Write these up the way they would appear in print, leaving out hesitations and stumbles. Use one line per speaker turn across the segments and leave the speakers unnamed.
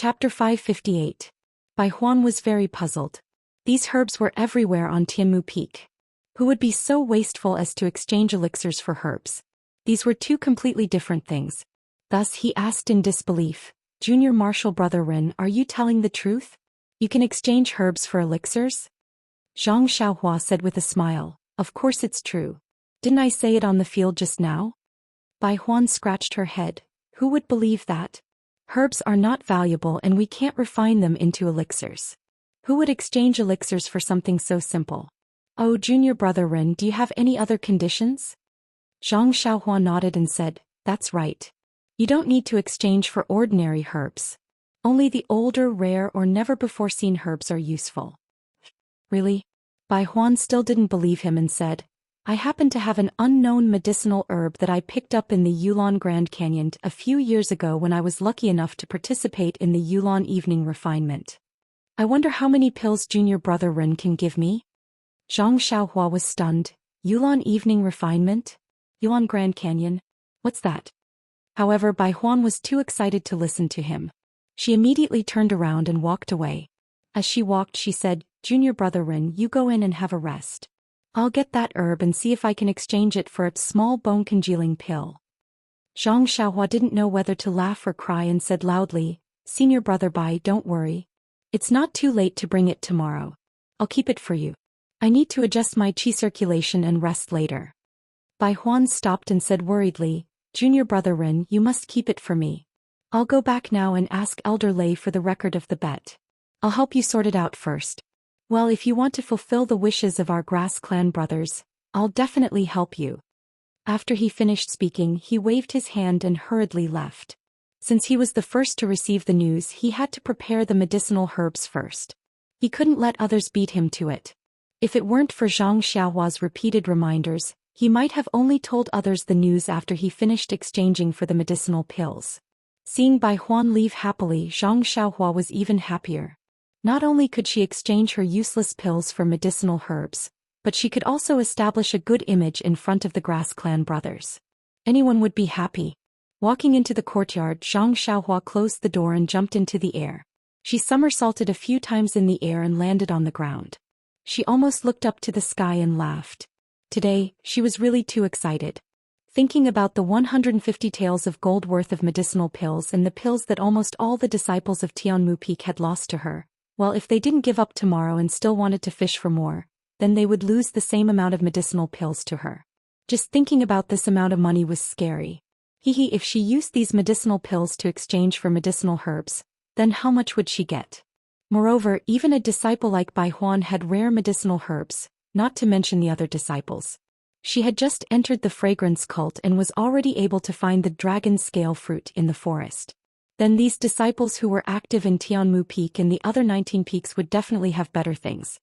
Chapter 558. Bai Huan was very puzzled. These herbs were everywhere on Tianmu Peak. Who would be so wasteful as to exchange elixirs for herbs? These were two completely different things. Thus he asked in disbelief, Junior Marshal Brother Ren, are you telling the truth? You can exchange herbs for elixirs? Zhang Xiaohua said with a smile, of course it's true. Didn't I say it on the field just now? Bai Huan scratched her head. Who would believe that? Herbs are not valuable and we can't refine them into elixirs. Who would exchange elixirs for something so simple? Oh, Junior Brother Ren, do you have any other conditions? Zhang Xiaohua nodded and said, that's right. You don't need to exchange for ordinary herbs. Only the older, rare or never-before-seen herbs are useful. Really? Bai Huan still didn't believe him and said, I happen to have an unknown medicinal herb that I picked up in the Yulon Grand Canyon a few years ago when I was lucky enough to participate in the Yulon Evening Refinement. I wonder how many pills Junior Brother Ren can give me? Zhang Xiaohua was stunned. Yulon Evening Refinement? Yulon Grand Canyon? What's that? However, Bai Huan was too excited to listen to him. She immediately turned around and walked away. As she walked, she said, Junior Brother Ren, you go in and have a rest. I'll get that herb and see if I can exchange it for a small bone-congealing pill. Zhang Xiaohua didn't know whether to laugh or cry and said loudly, Senior Brother Bai, don't worry. It's not too late to bring it tomorrow. I'll keep it for you. I need to adjust my qi circulation and rest later. Bai Huan stopped and said worriedly, Junior Brother Ren, you must keep it for me. I'll go back now and ask Elder Lei for the record of the bet. I'll help you sort it out first. Well, if you want to fulfill the wishes of our Grass Clan brothers, I'll definitely help you. After he finished speaking, he waved his hand and hurriedly left. Since he was the first to receive the news, he had to prepare the medicinal herbs first. He couldn't let others beat him to it. If it weren't for Zhang Xiaohua's repeated reminders, he might have only told others the news after he finished exchanging for the medicinal pills. Seeing Bai Huan leave happily, Zhang Xiaohua was even happier. Not only could she exchange her useless pills for medicinal herbs, but she could also establish a good image in front of the Grass Clan brothers. Anyone would be happy. Walking into the courtyard, Zhang Xiaohua closed the door and jumped into the air. She somersaulted a few times in the air and landed on the ground. She almost looked up to the sky and laughed. Today, she was really too excited. Thinking about the 150 taels of gold worth of medicinal pills and the pills that almost all the disciples of Tianmu Peak had lost to her, well, if they didn't give up tomorrow and still wanted to fish for more, then they would lose the same amount of medicinal pills to her. Just thinking about this amount of money was scary. If she used these medicinal pills to exchange for medicinal herbs, then how much would she get? Moreover, even a disciple like Bai Huan had rare medicinal herbs, not to mention the other disciples. She had just entered the fragrance cult and was already able to find the dragon scale fruit in the forest. Then these disciples who were active in Tianmu Peak and the other 19 peaks would definitely have better things.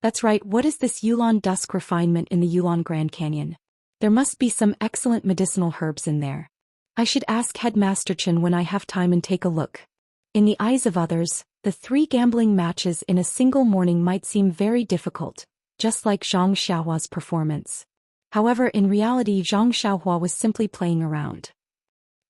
That's right, what is this Yulon Dusk refinement in the Yulon Grand Canyon? There must be some excellent medicinal herbs in there. I should ask Headmaster Chen when I have time and take a look. In the eyes of others, the 3 gambling matches in a single morning might seem very difficult, just like Zhang Xiaohua's performance. However, in reality, Zhang Xiaohua was simply playing around.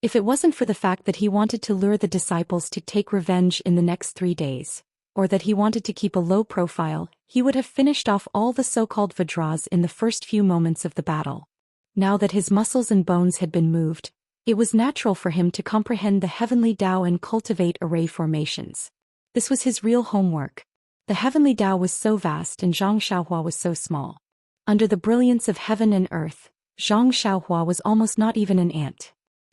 If it wasn't for the fact that he wanted to lure the disciples to take revenge in the next 3 days, or that he wanted to keep a low profile, he would have finished off all the so-called Vajras in the first few moments of the battle. Now that his muscles and bones had been moved, it was natural for him to comprehend the heavenly Tao and cultivate array formations. This was his real homework. The heavenly Tao was so vast and Zhang Xiaohua was so small. Under the brilliance of heaven and earth, Zhang Xiaohua was almost not even an ant.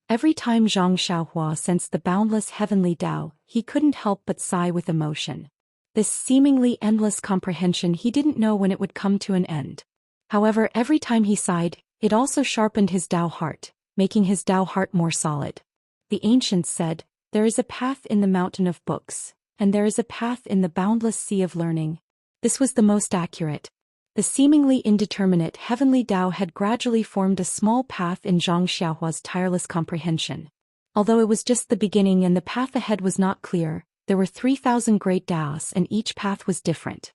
Every time Zhang Xiaohua sensed the boundless heavenly Tao, he couldn't help but sigh with emotion. This seemingly endless comprehension, he didn't know when it would come to an end. However, every time he sighed, it also sharpened his Tao heart, making his Tao heart more solid. The ancients said, there is a path in the mountain of books, and there is a path in the boundless sea of learning. This was the most accurate. The seemingly indeterminate heavenly Tao had gradually formed a small path in Zhang Xiaohua's tireless comprehension. Although it was just the beginning and the path ahead was not clear, there were 3,000 great Taos and each path was different.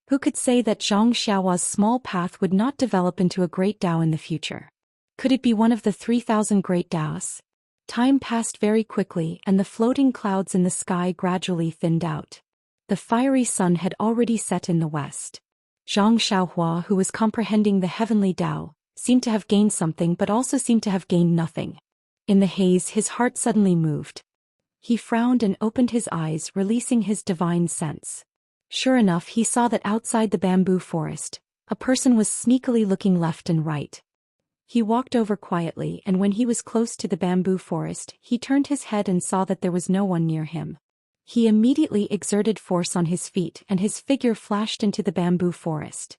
Who could say that Zhang Xiaohua's small path would not develop into a great Tao in the future? Could it be one of the 3,000 great Taos? Time passed very quickly and the floating clouds in the sky gradually thinned out. The fiery sun had already set in the west. Zhang Xiaohua, who was comprehending the heavenly Tao, seemed to have gained something but also seemed to have gained nothing. In the haze his heart suddenly moved. He frowned and opened his eyes, releasing his divine sense. Sure enough, he saw that outside the bamboo forest, a person was sneakily looking left and right. He walked over quietly, and when he was close to the bamboo forest, he turned his head and saw that there was no one near him. He immediately exerted force on his feet and his figure flashed into the bamboo forest.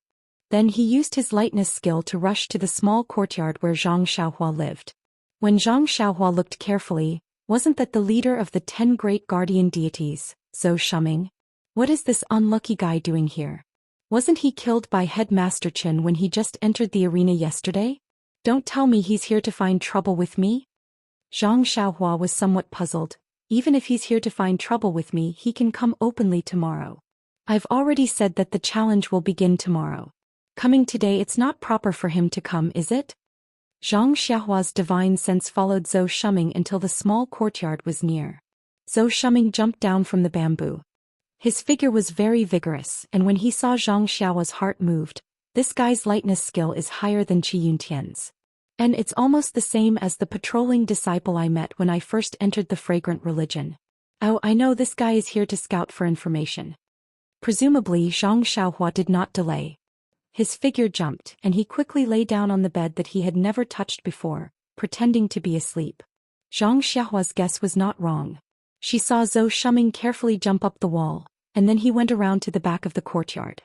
Then he used his lightness skill to rush to the small courtyard where Zhang Xiaohua lived. When Zhang Xiaohua looked carefully, wasn't that the leader of the 10 great guardian deities, Zhou Shuming? What is this unlucky guy doing here? Wasn't he killed by Headmaster Chen when he just entered the arena yesterday? Don't tell me he's here to find trouble with me? Zhang Xiaohua was somewhat puzzled. Even if he's here to find trouble with me, he can come openly tomorrow. I've already said that the challenge will begin tomorrow. Coming today, it's not proper for him to come, is it? Zhang Xiaohua's divine sense followed Zhou Shuming until the small courtyard was near. Zhou Shuming jumped down from the bamboo. His figure was very vigorous, and when he saw Zhang Xiaohua's heart moved. This guy's lightness skill is higher than Qi Yuntian's. And it's almost the same as the patrolling disciple I met when I first entered the fragrant religion. Oh, I know this guy is here to scout for information. Presumably Zhang Xiaohua did not delay. His figure jumped, and he quickly lay down on the bed that he had never touched before, pretending to be asleep. Zhang Xiaohua's guess was not wrong. She saw Zhou Shuming carefully jump up the wall, and then he went around to the back of the courtyard.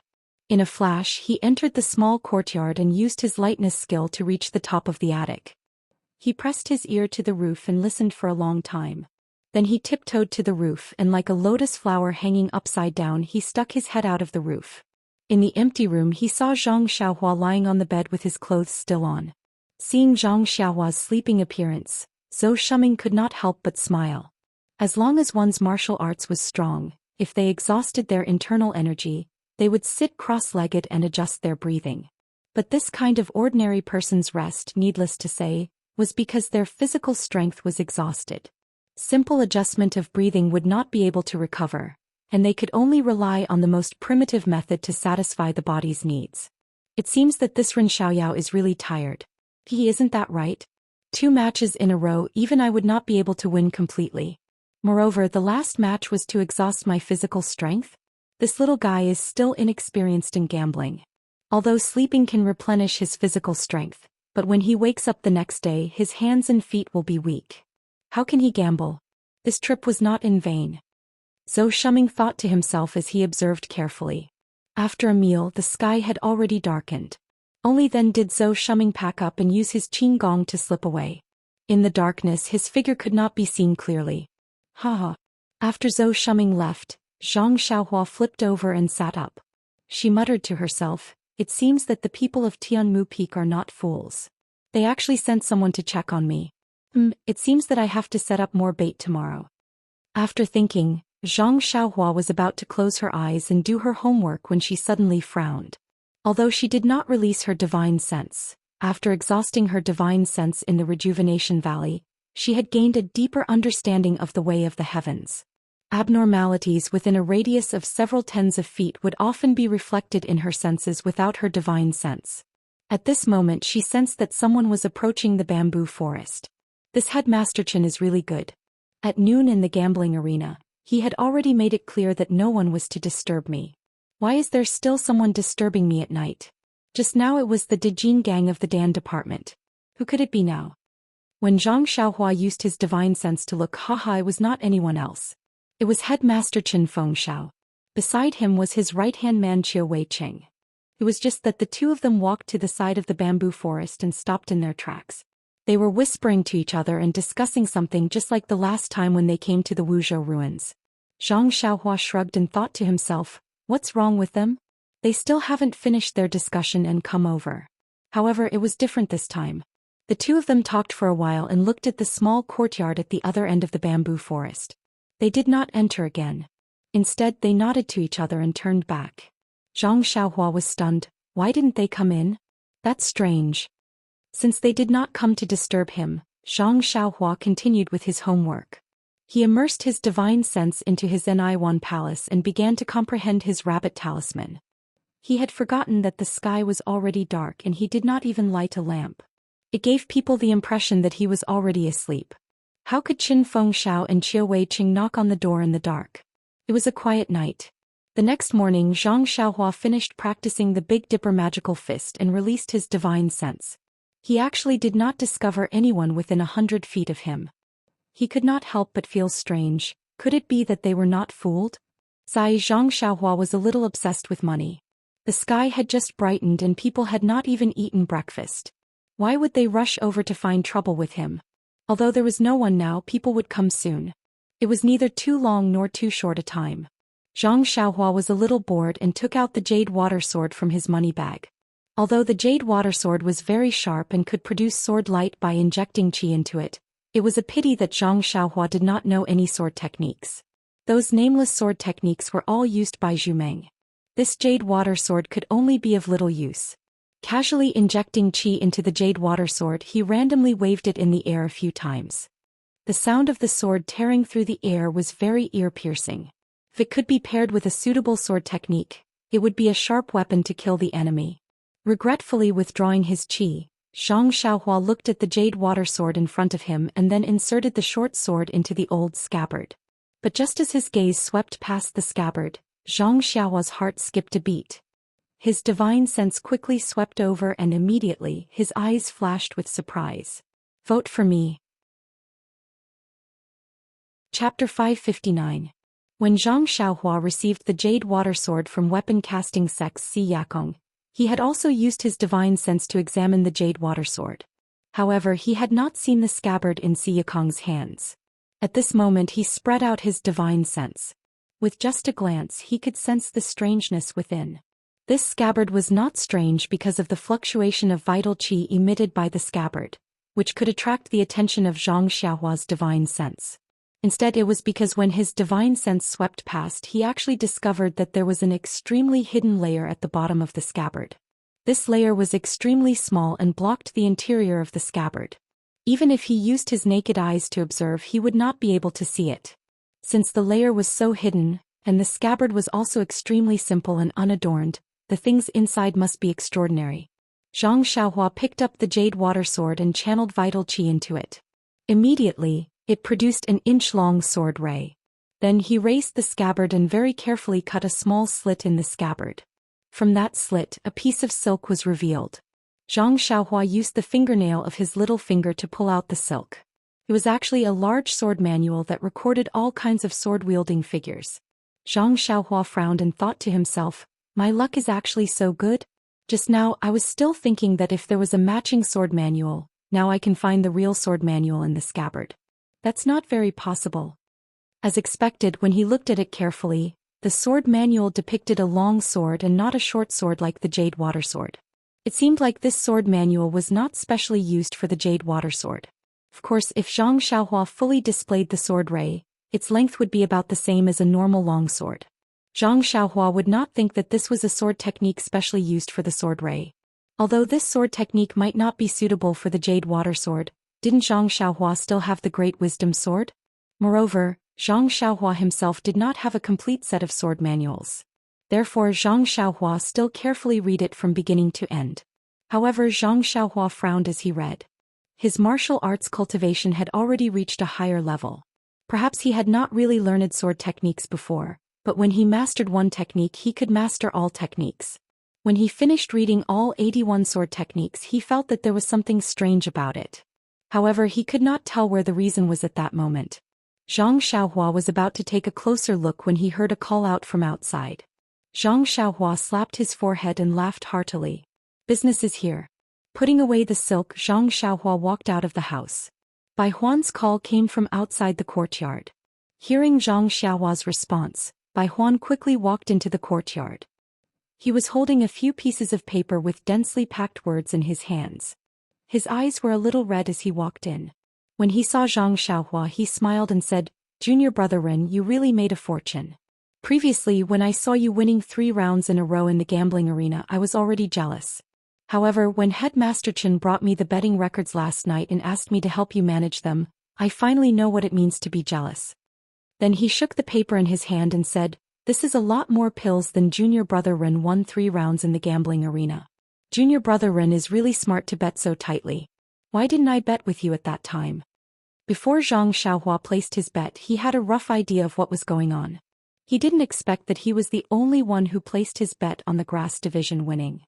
In a flash, he entered the small courtyard and used his lightness skill to reach the top of the attic. He pressed his ear to the roof and listened for a long time. Then he tiptoed to the roof and like a lotus flower hanging upside down, he stuck his head out of the roof. In the empty room, he saw Zhang Xiaohua lying on the bed with his clothes still on. Seeing Zhang Xiaohua's sleeping appearance, Zhou Shuming could not help but smile. As long as one's martial arts was strong, if they exhausted their internal energy, they would sit cross-legged and adjust their breathing. But this kind of ordinary person's rest, needless to say, was because their physical strength was exhausted. Simple adjustment of breathing would not be able to recover, and they could only rely on the most primitive method to satisfy the body's needs. It seems that this Ren Xiaoyao is really tired. Isn't that right? 2 matches in a row, even I would not be able to win completely. Moreover, the last match was to exhaust my physical strength. This little guy is still inexperienced in gambling. Although sleeping can replenish his physical strength, but when he wakes up the next day, his hands and feet will be weak. How can he gamble? This trip was not in vain. Zhou Shuming thought to himself as he observed carefully. After a meal, the sky had already darkened. Only then did Zhou Shuming pack up and use his qing gong to slip away. In the darkness, his figure could not be seen clearly. Ha! After Zhou Shuming left, Zhang Xiaohua flipped over and sat up. She muttered to herself, it seems that the people of Tianmu Peak are not fools. They actually sent someone to check on me. It seems that I have to set up more bait tomorrow. After thinking, Zhang Xiaohua was about to close her eyes and do her homework when she suddenly frowned. Although she did not release her divine sense, after exhausting her divine sense in the Rejuvenation Valley, she had gained a deeper understanding of the way of the heavens. Abnormalities within a radius of several tens of feet would often be reflected in her senses without her divine sense. At this moment she sensed that someone was approaching the bamboo forest. This Headmaster Chen is really good. At noon in the gambling arena, he had already made it clear that no one was to disturb me. Why is there still someone disturbing me at night? Just now it was the Dijin gang of the Dan department. Who could it be now? When Zhang Xiaohua used his divine sense to look, it was not anyone else. It was Headmaster Chen Fengshao. Beside him was his right-hand man Qiu Weiqing. It was just that the two of them walked to the side of the bamboo forest and stopped in their tracks. They were whispering to each other and discussing something just like the last time when they came to the Wuzhou ruins. Zhang Xiaohua shrugged and thought to himself, what's wrong with them? They still haven't finished their discussion and come over. However, it was different this time. The two of them talked for a while and looked at the small courtyard at the other end of the bamboo forest. They did not enter again. Instead, they nodded to each other and turned back. Zhang Xiaohua was stunned. Why didn't they come in? That's strange. Since they did not come to disturb him, Zhang Xiaohua continued with his homework. He immersed his divine sense into his Niwan palace and began to comprehend his rabbit talisman. He had forgotten that the sky was already dark and he did not even light a lamp. It gave people the impression that he was already asleep. How could Qin Fengxiao and Qiu Weiqing knock on the door in the dark? It was a quiet night. The next morning Zhang Xiaohua finished practicing the Big Dipper magical fist and released his divine sense. He actually did not discover anyone within 100 feet of him. He could not help but feel strange. Could it be that they were not fooled? Zhang Xiaohua was a little obsessed with money. The sky had just brightened and people had not even eaten breakfast. Why would they rush over to find trouble with him? Although there was no one now, people would come soon. It was neither too long nor too short a time. Zhang Xiaohua was a little bored and took out the jade water sword from his money bag. Although the jade water sword was very sharp and could produce sword light by injecting qi into it, it was a pity that Zhang Xiaohua did not know any sword techniques. Those nameless sword techniques were all used by Zhu Meng. This jade water sword could only be of little use. Casually injecting qi into the jade water sword, he randomly waved it in the air a few times. The sound of the sword tearing through the air was very ear-piercing. If it could be paired with a suitable sword technique, it would be a sharp weapon to kill the enemy. Regretfully withdrawing his qi, Zhang Xiaohua looked at the jade water sword in front of him and then inserted the short sword into the old scabbard. But just as his gaze swept past the scabbard, Zhang Xiaohua's heart skipped a beat. His divine sense quickly swept over and immediately his eyes flashed with surprise. Vote for me. Chapter 559. When Zhang Xiaohua received the jade water sword from weapon-casting sects Si Yakong, he had also used his divine sense to examine the jade water sword. However, he had not seen the scabbard in Si Yakong's hands. At this moment he spread out his divine sense. With just a glance he could sense the strangeness within. This scabbard was not strange because of the fluctuation of vital qi emitted by the scabbard, which could attract the attention of Zhang Xiaohua's divine sense. Instead, it was because when his divine sense swept past, he actually discovered that there was an extremely hidden layer at the bottom of the scabbard. This layer was extremely small and blocked the interior of the scabbard. Even if he used his naked eyes to observe, he would not be able to see it. Since the layer was so hidden, and the scabbard was also extremely simple and unadorned, the things inside must be extraordinary. Zhang Xiaohua picked up the jade water sword and channeled vital qi into it. Immediately, it produced an inch-long sword ray. Then he raised the scabbard and very carefully cut a small slit in the scabbard. From that slit, a piece of silk was revealed. Zhang Xiaohua used the fingernail of his little finger to pull out the silk. It was actually a large sword manual that recorded all kinds of sword-wielding figures. Zhang Xiaohua frowned and thought to himself, "My luck is actually so good. Just now I was still thinking that if there was a matching sword manual, now I can find the real sword manual in the scabbard. That's not very possible." As expected, when he looked at it carefully, the sword manual depicted a long sword and not a short sword like the jade water sword. It seemed like this sword manual was not specially used for the jade water sword. Of course, if Zhang Xiaohua fully displayed the sword ray, its length would be about the same as a normal long sword. Zhang Xiaohua would not think that this was a sword technique specially used for the sword ray. Although this sword technique might not be suitable for the jade water sword, didn't Zhang Xiaohua still have the Great Wisdom Sword? Moreover, Zhang Xiaohua himself did not have a complete set of sword manuals. Therefore Zhang Xiaohua still carefully read it from beginning to end. However, Zhang Xiaohua frowned as he read. His martial arts cultivation had already reached a higher level. Perhaps he had not really learned sword techniques before, but when he mastered one technique he could master all techniques. When he finished reading all 81 sword techniques, he felt that there was something strange about it. However, he could not tell where the reason was at that moment. Zhang Xiaohua was about to take a closer look when he heard a call out from outside. Zhang Xiaohua slapped his forehead and laughed heartily. "Business is here." Putting away the silk, Zhang Xiaohua walked out of the house. Bai Huan's call came from outside the courtyard. Hearing Zhang Xiaohua's response, Bai Huan quickly walked into the courtyard. He was holding a few pieces of paper with densely packed words in his hands. His eyes were a little red as he walked in. When he saw Zhang Xiaohua, he smiled and said, "Junior brother Ren, you really made a fortune. Previously, when I saw you winning 3 rounds in a row in the gambling arena, I was already jealous. However, when Headmaster Chen brought me the betting records last night and asked me to help you manage them, I finally know what it means to be jealous." Then he shook the paper in his hand and said, "This is a lot more pills than Junior Brother Ren won 3 rounds in the gambling arena. Junior Brother Ren is really smart to bet so tightly. Why didn't I bet with you at that time?" Before Zhang Xiaohua placed his bet, he had a rough idea of what was going on. He didn't expect that he was the only one who placed his bet on the grass division winning.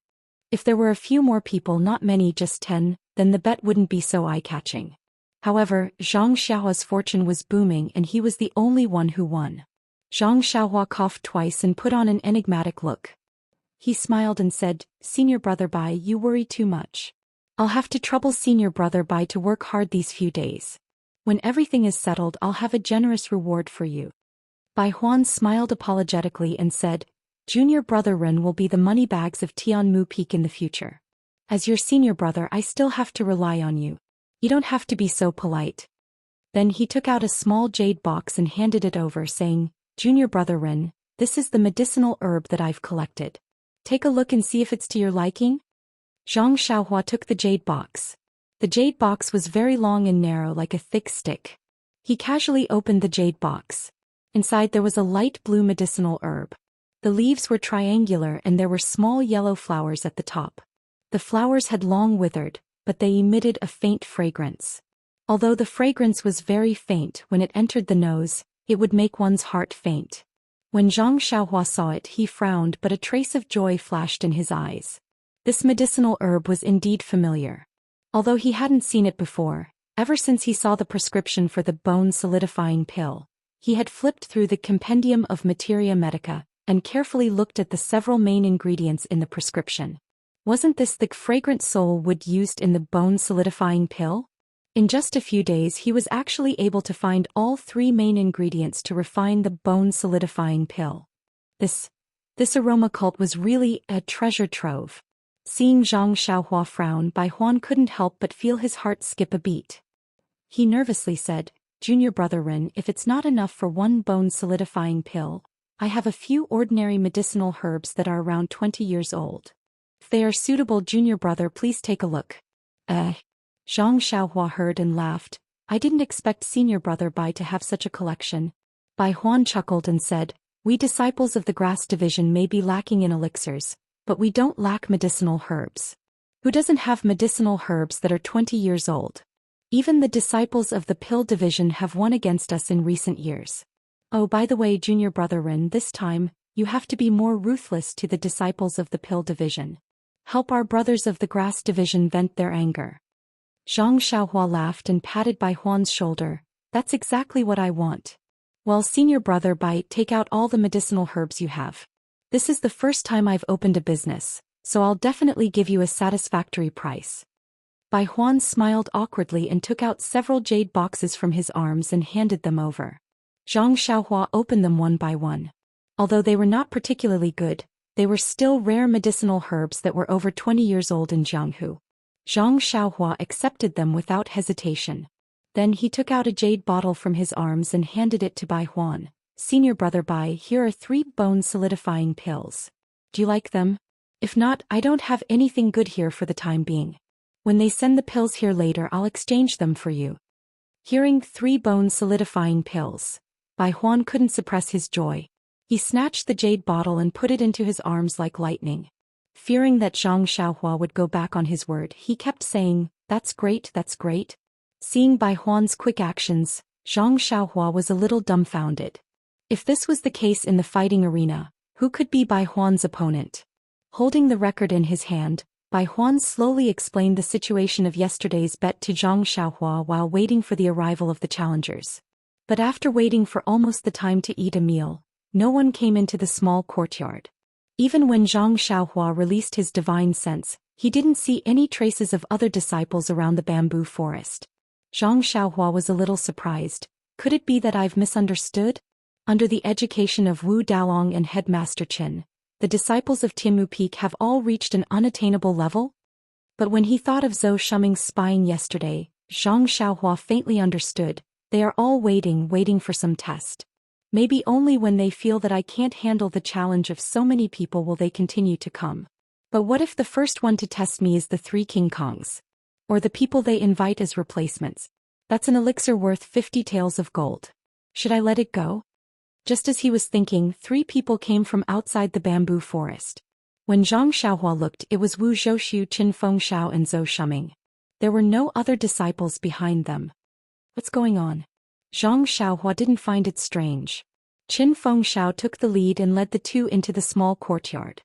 If there were a few more people, not many, just 10, then the bet wouldn't be so eye-catching. However, Zhang Xiaohua's fortune was booming and he was the only one who won. Zhang Xiaohua coughed twice and put on an enigmatic look. He smiled and said, "Senior Brother Bai, you worry too much. I'll have to trouble Senior Brother Bai to work hard these few days. When everything is settled, I'll have a generous reward for you." Bai Huan smiled apologetically and said, "Junior Brother Ren will be the moneybags of Tianmu Peak in the future. As your senior brother, I still have to rely on you. You don't have to be so polite." Then he took out a small jade box and handed it over, saying, "Junior Brother Ren, this is the medicinal herb that I've collected. Take a look and see if it's to your liking." Zhang Xiaohua took the jade box. The jade box was very long and narrow like a thick stick. He casually opened the jade box. Inside there was a light blue medicinal herb. The leaves were triangular and there were small yellow flowers at the top. The flowers had long withered, but they emitted a faint fragrance. Although the fragrance was very faint, when it entered the nose, it would make one's heart faint. When Zhang Xiaohua saw it, he frowned, but a trace of joy flashed in his eyes. This medicinal herb was indeed familiar. Although he hadn't seen it before, ever since he saw the prescription for the bone-solidifying pill, he had flipped through the compendium of Materia Medica and carefully looked at the several main ingredients in the prescription. Wasn't this the fragrant soul wood used in the bone-solidifying pill? In just a few days he was actually able to find all 3 main ingredients to refine the bone-solidifying pill. This aroma cult was really a treasure trove. Seeing Zhang Xiaohua frown, Bai Huan couldn't help but feel his heart skip a beat. He nervously said, "Junior Brother Ren, if it's not enough for 1 bone-solidifying pill, I have a few ordinary medicinal herbs that are around 20 years old. If they are suitable, Junior Brother, please take a look." Zhang Xiaohua heard and laughed. "I didn't expect Senior Brother Bai to have such a collection." Bai Huan chuckled and said, "We disciples of the grass division may be lacking in elixirs, but we don't lack medicinal herbs. Who doesn't have medicinal herbs that are 20 years old? Even the disciples of the pill division have won against us in recent years. Oh, by the way, Junior Brother Ren, this time, you have to be more ruthless to the disciples of the pill division. Help our brothers of the grass division vent their anger." Zhang Xiaohua laughed and patted Bai Huan's shoulder. "That's exactly what I want. Well, Senior Brother Bai, take out all the medicinal herbs you have. This is the first time I've opened a business, so I'll definitely give you a satisfactory price." Bai Huan smiled awkwardly and took out several jade boxes from his arms and handed them over. Zhang Xiaohua opened them one by one. Although they were not particularly good, they were still rare medicinal herbs that were over 20 years old in Jianghu. Zhang Xiaohua accepted them without hesitation. Then he took out a jade bottle from his arms and handed it to Bai Huan. "Senior Brother Bai, here are 3 bone-solidifying pills. Do you like them? If not, I don't have anything good here for the time being. When they send the pills here later, I'll exchange them for you." Hearing 3 bone-solidifying pills, Bai Huan couldn't suppress his joy. He snatched the jade bottle and put it into his arms like lightning. Fearing that Zhang Xiaohua would go back on his word, he kept saying, "That's great, that's great." Seeing Bai Huan's quick actions, Zhang Xiaohua was a little dumbfounded. If this was the case in the fighting arena, who could be Bai Huan's opponent? Holding the record in his hand, Bai Huan slowly explained the situation of yesterday's bet to Zhang Xiaohua while waiting for the arrival of the challengers. But after waiting for almost the time to eat a meal, no one came into the small courtyard. Even when Zhang Xiaohua released his divine sense, he didn't see any traces of other disciples around the bamboo forest. Zhang Xiaohua was a little surprised. Could it be that I've misunderstood? Under the education of Wu Dalong and Headmaster Chen, the disciples of Tianmu Peak have all reached an unattainable level? But when he thought of Zhou Shuming's spying yesterday, Zhang Xiaohua faintly understood. They are all waiting for some test. Maybe only when they feel that I can't handle the challenge of so many people will they continue to come. But what if the first one to test me is the 3 King Kongs? Or the people they invite as replacements? That's an elixir worth 50 taels of gold. Should I let it go? Just as he was thinking, 3 people came from outside the bamboo forest. When Zhang Xiaohua looked, it was Wu Zhouxiu, Qin Fengxiao and Zhou Shuming. There were no other disciples behind them. What's going on? Zhang Xiaohua didn't find it strange. Qin Fengxiao took the lead and led the 2 into the small courtyard.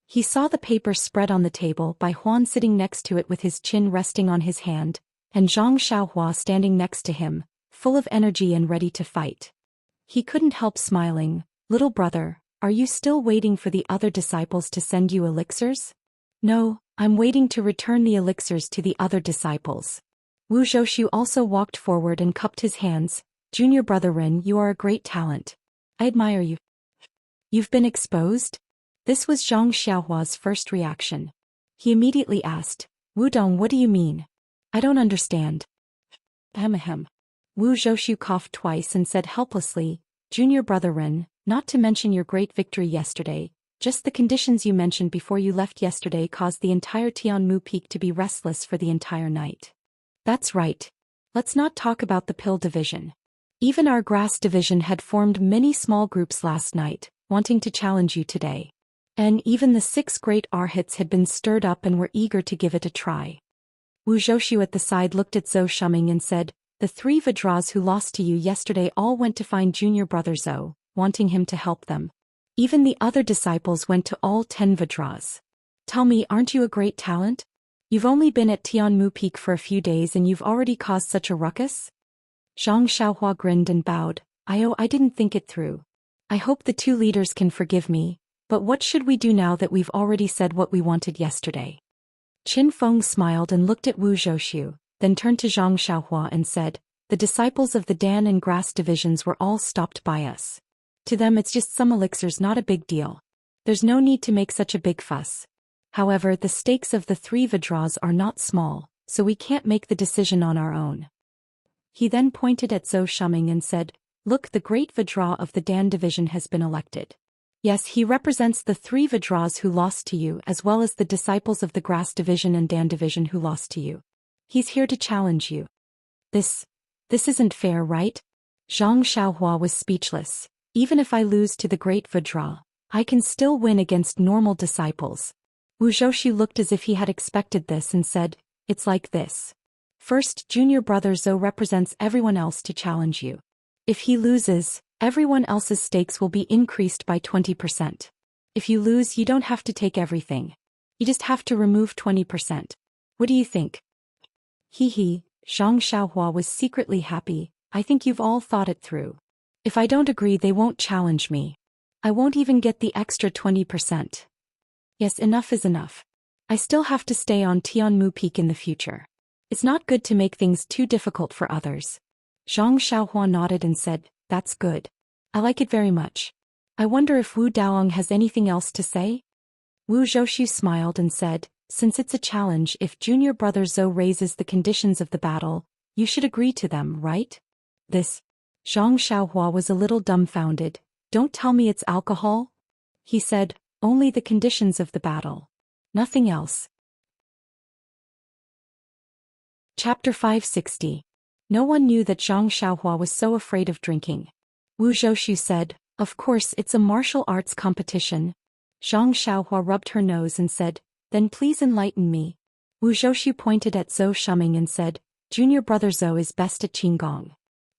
He saw the paper spread on the table by Huan sitting next to it with his chin resting on his hand, and Zhang Xiaohua standing next to him, full of energy and ready to fight. He couldn't help smiling. Little brother, are you still waiting for the other disciples to send you elixirs? No, I'm waiting to return the elixirs to the other disciples. Wu Zhouxiu also walked forward and cupped his hands. Junior brother Ren, you are a great talent. I admire you. You've been exposed? This was Zhang Xiaohua's first reaction. He immediately asked, Wudong, what do you mean? I don't understand. Ahem. Wu Zhouxiu coughed twice and said helplessly, Junior brother Ren, not to mention your great victory yesterday, just the conditions you mentioned before you left yesterday caused the entire Tianmu Peak to be restless for the entire night. That's right. Let's not talk about the pill division. Even our grass division had formed many small groups last night, wanting to challenge you today. And even the 6 great arhats had been stirred up and were eager to give it a try. Wu Zhouxiu at the side looked at Zhou Shuming and said, the 3 Vajras who lost to you yesterday all went to find junior brother Zhou, wanting him to help them. Even the other disciples went to all 10 Vajras. Tell me, aren't you a great talent? You've only been at Tianmu Peak for a few days and you've already caused such a ruckus? Zhang Xiaohua grinned and bowed. I didn't think it through. I hope the 2 leaders can forgive me. But what should we do now that we've already said what we wanted yesterday? Qin Feng smiled and looked at Wu Zhouxiu, then turned to Zhang Xiaohua and said, the disciples of the Dan and Grass divisions were all stopped by us. To them it's just some elixirs, not a big deal. There's no need to make such a big fuss. However, the stakes of the 3 Vajras are not small, so we can't make the decision on our own. He then pointed at Zhou Shuming and said, look, the great Vajra of the Dan division has been elected. Yes, he represents the 3 Vajras who lost to you as well as the disciples of the Grass division and Dan division who lost to you. He's here to challenge you. This isn't fair, right? Zhang Xiaohua was speechless. Even if I lose to the great Vajra, I can still win against normal disciples. Wu Zhouxiu looked as if he had expected this and said, it's like this. First, junior brother Zhou represents everyone else to challenge you. If he loses, everyone else's stakes will be increased by 20%. If you lose, you don't have to take everything. You just have to remove 20%. What do you think? Zhang Xiaohua was secretly happy. I think you've all thought it through. If I don't agree, they won't challenge me. I won't even get the extra 20%. Yes, enough is enough. I still have to stay on Tianmu Peak in the future. It's not good to make things too difficult for others. Zhang Xiaohua nodded and said, that's good. I like it very much. I wonder if Wu Daong has anything else to say? Wu Zhouxiu smiled and said, since it's a challenge, if junior brother Zhou raises the conditions of the battle, you should agree to them, right? Zhang Xiaohua was a little dumbfounded. Don't tell me it's alcohol? He said, only the conditions of the battle. Nothing else. Chapter 560. No one knew that Zhang Xiaohua was so afraid of drinking. Wu Zhouxiu said, of course it's a martial arts competition. Zhang Xiaohua rubbed her nose and said, then please enlighten me. Wu Zhouxiu pointed at Zhou Shuming and said, junior brother Zhou is best at Qinggong.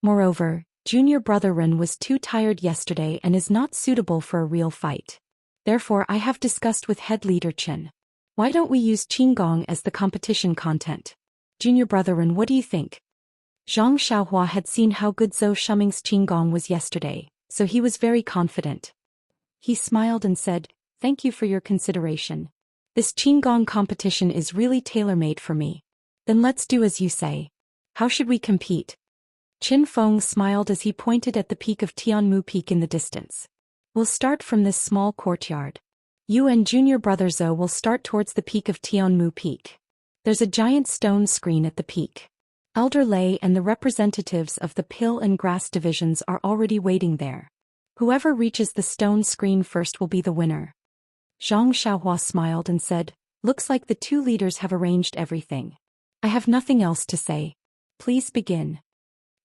Moreover, junior brother Ren was too tired yesterday and is not suitable for a real fight. Therefore I have discussed with head leader Chen. Why don't we use Qinggong as the competition content? Junior brother Ren, what do you think? Zhang Xiaohua had seen how good Zhou Shuming's Qinggong was yesterday, so he was very confident. He smiled and said, thank you for your consideration. This Qinggong competition is really tailor-made for me. Then let's do as you say. How should we compete? Qin Feng smiled as he pointed at the peak of Tianmu Peak in the distance. We'll start from this small courtyard. You and junior brother Zhou will start towards the peak of Tianmu Peak. There's a giant stone screen at the peak. Elder Lei and the representatives of the Pill and Grass divisions are already waiting there. Whoever reaches the stone screen first will be the winner. Zhang Xiaohua smiled and said, "Looks like the two leaders have arranged everything. I have nothing else to say. Please begin."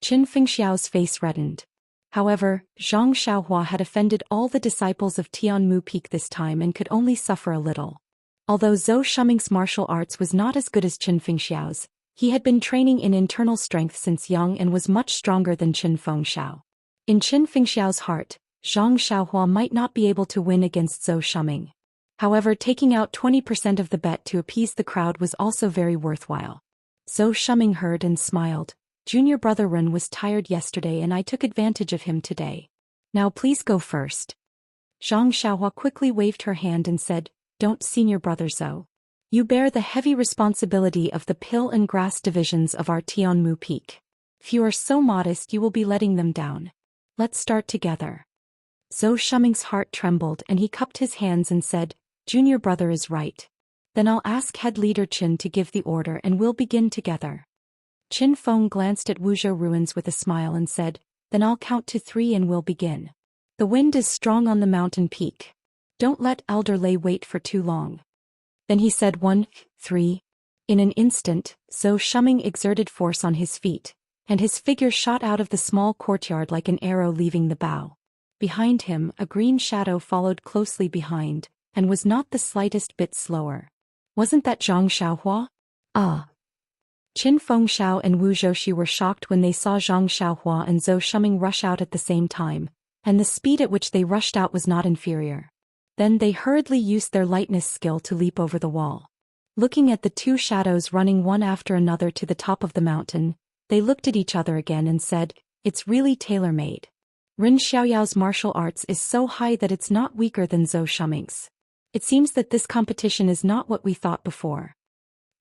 Qin Fengxiao's face reddened. However, Zhang Xiaohua had offended all the disciples of Tianmu Peak this time and could only suffer a little. Although Zhou Shuming's martial arts was not as good as Qin Fengxiao's, he had been training in internal strength since young and was much stronger than Qin Fengxiao. In Qin Fengxiao's heart, Zhang Xiaohua might not be able to win against Zhou Shuming. However, taking out 20% of the bet to appease the crowd was also very worthwhile. Zhou Shuming heard and smiled. "Junior brother Ren was tired yesterday and I took advantage of him today. Now please go first." Zhang Xiaohua quickly waved her hand and said, "Don't, senior brother Zhou. You bear the heavy responsibility of the pill and grass divisions of our Tianmu Peak. If you are so modest, you will be letting them down. Let's start together." Zhou Shuming's heart trembled and he cupped his hands and said, "Junior brother is right. Then I'll ask head leader Qin to give the order and we'll begin together." Qin Feng glanced at Wuzhou ruins with a smile and said, "Then I'll count to 3 and we'll begin. The wind is strong on the mountain peak. Don't let Elder Lei wait for too long." Then he said 1, 3. In an instant, Zhou Shuming exerted force on his feet, and his figure shot out of the small courtyard like an arrow leaving the bow. Behind him, a green shadow followed closely behind, and was not the slightest bit slower. Wasn't that Zhang Xiaohua? Ah! Qin Fengxiao and Wu Zhouxi were shocked when they saw Zhang Xiaohua and Zhou Shuming rush out at the same time, and the speed at which they rushed out was not inferior. Then they hurriedly used their lightness skill to leap over the wall. Looking at the two shadows running one after another to the top of the mountain, they looked at each other again and said, "It's really tailor-made. Ren Xiaoyao's martial arts is so high that it's not weaker than Zhou Shuming's. It seems that this competition is not what we thought before."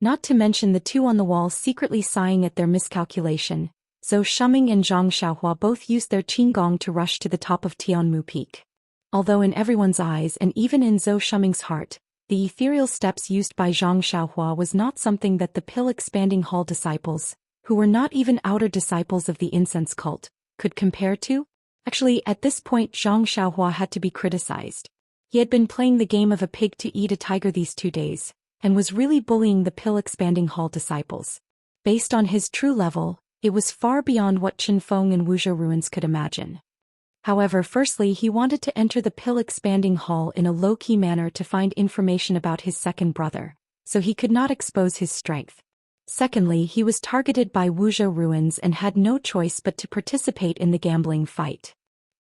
Not to mention the two on the wall secretly sighing at their miscalculation, Zhou Shuming and Zhang Xiaohua both used their qinggong to rush to the top of Tianmu Peak. Although in everyone's eyes and even in Zhou Shuming's heart, the ethereal steps used by Zhang Xiaohua was not something that the pill-expanding hall disciples, who were not even outer disciples of the incense cult, could compare to. Actually, at this point Zhang Xiaohua had to be criticized. He had been playing the game of a pig to eat a tiger these 2 days, and was really bullying the pill-expanding hall disciples. Based on his true level, it was far beyond what Qin Feng and Wuzhou ruins could imagine. However, firstly he wanted to enter the pill-expanding hall in a low-key manner to find information about his second brother, so he could not expose his strength. Secondly, he was targeted by Wuzhou ruins and had no choice but to participate in the gambling fight.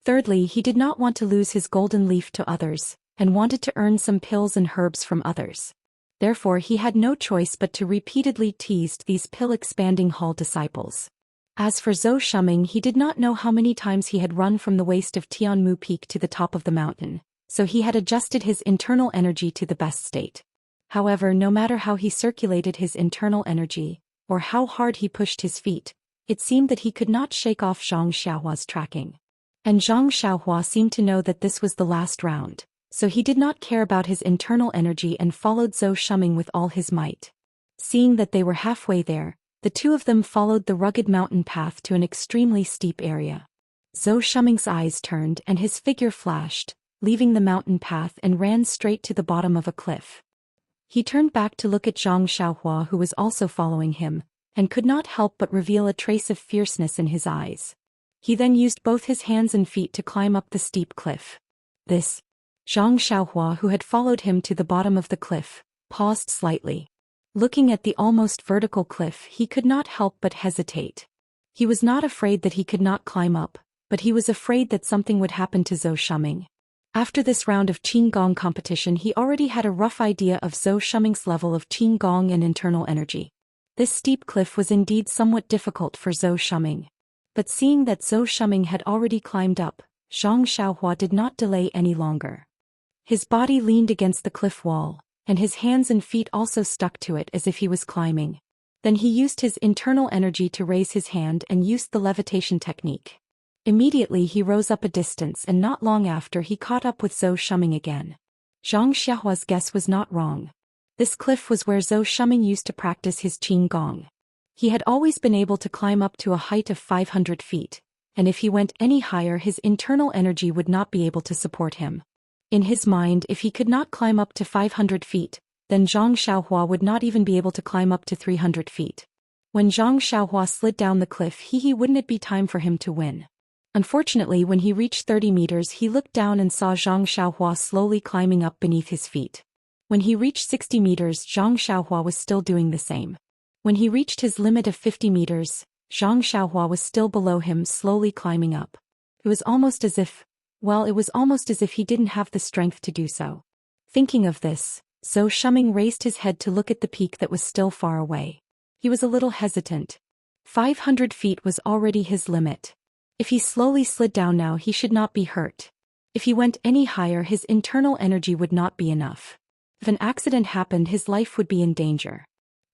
Thirdly, he did not want to lose his golden leaf to others, and wanted to earn some pills and herbs from others. Therefore he had no choice but to repeatedly tease these pill-expanding hall disciples. As for Zhou Shuming, he did not know how many times he had run from the waist of Tianmu Peak to the top of the mountain, so he had adjusted his internal energy to the best state. However, no matter how he circulated his internal energy, or how hard he pushed his feet, it seemed that he could not shake off Zhang Xiaohua's tracking. And Zhang Xiaohua seemed to know that this was the last round, so he did not care about his internal energy and followed Zhou Shuming with all his might. Seeing that they were halfway there, the two of them followed the rugged mountain path to an extremely steep area. Zhou Shuming's eyes turned and his figure flashed, leaving the mountain path and ran straight to the bottom of a cliff. He turned back to look at Zhang Xiaohua, who was also following him, and could not help but reveal a trace of fierceness in his eyes. He then used both his hands and feet to climb up the steep cliff. Zhang Xiaohua, who had followed him to the bottom of the cliff, paused slightly. Looking at the almost vertical cliff, he could not help but hesitate. He was not afraid that he could not climb up, but he was afraid that something would happen to Zhou Shuming. After this round of qinggong competition, he already had a rough idea of Zhou Shuming's level of qinggong and internal energy. This steep cliff was indeed somewhat difficult for Zhou Shuming. But seeing that Zhou Shuming had already climbed up, Zhang Xiaohua did not delay any longer. His body leaned against the cliff wall, and his hands and feet also stuck to it as if he was climbing. Then he used his internal energy to raise his hand and used the levitation technique. Immediately he rose up a distance, and not long after he caught up with Zhou Shuming again. Zhang Xiaohua's guess was not wrong. This cliff was where Zhou Shuming used to practice his qinggong. He had always been able to climb up to a height of 500 feet, and if he went any higher his internal energy would not be able to support him. In his mind, if he could not climb up to 500 feet, then Zhang Xiaohua would not even be able to climb up to 300 feet. When Zhang Xiaohua slid down the cliff, wouldn't it be time for him to win? Unfortunately, when he reached 30 meters, he looked down and saw Zhang Xiaohua slowly climbing up beneath his feet. When he reached 60 meters, Zhang Xiaohua was still doing the same. When he reached his limit of 50 meters, Zhang Xiaohua was still below him, slowly climbing up. It was almost as if he didn't have the strength to do so. Thinking of this, Zhou Shuming raised his head to look at the peak that was still far away. He was a little hesitant. 500 feet was already his limit. If he slowly slid down now, he should not be hurt. If he went any higher, his internal energy would not be enough. If an accident happened, his life would be in danger.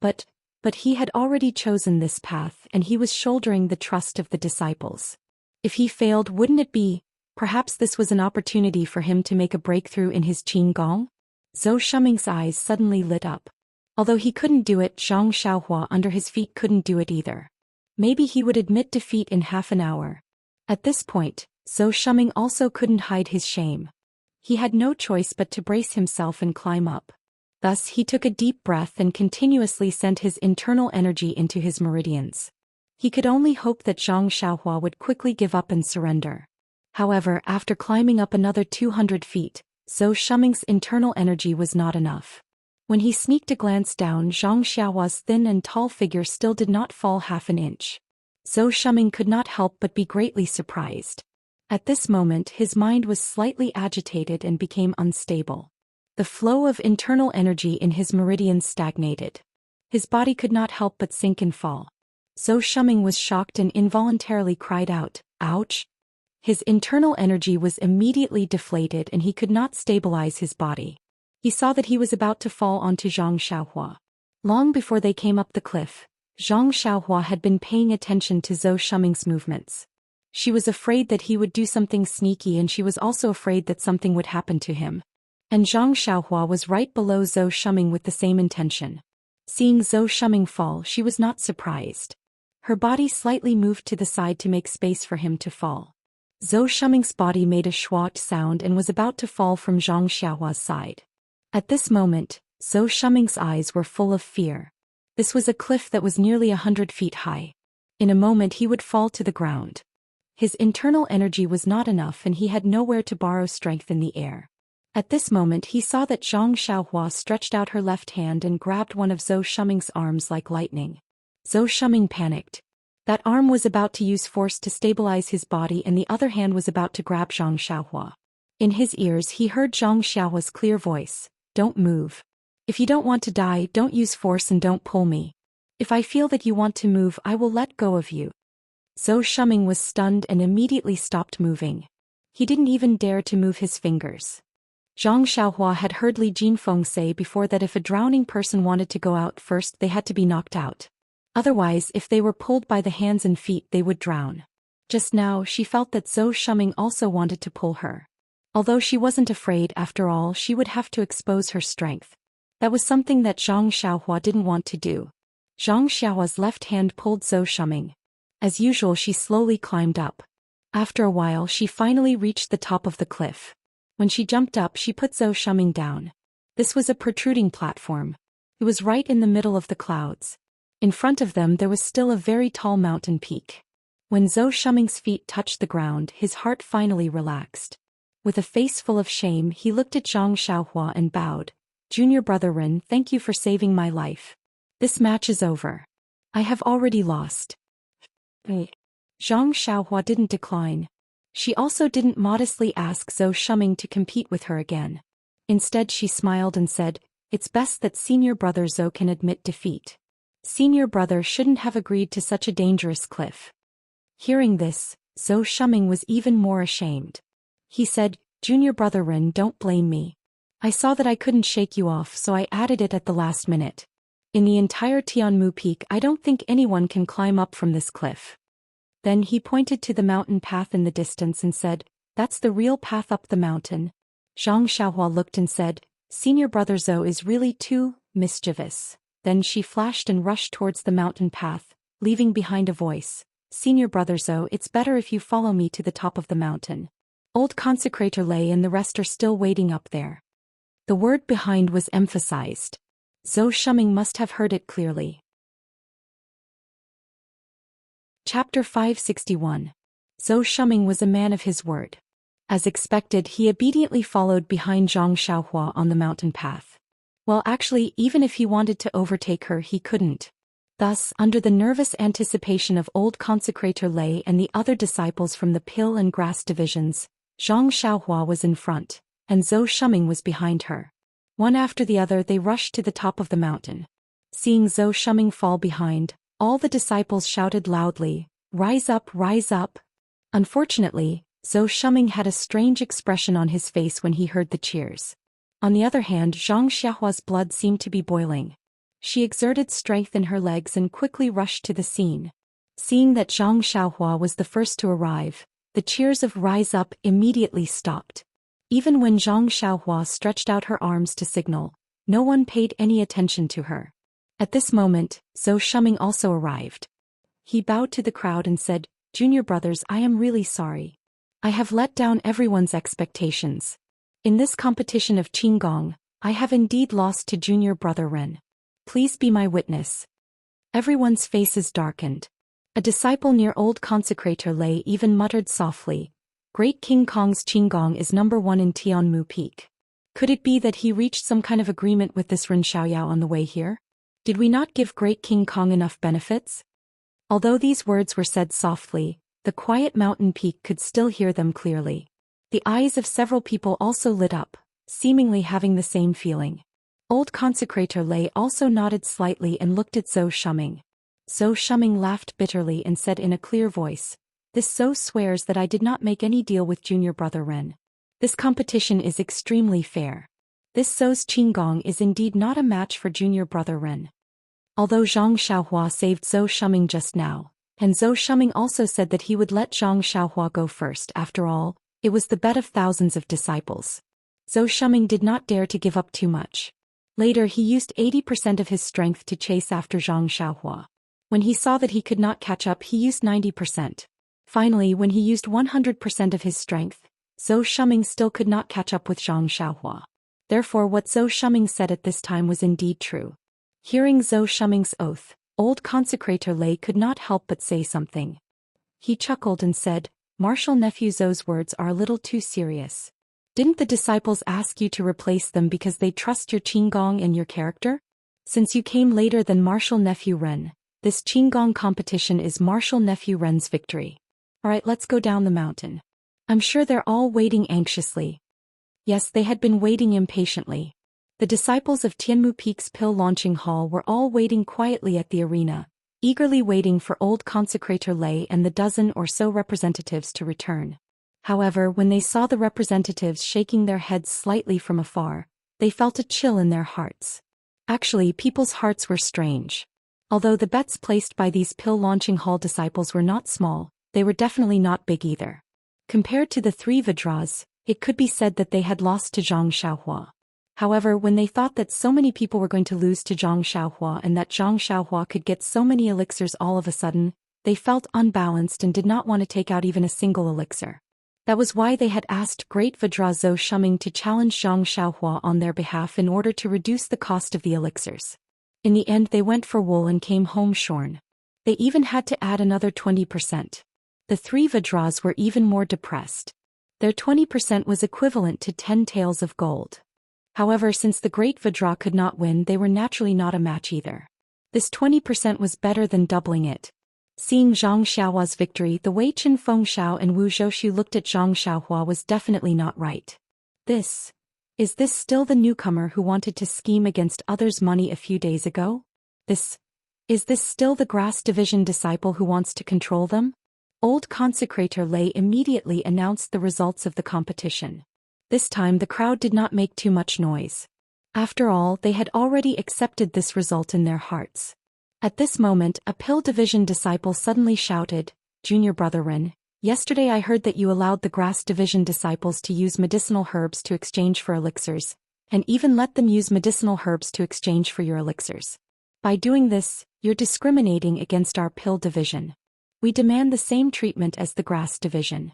But he had already chosen this path, and he was shouldering the trust of the disciples. If he failed, wouldn't it be, perhaps this was an opportunity for him to make a breakthrough in his Qing Gong? Zhou Shuming's eyes suddenly lit up. Although he couldn't do it, Zhang Xiaohua under his feet couldn't do it either. Maybe he would admit defeat in half an hour. At this point, Zhou Shuming also couldn't hide his shame. He had no choice but to brace himself and climb up. Thus he took a deep breath and continuously sent his internal energy into his meridians. He could only hope that Zhang Xiaohua would quickly give up and surrender. However, after climbing up another 200 feet, Zhou Shuming's internal energy was not enough. When he sneaked a glance down, Zhang Xiaohua's thin and tall figure still did not fall half an inch. Zhou Shuming could not help but be greatly surprised. At this moment, his mind was slightly agitated and became unstable. The flow of internal energy in his meridians stagnated. His body could not help but sink and fall. Zhou Shuming was shocked and involuntarily cried out, "Ouch!" His internal energy was immediately deflated and he could not stabilize his body. He saw that he was about to fall onto Zhang Xiaohua. Long before they came up the cliff, Zhang Xiaohua had been paying attention to Zhou Shuming's movements. She was afraid that he would do something sneaky, and she was also afraid that something would happen to him. And Zhang Xiaohua was right below Zhou Shuming with the same intention. Seeing Zhou Shuming fall, she was not surprised. Her body slightly moved to the side to make space for him to fall. Zhou Shuming's body made a schwat sound and was about to fall from Zhang Xiaohua's side. At this moment, Zhou Shuming's eyes were full of fear. This was a cliff that was nearly 100 feet high. In a moment he would fall to the ground. His internal energy was not enough and he had nowhere to borrow strength in the air. At this moment he saw that Zhang Xiaohua stretched out her left hand and grabbed one of Zhou Shuming's arms like lightning. Zhou Shuming panicked. That arm was about to use force to stabilize his body and the other hand was about to grab Zhang Xiaohua. In his ears he heard Zhang Xiaohua's clear voice, "Don't move. If you don't want to die, don't use force and don't pull me. If I feel that you want to move, I will let go of you." Zhou Shuming was stunned and immediately stopped moving. He didn't even dare to move his fingers. Zhang Xiaohua had heard Li Jinfeng say before that if a drowning person wanted to go out first, they had to be knocked out. Otherwise, if they were pulled by the hands and feet, they would drown. Just now, she felt that Zhou Shuming also wanted to pull her. Although she wasn't afraid, after all, she would have to expose her strength. That was something that Zhang Xiaohua didn't want to do. Zhang Xiaohua's left hand pulled Zhou Shuming. As usual, she slowly climbed up. After a while, she finally reached the top of the cliff. When she jumped up, she put Zhou Shuming down. This was a protruding platform. It was right in the middle of the clouds. In front of them there was still a very tall mountain peak. When Zhou Shuming's feet touched the ground, his heart finally relaxed. With a face full of shame, he looked at Zhang Xiaohua and bowed. "Junior brother Ren, thank you for saving my life. This match is over. I have already lost." Zhang Xiaohua didn't decline. She also didn't modestly ask Zhou Shuming to compete with her again. Instead she smiled and said, "It's best that senior brother Zhou can admit defeat. Senior brother shouldn't have agreed to such a dangerous cliff." Hearing this, Zhou Shuming was even more ashamed. He said, "Junior brother Ren, don't blame me. I saw that I couldn't shake you off, so I added it at the last minute. In the entire Tianmu Peak, I don't think anyone can climb up from this cliff." Then he pointed to the mountain path in the distance and said, "That's the real path up the mountain." Zhang Xiaohua looked and said, "Senior brother Zhou is really too mischievous." Then she flashed and rushed towards the mountain path, leaving behind a voice, "Senior brother Zhou, it's better if you follow me to the top of the mountain. Old Consecrator Lei and the rest are still waiting up there. The word behind was emphasized. Zhou Shuming must have heard it clearly. Chapter 561. Zhou Shuming was a man of his word. As expected, he obediently followed behind Zhang Xiaohua on the mountain path. Well, actually, even if he wanted to overtake her, he couldn't. Thus, under the nervous anticipation of Old Consecrator Lei and the other disciples from the pill and grass divisions, Zhang Xiaohua was in front, and Zhou Shuming was behind her. One after the other they rushed to the top of the mountain. Seeing Zhou Shuming fall behind, all the disciples shouted loudly, "Rise up, rise up!" Unfortunately, Zhou Shuming had a strange expression on his face when he heard the cheers. On the other hand, Zhang Xiaohua's blood seemed to be boiling. She exerted strength in her legs and quickly rushed to the scene. Seeing that Zhang Xiaohua was the first to arrive, the cheers of "Rise up" immediately stopped. Even when Zhang Xiaohua stretched out her arms to signal, no one paid any attention to her. At this moment, Zhou Shuming also arrived. He bowed to the crowd and said, "Junior brothers, I am really sorry. I have let down everyone's expectations. In this competition of Qinggong, I have indeed lost to junior brother Ren. Please be my witness." Everyone's faces darkened. A disciple near Old Consecrator Lei even muttered softly, "Great King Kong's Qinggong is #1 in Tianmu Peak. Could it be that he reached some kind of agreement with this Ren Xiaoyao on the way here? Did we not give Great King Kong enough benefits?" Although these words were said softly, the quiet mountain peak could still hear them clearly. The eyes of several people also lit up, seemingly having the same feeling. Old Consecrator Lei also nodded slightly and looked at Zhou Shuming. Zhou Shuming laughed bitterly and said in a clear voice, "This Zhou swears that I did not make any deal with junior brother Ren. This competition is extremely fair. This Zhou's Qinggong is indeed not a match for junior brother Ren." Although Zhang Xiaohua saved Zhou Shuming just now, and Zhou Shuming also said that he would let Zhang Xiaohua go first, after all, it was the bet of thousands of disciples. Zhou Shuming did not dare to give up too much. Later he used 80% of his strength to chase after Zhang Xiaohua. When he saw that he could not catch up, he used 90%. Finally, when he used 100% of his strength, Zhou Shuming still could not catch up with Zhang Xiaohua. Therefore what Zhou Shuming said at this time was indeed true. Hearing Zhou Shuming's oath, Old Consecrator Lei could not help but say something. He chuckled and said, "Martial nephew Zhou's words are a little too serious. Didn't the disciples ask you to replace them because they trust your Qinggong and your character? Since you came later than martial nephew Ren, this Qinggong competition is martial nephew Ren's victory. Alright, let's go down the mountain. I'm sure they're all waiting anxiously." Yes, they had been waiting impatiently. The disciples of Tianmu Peak's pill launching hall were all waiting quietly at the arena, eagerly waiting for Old Consecrator Lei and the dozen or so representatives to return. However, when they saw the representatives shaking their heads slightly from afar, they felt a chill in their hearts. Actually, people's hearts were strange. Although the bets placed by these pill launching hall disciples were not small, they were definitely not big either. Compared to the 3 Vajras, it could be said that they had lost to Zhang Xiaohua. However, when they thought that so many people were going to lose to Zhang Xiaohua and that Zhang Xiaohua could get so many elixirs all of a sudden, they felt unbalanced and did not want to take out even a single elixir. That was why they had asked Great Vajra Zhou Shuming to challenge Zhang Xiaohua on their behalf in order to reduce the cost of the elixirs. In the end they went for wool and came home shorn. They even had to add another 20%. The 3 Vajras were even more depressed. Their 20% was equivalent to 10 taels of gold. However, since the Great Vajra could not win, they were naturally not a match either. This 20% was better than doubling it. Seeing Zhang Xiaohua's victory, the Wei Chen Fengxiao and Wu Zhouxu looked at Zhang Xiaohua was definitely not right. Is this still the newcomer who wanted to scheme against others' money a few days ago? Is this still the grass division disciple who wants to control them? Old Consecrator Lei immediately announced the results of the competition. This time the crowd did not make too much noise. After all, they had already accepted this result in their hearts. At this moment, a pill division disciple suddenly shouted, "Junior brother Ren, yesterday I heard that you allowed the grass division disciples to use medicinal herbs to exchange for elixirs, and even let them use medicinal herbs to exchange for your elixirs. By doing this, you're discriminating against our pill division. We demand the same treatment as the grass division."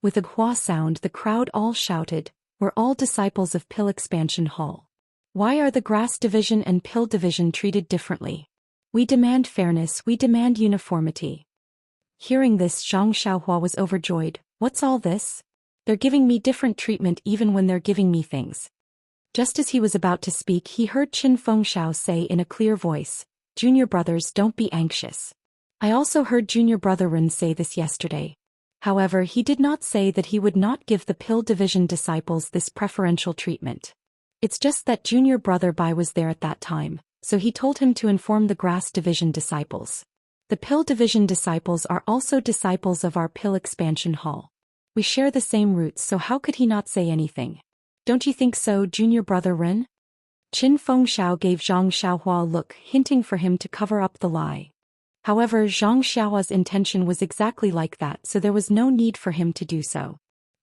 With a hua sound, the crowd all shouted, "We're all disciples of Pill Expansion Hall. Why are the Grass Division and Pill Division treated differently? We demand fairness, we demand uniformity." Hearing this, Zhang Xiaohua was overjoyed. "What's all this? They're giving me different treatment even when they're giving me things." Just as he was about to speak, he heard Qin Fengxiao say in a clear voice, "Junior brothers, don't be anxious. I also heard Junior Brother Ren say this yesterday." However, he did not say that he would not give the Pill Division disciples this preferential treatment. It's just that Junior Brother Bai was there at that time, so he told him to inform the Grass Division disciples. The Pill Division disciples are also disciples of our Pill Expansion Hall. We share the same roots, so how could he not say anything? Don't you think so, Junior Brother Ren? Qin Fengxiao gave Zhang Xiaohua a look, hinting for him to cover up the lie. However, Zhang Xiaohua's intention was exactly like that, so there was no need for him to do so.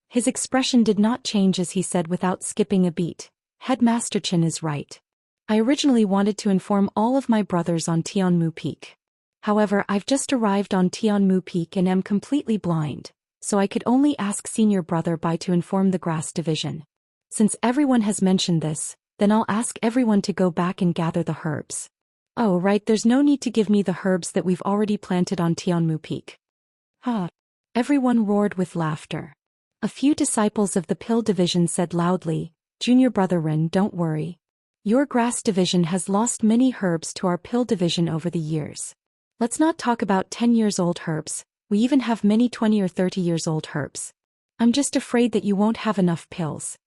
His expression did not change as he said without skipping a beat, "Headmaster Qin is right. I originally wanted to inform all of my brothers on Tianmu Peak. However, I've just arrived on Tianmu Peak and am completely blind, so I could only ask Senior Brother Bai to inform the Grass Division. Since everyone has mentioned this, then I'll ask everyone to go back and gather the herbs." "Oh right, there's no need to give me the herbs that we've already planted on Tianmu Peak." "Ha!" Everyone roared with laughter. A few disciples of the Pill Division said loudly, "Junior Brother Ren, don't worry. Your Grass Division has lost many herbs to our Pill Division over the years. Let's not talk about 10 years old herbs, we even have many 20 or 30 years old herbs. I'm just afraid that you won't have enough pills."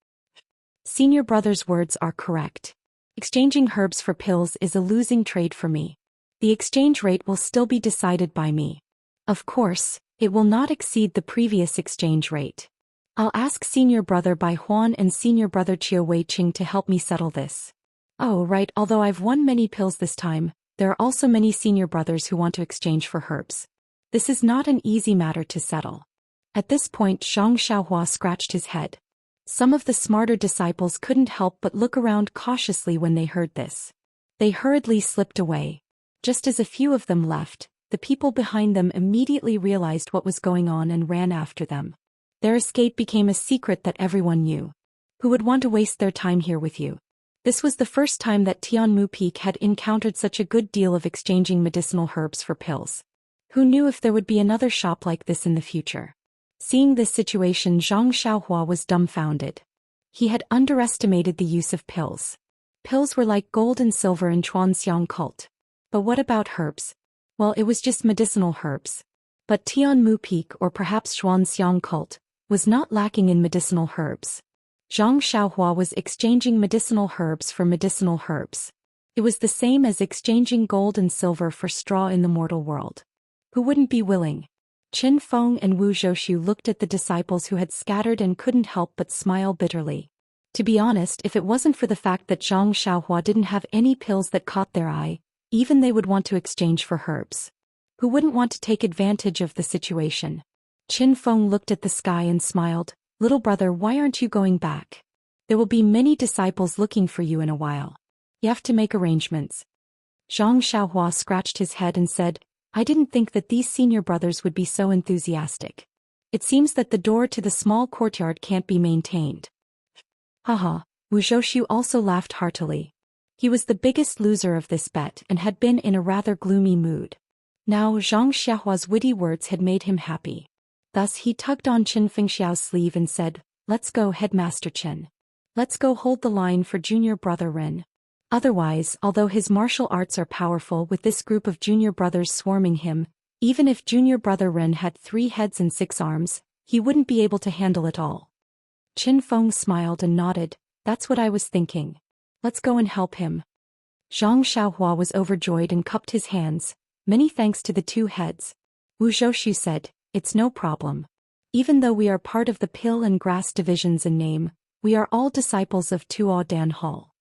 Senior Brother's words are correct. Exchanging herbs for pills is a losing trade for me. The exchange rate will still be decided by me. Of course, it will not exceed the previous exchange rate. I'll ask Senior Brother Bai Huan and Senior Brother Chiu Wei Qing to help me settle this. Oh right, although I've won many pills this time, there are also many senior brothers who want to exchange for herbs. This is not an easy matter to settle. At this point, Zhang Xiaohua scratched his head. Some of the smarter disciples couldn't help but look around cautiously when they heard this. They hurriedly slipped away. Just as a few of them left, the people behind them immediately realized what was going on and ran after them. Their escape became a secret that everyone knew. Who would want to waste their time here with you? This was the first time that Tianmu Peak had encountered such a good deal of exchanging medicinal herbs for pills. Who knew if there would be another shop like this in the future? Seeing this situation, Zhang Xiaohua was dumbfounded. He had underestimated the use of pills. Pills were like gold and silver in Transcending cult. But what about herbs? Well, it was just medicinal herbs. But Tianmu Peak, or perhaps Transcending cult, was not lacking in medicinal herbs. Zhang Xiaohua was exchanging medicinal herbs for medicinal herbs. It was the same as exchanging gold and silver for straw in the mortal world. Who wouldn't be willing? Qin Feng and Wu Zhoushu looked at the disciples who had scattered and couldn't help but smile bitterly. To be honest, if it wasn't for the fact that Zhang Xiaohua didn't have any pills that caught their eye, even they would want to exchange for herbs. Who wouldn't want to take advantage of the situation? Qin Feng looked at the sky and smiled. "Little brother, why aren't you going back? There will be many disciples looking for you in a while. You have to make arrangements." Zhang Xiaohua scratched his head and said, "I didn't think that these senior brothers would be so enthusiastic. It seems that the door to the small courtyard can't be maintained." Haha, Wu Zhoushu also laughed heartily. He was the biggest loser of this bet and had been in a rather gloomy mood. Now Zhang Xiaohua's witty words had made him happy. Thus he tugged on Qin Fengxiao's sleeve and said, "Let's go, Headmaster Qin. Let's go hold the line for Junior Brother Ren." Otherwise, although his martial arts are powerful with this group of junior brothers swarming him, even if Junior Brother Ren had 3 heads and 6 arms, he wouldn't be able to handle it all. Qin Feng smiled and nodded. "That's what I was thinking. Let's go and help him." Zhang Xiaohua was overjoyed and cupped his hands. "Many thanks to the 2 heads." Wu Zhoushu said, "It's no problem. Even though we are part of the Pill and Grass divisions in name, we are all disciples of Tuo Dan Hall."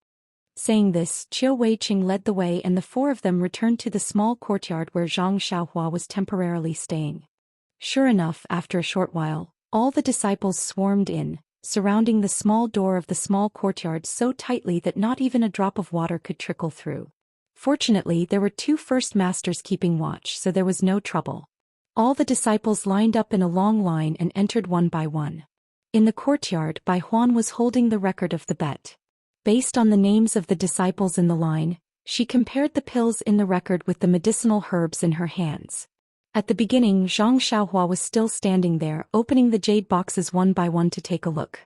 Saying this, Chiu Wei Qing led the way and the 4 of them returned to the small courtyard where Zhang Xiaohua was temporarily staying. Sure enough, after a short while, all the disciples swarmed in, surrounding the small door of the small courtyard so tightly that not even a drop of water could trickle through. Fortunately, there were 2 first masters keeping watch, so there was no trouble. All the disciples lined up in a long line and entered one by one. In the courtyard, Bai Huan was holding the record of the bet. Based on the names of the disciples in the line, she compared the pills in the record with the medicinal herbs in her hands. At the beginning, Zhang Xiaohua was still standing there, opening the jade boxes one by one to take a look.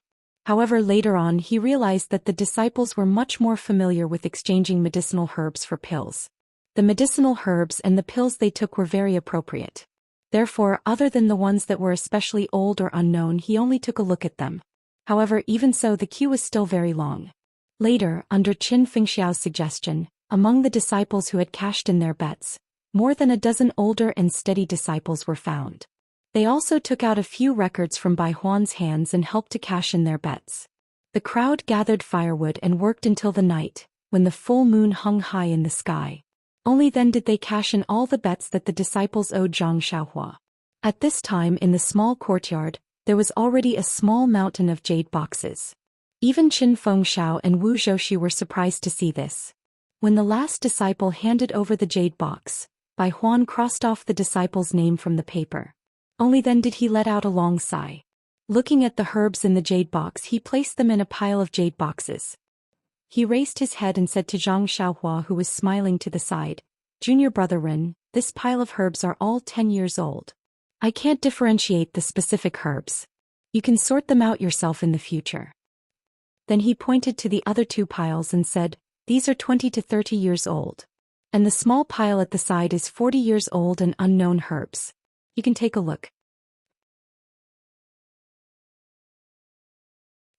However, later on he realized that the disciples were much more familiar with exchanging medicinal herbs for pills. The medicinal herbs and the pills they took were very appropriate. Therefore, other than the ones that were especially old or unknown, he only took a look at them. However, even so, the queue was still very long. Later, under Qin Fengxiao's suggestion, among the disciples who had cashed in their bets, more than a dozen older and steady disciples were found. They also took out a few records from Bai Huan's hands and helped to cash in their bets. The crowd gathered firewood and worked until the night, when the full moon hung high in the sky. Only then did they cash in all the bets that the disciples owed Zhang Xiaohua. At this time in the small courtyard, there was already a small mountain of jade boxes. Even Qin Fengxiao and Wu Zhouxu were surprised to see this. When the last disciple handed over the jade box, Bai Huan crossed off the disciple's name from the paper. Only then did he let out a long sigh. Looking at the herbs in the jade box, he placed them in a pile of jade boxes. He raised his head and said to Zhang Xiaohua, who was smiling to the side, "Junior brother Ren, this pile of herbs are all 10 years old. I can't differentiate the specific herbs. You can sort them out yourself in the future." Then he pointed to the other two piles and said, "These are 20 to 30 years old. And the small pile at the side is 40 years old and unknown herbs. You can take a look."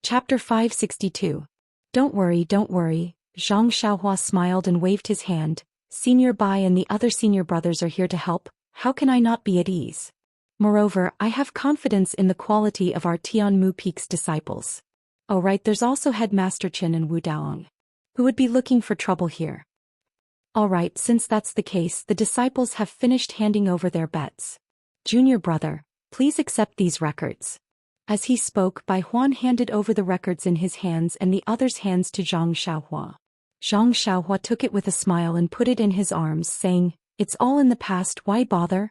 Chapter 562. Don't worry, Zhang Xiaohua smiled and waved his hand. "Senior Bai and the other senior brothers are here to help. How can I not be at ease? Moreover, I have confidence in the quality of our Tianmu Peak's disciples. Oh right, there's also Headmaster Qin and Wu Daong, who would be looking for trouble here. Alright, since that's the case, the disciples have finished handing over their bets. Junior brother, please accept these records." As he spoke, Bai Huan handed over the records in his hands and the other's hands to Zhang Xiaohua. Zhang Xiaohua took it with a smile and put it in his arms, saying, "It's all in the past, why bother?"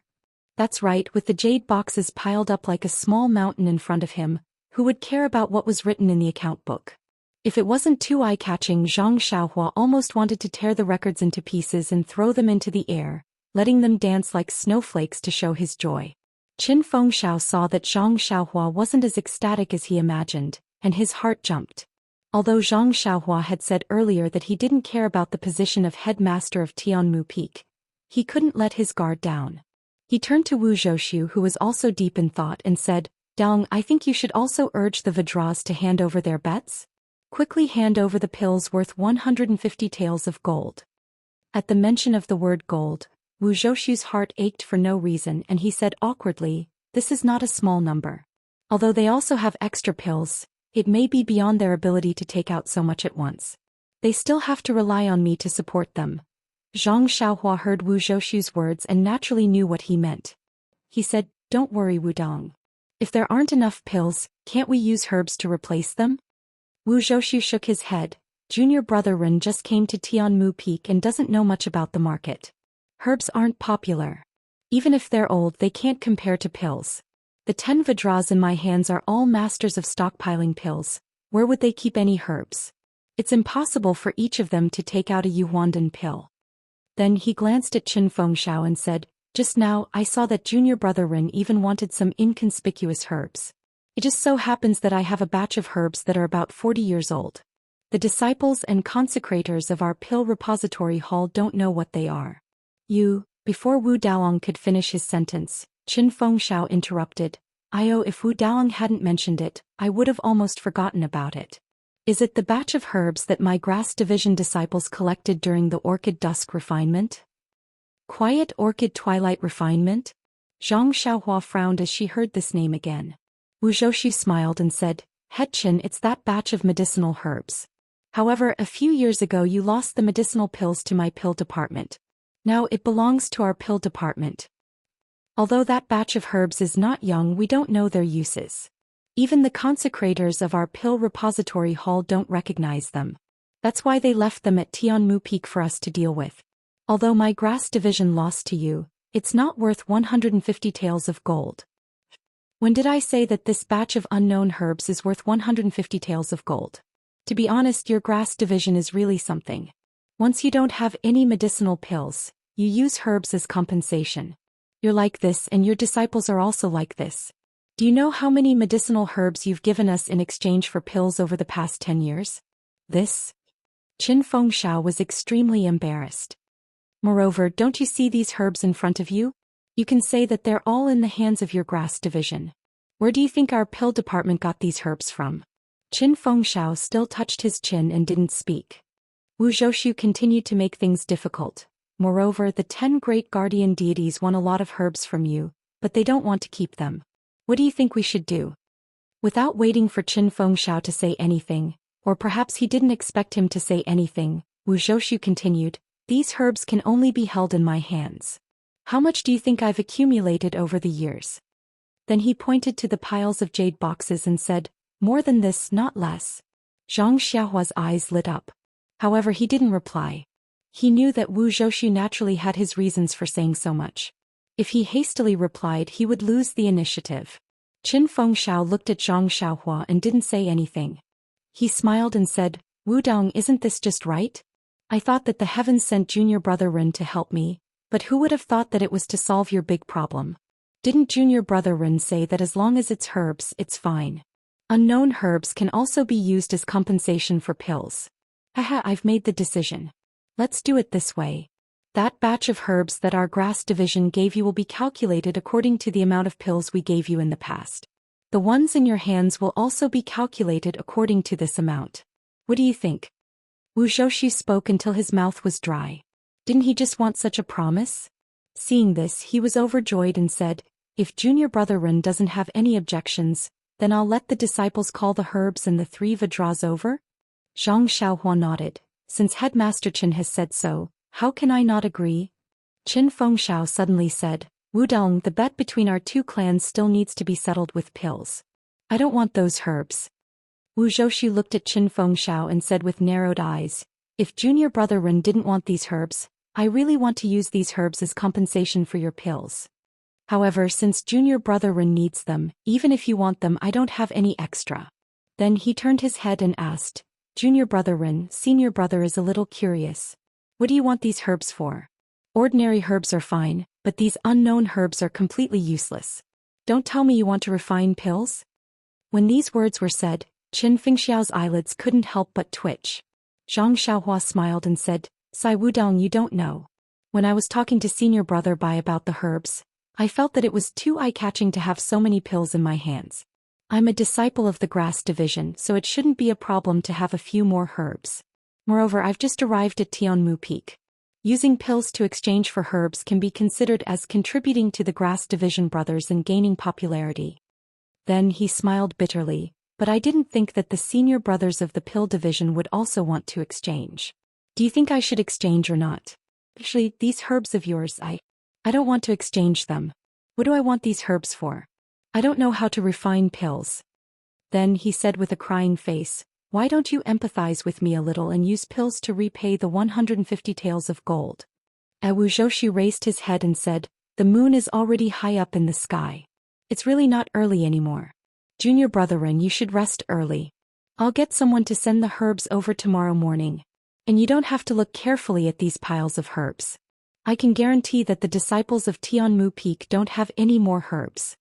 That's right, with the jade boxes piled up like a small mountain in front of him, who would care about what was written in the account book? If it wasn't too eye-catching, Zhang Xiaohua almost wanted to tear the records into pieces and throw them into the air, letting them dance like snowflakes to show his joy. Qin Fengxiao saw that Zhang Xiaohua wasn't as ecstatic as he imagined, and his heart jumped. Although Zhang Xiaohua had said earlier that he didn't care about the position of headmaster of Tianmu Peak, he couldn't let his guard down. He turned to Wu Zhouxu, who was also deep in thought, and said, "Daong, I think you should also urge the Vadras to hand over their bets. Quickly hand over the pills worth 150 taels of gold." At the mention of the word gold, Wu Zhouxu's heart ached for no reason, and he said awkwardly, "This is not a small number. Although they also have extra pills, it may be beyond their ability to take out so much at once. They still have to rely on me to support them." Zhang Xiaohua heard Wu Zhouxu's words and naturally knew what he meant. He said, "Don't worry, Wu Dong. If there aren't enough pills, can't we use herbs to replace them?" Wu Zhouxu shook his head. Junior brother Ren just came to Tianmu Peak and doesn't know much about the market. Herbs aren't popular. Even if they're old, they can't compare to pills. The 10 Vadras in my hands are all masters of stockpiling pills. Where would they keep any herbs? It's impossible for each of them to take out a Yuhuandan pill. Then he glanced at Qin Fengxiao and said, "Just now I saw that junior brother Ren even wanted some inconspicuous herbs. It just so happens that I have a batch of herbs that are about 40 years old. The disciples and consecrators of our pill repository hall don't know what they are." Before Wu Daong could finish his sentence, Qin Fengxiao interrupted, If Wu Daong hadn't mentioned it, I would have almost forgotten about it. Is it the batch of herbs that my grass division disciples collected during the orchid dusk refinement? Quiet orchid twilight refinement? Zhang Xiaohua frowned as she heard this name again. Wu Zhouxu smiled and said, "Head Qin, it's that batch of medicinal herbs. However, a few years ago you lost the medicinal pills to my pill department. Now it belongs to our pill department. Although that batch of herbs is not young, we don't know their uses. Even the consecrators of our pill repository hall don't recognize them. That's why they left them at Tianmu Peak for us to deal with. Although my grass division lost to you, It's not worth 150 taels of gold. When did I say that this batch of unknown herbs is worth 150 taels of gold? To be honest, your grass division is really something. Once you don't have any medicinal pills, you use herbs as compensation. You're like this and your disciples are also like this. Do you know how many medicinal herbs you've given us in exchange for pills over the past 10 years? This? Qin Fengxiao was extremely embarrassed. Moreover, don't you see these herbs in front of you? You can say that they're all in the hands of your grass division. Where do you think our pill department got these herbs from? Qin Fengxiao still touched his chin and didn't speak. Wu Zhoushu continued to make things difficult. Moreover, the 10 great guardian deities want a lot of herbs from you, but they don't want to keep them. What do you think we should do? Without waiting for Qin Fengxiao to say anything, or perhaps he didn't expect him to say anything, Wu Zhoushu continued, these herbs can only be held in my hands. How much do you think I've accumulated over the years? Then he pointed to the piles of jade boxes and said, more than this, not less. Zhang Xiaohua's eyes lit up. However, he didn't reply. He knew that Wu Zhoushu naturally had his reasons for saying so much. If he hastily replied, he would lose the initiative. Qin Fengxiao looked at Zhang Xiaohua and didn't say anything. He smiled and said, Wu Dong, isn't this just right? I thought that the heavens sent junior brother Ren to help me, but who would have thought that it was to solve your big problem? Didn't junior brother Ren say that as long as it's herbs, it's fine? Unknown herbs can also be used as compensation for pills. Haha, I've made the decision. Let's do it this way. That batch of herbs that our grass division gave you will be calculated according to the amount of pills we gave you in the past. The ones in your hands will also be calculated according to this amount. What do you think? Wu Zhoushu spoke until his mouth was dry. Didn't he just want such a promise? Seeing this, he was overjoyed and said, if junior brother Ren doesn't have any objections, then I'll let the disciples call the herbs and the 3 Vajras over? Zhang Xiaohua nodded. Since Headmaster Qin has said so, how can I not agree? Qin Fengxiao suddenly said, Wu Dong, the bet between our 2 clans still needs to be settled with pills. I don't want those herbs. Wu Zhoushu looked at Qin Fengxiao and said with narrowed eyes, if junior brother Ren didn't want these herbs, I really want to use these herbs as compensation for your pills. However, since junior brother Ren needs them, even if you want them, I don't have any extra. Then he turned his head and asked, Junior brother Ren, senior brother is a little curious. What do you want these herbs for? Ordinary herbs are fine, but these unknown herbs are completely useless. Don't tell me you want to refine pills? When these words were said, Qin Fengxiao's eyelids couldn't help but twitch. Zhang Xiaohua smiled and said, Sai Wudong, you don't know. When I was talking to senior brother Bai about the herbs, I felt that it was too eye-catching to have so many pills in my hands. I'm a disciple of the grass division, so it shouldn't be a problem to have a few more herbs. Moreover, I've just arrived at Tianmu Peak. Using pills to exchange for herbs can be considered as contributing to the grass division brothers and gaining popularity. Then he smiled bitterly, but I didn't think that the senior brothers of the pill division would also want to exchange. Do you think I should exchange or not? Actually, these herbs of yours, I don't want to exchange them. What do I want these herbs for? I don't know how to refine pills. Then he said with a crying face, why don't you empathize with me a little and use pills to repay the 150 taels of gold? Wu Zhoushu raised his head and said, the moon is already high up in the sky. It's really not early anymore. Junior brother Ren, you should rest early. I'll get someone to send the herbs over tomorrow morning. And you don't have to look carefully at these piles of herbs. I can guarantee that the disciples of Tianmu Peak don't have any more herbs.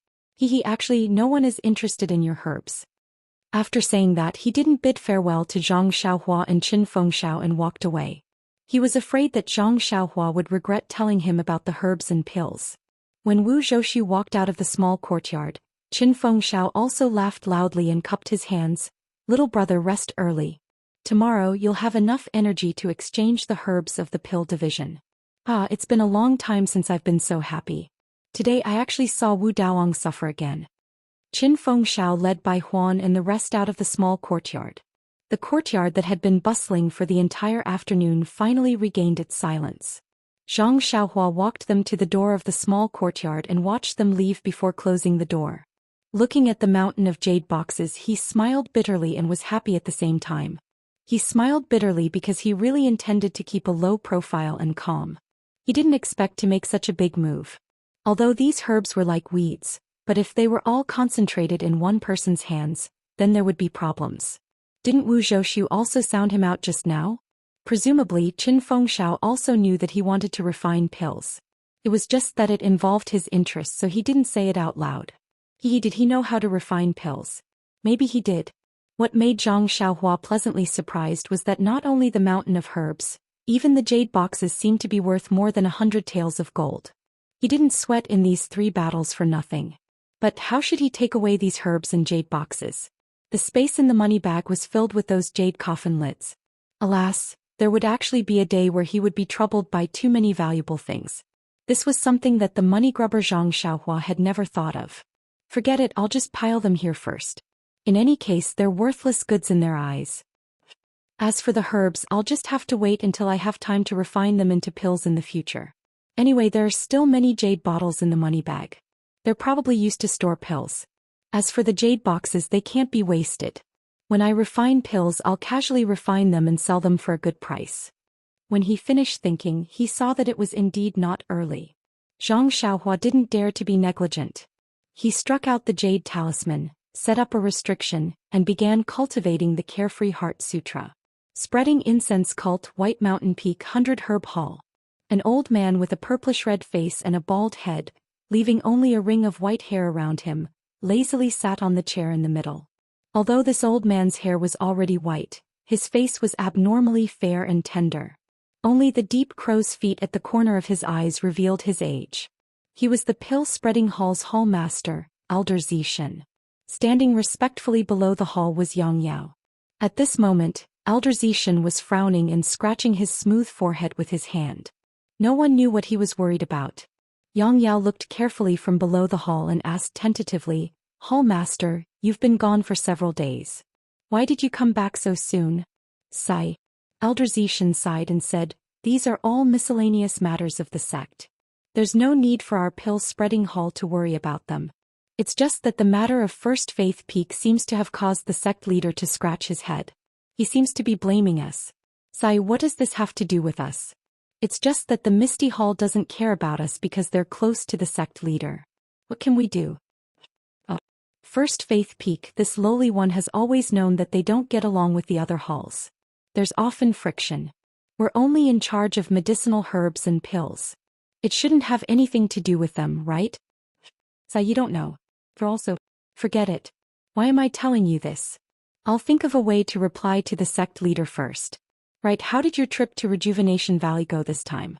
Actually, no one is interested in your herbs. After saying that, he didn't bid farewell to Zhang Xiaohua and Qin Fengxiao and walked away. He was afraid that Zhang Xiaohua would regret telling him about the herbs and pills. When Wu Zhoushu walked out of the small courtyard, Qin Fengxiao also laughed loudly and cupped his hands. Little brother, rest early. Tomorrow you'll have enough energy to exchange the herbs of the pill division. It's been a long time since I've been so happy. Today I actually saw Wu Daoang suffer again. Qin Fengxiao led Bai Huan and the rest out of the small courtyard. The courtyard that had been bustling for the entire afternoon finally regained its silence. Zhang Xiaohua walked them to the door of the small courtyard and watched them leave before closing the door. Looking at the mountain of jade boxes, he smiled bitterly and was happy at the same time. He smiled bitterly because he really intended to keep a low profile and calm. He didn't expect to make such a big move. Although these herbs were like weeds, but if they were all concentrated in one person's hands, then there would be problems. Didn't Wu Zhoushu also sound him out just now? Presumably Qin Fengshao also knew that he wanted to refine pills. It was just that it involved his interests, so he didn't say it out loud. Did he know how to refine pills? Maybe he did. What made Zhang Xiaohua pleasantly surprised was that not only the mountain of herbs, even the jade boxes seemed to be worth more than 100 taels of gold. He didn't sweat in these 3 battles for nothing. But how should he take away these herbs and jade boxes? The space in the money bag was filled with those jade coffin lids. Alas, there would actually be a day where he would be troubled by too many valuable things. This was something that the money grubber Zhang Xiaohua had never thought of. Forget it, I'll just pile them here first. In any case, they're worthless goods in their eyes. As for the herbs, I'll just have to wait until I have time to refine them into pills in the future. Anyway, there are still many jade bottles in the money bag. They're probably used to store pills. As for the jade boxes, they can't be wasted. When I refine pills, I'll casually refine them and sell them for a good price. When he finished thinking, he saw that it was indeed not early. Zhang Xiaohua didn't dare to be negligent. He struck out the jade talisman, set up a restriction, and began cultivating the Carefree Heart Sutra. Spreading incense cult White Mountain Peak 100 Herb Hall. An old man with a purplish-red face and a bald head, leaving only a ring of white hair around him, lazily sat on the chair in the middle. Although this old man's hair was already white, his face was abnormally fair and tender. Only the deep crow's feet at the corner of his eyes revealed his age. He was the pill-spreading hall's hall master, Elder Zishan. Standing respectfully below the hall was Yang Yao. At this moment, Elder Zishan was frowning and scratching his smooth forehead with his hand. No one knew what he was worried about. Yang Yao looked carefully from below the hall and asked tentatively, "Hall Master, you've been gone for several days. Why did you come back so soon?" Sigh. Elder Zishan sighed and said, "These are all miscellaneous matters of the sect. There's no need for our pill-spreading hall to worry about them. It's just that the matter of First Faith Peak seems to have caused the sect leader to scratch his head. He seems to be blaming us." Sigh, what does this have to do with us? It's just that the Misty Hall doesn't care about us because they're close to the sect leader. What can we do? First Faith Peak, this lowly one has always known that they don't get along with the other halls. There's often friction. We're only in charge of medicinal herbs and pills. It shouldn't have anything to do with them, right? So you don't know. Forget it. Why am I telling you this? I'll think of a way to reply to the sect leader first. Right, how did your trip to Rejuvenation Valley go this time?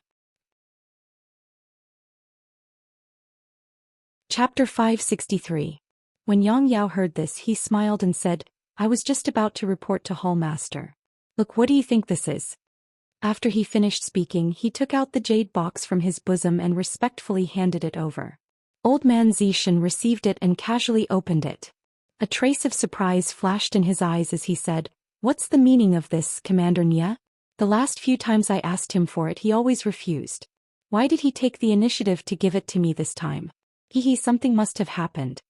Chapter 563. When Yang Yao heard this, he smiled and said, "I was just about to report to Hall Master. Look, what do you think this is?" After he finished speaking, he took out the jade box from his bosom and respectfully handed it over. Old man Zishan received it and casually opened it. A trace of surprise flashed in his eyes as he said, "What's the meaning of this, Commander Nia? The last few times I asked him for it, he always refused. Why did he take the initiative to give it to me this time? Something must have happened."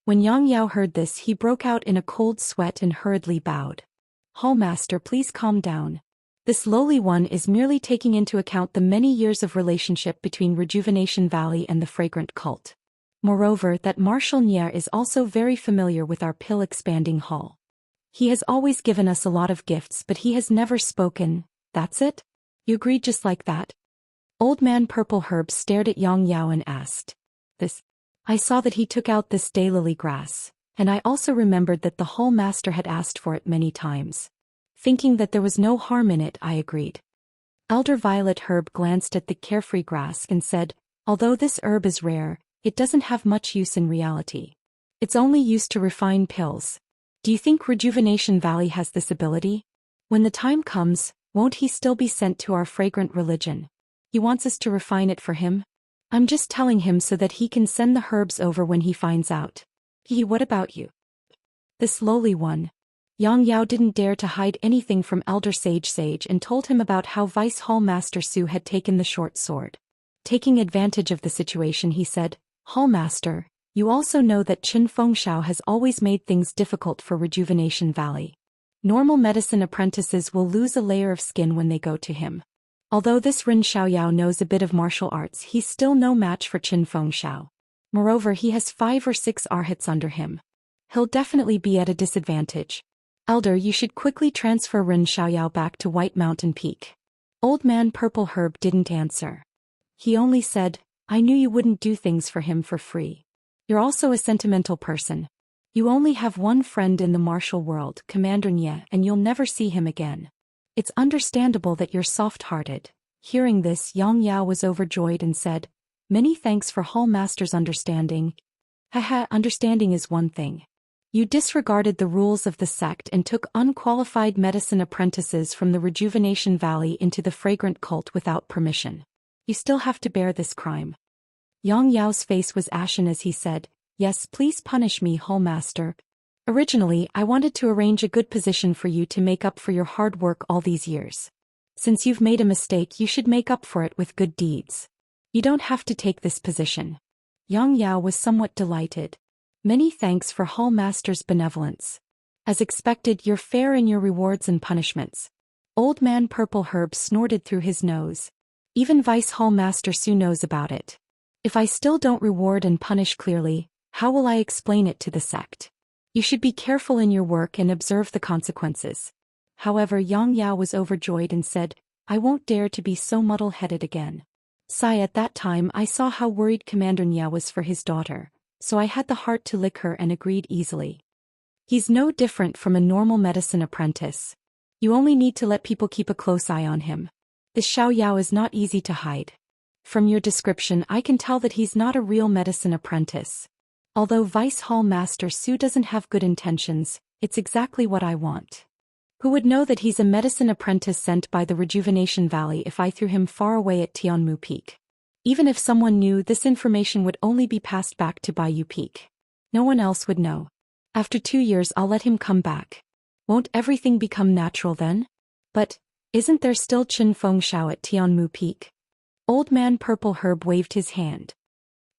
When Yang Yao heard this, he broke out in a cold sweat and hurriedly bowed. "Hall Master, please calm down. This lowly one is merely taking into account the many years of relationship between Rejuvenation Valley and the Fragrant Cult. Moreover, that Marshal Nier is also very familiar with our pill-expanding hall. He has always given us a lot of gifts, but he has never spoken. That's it? You agreed just like that?" Old man Purple Herb stared at Yang Yao and asked, "This? I saw that he took out this daylily grass, and I also remembered that the Hall Master had asked for it many times. Thinking that there was no harm in it, I agreed." Elder Violet Herb glanced at the carefree grass and said, "Although this herb is rare, it doesn't have much use in reality. It's only used to refine pills. Do you think Rejuvenation Valley has this ability? When the time comes, won't he still be sent to our fragrant religion? He wants us to refine it for him? I'm just telling him so that he can send the herbs over when he finds out. What about you?" This lowly one. Yang Yao didn't dare to hide anything from Elder Sage and told him about how Vice Hall Master Su had taken the short sword. Taking advantage of the situation, he said, "Hall Master, you also know that Qin Fengshao has always made things difficult for Rejuvenation Valley. Normal medicine apprentices will lose a layer of skin when they go to him. Although this Ren Xiaoyao knows a bit of martial arts, he's still no match for Qin Fengxiao. Moreover, he has 5 or 6 arhats under him. He'll definitely be at a disadvantage. Elder, you should quickly transfer Ren Xiaoyao back to White Mountain Peak. Old Man Purple Herb didn't answer. He only said, I knew you wouldn't do things for him for free. You're also a sentimental person. You only have one friend in the martial world, Commander Nye, and you'll never see him again. It's understandable that you're soft-hearted. Hearing this, Yang Yao was overjoyed and said, Many thanks for Hall Master's understanding. Haha, understanding is one thing. You disregarded the rules of the sect and took unqualified medicine apprentices from the Rejuvenation Valley into the fragrant cult without permission. You still have to bear this crime. Yang Yao's face was ashen as he said, Yes, please punish me, Hall Master. Originally, I wanted to arrange a good position for you to make up for your hard work all these years. Since you've made a mistake, you should make up for it with good deeds. You don't have to take this position. Yang Yao was somewhat delighted. Many thanks for Hall Master's benevolence. As expected, you're fair in your rewards and punishments. Old Man Purple Herb snorted through his nose. Even Vice Hall Master Su knows about it. If I still don't reward and punish clearly, how will I explain it to the sect? You should be careful in your work and observe the consequences. However, Yang Yao was overjoyed and said, I won't dare to be so muddle-headed again. Sigh, at that time I saw how worried Commander Nye was for his daughter, so I had the heart to lick her and agreed easily. He's no different from a normal medicine apprentice. You only need to let people keep a close eye on him. This Xiao Yao is not easy to hide. From your description I can tell that he's not a real medicine apprentice. Although Vice Hall Master Su doesn't have good intentions, it's exactly what I want. Who would know that he's a medicine apprentice sent by the Rejuvenation Valley if I threw him far away at Tianmu Peak? Even if someone knew, this information would only be passed back to Baiyu Peak. No one else would know. After 2 years I'll let him come back. Won't everything become natural then? But, isn't there still Qin Fengxiao at Tianmu Peak? Old Man Purple Herb waved his hand.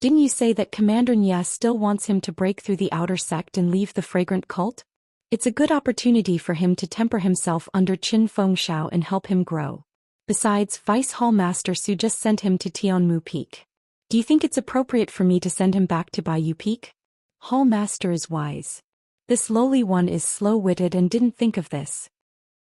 Didn't you say that Commander Nye still wants him to break through the outer sect and leave the fragrant cult? It's a good opportunity for him to temper himself under Qin Fengxiao and help him grow. Besides, Vice Hall Master Su just sent him to Tianmu Peak. Do you think it's appropriate for me to send him back to Baiyu Peak? Hall Master is wise. This lowly one is slow-witted and didn't think of this.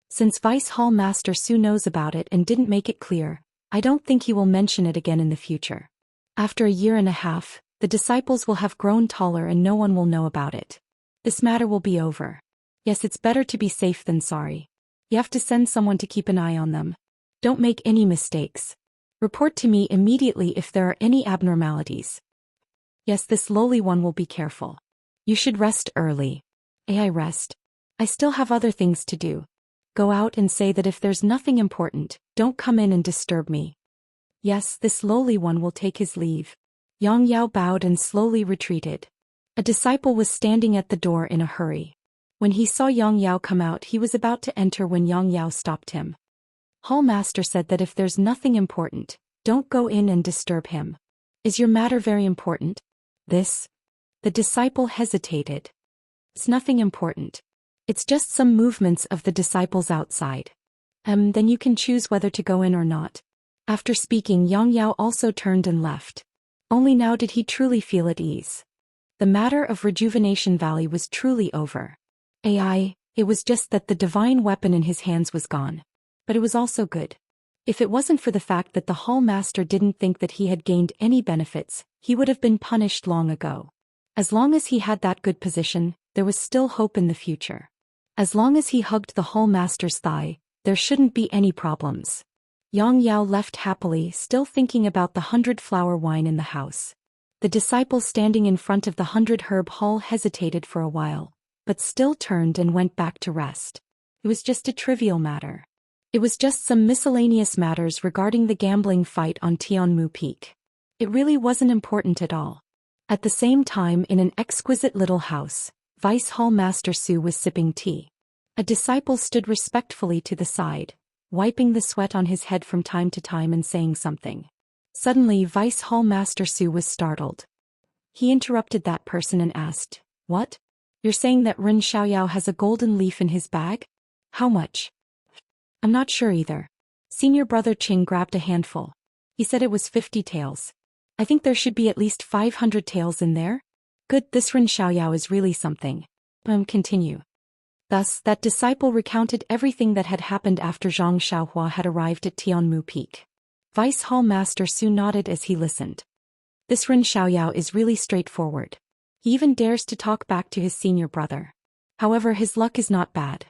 Since Vice Hall Master Su knows about it and didn't make it clear, I don't think he will mention it again in the future. After a year and a half, the disciples will have grown taller and no one will know about it. This matter will be over. Yes, it's better to be safe than sorry. You have to send someone to keep an eye on them. Don't make any mistakes. Report to me immediately if there are any abnormalities. Yes, this lowly one will be careful. You should rest early. I rest. I still have other things to do. Go out and say that if there's nothing important, don't come in and disturb me. Yes, this lowly one will take his leave. Yang Yao bowed and slowly retreated. A disciple was standing at the door in a hurry. When he saw Yang Yao come out, he was about to enter when Yang Yao stopped him. Hall Master said that if there's nothing important, don't go in and disturb him. Is your matter very important? This? The disciple hesitated. It's nothing important. It's just some movements of the disciples outside. Then you can choose whether to go in or not. After speaking, Yang Yao also turned and left. Only now did he truly feel at ease. The matter of Rejuvenation Valley was truly over. It was just that the divine weapon in his hands was gone. But it was also good. If it wasn't for the fact that the Hall Master didn't think that he had gained any benefits, he would have been punished long ago. As long as he had that good position, there was still hope in the future. As long as he hugged the Hall Master's thigh, there shouldn't be any problems. Yang Yao left happily, still thinking about the 100-flower wine in the house. The disciple standing in front of the 100-herb hall hesitated for a while, but still turned and went back to rest. It was just a trivial matter. It was just some miscellaneous matters regarding the gambling fight on Tianmu Peak. It really wasn't important at all. At the same time, in an exquisite little house, Vice Hall Master Su was sipping tea. A disciple stood respectfully to the side, wiping the sweat on his head from time to time and saying something. Suddenly, Vice Hall Master Su was startled. He interrupted that person and asked, What? You're saying that Ren Xiaoyao has a golden leaf in his bag? How much? I'm not sure either. Senior brother Qing grabbed a handful. He said it was 50 taels. I think there should be at least 500 taels in there. Good, this Ren Xiaoyao is really something. Continue. Thus, that disciple recounted everything that had happened after Zhang Xiaohua had arrived at Tianmu Peak. Vice Hall Master Su nodded as he listened. This Ren Xiaoyao is really straightforward. He even dares to talk back to his senior brother. However, his luck is not bad.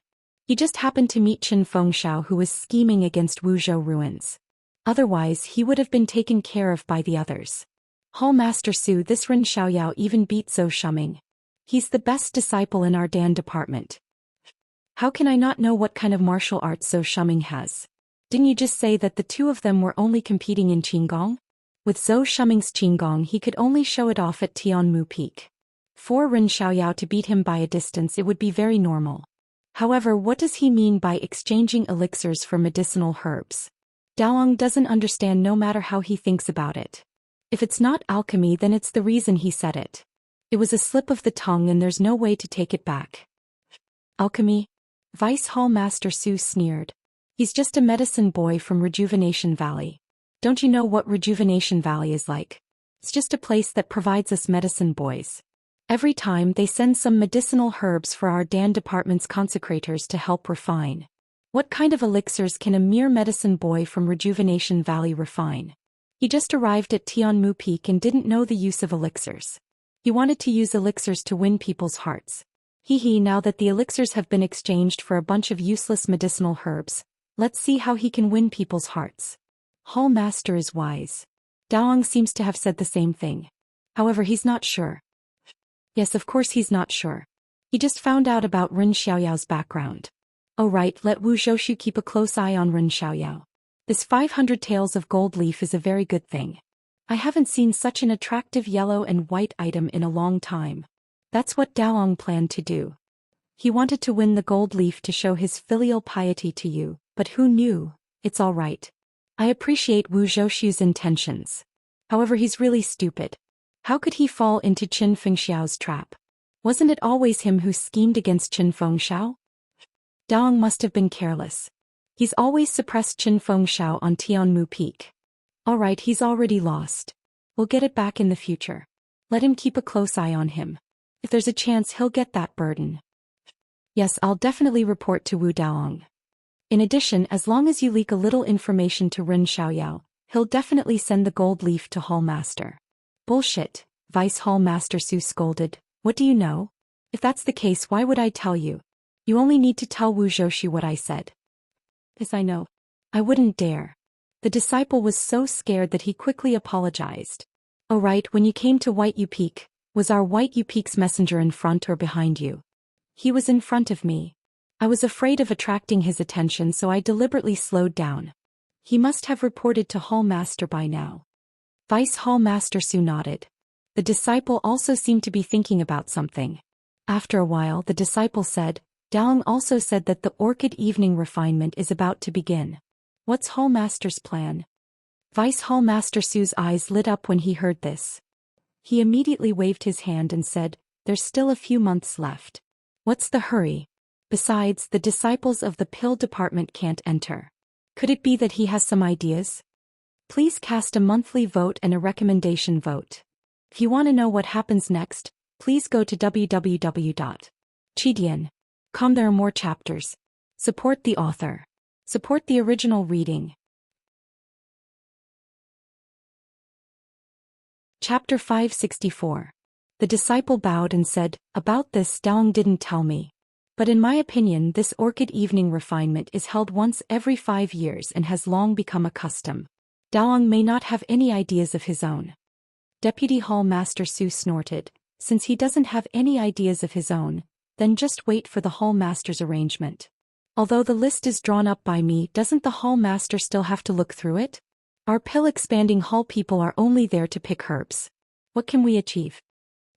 He just happened to meet Qin Fengxiao, who was scheming against Wuzhou ruins. Otherwise, he would have been taken care of by the others. Hall Master Su, this Ren Xiaoyao even beat Zhou Shuming. He's the best disciple in our Dan department. How can I not know what kind of martial arts Zhou Shuming has? Didn't you just say that the two of them were only competing in Qinggong? With Zhou Shuming's Qinggong, he could only show it off at Tianmu Peak. For Ren Xiaoyao to beat him by a distance, it would be very normal. However, what does he mean by exchanging elixirs for medicinal herbs? Daoang doesn't understand no matter how he thinks about it. If it's not alchemy, then it's the reason he said it. It was a slip of the tongue and there's no way to take it back. Alchemy? Vice Hall Master Su sneered. He's just a medicine boy from Rejuvenation Valley. Don't you know what Rejuvenation Valley is like? It's just a place that provides us medicine boys. Every time they send some medicinal herbs for our Dan department's consecrators to help refine. What kind of elixirs can a mere medicine boy from Rejuvenation Valley refine? He just arrived at Tianmu Peak and didn't know the use of elixirs. He wanted to use elixirs to win people's hearts. Now that the elixirs have been exchanged for a bunch of useless medicinal herbs, let's see how he can win people's hearts. Hall Master is wise. Daoang seems to have said the same thing. However, he's not sure. Yes, of course he's not sure. He just found out about Ren Xiaoyao's background. Oh right, let Wu Zhoushu keep a close eye on Ren Xiaoyao. This 500 taels of gold leaf is a very good thing. I haven't seen such an attractive yellow and white item in a long time. That's what Daoang planned to do. He wanted to win the gold leaf to show his filial piety to you, but who knew? It's all right. I appreciate Wu Zhoushu's intentions. However, he's really stupid. How could he fall into Qin Fengxiao's trap? Wasn't it always him who schemed against Qin Fengxiao? Daoang must have been careless. He's always suppressed Qin Fengxiao on Tianmu Peak. Alright, he's already lost. We'll get it back in the future. Let him keep a close eye on him. If there's a chance, he'll get that burden. Yes, I'll definitely report to Wu Daoang. In addition, as long as you leak a little information to Ren Xiaoyao, he'll definitely send the gold leaf to Hall Master. Bullshit, Vice Hall Master Su scolded. What do you know? If that's the case, why would I tell you? You only need to tell Wu Zhoushu what I said. Yes, I know. I wouldn't dare. The disciple was so scared that he quickly apologized. Oh right, when you came to White U Peak, was our White U Peak's messenger in front or behind you? He was in front of me. I was afraid of attracting his attention, so I deliberately slowed down. He must have reported to Hall Master by now. Vice Hall Master Su nodded. The disciple also seemed to be thinking about something. After a while, the disciple said, Daoang also said that the Orchid Evening refinement is about to begin. What's Hall Master's plan? Vice Hall Master Su's eyes lit up when he heard this. He immediately waved his hand and said, there's still a few months left. What's the hurry? Besides, the disciples of the pill department can't enter. Could it be that he has some ideas? Please cast a monthly vote and a recommendation vote. If you want to know what happens next, please go to www.chidian.com. There are more chapters. Support the author. Support the original reading. Chapter 564. The disciple bowed and said, about this Daoang didn't tell me. But in my opinion, this Orchid Evening refinement is held once every 5 years and has long become a custom. Daoang may not have any ideas of his own. Deputy Hall Master Su snorted. Since he doesn't have any ideas of his own, then just wait for the Hall Master's arrangement. Although the list is drawn up by me, doesn't the Hall Master still have to look through it? Our pill-expanding Hall people are only there to pick herbs. What can we achieve?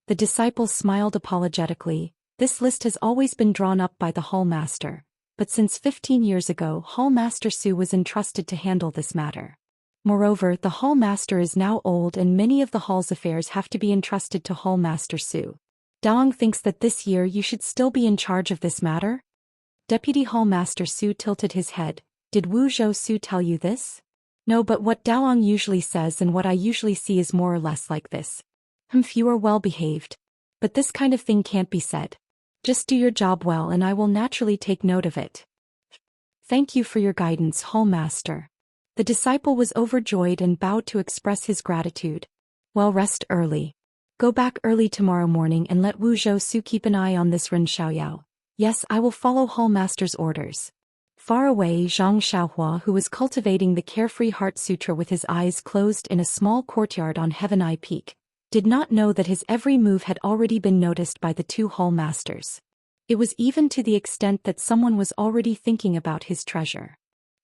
The disciple smiled apologetically. This list has always been drawn up by the Hall Master, but since 15 years ago Hall Master Su was entrusted to handle this matter. Moreover, the Hall Master is now old and many of the Hall's affairs have to be entrusted to Hall Master Su. Daoang thinks that this year you should still be in charge of this matter? Deputy Hall Master Su tilted his head. Did Wu Zhou tell you this? No, but what Daolong usually says and what I usually see is more or less like this. You are well behaved. But this kind of thing can't be said. Just do your job well and I will naturally take note of it. Thank you for your guidance, Hall Master. The disciple was overjoyed and bowed to express his gratitude. Well, rest early. Go back early tomorrow morning and let Wu Zhou keep an eye on this Ren Xiaoyao. Yes, I will follow Hall Master's orders. Far away, Zhang Xiaohua, who was cultivating the Carefree Heart Sutra with his eyes closed in a small courtyard on Heaven Eye Peak, did not know that his every move had already been noticed by the two Hall Masters. It was even to the extent that someone was already thinking about his treasure.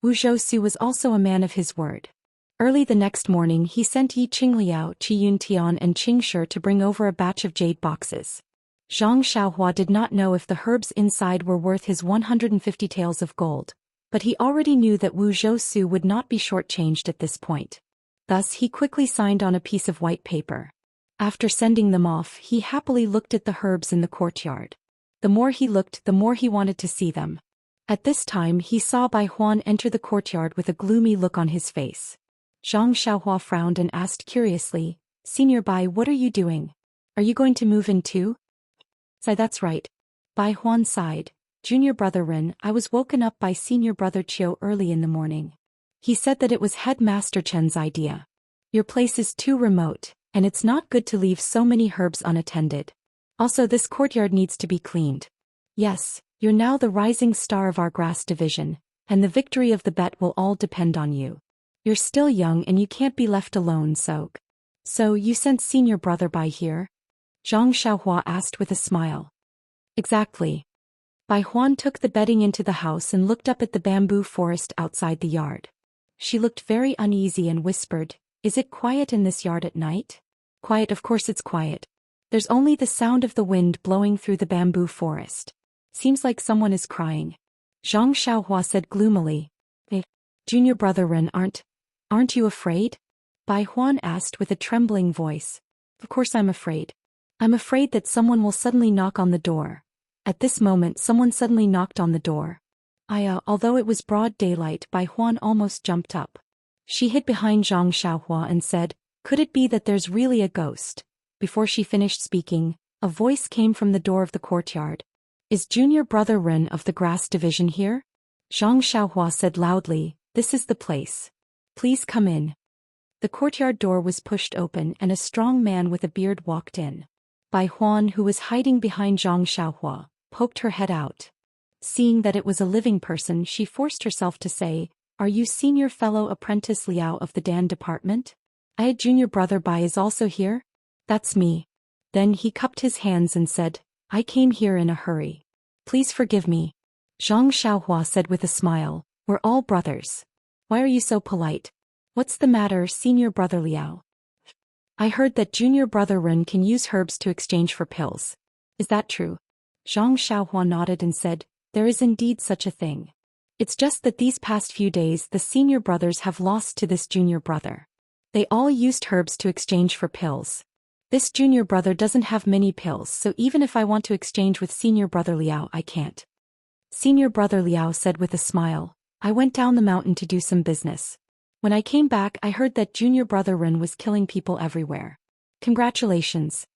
Wu Zhou was also a man of his word. Early the next morning he sent Yi Qingliao, Qi Yuntian and Qingshi to bring over a batch of jade boxes. Zhang Xiaohua did not know if the herbs inside were worth his 150 taels of gold, but he already knew that Wu Zhou would not be shortchanged at this point. Thus he quickly signed on a piece of white paper. After sending them off, he happily looked at the herbs in the courtyard. The more he looked, the more he wanted to see them. At this time he saw Bai Huan enter the courtyard with a gloomy look on his face. Zhang Xiaohua frowned and asked curiously, "Senior Bai, what are you doing? Are you going to move in too?" That's right. Bai Huan sighed. Junior brother Ren, I was woken up by senior brother Qiu early in the morning. He said that it was Headmaster Chen's idea. Your place is too remote, and it's not good to leave so many herbs unattended. Also, this courtyard needs to be cleaned. Yes, you're now the rising star of our grass division, and the victory of the bet will all depend on you. You're still young and you can't be left alone, so you sent senior brother Bai here? Zhang Xiaohua asked with a smile. Exactly. Bai Huan took the bedding into the house and looked up at the bamboo forest outside the yard. She looked very uneasy and whispered, "Is it quiet in this yard at night?" Quiet, of course it's quiet. There's only the sound of the wind blowing through the bamboo forest. Seems like someone is crying. Zhang Xiaohua said gloomily. Junior brother Ren, aren't you afraid? Bai Huan asked with a trembling voice. Of course I'm afraid. I'm afraid that someone will suddenly knock on the door. At this moment someone suddenly knocked on the door. Although it was broad daylight, Bai Huan almost jumped up. She hid behind Zhang Xiaohua and said, "Could it be that there's really a ghost?" Before she finished speaking, a voice came from the door of the courtyard. "Is junior brother Ren of the grass division here?" Zhang Xiaohua said loudly, "This is the place. Please come in." The courtyard door was pushed open and a strong man with a beard walked in. Bai Huan, who was hiding behind Zhang Xiaohua, poked her head out. Seeing that it was a living person, she forced herself to say, "Are you senior fellow apprentice Liao of the Dan department? I had junior brother Bai is also here?" "That's me." Then he cupped his hands and said, "I came here in a hurry. Please forgive me." Zhang Xiaohua said with a smile, "We're all brothers. Why are you so polite? What's the matter, senior brother Liao?" "I heard that junior brother Ren can use herbs to exchange for pills. Is that true?" Zhang Xiaohua nodded and said, "There is indeed such a thing. It's just that these past few days the senior brothers have lost to this junior brother. They all used herbs to exchange for pills. This junior brother doesn't have many pills, so even if I want to exchange with senior brother Liao, I can't." Senior brother Liao said with a smile, "I went down the mountain to do some business. When I came back, I heard that junior brother Ren was killing people everywhere. Congratulations."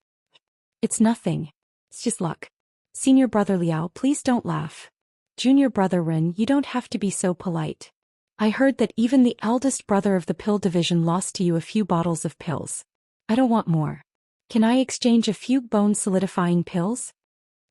"It's nothing. It's just luck. Senior brother Liao, please don't laugh. Junior brother Ren, you don't have to be so polite. I heard that even the eldest brother of the pill division lost to you a few bottles of pills. I don't want more. Can I exchange a few bone solidifying pills?"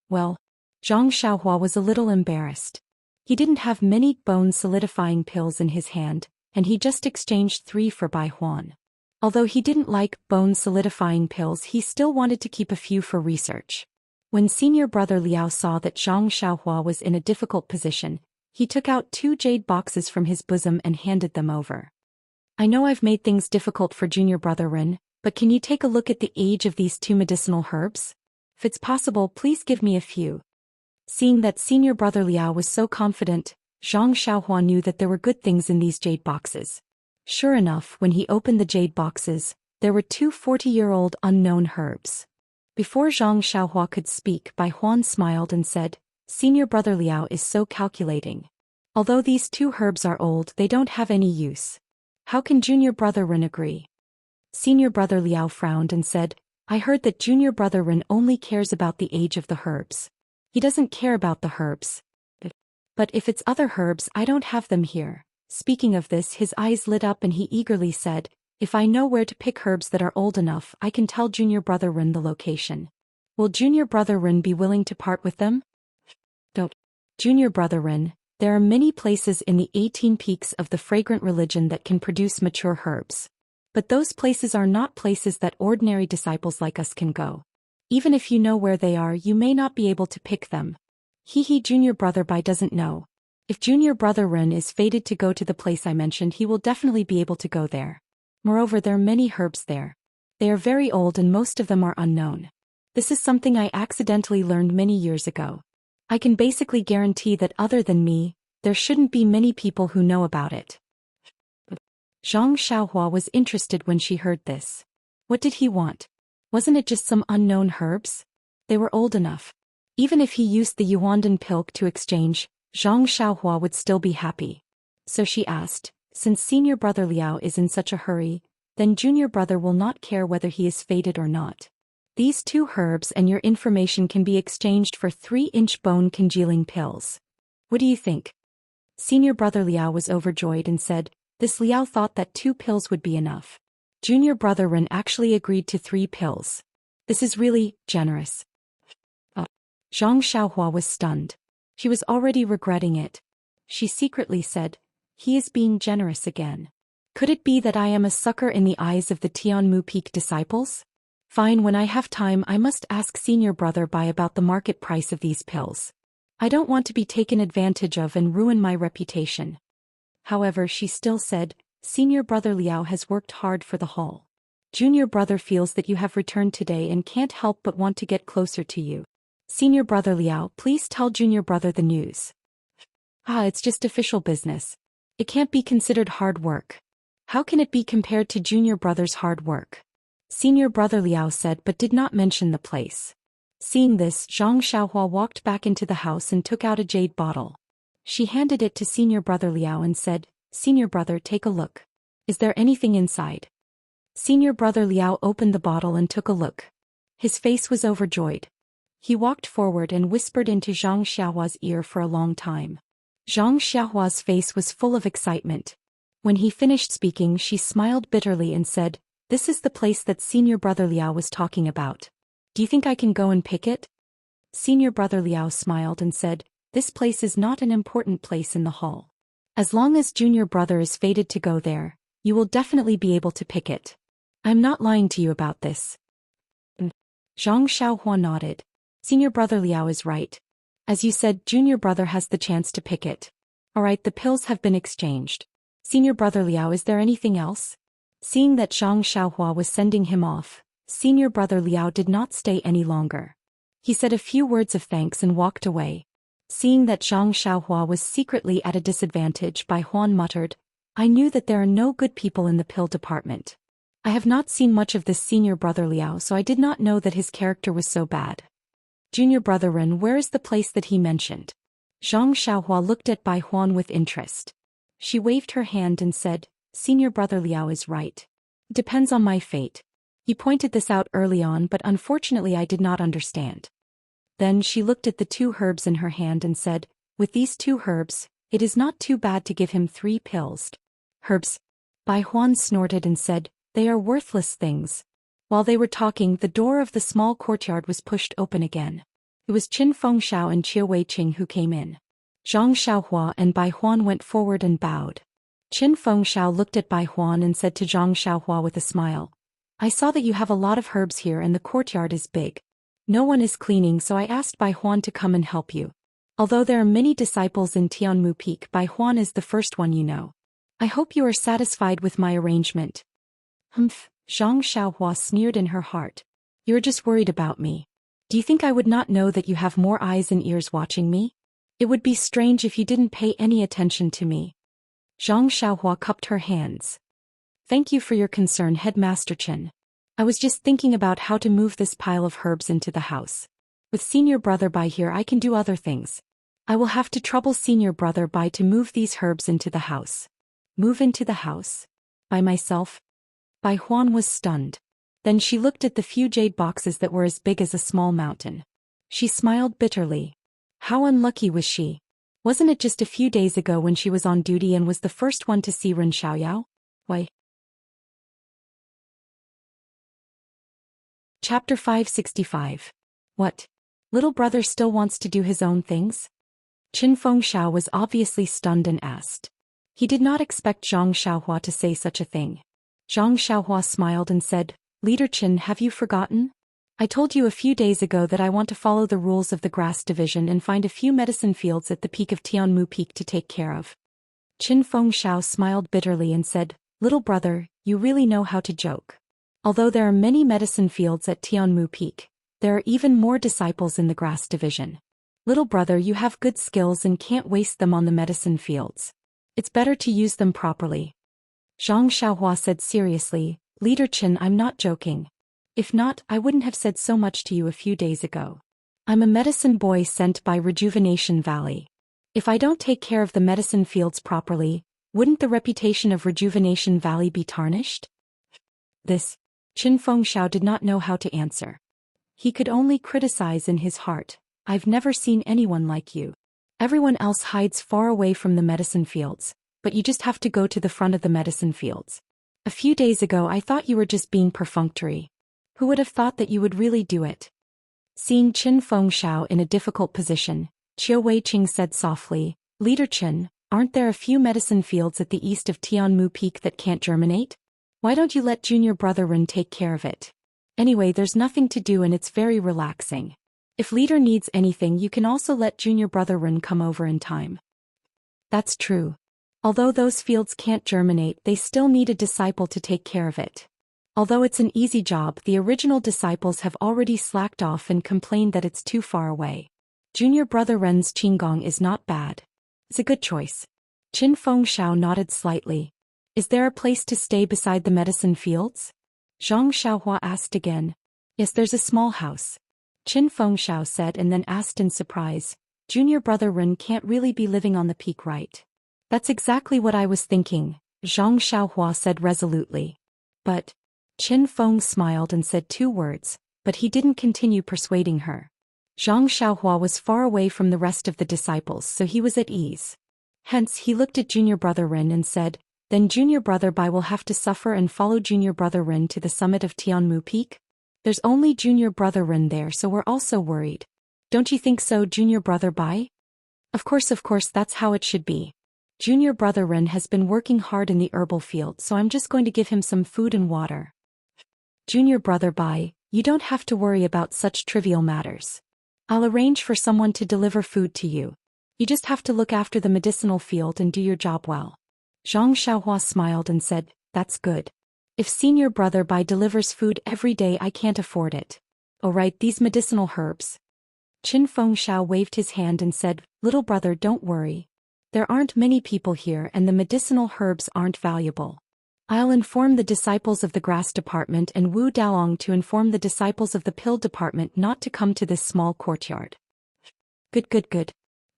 Well, Zhang Xiaohua was a little embarrassed. He didn't have many bone solidifying pills in his hand, and he just exchanged 3 for Bai Huan. Although he didn't like bone solidifying pills, he still wanted to keep a few for research. When senior brother Liao saw that Zhang Xiaohua was in a difficult position, he took out 2 jade boxes from his bosom and handed them over. "I know I've made things difficult for junior brother Ren, but can you take a look at the age of these 2 medicinal herbs? If it's possible, please give me a few." Seeing that senior brother Liao was so confident, Zhang Xiaohua knew that there were good things in these jade boxes. Sure enough, when he opened the jade boxes, there were 2 40-year-old unknown herbs. Before Zhang Xiaohua could speak, Bai Huan smiled and said, "Senior brother Liao is so calculating. Although these two herbs are old, they don't have any use. How can junior brother Rin agree? Senior brother Liao frowned and said, I heard that junior brother Rin only cares about the age of the herbs. He doesn't care about the herbs. But if it's other herbs, I don't have them here. Speaking of this, his eyes lit up and he eagerly said, if I know where to pick herbs that are old enough, I can tell junior brother Rin the location. Will junior brother Rin be willing to part with them? Don't. Junior brother Rin, there are many places in the 18 peaks of the fragrant religion that can produce mature herbs. But those places are not places that ordinary disciples like us can go. Even if you know where they are, you may not be able to pick them. Junior brother Bai doesn't know. If junior brother Ren is fated to go to the place I mentioned, he will definitely be able to go there. Moreover, there are many herbs there. They are very old and most of them are unknown. This is something I accidentally learned many years ago. I can basically guarantee that other than me, there shouldn't be many people who know about it. Zhang Xiaohua was interested when she heard this. What did he want? Wasn't it just some unknown herbs? They were old enough. Even if he used the Yuandan pilk to exchange, Zhang Xiaohua would still be happy. So she asked, since senior brother Liao is in such a hurry, then junior brother will not care whether he is fated or not. These two herbs and your information can be exchanged for 3-inch bone congealing pills. What do you think? Senior brother Liao was overjoyed and said, this Liao thought that 2 pills would be enough. Junior brother Ren actually agreed to 3 pills. This is really generous. Zhang Xiaohua was stunned. She was already regretting it. She secretly said, he is being generous again. Could it be that I am a sucker in the eyes of the Tianmu Peak disciples? Fine, when I have time I must ask senior brother Bai about the market price of these pills. I don't want to be taken advantage of and ruin my reputation. However, she still said, senior brother Liao has worked hard for the haul. Junior brother feels that you have returned today and can't help but want to get closer to you. Senior brother Liao, please tell junior brother the news. It's just official business. It can't be considered hard work. How can it be compared to junior brother's hard work? Senior brother Liao said but did not mention the place. Seeing this, Zhang Xiaohua walked back into the house and took out a jade bottle. She handed it to senior brother Liao and said, senior brother, take a look. Is there anything inside? Senior brother Liao opened the bottle and took a look. His face was overjoyed. He walked forward and whispered into Zhang Xiaohua's ear for a long time. Zhang Xiaohua's face was full of excitement. When he finished speaking, she smiled bitterly and said, this is the place that senior brother Liao was talking about. Do you think I can go and pick it? Senior brother Liao smiled and said, this place is not an important place in the hall. As long as junior brother is fated to go there, you will definitely be able to pick it. I'm not lying to you about this. Zhang Xiaohua nodded. Senior brother Liao is right. As you said, junior brother has the chance to pick it. Alright, the pills have been exchanged. Senior brother Liao, is there anything else? Seeing that Zhang Xiaohua was sending him off, senior brother Liao did not stay any longer. He said a few words of thanks and walked away. Seeing that Zhang Xiaohua was secretly at a disadvantage, Bai Huan muttered, I knew that there are no good people in the pill department. I have not seen much of this senior brother Liao, so I did not know that his character was so bad. Junior brother Ren, where is the place that he mentioned? Zhang Xiaohua looked at Bai Huan with interest. She waved her hand and said, senior brother Liao is right. It depends on my fate. He pointed this out early on, but unfortunately I did not understand. Then she looked at the 2 herbs in her hand and said, with these 2 herbs, it is not too bad to give him 3 pills. Herbs. Bai Huan snorted and said, they are worthless things. While they were talking, the door of the small courtyard was pushed open again. It was Qin Fengxiao and Qie Weiqing who came in. Zhang Xiaohua and Bai Huan went forward and bowed. Qin Fengxiao looked at Bai Huan and said to Zhang Xiaohua with a smile, I saw that you have a lot of herbs here and the courtyard is big. No one is cleaning, so I asked Bai Huan to come and help you. Although there are many disciples in Tianmu Peak, Bai Huan is the first one you know. I hope you are satisfied with my arrangement. Humph, Zhang Xiaohua sneered in her heart. You're just worried about me. Do you think I would not know that you have more eyes and ears watching me? It would be strange if you didn't pay any attention to me. Zhang Xiaohua cupped her hands. Thank you for your concern, Headmaster Chen. I was just thinking about how to move this pile of herbs into the house. With senior brother Bai here, I can do other things. I will have to trouble senior brother Bai to move these herbs into the house. Move into the house? By myself? Bai Huan was stunned. Then she looked at the few jade boxes that were as big as a small mountain. She smiled bitterly. How unlucky was she? Wasn't it just a few days ago when she was on duty and was the first one to see Ren Xiaoyao? Why? Chapter 565. What? Little brother still wants to do his own things? Qin Fengxiao was obviously stunned and asked. He did not expect Zhang Xiaohua to say such a thing. Zhang Xiaohua smiled and said, Leader Qin, have you forgotten? I told you a few days ago that I want to follow the rules of the grass division and find a few medicine fields at the peak of Tianmu Peak to take care of. Qin Fengxiao smiled bitterly and said, Little brother, you really know how to joke. Although there are many medicine fields at Tianmu Peak, there are even more disciples in the grass division. Little brother, you have good skills and can't waste them on the medicine fields. It's better to use them properly. Zhang Xiaohua said seriously, Leader Qin, I'm not joking. If not, I wouldn't have said so much to you a few days ago. I'm a medicine boy sent by Rejuvenation Valley. If I don't take care of the medicine fields properly, wouldn't the reputation of Rejuvenation Valley be tarnished? This. Qin Fengxiao did not know how to answer. He could only criticize in his heart. I've never seen anyone like you. Everyone else hides far away from the medicine fields, but you just have to go to the front of the medicine fields. A few days ago I thought you were just being perfunctory. Who would have thought that you would really do it? Seeing Qin Fengxiao in a difficult position, Qiu Weiqing said softly, Leader Qin, aren't there a few medicine fields at the east of Tianmu Peak that can't germinate? Why don't you let junior brother Ren take care of it? Anyway, there's nothing to do and it's very relaxing. If leader needs anything, you can also let junior brother Ren come over in time. That's true. Although those fields can't germinate, they still need a disciple to take care of it. Although it's an easy job, the original disciples have already slacked off and complained that it's too far away. Junior brother Ren's Qinggong is not bad. It's a good choice. Qin Fengxiao nodded slightly. Is there a place to stay beside the medicine fields? Zhang Xiaohua asked again. Yes, there's a small house. Qin Fengxiao said and then asked in surprise, Junior brother Ren can't really be living on the peak, right? That's exactly what I was thinking, Zhang Xiaohua said resolutely. But, Qin Feng smiled and said two words, but he didn't continue persuading her. Zhang Xiaohua was far away from the rest of the disciples, so he was at ease. Hence he looked at junior brother Ren and said, then junior brother Bai will have to suffer and follow junior brother Ren to the summit of Tianmu Peak? There's only junior brother Ren there, so we're also worried. Don't you think so, junior brother Bai? Of course, that's how it should be. Junior brother Ren has been working hard in the herbal field, so I'm just going to give him some food and water. Junior brother Bai, you don't have to worry about such trivial matters. I'll arrange for someone to deliver food to you. You just have to look after the medicinal field and do your job well. Zhang Xiaohua smiled and said, that's good. If senior brother Bai delivers food every day, I can't afford it. Oh right, these medicinal herbs. Qin Fengxiao waved his hand and said, little brother, don't worry. There aren't many people here and the medicinal herbs aren't valuable. I'll inform the disciples of the grass department and Wu Daolong to inform the disciples of the pill department not to come to this small courtyard. Good.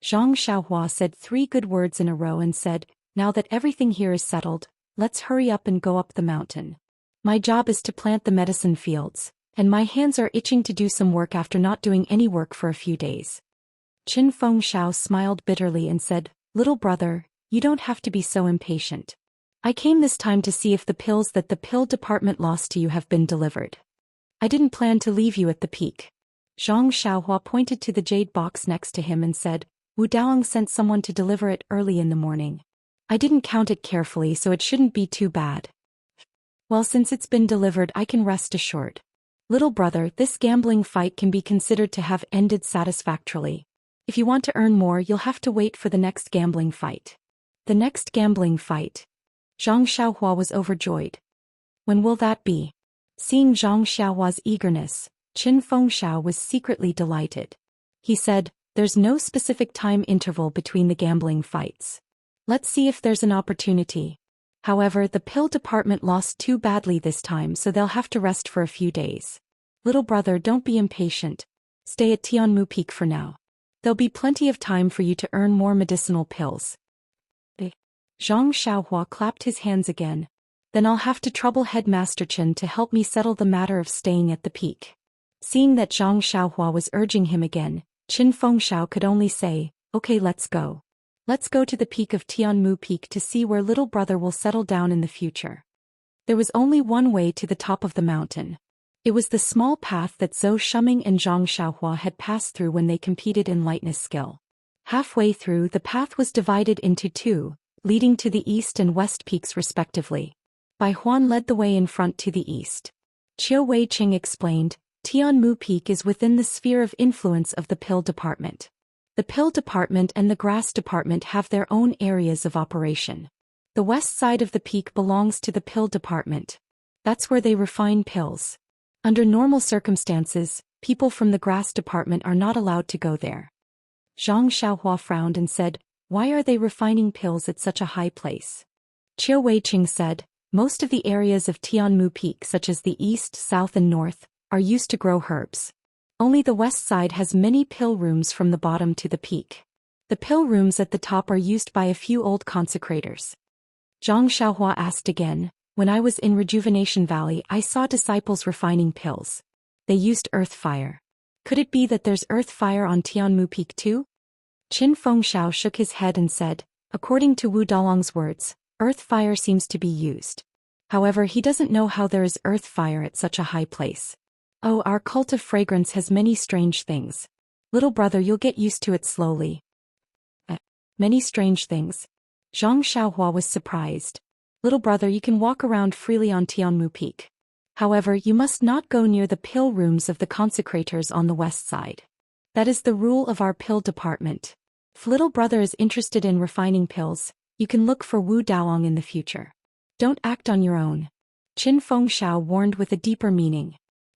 Zhang Xiaohua said three good words in a row and said, now that everything here is settled, let's hurry up and go up the mountain. My job is to plant the medicine fields, and my hands are itching to do some work after not doing any work for a few days. Qin Fengxiao smiled bitterly and said, little brother, you don't have to be so impatient. I came this time to see if the pills that the pill department lost to you have been delivered. I didn't plan to leave you at the peak. Zhang Xiaohua pointed to the jade box next to him and said, Wu Daolong sent someone to deliver it early in the morning. I didn't count it carefully, so it shouldn't be too bad. Well, since it's been delivered, I can rest assured. Little brother, this gambling fight can be considered to have ended satisfactorily. If you want to earn more, you'll have to wait for the next gambling fight. The next gambling fight? Zhang Xiaohua was overjoyed. When will that be? Seeing Zhang Xiaohua's eagerness, Qin Fengxiao was secretly delighted. He said, there's no specific time interval between the gambling fights. Let's see if there's an opportunity. However, the pill department lost too badly this time, so they'll have to rest for a few days. Little brother, don't be impatient. Stay at Tianmu Peak for now. There'll be plenty of time for you to earn more medicinal pills. Zhang Xiaohua clapped his hands again. Then I'll have to trouble Headmaster Chen to help me settle the matter of staying at the peak. Seeing that Zhang Xiaohua was urging him again, Qin Fengxiao could only say, okay, let's go. Let's go to the peak of Tianmu Peak to see where little brother will settle down in the future. There was only one way to the top of the mountain. It was the small path that Zhou Shuming and Zhang Xiaohua had passed through when they competed in lightness skill. Halfway through, the path was divided into two, leading to the east and west peaks respectively. Bai Huan led the way in front to the east. Qiu Weiqing explained, Tianmu Peak is within the sphere of influence of the pill department. The pill department and the grass department have their own areas of operation. The west side of the peak belongs to the pill department. That's where they refine pills. Under normal circumstances, people from the grass department are not allowed to go there. Zhang Xiaohua frowned and said, why are they refining pills at such a high place? Qiu Weiqing said, most of the areas of Tianmu Peak such as the east, south and north, are used to grow herbs. Only the west side has many pill rooms from the bottom to the peak. The pill rooms at the top are used by a few old consecrators. Zhang Xiaohua asked again, when I was in Rejuvenation Valley I saw disciples refining pills. They used earth fire. Could it be that there's earth fire on Tianmu Peak too? Qin Fengxiao shook his head and said, according to Wu Dalong's words, earth fire seems to be used. However, he doesn't know how there is earth fire at such a high place. Oh, our cult of fragrance has many strange things. Little brother, you'll get used to it slowly. Many strange things. Zhang Xiaohua was surprised. Little brother, you can walk around freely on Tianmu Peak. However, you must not go near the pill rooms of the consecrators on the west side. That is the rule of our pill department. If little brother is interested in refining pills, you can look for Wu Daolong in the future. Don't act on your own. Qin Fengxiao warned with a deeper meaning.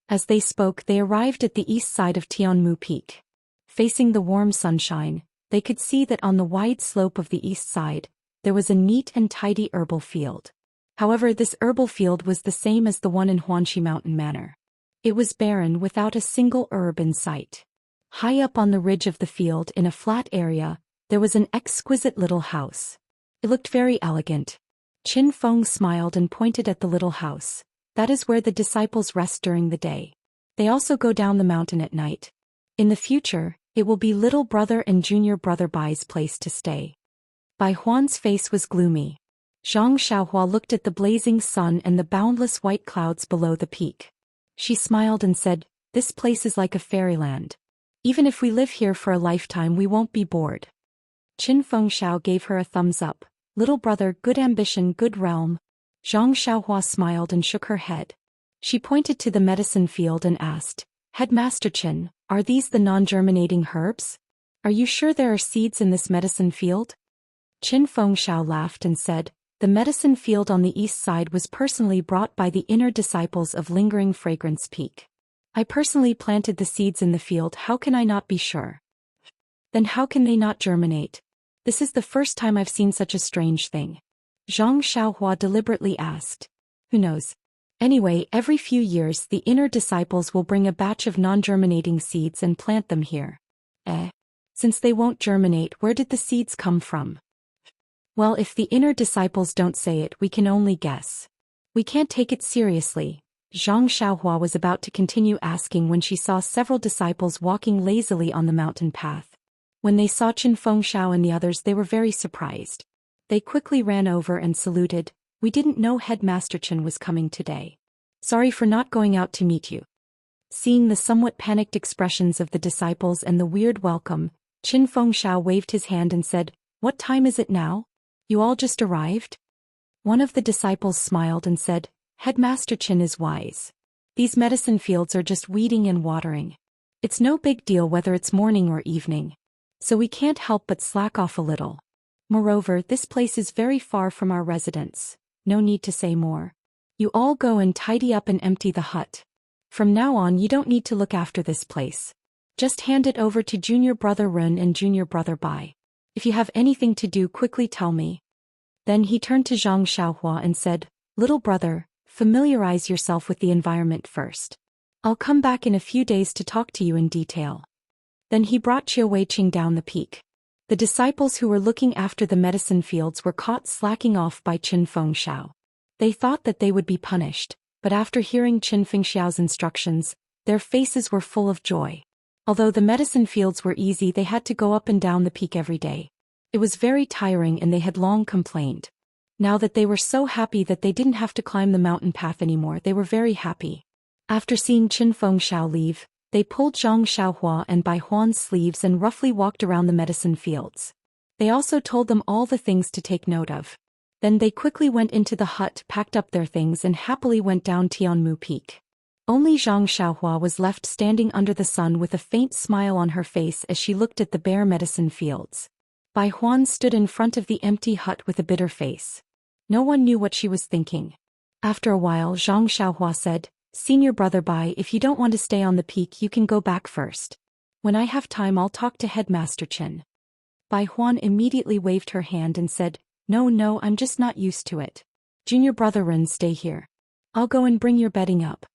As they spoke, they arrived at the east side of Tianmu Peak. Facing the warm sunshine, they could see that on the wide slope of the east side, there was a neat and tidy herbal field. However, this herbal field was the same as the one in Huanxi Mountain Manor. It was barren without a single herb in sight. High up on the ridge of the field in a flat area, there was an exquisite little house. It looked very elegant. Qin Feng smiled and pointed at the little house. That is where the disciples rest during the day. They also go down the mountain at night. In the future, it will be little brother and junior brother Bai's place to stay. Bai Huan's face was gloomy. Zhang Xiaohua looked at the blazing sun and the boundless white clouds below the peak. She smiled and said, this place is like a fairyland. Even if we live here for a lifetime we won't be bored. Qin Fengxiao gave her a thumbs up. Little brother, good ambition, good realm. Zhang Xiaohua smiled and shook her head. She pointed to the medicine field and asked, Headmaster Qin, are these the non-germinating herbs? Are you sure there are seeds in this medicine field? Qin Fengxiao laughed and said, the medicine field on the east side was personally brought by the inner disciples of Lingering Fragrance Peak. I personally planted the seeds in the field, how can I not be sure? Then how can they not germinate? This is the first time I've seen such a strange thing. Zhang Xiaohua deliberately asked. Who knows? Anyway, every few years the inner disciples will bring a batch of non-germinating seeds and plant them here. Since they won't germinate, where did the seeds come from? Well, if the inner disciples don't say it, we can only guess. We can't take it seriously. Zhang Xiaohua was about to continue asking when she saw several disciples walking lazily on the mountain path. When they saw Qin Fengxiao and the others, they were very surprised. They quickly ran over and saluted. We didn't know Headmaster Chen was coming today. Sorry for not going out to meet you. Seeing the somewhat panicked expressions of the disciples and the weird welcome, Qin Fengxiao waved his hand and said, what time is it now? You all just arrived? One of the disciples smiled and said, Headmaster Chen is wise. These medicine fields are just weeding and watering. It's no big deal whether it's morning or evening. So we can't help but slack off a little. Moreover, this place is very far from our residence. No need to say more. You all go and tidy up and empty the hut. From now on you don't need to look after this place. Just hand it over to junior brother Ren and junior brother Bai. If you have anything to do, quickly tell me. Then he turned to Zhang Xiaohua and said, Little brother, familiarize yourself with the environment first. I'll come back in a few days to talk to you in detail. Then he brought Chiu Wei-ching down the peak. The disciples who were looking after the medicine fields were caught slacking off by Qin Fengxiao. They thought that they would be punished, but after hearing Qin Fengxiao's instructions, their faces were full of joy. Although the medicine fields were easy, they had to go up and down the peak every day. It was very tiring and they had long complained. Now that they were so happy that they didn't have to climb the mountain path anymore, they were very happy. After seeing Qin Fengxiao leave, they pulled Zhang Xiaohua and Bai Huan's sleeves and roughly walked around the medicine fields. They also told them all the things to take note of. Then they quickly went into the hut, packed up their things and happily went down Tianmu Peak. Only Zhang Xiaohua was left standing under the sun with a faint smile on her face as she looked at the bare medicine fields. Bai Huan stood in front of the empty hut with a bitter face. No one knew what she was thinking. After a while, Zhang Xiaohua said, "Senior brother Bai, if you don't want to stay on the peak, you can go back first. When I have time, I'll talk to Headmaster Chen." Bai Huan immediately waved her hand and said, No, I'm just not used to it. Junior brother Ren, stay here. I'll go and bring your bedding up."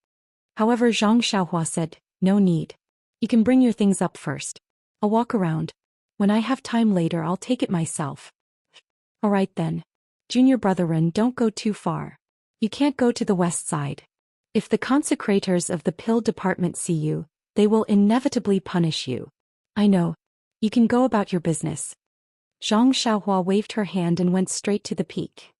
However, Zhang Xiaohua said, "No need. You can bring your things up first. I'll walk around. When I have time later, I'll take it myself." "Alright then. Junior brother Ren, don't go too far. You can't go to the west side. If the consecrators of the pill department see you, they will inevitably punish you. I know. You can go about your business." Zhang Xiaohua waved her hand and went straight to the peak.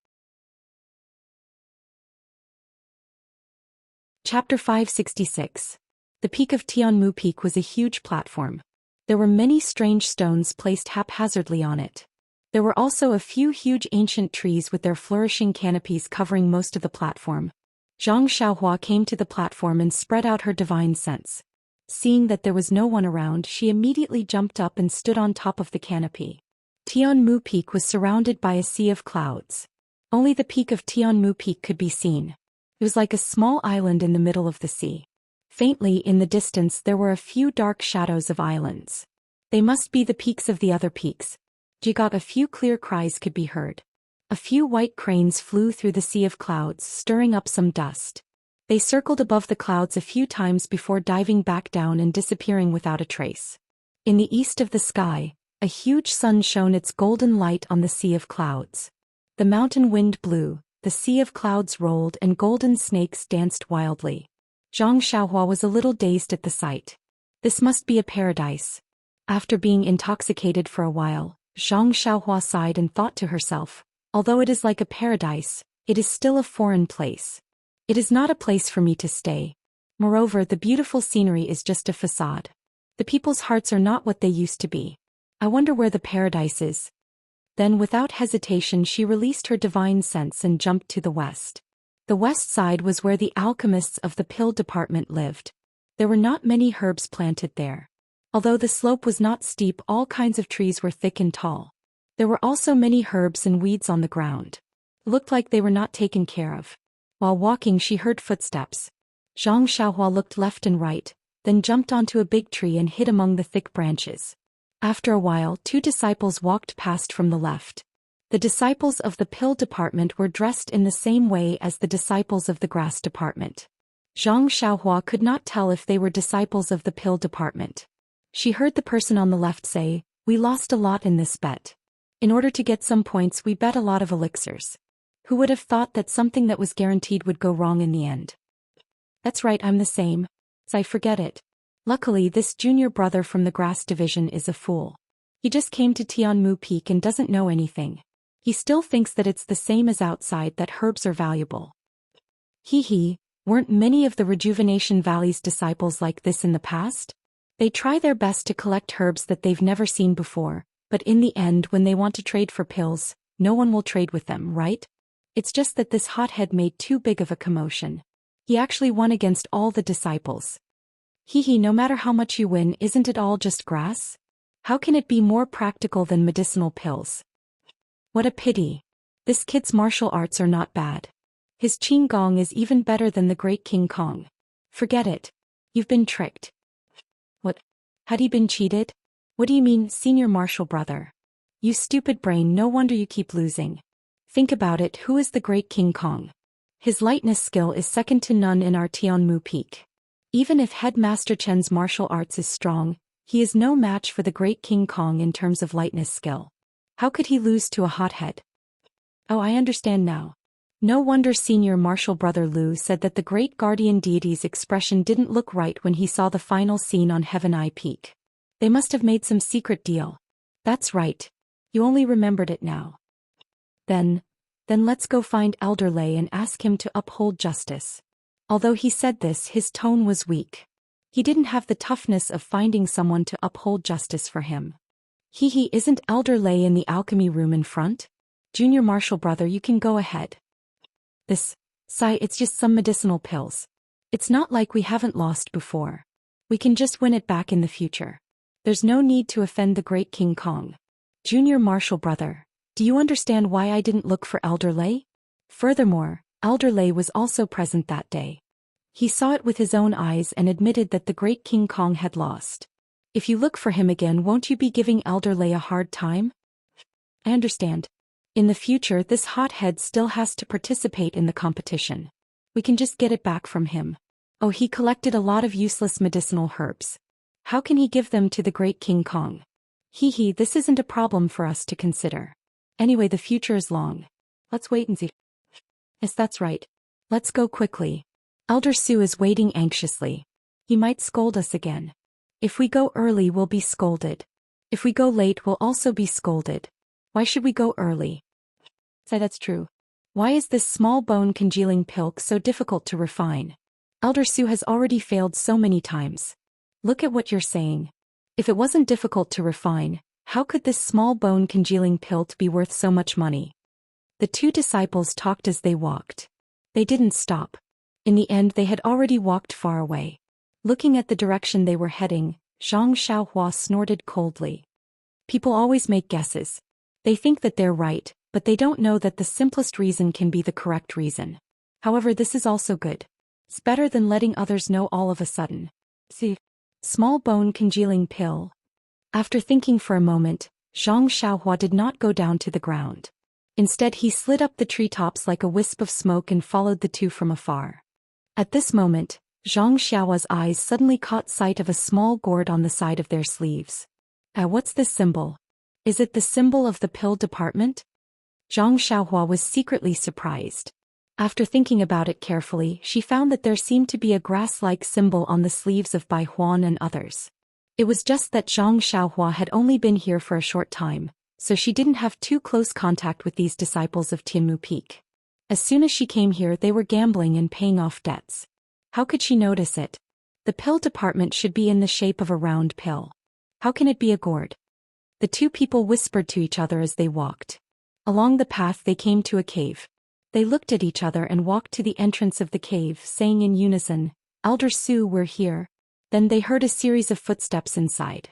Chapter 566. The peak of Tianmu Peak was a huge platform. There were many strange stones placed haphazardly on it. There were also a few huge ancient trees with their flourishing canopies covering most of the platform. Zhang Xiaohua came to the platform and spread out her divine sense. Seeing that there was no one around, she immediately jumped up and stood on top of the canopy. Tianmu Peak was surrounded by a sea of clouds. Only the peak of Tianmu Peak could be seen. It was like a small island in the middle of the sea. Faintly in the distance there were a few dark shadows of islands. They must be the peaks of the other peaks. Jigot, a few clear cries could be heard. A few white cranes flew through the sea of clouds, stirring up some dust. They circled above the clouds a few times before diving back down and disappearing without a trace. In the east of the sky, a huge sun shone its golden light on the sea of clouds. The mountain wind blew, the sea of clouds rolled and golden snakes danced wildly. Zhang Xiaohua was a little dazed at the sight. This must be a paradise. After being intoxicated for a while, Zhang Xiaohua sighed and thought to herself, although it is like a paradise, it is still a foreign place. It is not a place for me to stay. Moreover, the beautiful scenery is just a facade. The people's hearts are not what they used to be. I wonder where the paradise is. Then without hesitation she released her divine sense and jumped to the west. The west side was where the alchemists of the pill department lived. There were not many herbs planted there. Although the slope was not steep, all kinds of trees were thick and tall. There were also many herbs and weeds on the ground. It looked like they were not taken care of. While walking she heard footsteps. Zhang Xiaohua looked left and right, then jumped onto a big tree and hid among the thick branches. After a while, two disciples walked past from the left. The disciples of the pill department were dressed in the same way as the disciples of the grass department. Zhang Xiaohua could not tell if they were disciples of the pill department. She heard the person on the left say, "We lost a lot in this bet. In order to get some points, we bet a lot of elixirs. Who would have thought that something that was guaranteed would go wrong in the end?" "That's right, I'm the same. I forget it. Luckily, this junior brother from the grass division is a fool. He just came to Tianmu Peak and doesn't know anything. He still thinks that it's the same as outside, that herbs are valuable." Hee, weren't many of the Rejuvenation Valley's disciples like this in the past? They try their best to collect herbs that they've never seen before, but in the end when they want to trade for pills, no one will trade with them, right? It's just that this hothead made too big of a commotion. He actually won against all the disciples. No matter how much you win, isn't it all just grass? How can it be more practical than medicinal pills? What a pity. This kid's martial arts are not bad. His Qigong is even better than the great King Kong. Forget it. You've been tricked. What? Had he been cheated? What do you mean, senior martial brother? You stupid brain, no wonder you keep losing. Think about it, who is the great King Kong? His lightness skill is second to none in our Tianmu Peak. Even if Headmaster Chen's martial arts is strong, He is no match for the great King Kong in terms of lightness skill. How could he lose to a hothead? Oh, I understand now. No wonder Senior Martial Brother Lu said that the great guardian deity's expression didn't look right when he saw the final scene on Heaven Eye Peak. They must have made some secret deal. That's right. You only remembered it now. Then let's go find Elder Lei and ask him to uphold justice. Although he said this, his tone was weak. He didn't have the toughness of finding someone to uphold justice for him. Isn't Elder Lei in the alchemy room in front? Junior Martial Brother, you can go ahead. It's just some medicinal pills. It's not like we haven't lost before. We can just win it back in the future. There's no need to offend the great King Kong. Junior Martial Brother, do you understand why I didn't look for Elder Lei? Furthermore, Elder Lei was also present that day. He saw it with his own eyes and admitted that the great King Kong had lost. If you look for him again, won't you be giving Elder Lei a hard time? I understand. In the future, this hothead still has to participate in the competition. We can just get it back from him. Oh, he collected a lot of useless medicinal herbs. How can he give them to the great King Kong? This isn't a problem for us to consider. Anyway, the future is long. Let's wait and see. Yes, that's right. Let's go quickly. Elder Su is waiting anxiously. He might scold us again. If we go early, we'll be scolded. If we go late, we'll also be scolded. Why should we go early? Say that's true. Why is this small bone congealing pill so difficult to refine? Elder Su has already failed so many times. Look at what you're saying. If it wasn't difficult to refine, how could this small bone congealing pill be worth so much money? The two disciples talked as they walked. They didn't stop. In the end, they had already walked far away. Looking at the direction they were heading, Zhang Xiaohua snorted coldly. People always make guesses. They think that they're right, but they don't know that the simplest reason can be the correct reason. However, this is also good. It's better than letting others know all of a sudden. See? Small bone congealing pill. After thinking for a moment, Zhang Xiaohua did not go down to the ground. Instead, he slid up the treetops like a wisp of smoke and followed the two from afar. At this moment, Zhang Xiaohua's eyes suddenly caught sight of a small gourd on the side of their sleeves. What's this symbol? Is it the symbol of the pill department? Zhang Xiaohua was secretly surprised. After thinking about it carefully, she found that there seemed to be a grass-like symbol on the sleeves of Bai Huan and others. It was just that Zhang Xiaohua had only been here for a short time, so she didn't have too close contact with these disciples of Tianmu Peak. As soon as she came here, they were gambling and paying off debts. How could she notice it? The pill department should be in the shape of a round pill. How can it be a gourd? The two people whispered to each other as they walked. Along the path they came to a cave. They looked at each other and walked to the entrance of the cave, saying in unison, "Elder Su, we're here." Then they heard a series of footsteps inside.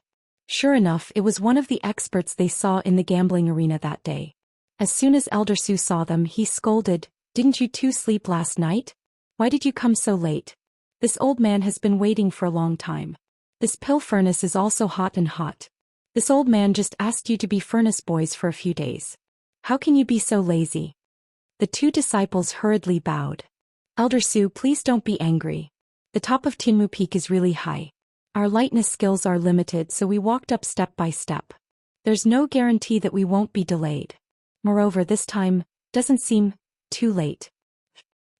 Sure enough, it was one of the experts they saw in the gambling arena that day. As soon as Elder Su saw them, he scolded, "Didn't you two sleep last night? Why did you come so late? This old man has been waiting for a long time. This pill furnace is also hot and hot. This old man just asked you to be furnace boys for a few days. How can you be so lazy?" The two disciples hurriedly bowed. "Elder Su, please don't be angry. The top of Tianmu Peak is really high. Our lightness skills are limited, so we walked up step by step. There's no guarantee that we won't be delayed. Moreover, this time doesn't seem too late.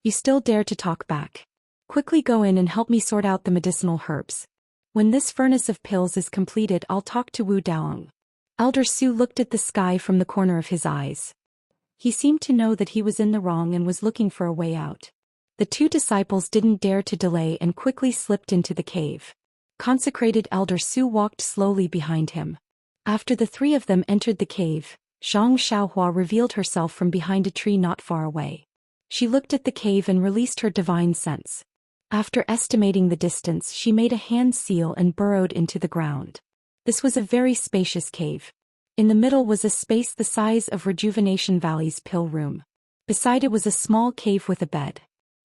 You still dare to talk back? Quickly go in and help me sort out the medicinal herbs. When this furnace of pills is completed, I'll talk to Wu Daong." Elder Su looked at the sky from the corner of his eyes. He seemed to know that he was in the wrong and was looking for a way out. The two disciples didn't dare to delay and quickly slipped into the cave. Consecrated Elder Su walked slowly behind him. After the three of them entered the cave, Zhang Xiaohua revealed herself from behind a tree not far away. She looked at the cave and released her divine sense. After estimating the distance, she made a hand seal and burrowed into the ground. This was a very spacious cave. In the middle was a space the size of Rejuvenation Valley's pill room. Beside it was a small cave with a bed.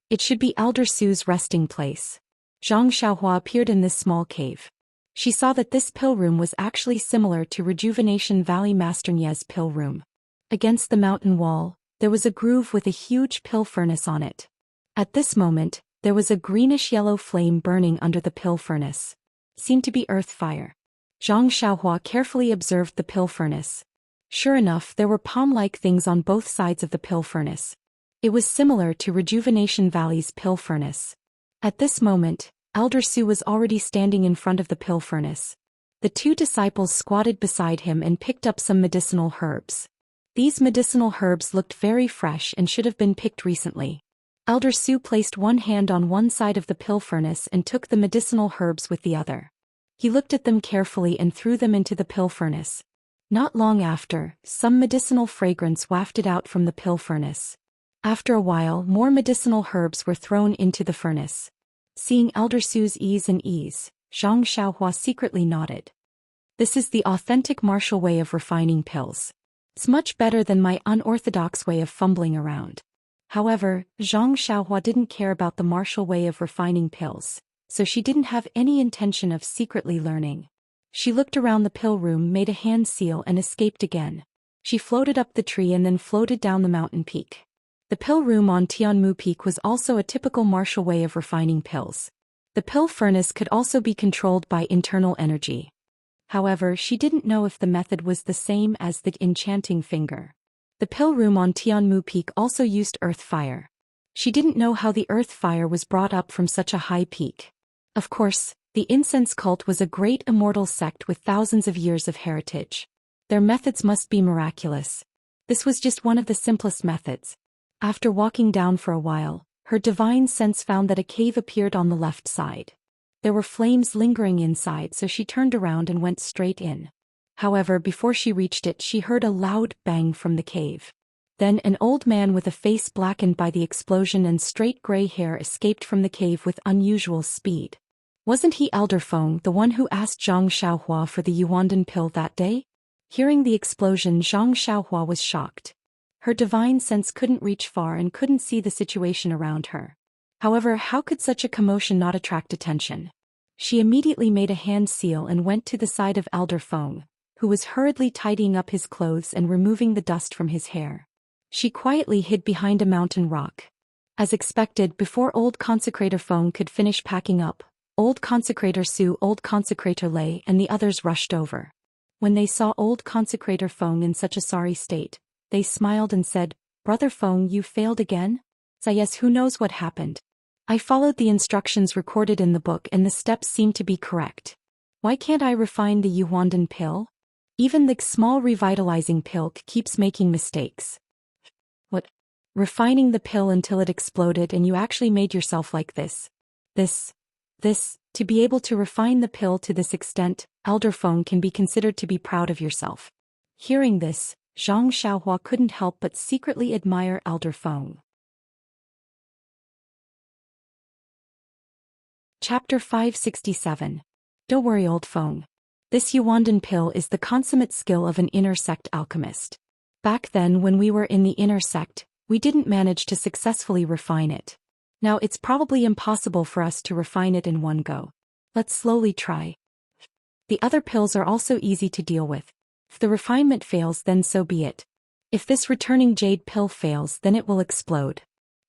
It should be Elder Su's resting place. Zhang Xiaohua appeared in this small cave. She saw that this pill room was actually similar to Rejuvenation Valley Master Nie's pill room. Against the mountain wall, there was a groove with a huge pill furnace on it. At this moment, there was a greenish-yellow flame burning under the pill furnace. Seemed to be earth fire. Zhang Xiaohua carefully observed the pill furnace. Sure enough, there were palm-like things on both sides of the pill furnace. It was similar to Rejuvenation Valley's pill furnace. At this moment, Elder Su was already standing in front of the pill furnace. The two disciples squatted beside him and picked up some medicinal herbs. These medicinal herbs looked very fresh and should have been picked recently. Elder Su placed one hand on one side of the pill furnace and took the medicinal herbs with the other. He looked at them carefully and threw them into the pill furnace. Not long after, some medicinal fragrance wafted out from the pill furnace. After a while, more medicinal herbs were thrown into the furnace. Seeing Elder Su's ease, Zhang Xiaohua secretly nodded. This is the authentic martial way of refining pills. It's much better than my unorthodox way of fumbling around. However, Zhang Xiaohua didn't care about the martial way of refining pills, so she didn't have any intention of secretly learning. She looked around the pill room, made a hand seal and escaped again. She floated up the tree and then floated down the mountain peak. The pill room on Tianmu Peak was also a typical martial way of refining pills. The pill furnace could also be controlled by internal energy. However, she didn't know if the method was the same as the enchanting finger. The pill room on Tianmu Peak also used earth fire. She didn't know how the earth fire was brought up from such a high peak. Of course, the incense cult was a great immortal sect with thousands of years of heritage. Their methods must be miraculous. This was just one of the simplest methods. After walking down for a while, her divine sense found that a cave appeared on the left side. There were flames lingering inside, so she turned around and went straight in. However, before she reached it, she heard a loud bang from the cave. Then an old man with a face blackened by the explosion and straight gray hair escaped from the cave with unusual speed. Wasn't he Elder Feng, the one who asked Zhang Xiaohua for the Yuandan pill that day? Hearing the explosion, Zhang Xiaohua was shocked. Her divine sense couldn't reach far and couldn't see the situation around her. However, how could such a commotion not attract attention? She immediately made a hand seal and went to the side of Elder Feng, who was hurriedly tidying up his clothes and removing the dust from his hair. She quietly hid behind a mountain rock. As expected, before old Consecrator Feng could finish packing up, old Consecrator Su, old Consecrator Lei, and the others rushed over. When they saw old Consecrator Feng in such a sorry state, they smiled and said, "Brother Feng, you failed again?" "Yes, who knows what happened? I followed the instructions recorded in the book and the steps seem to be correct. Why can't I refine the Yuandan pill? Even the small revitalizing pill keeps making mistakes." "What? Refining the pill until it exploded and you actually made yourself like this? To be able to refine the pill to this extent, Elder Feng can be considered to be proud of yourself." Hearing this, Zhang Xiaohua couldn't help but secretly admire Elder Feng. Chapter 567. Don't worry, old Feng. This Yuandan pill is the consummate skill of an inner sect alchemist. Back then when we were in the inner sect, we didn't manage to successfully refine it. Now it's probably impossible for us to refine it in one go. Let's slowly try. The other pills are also easy to deal with. If the refinement fails, then so be it. If this returning jade pill fails, then it will explode.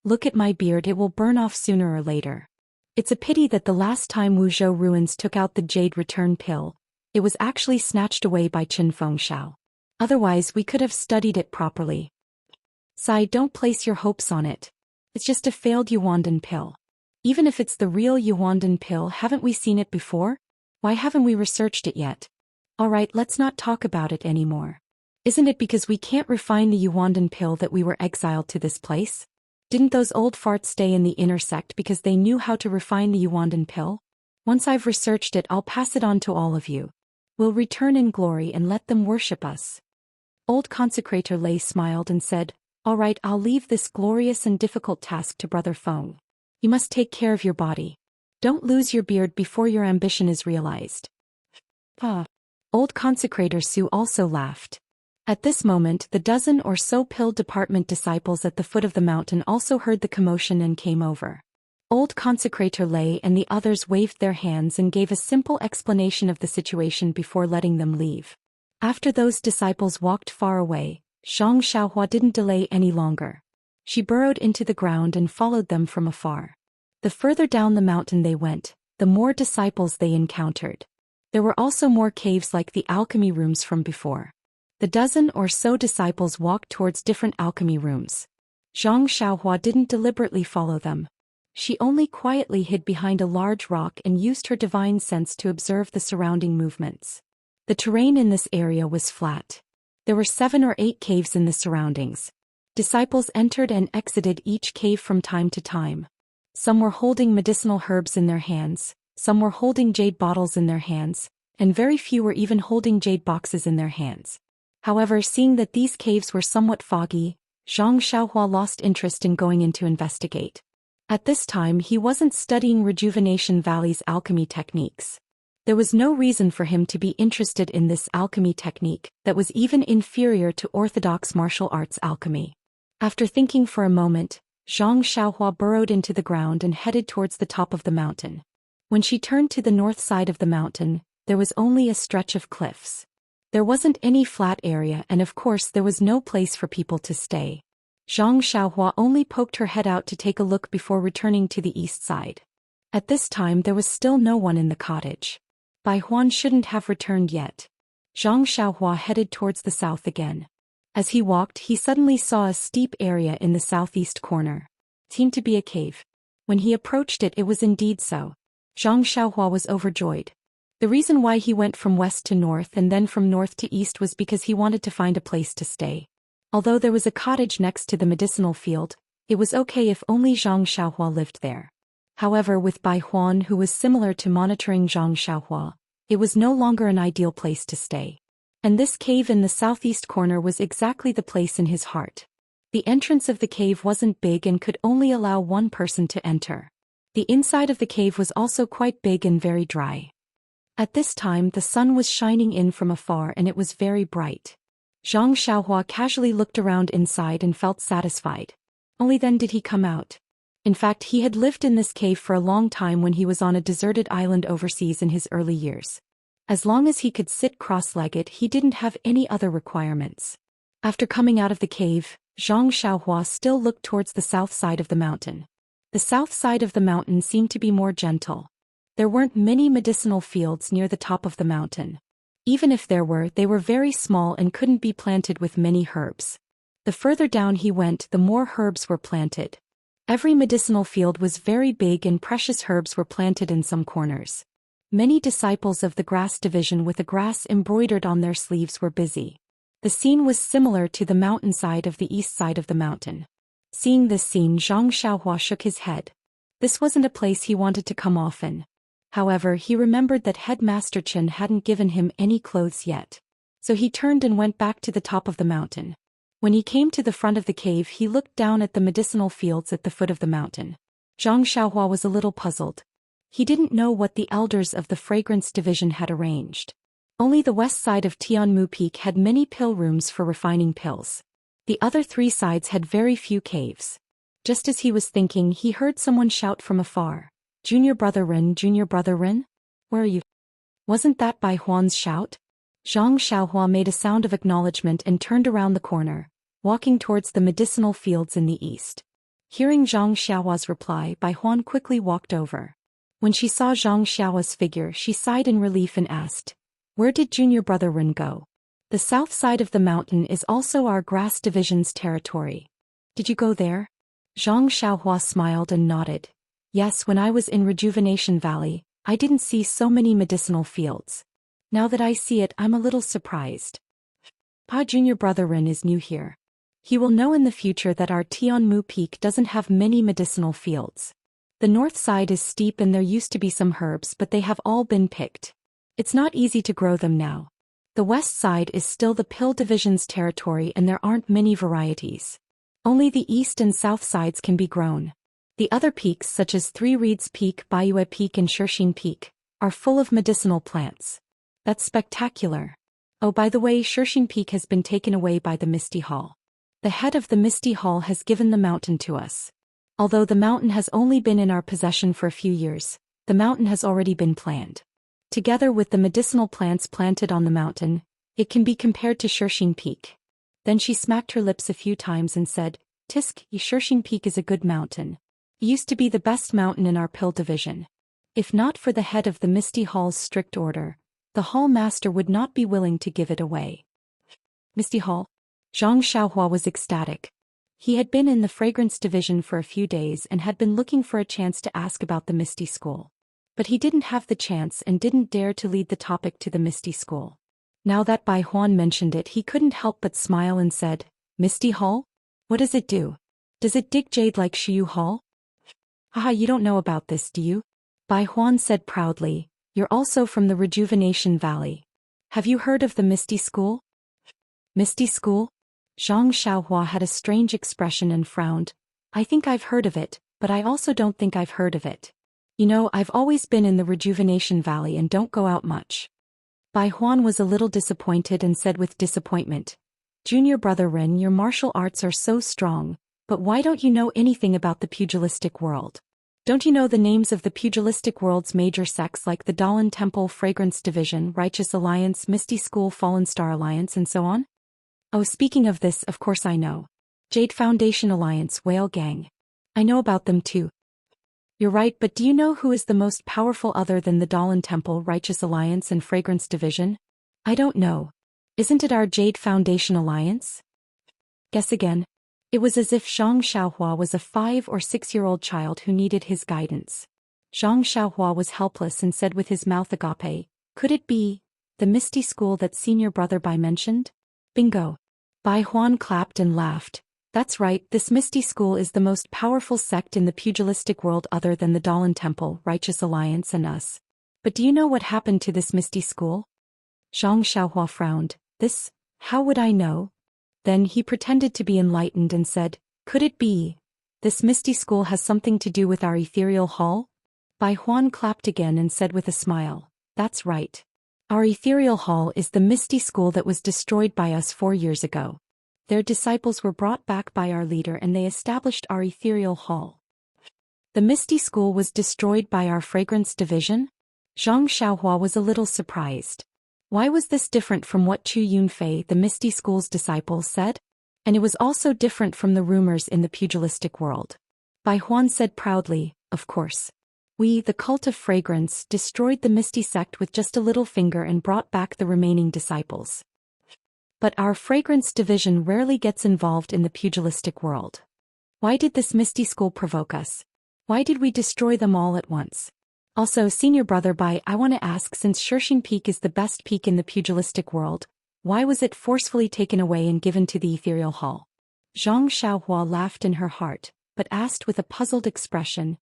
Look at my beard, it will burn off sooner or later. It's a pity that the last time Wuzhou ruins took out the jade return pill, it was actually snatched away by Qin Fengshao. Otherwise we could have studied it properly. Sai, don't place your hopes on it. It's just a failed Yuandan pill. Even if it's the real Yuandan pill, haven't we seen it before? Why haven't we researched it yet? Alright, let's not talk about it anymore. Isn't it because we can't refine the Yuandan pill that we were exiled to this place? Didn't those old farts stay in the inner sect because they knew how to refine the Yuandan pill? Once I've researched it, I'll pass it on to all of you. We'll return in glory and let them worship us. Old Consecrator Lei smiled and said, "Alright, I'll leave this glorious and difficult task to Brother Feng. You must take care of your body. Don't lose your beard before your ambition is realized." Old Consecrator Su also laughed. At this moment, the dozen or so pill department disciples at the foot of the mountain also heard the commotion and came over. Old Consecrator Lei and the others waved their hands and gave a simple explanation of the situation before letting them leave. After those disciples walked far away, Zhang Xiaohua didn't delay any longer. She burrowed into the ground and followed them from afar. The further down the mountain they went, the more disciples they encountered. There were also more caves like the alchemy rooms from before. The dozen or so disciples walked towards different alchemy rooms. Zhang Xiaohua didn't deliberately follow them. She only quietly hid behind a large rock and used her divine sense to observe the surrounding movements. The terrain in this area was flat. There were 7 or 8 caves in the surroundings. Disciples entered and exited each cave from time to time. Some were holding medicinal herbs in their hands, some were holding jade bottles in their hands, and very few were even holding jade boxes in their hands. However, seeing that these caves were somewhat foggy, Zhang Xiaohua lost interest in going in to investigate. At this time he wasn't studying Rejuvenation Valley's alchemy techniques. There was no reason for him to be interested in this alchemy technique that was even inferior to orthodox martial arts alchemy. After thinking for a moment, Zhang Xiaohua burrowed into the ground and headed towards the top of the mountain. When she turned to the north side of the mountain, there was only a stretch of cliffs. There wasn't any flat area and of course there was no place for people to stay. Zhang Xiaohua only poked her head out to take a look before returning to the east side. At this time there was still no one in the cottage. Bai Huan shouldn't have returned yet. Zhang Xiaohua headed towards the south again. As he walked he suddenly saw a steep area in the southeast corner. It seemed to be a cave. When he approached it, it was indeed so. Zhang Xiaohua was overjoyed. The reason why he went from west to north and then from north to east was because he wanted to find a place to stay. Although there was a cottage next to the medicinal field, it was okay if only Zhang Xiaohua lived there. However, with Bai Huan, who was similar to monitoring Zhang Xiaohua, it was no longer an ideal place to stay. And this cave in the southeast corner was exactly the place in his heart. The entrance of the cave wasn't big and could only allow one person to enter. The inside of the cave was also quite big and very dry. At this time the sun was shining in from afar and it was very bright. Zhang Xiaohua casually looked around inside and felt satisfied. Only then did he come out. In fact, he had lived in this cave for a long time when he was on a deserted island overseas in his early years. As long as he could sit cross-legged, he didn't have any other requirements. After coming out of the cave, Zhang Xiaohua still looked towards the south side of the mountain. The south side of the mountain seemed to be more gentle. There weren't many medicinal fields near the top of the mountain. Even if there were, they were very small and couldn't be planted with many herbs. The further down he went, the more herbs were planted. Every medicinal field was very big and precious herbs were planted in some corners. Many disciples of the grass division with a grass embroidered on their sleeves were busy. The scene was similar to the mountainside of the east side of the mountain. Seeing this scene, Zhang Xiaohua shook his head. This wasn't a place he wanted to come often. However, he remembered that Headmaster Chen hadn't given him any clothes yet. So he turned and went back to the top of the mountain. When he came to the front of the cave, he looked down at the medicinal fields at the foot of the mountain. Zhang Xiaohua was a little puzzled. He didn't know what the elders of the fragrance division had arranged. Only the west side of Tianmu Peak had many pill rooms for refining pills. The other 3 sides had very few caves. Just as he was thinking, he heard someone shout from afar. Junior Brother Rin, Junior Brother Rin? Where are you? Wasn't that Bai Huan's shout? Zhang Xiaohua made a sound of acknowledgement and turned around the corner, walking towards the medicinal fields in the east. Hearing Zhang Xiaohua's reply, Bai Huan quickly walked over. When she saw Zhang Xiaohua's figure, she sighed in relief and asked, "Where did Junior Brother Rin go? The south side of the mountain is also our grass division's territory. Did you go there?" Zhang Xiaohua smiled and nodded. "Yes, when I was in Rejuvenation Valley, I didn't see so many medicinal fields. Now that I see it, I'm a little surprised. Junior Brother Rin is new here. He will know in the future that our Tianmu Peak doesn't have many medicinal fields. The north side is steep and there used to be some herbs, but they have all been picked. It's not easy to grow them now. The west side is still the pill division's territory and there aren't many varieties. Only the east and south sides can be grown. The other peaks such as Three Reeds Peak, Baiyue Peak and Shixin Peak are full of medicinal plants. That's spectacular. Oh, by the way, Shixin Peak has been taken away by the Misty Hall. The head of the Misty Hall has given the mountain to us. Although the mountain has only been in our possession for a few years, the mountain has already been planned. Together with the medicinal plants planted on the mountain, it can be compared to Shixin Peak." Then she smacked her lips a few times and said, "Tisk, Shixin Peak is a good mountain. It used to be the best mountain in our pill division. If not for the head of the Misty Hall's strict order, The hall master would not be willing to give it away. Misty Hall? Zhang Xiaohua was ecstatic. He had been in the fragrance division for a few days and had been looking for a chance to ask about the Misty School. But he didn't have the chance and didn't dare to lead the topic to the Misty School. Now that Bai Huan mentioned it, he couldn't help but smile and said, Misty Hall? What does it do? Does it dig jade like Shiyu Hall? Haha, you don't know about this, do you? Bai Huan said proudly, you're also from the Rejuvenation Valley. Have you heard of the Misty School? Misty School? Zhang Xiaohua had a strange expression and frowned. I think I've heard of it, but I also don't think I've heard of it. You know, I've always been in the Rejuvenation Valley and don't go out much. Bai Huan was a little disappointed and said with disappointment, Junior brother Ren, your martial arts are so strong, but why don't you know anything about the pugilistic world? Don't you know the names of the pugilistic world's major sects like the Dalan Temple Fragrance Division, Righteous Alliance, Misty School Fallen Star Alliance, and so on? Oh, speaking of this, of course I know. Jade Foundation Alliance, Whale Gang. I know about them too. You're right, but do you know who is the most powerful other than the Dalan Temple, Righteous Alliance and Fragrance Division? I don't know. Isn't it our Jade Foundation Alliance? Guess again. It was as if Zhang Xiaohua was a 5 or 6-year-old child who needed his guidance. Zhang Xiaohua was helpless and said with his mouth agape, could it be the Misty School that senior brother Bai mentioned? Bingo. Bai Huan clapped and laughed. That's right, this Misty School is the most powerful sect in the pugilistic world other than the Dalan Temple, Righteous Alliance and us. But do you know what happened to this Misty School? Zhang Xiaohua frowned. This? How would I know? Then he pretended to be enlightened and said, could it be this Misty School has something to do with our ethereal hall? Bai Huan clapped again and said with a smile, that's right. Our ethereal hall is the Misty School that was destroyed by us 4 years ago. Their disciples were brought back by our leader and they established our ethereal hall. The Misty School was destroyed by our fragrance division? Zhang Xiaohua was a little surprised. Why was this different from what Chu Yunfei, the Misty School's disciple, said? And it was also different from the rumors in the pugilistic world. Bai Huan said proudly, of course. We, the cult of fragrance, destroyed the Misty sect with just a little finger and brought back the remaining disciples. But our fragrance division rarely gets involved in the pugilistic world. Why did this Misty School provoke us? Why did we destroy them all at once? Also, senior brother Bai, I want to ask, since Shirxing Peak is the best peak in the pugilistic world, why was it forcefully taken away and given to the ethereal hall? Zhang Xiaohua laughed in her heart, but asked with a puzzled expression,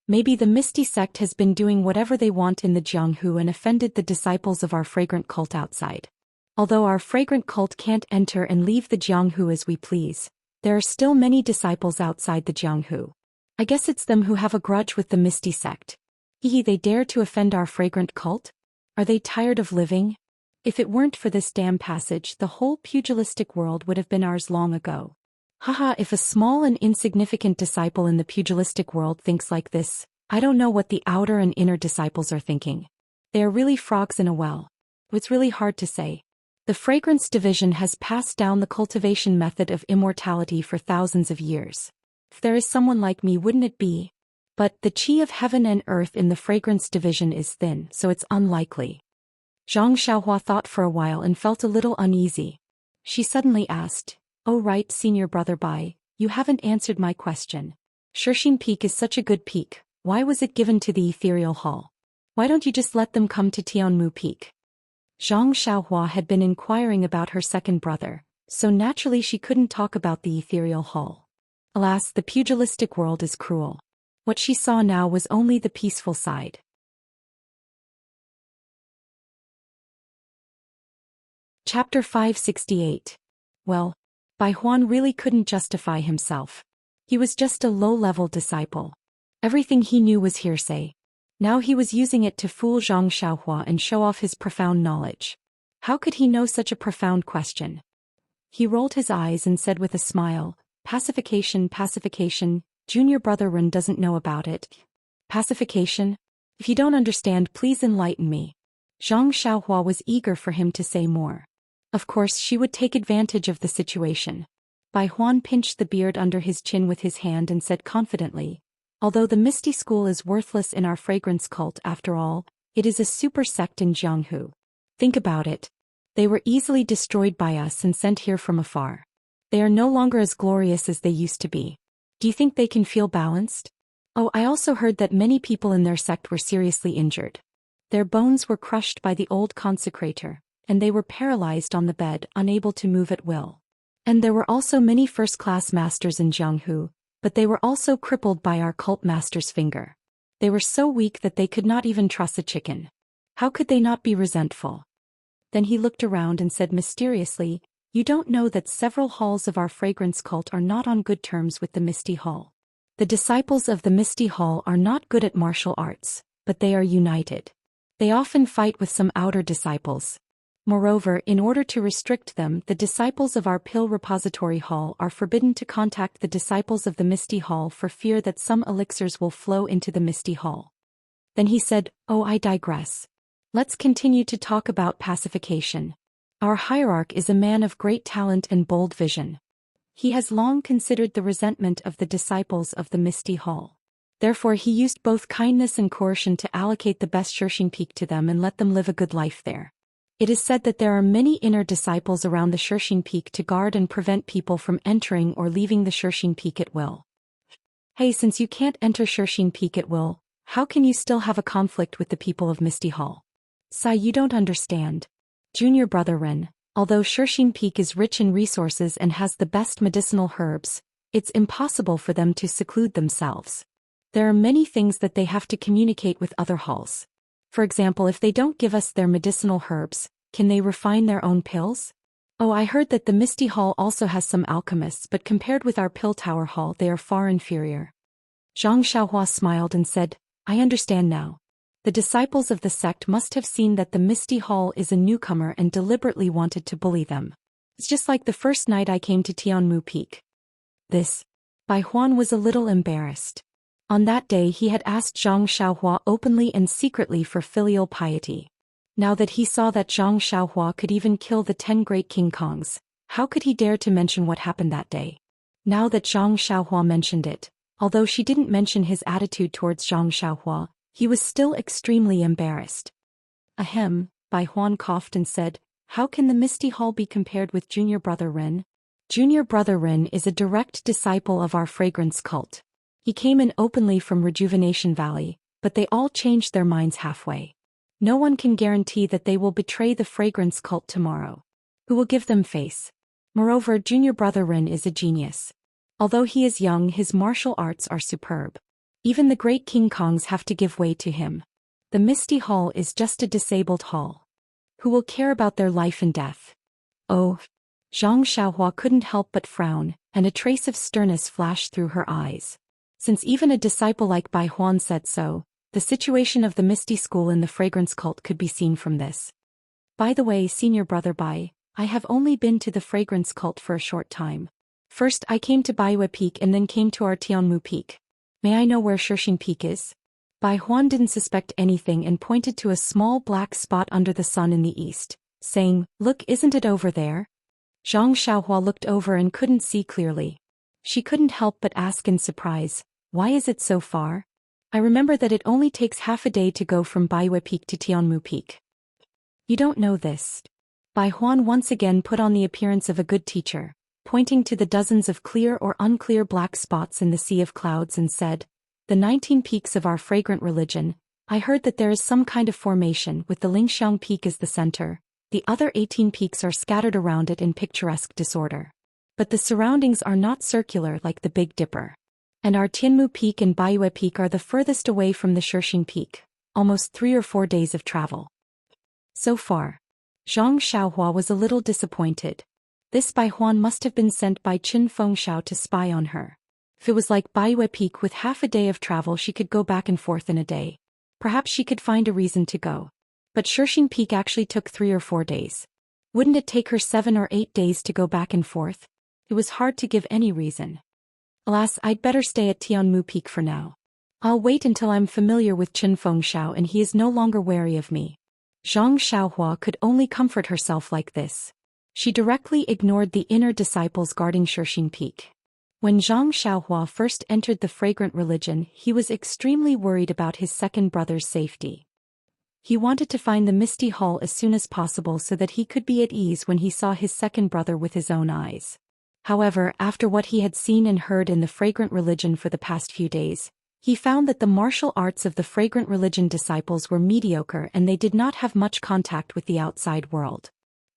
maybe the Misty sect has been doing whatever they want in the Jianghu and offended the disciples of our fragrant cult outside. Although our fragrant cult can't enter and leave the Jianghu as we please, there are still many disciples outside the Jianghu. I guess it's them who have a grudge with the Misty sect. They dare to offend our fragrant cult? Are they tired of living? If it weren't for this damn passage, the whole pugilistic world would have been ours long ago. Haha, if a small and insignificant disciple in the pugilistic world thinks like this, I don't know what the outer and inner disciples are thinking. They are really frogs in a well. It's really hard to say. The fragrance division has passed down the cultivation method of immortality for thousands of years. If there is someone like me, wouldn't it be? But the chi of heaven and earth in the fragrance division is thin, so it's unlikely. Zhang Xiaohua thought for a while and felt a little uneasy. She suddenly asked, oh right, senior brother Bai, you haven't answered my question. Shirxing Peak is such a good peak, why was it given to the ethereal hall? Why don't you just let them come to Tianmu Peak? Zhang Xiaohua had been inquiring about her second brother, so naturally she couldn't talk about the ethereal hall. Alas, the pugilistic world is cruel. What she saw now was only the peaceful side. Chapter 568. Well, Bai Huan really couldn't justify himself. He was just a low-level disciple. Everything he knew was hearsay. Now he was using it to fool Zhang Xiaohua and show off his profound knowledge. How could he know such a profound question? He rolled his eyes and said with a smile, pacification, pacification, junior brother Ren doesn't know about it. Pacification? If you don't understand, please enlighten me. Zhang Xiaohua was eager for him to say more. Of course, she would take advantage of the situation. Bai Huan pinched the beard under his chin with his hand and said confidently, although the Misty School is worthless in our fragrance cult after all, It is a super sect in Jianghu. Think about it. They were easily destroyed by us and sent here from afar. They are no longer as glorious as they used to be. Do you think they can feel balanced? Oh, I also heard that many people in their sect were seriously injured. Their bones were crushed by the old consecrator, and they were paralyzed on the bed, unable to move at will. And there were also many first-class masters in Jianghu, but they were also crippled by our cult master's finger. They were so weak that they could not even truss a chicken. How could they not be resentful? Then he looked around and said mysteriously, "You don't know that several halls of our fragrance cult are not on good terms with the Misty Hall. The disciples of the Misty Hall are not good at martial arts, but they are united. They often fight with some outer disciples. Moreover, in order to restrict them, the disciples of our Pill Repository Hall are forbidden to contact the disciples of the Misty Hall for fear that some elixirs will flow into the Misty Hall." Then he said, "Oh, I digress. Let's continue to talk about pacification. Our hierarch is a man of great talent and bold vision. He has long considered the resentment of the disciples of the Misty Hall. Therefore he used both kindness and coercion to allocate the best Shirshing Peak to them and let them live a good life there. It is said that there are many inner disciples around the Shirshing Peak to guard and prevent people from entering or leaving the Shirshing Peak at will. Hey, since you can't enter Shirshing Peak at will, how can you still have a conflict with the people of Misty Hall? Sai, you don't understand. Junior brother Ren, although Shirshing Peak is rich in resources and has the best medicinal herbs, it's impossible for them to seclude themselves. There are many things that they have to communicate with other halls. For example, if they don't give us their medicinal herbs, can they refine their own pills? Oh, I heard that the Misty Hall also has some alchemists, but compared with our Pill Tower Hall they are far inferior. Zhang Xiaohua smiled and said, "I understand now. The disciples of the sect must have seen that the Misty Hall is a newcomer and deliberately wanted to bully them. It's just like the first night I came to Tianmu Peak." Bai Huan was a little embarrassed. On that day he had asked Zhang Xiaohua openly and secretly for filial piety. Now that he saw that Zhang Xiaohua could even kill the 10 great King Kongs, how could he dare to mention what happened that day? Now that Zhang Xiaohua mentioned it, although she didn't mention his attitude towards Zhang Xiaohua, he was still extremely embarrassed. Ahem, Bai Huan coughed and said, "How can the Misty Hall be compared with Junior Brother Ren? Junior Brother Ren is a direct disciple of our fragrance cult. He came in openly from Rejuvenation Valley, but they all changed their minds halfway. No one can guarantee that they will betray the fragrance cult tomorrow. Who will give them face? Moreover, Junior Brother Ren is a genius. Although he is young, his martial arts are superb. Even the great King Kongs have to give way to him. The Misty Hall is just a disabled hall. Who will care about their life and death?" Oh, Zhang Xiaohua couldn't help but frown, and a trace of sternness flashed through her eyes. Since even a disciple like Bai Huan said so, the situation of the Misty School in the fragrance cult could be seen from this. "By the way, Senior Brother Bai, I have only been to the fragrance cult for a short time. First I came to Baihui Peak and then came to our Tianmu Peak. May I know where Shirshing Peak is?" Bai Huan didn't suspect anything and pointed to a small black spot under the sun in the east, saying, "Look, isn't it over there?" Zhang Xiaohua looked over and couldn't see clearly. She couldn't help but ask in surprise, "Why is it so far? I remember that it only takes half a day to go from Baihui Peak to Tianmu Peak." "You don't know this." Bai Huan once again put on the appearance of a good teacher, pointing to the dozens of clear or unclear black spots in the sea of clouds and said, "The 19 peaks of our fragrant religion, I heard that there is some kind of formation with the Lingxiang Peak as the center. The other 18 peaks are scattered around it in picturesque disorder. But the surroundings are not circular like the Big Dipper. And our Tianmu Peak and Baihui Peak are the furthest away from the Shirshing Peak, almost 3 or 4 days of travel." So far, Zhang Xiaohua was a little disappointed. This Bai Huan must have been sent by Qin Fengxiao to spy on her. If it was like Baihui Peak with half a day of travel, she could go back and forth in a day. Perhaps she could find a reason to go. But Shirshing Peak actually took 3 or 4 days. Wouldn't it take her 7 or 8 days to go back and forth? It was hard to give any reason. Alas, I'd better stay at Tianmu Peak for now. I'll wait until I'm familiar with Qin Fengxiao and he is no longer wary of me. Zhang Xiaohua could only comfort herself like this. She directly ignored the inner disciples guarding Shirshing Peak. When Zhang Xiaohua first entered the fragrant religion, he was extremely worried about his second brother's safety. He wanted to find the misty hall as soon as possible so that he could be at ease when he saw his second brother with his own eyes. However, after what he had seen and heard in the fragrant religion for the past few days, he found that the martial arts of the fragrant religion disciples were mediocre and they did not have much contact with the outside world.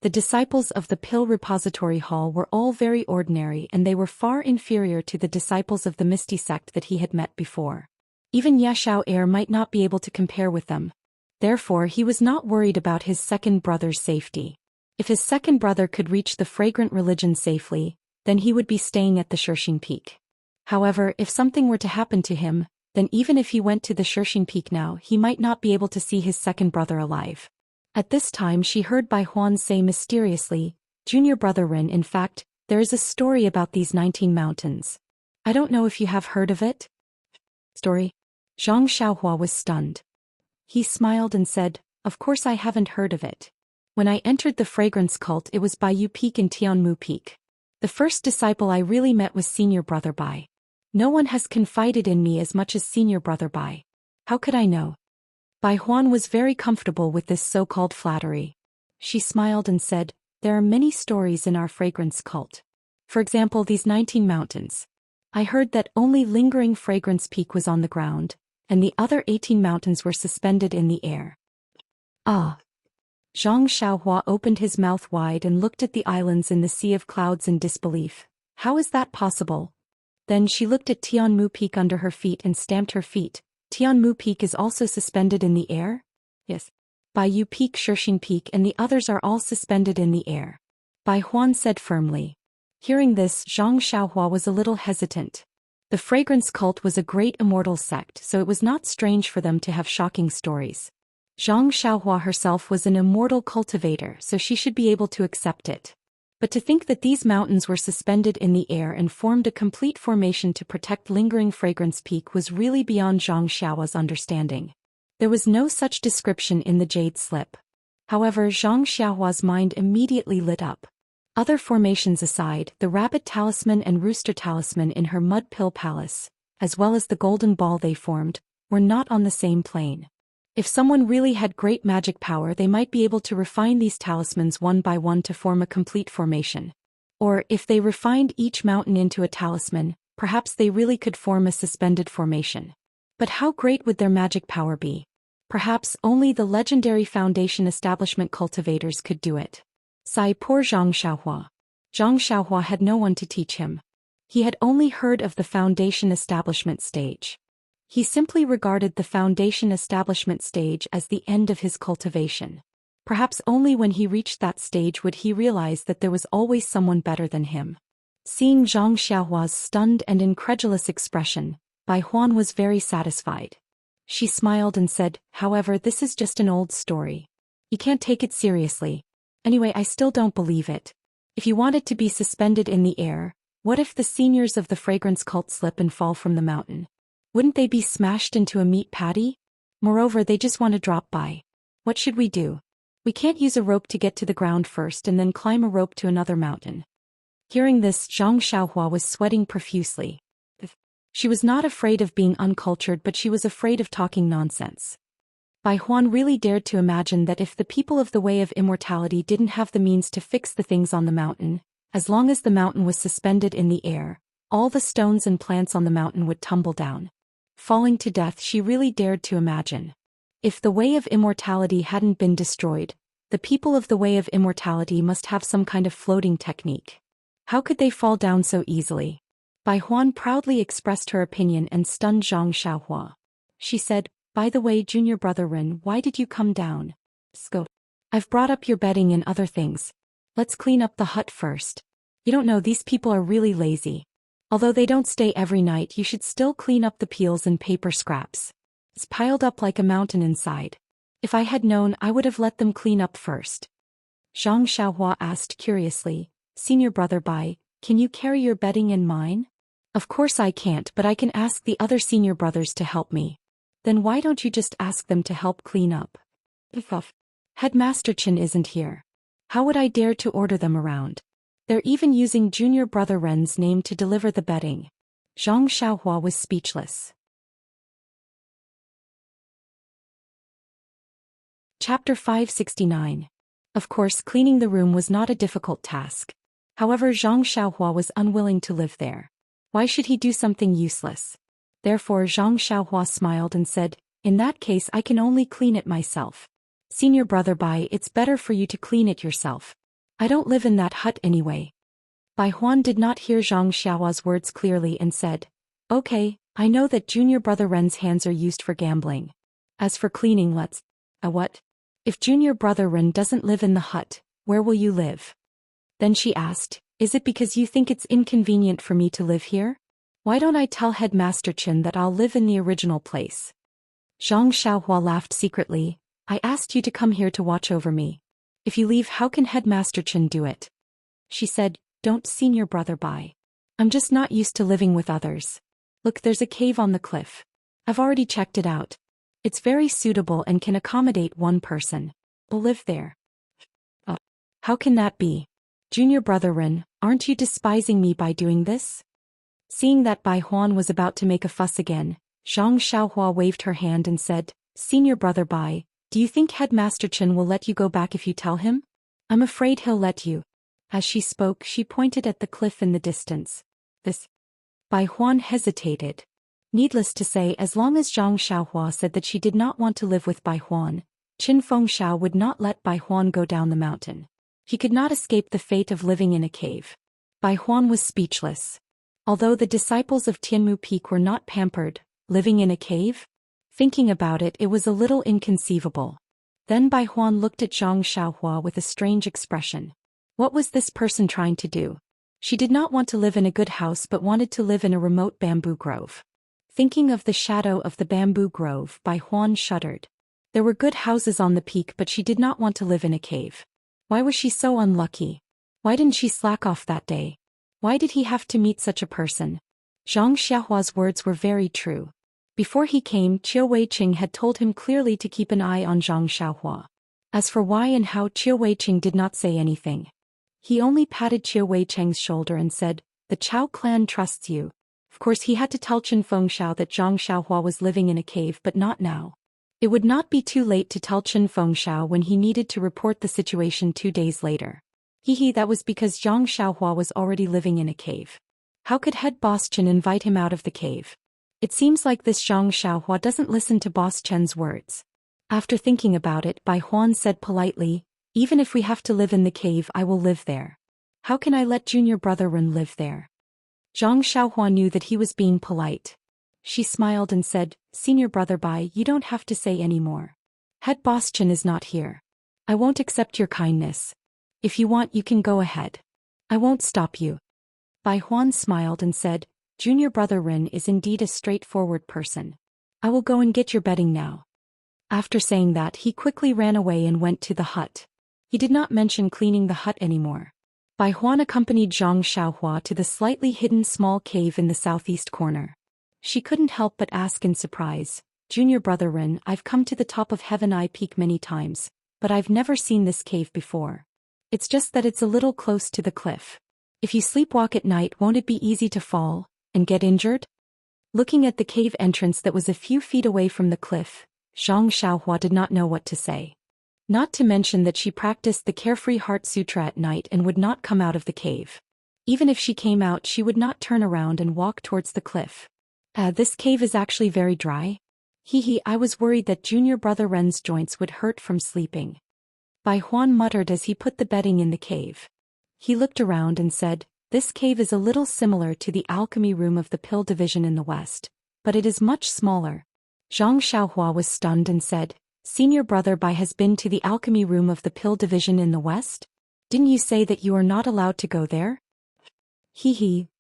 The disciples of the Pill Repository Hall were all very ordinary and they were far inferior to the disciples of the Misty sect that he had met before. Even Yashao Air might not be able to compare with them. Therefore he was not worried about his second brother's safety. If his second brother could reach the fragrant religion safely, then he would be staying at the Shirshing Peak. However, if something were to happen to him, then even if he went to the Shirshing Peak now, he might not be able to see his second brother alive. At this time she heard Bai Huan say mysteriously, "Junior brother Rin, in fact, there is a story about these 19 mountains. I don't know if you have heard of it?" Story? Zhang Xiaohua was stunned. He smiled and said, "Of course I haven't heard of it. When I entered the fragrance cult it was Bai Yu Peak and Tianmu Peak. The first disciple I really met was senior brother Bai. No one has confided in me as much as senior brother Bai. How could I know?" Bai Huan was very comfortable with this so-called flattery. She smiled and said, "There are many stories in our fragrance cult. For example, these 19 mountains. I heard that only lingering fragrance peak was on the ground, and the other 18 mountains were suspended in the air." Ah! Zhang Xiaohua opened his mouth wide and looked at the islands in the sea of clouds in disbelief. How is that possible? Then she looked at Tianmu Peak under her feet and stamped her feet. Tianmu Peak is also suspended in the air? Yes. Bai Yu Peak, Shirshing Peak and the others are all suspended in the air. Bai Huan said firmly. Hearing this, Zhang Xiaohua was a little hesitant. The fragrance cult was a great immortal sect, so it was not strange for them to have shocking stories. Zhang Xiaohua herself was an immortal cultivator, so she should be able to accept it. But to think that these mountains were suspended in the air and formed a complete formation to protect lingering fragrance peak was really beyond Zhang Xiaohua's understanding. There was no such description in the jade slip. However, Zhang Xiaohua's mind immediately lit up. Other formations aside, the rabbit talisman and rooster talisman in her mud pill palace, as well as the golden ball they formed, were not on the same plane. If someone really had great magic power, they might be able to refine these talismans one by one to form a complete formation. Or, if they refined each mountain into a talisman, perhaps they really could form a suspended formation. But how great would their magic power be? Perhaps only the legendary Foundation establishment cultivators could do it. Sigh, poor Zhang Xiaohua. Zhang Xiaohua had no one to teach him. He had only heard of the Foundation establishment stage. He simply regarded the Foundation establishment stage as the end of his cultivation. Perhaps only when he reached that stage would he realize that there was always someone better than him. Seeing Zhang Xiaohua's stunned and incredulous expression, Bai Huan was very satisfied. She smiled and said, "However, this is just an old story. You can't take it seriously. Anyway, I still don't believe it. If you want it to be suspended in the air, what if the seniors of the fragrance cult slip and fall from the mountain? Wouldn't they be smashed into a meat patty? Moreover, they just want to drop by. What should we do? We can't use a rope to get to the ground first and then climb a rope to another mountain." Hearing this, Zhang Xiaohua was sweating profusely. She was not afraid of being uncultured, but she was afraid of talking nonsense. Bai Huan really dared to imagine that if the people of the Way of Immortality didn't have the means to fix the things on the mountain, as long as the mountain was suspended in the air, all the stones and plants on the mountain would tumble down. Falling to death, she really dared to imagine. If the Way of Immortality hadn't been destroyed, the people of the Way of Immortality must have some kind of floating technique. How could they fall down so easily? Bai Huan proudly expressed her opinion and stunned Zhang Xiaohua. She said, "By the way, junior brother Ren, why did you come down? Scope. I've brought up your bedding and other things. Let's clean up the hut first. You don't know, these people are really lazy. Although they don't stay every night, you should still clean up the peels and paper scraps. It's piled up like a mountain inside. If I had known, I would have let them clean up first." Zhang Xiaohua asked curiously, "Senior brother Bai, can you carry your bedding and mine?" "Of course I can't, but I can ask the other senior brothers to help me." "Then why don't you just ask them to help clean up?" "Headmaster Chen isn't here. How would I dare to order them around? They're even using junior brother Ren's name to deliver the bedding." Zhang Xiaohua was speechless. Chapter 569. Of course, cleaning the room was not a difficult task. However, Zhang Xiaohua was unwilling to live there. Why should he do something useless? Therefore, Zhang Xiaohua smiled and said, "In that case, I can only clean it myself. Senior brother Bai, it's better for you to clean it yourself. I don't live in that hut anyway." Bai Huan did not hear Zhang Xiaohua's words clearly and said, "Okay, I know that junior brother Ren's hands are used for gambling. As for cleaning, let's... what? If junior brother Ren doesn't live in the hut, where will you live?" Then she asked, "Is it because you think it's inconvenient for me to live here? Why don't I tell Headmaster Chen that I'll live in the original place?" Zhang Xiaohua laughed secretly. "I asked you to come here to watch over me. If you leave, how can Headmaster Chen do it?" She said, "Don't, senior brother Bai. I'm just not used to living with others. Look, there's a cave on the cliff. I've already checked it out. It's very suitable and can accommodate one person. We'll live there." How can that be? Junior brother Ren, aren't you despising me by doing this?" Seeing that Bai Huan was about to make a fuss again, Zhang Xiaohua waved her hand and said, "Senior brother Bai, do you think Headmaster Chen will let you go back if you tell him? I'm afraid he'll let you." As she spoke, she pointed at the cliff in the distance. This. Bai Huan hesitated. Needless to say, as long as Zhang Xiaohua said that she did not want to live with Bai Huan, Qin Fengxiao would not let Bai Huan go down the mountain. He could not escape the fate of living in a cave. Bai Huan was speechless. Although the disciples of Tianmu Peak were not pampered, living in a cave? Thinking about it, it was a little inconceivable. Then Bai Huan looked at Zhang Xiaohua with a strange expression. What was this person trying to do? She did not want to live in a good house but wanted to live in a remote bamboo grove. Thinking of the shadow of the bamboo grove, Bai Huan shuddered. There were good houses on the peak, but she did not want to live in a cave. Why was she so unlucky? Why didn't she slack off that day? Why did he have to meet such a person? Zhang Xiaohua's words were very true. Before he came, Qiu Weiqing had told him clearly to keep an eye on Zhang Xiaohua. As for why and how, Qiu Weiqing did not say anything. He only patted Qiu Weiqing's shoulder and said, "The Chao clan trusts you." Of course, he had to tell Qin Fengxiao that Zhang Xiaohua was living in a cave, but not now. It would not be too late to tell Qin Fengxiao when he needed to report the situation 2 days later. That was because Zhang Xiaohua was already living in a cave. How could head boss Chen invite him out of the cave? It seems like this Zhang Xiaohua doesn't listen to boss Chen's words. After thinking about it, Bai Huan said politely, "Even if we have to live in the cave, I will live there. How can I let junior brother Ren live there?" Zhang Xiaohua knew that he was being polite. She smiled and said, "Senior brother Bai, you don't have to say any more. Head boss Chen is not here. I won't accept your kindness. If you want, you can go ahead. I won't stop you." Bai Huan smiled and said, "Junior brother Ren is indeed a straightforward person. I will go and get your bedding now." After saying that, he quickly ran away and went to the hut. He did not mention cleaning the hut anymore. Bai Huan accompanied Zhang Xiaohua to the slightly hidden small cave in the southeast corner. She couldn't help but ask in surprise, "Junior brother Ren, I've come to the top of Heaven Eye Peak many times, but I've never seen this cave before. It's just that it's a little close to the cliff. If you sleepwalk at night, won't it be easy to fall and get injured?" Looking at the cave entrance that was a few feet away from the cliff, Zhang Xiaohua did not know what to say. Not to mention that she practiced the Carefree Heart Sutra at night and would not come out of the cave. Even if she came out, she would not turn around and walk towards the cliff. This cave is actually very dry. I was worried that junior brother Ren's joints would hurt from sleeping." Bai Huan muttered as he put the bedding in the cave. He looked around and said, "This cave is a little similar to the alchemy room of the pill division in the west, but it is much smaller." Zhang Xiaohua was stunned and said, "Senior brother Bai has been to the alchemy room of the pill division in the west? Didn't you say that you are not allowed to go there?"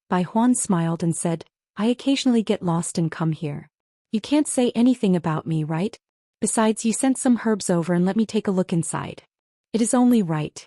Bai Huan smiled and said, "I occasionally get lost and come here. You can't say anything about me, right? Besides, you sent some herbs over and let me take a look inside. It is only right."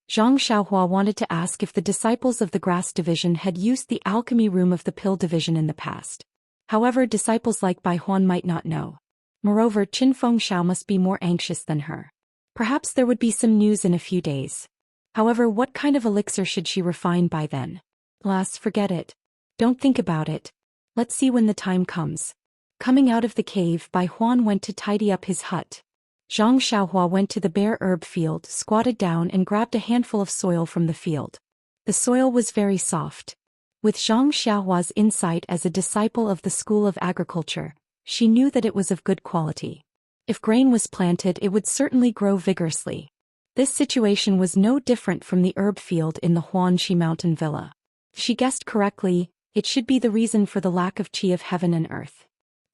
Zhang Xiaohua wanted to ask if the disciples of the grass division had used the alchemy room of the pill division in the past. However, disciples like Bai Huan might not know. Moreover, Qin Fengxiao must be more anxious than her. Perhaps there would be some news in a few days. However, what kind of elixir should she refine by then? Alas, forget it. Don't think about it. Let's see when the time comes. Coming out of the cave, Bai Huan went to tidy up his hut. Zhang Xiaohua went to the bare herb field, squatted down and grabbed a handful of soil from the field. The soil was very soft. With Zhang Xiaohua's insight as a disciple of the School of Agriculture, she knew that it was of good quality. If grain was planted, it would certainly grow vigorously. This situation was no different from the herb field in the Huanxi mountain villa. She guessed correctly, it should be the reason for the lack of qi of heaven and earth.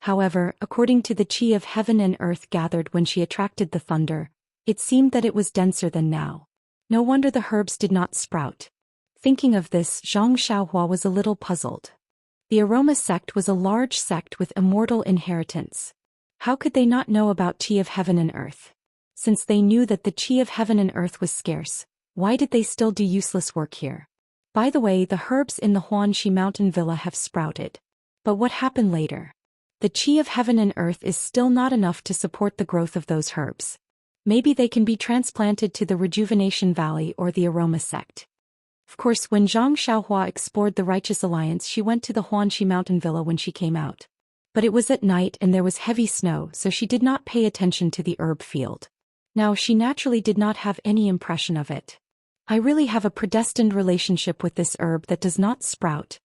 However, according to the qi of heaven and earth gathered when she attracted the thunder, it seemed that it was denser than now. No wonder the herbs did not sprout. Thinking of this, Zhang Xiaohua was a little puzzled. The aroma sect was a large sect with immortal inheritance. How could they not know about qi of heaven and earth? Since they knew that the qi of heaven and earth was scarce, why did they still do useless work here? By the way, the herbs in the Huanxi mountain villa have sprouted. But what happened later? The qi of heaven and earth is still not enough to support the growth of those herbs. Maybe they can be transplanted to the Rejuvenation Valley or the Aroma sect. Of course, when Zhang Xiaohua explored the Righteous Alliance, she went to the Huanxi mountain villa when she came out. But it was at night and there was heavy snow, so she did not pay attention to the herb field. Now she naturally did not have any impression of it. I really have a predestined relationship with this herb that does not sprout.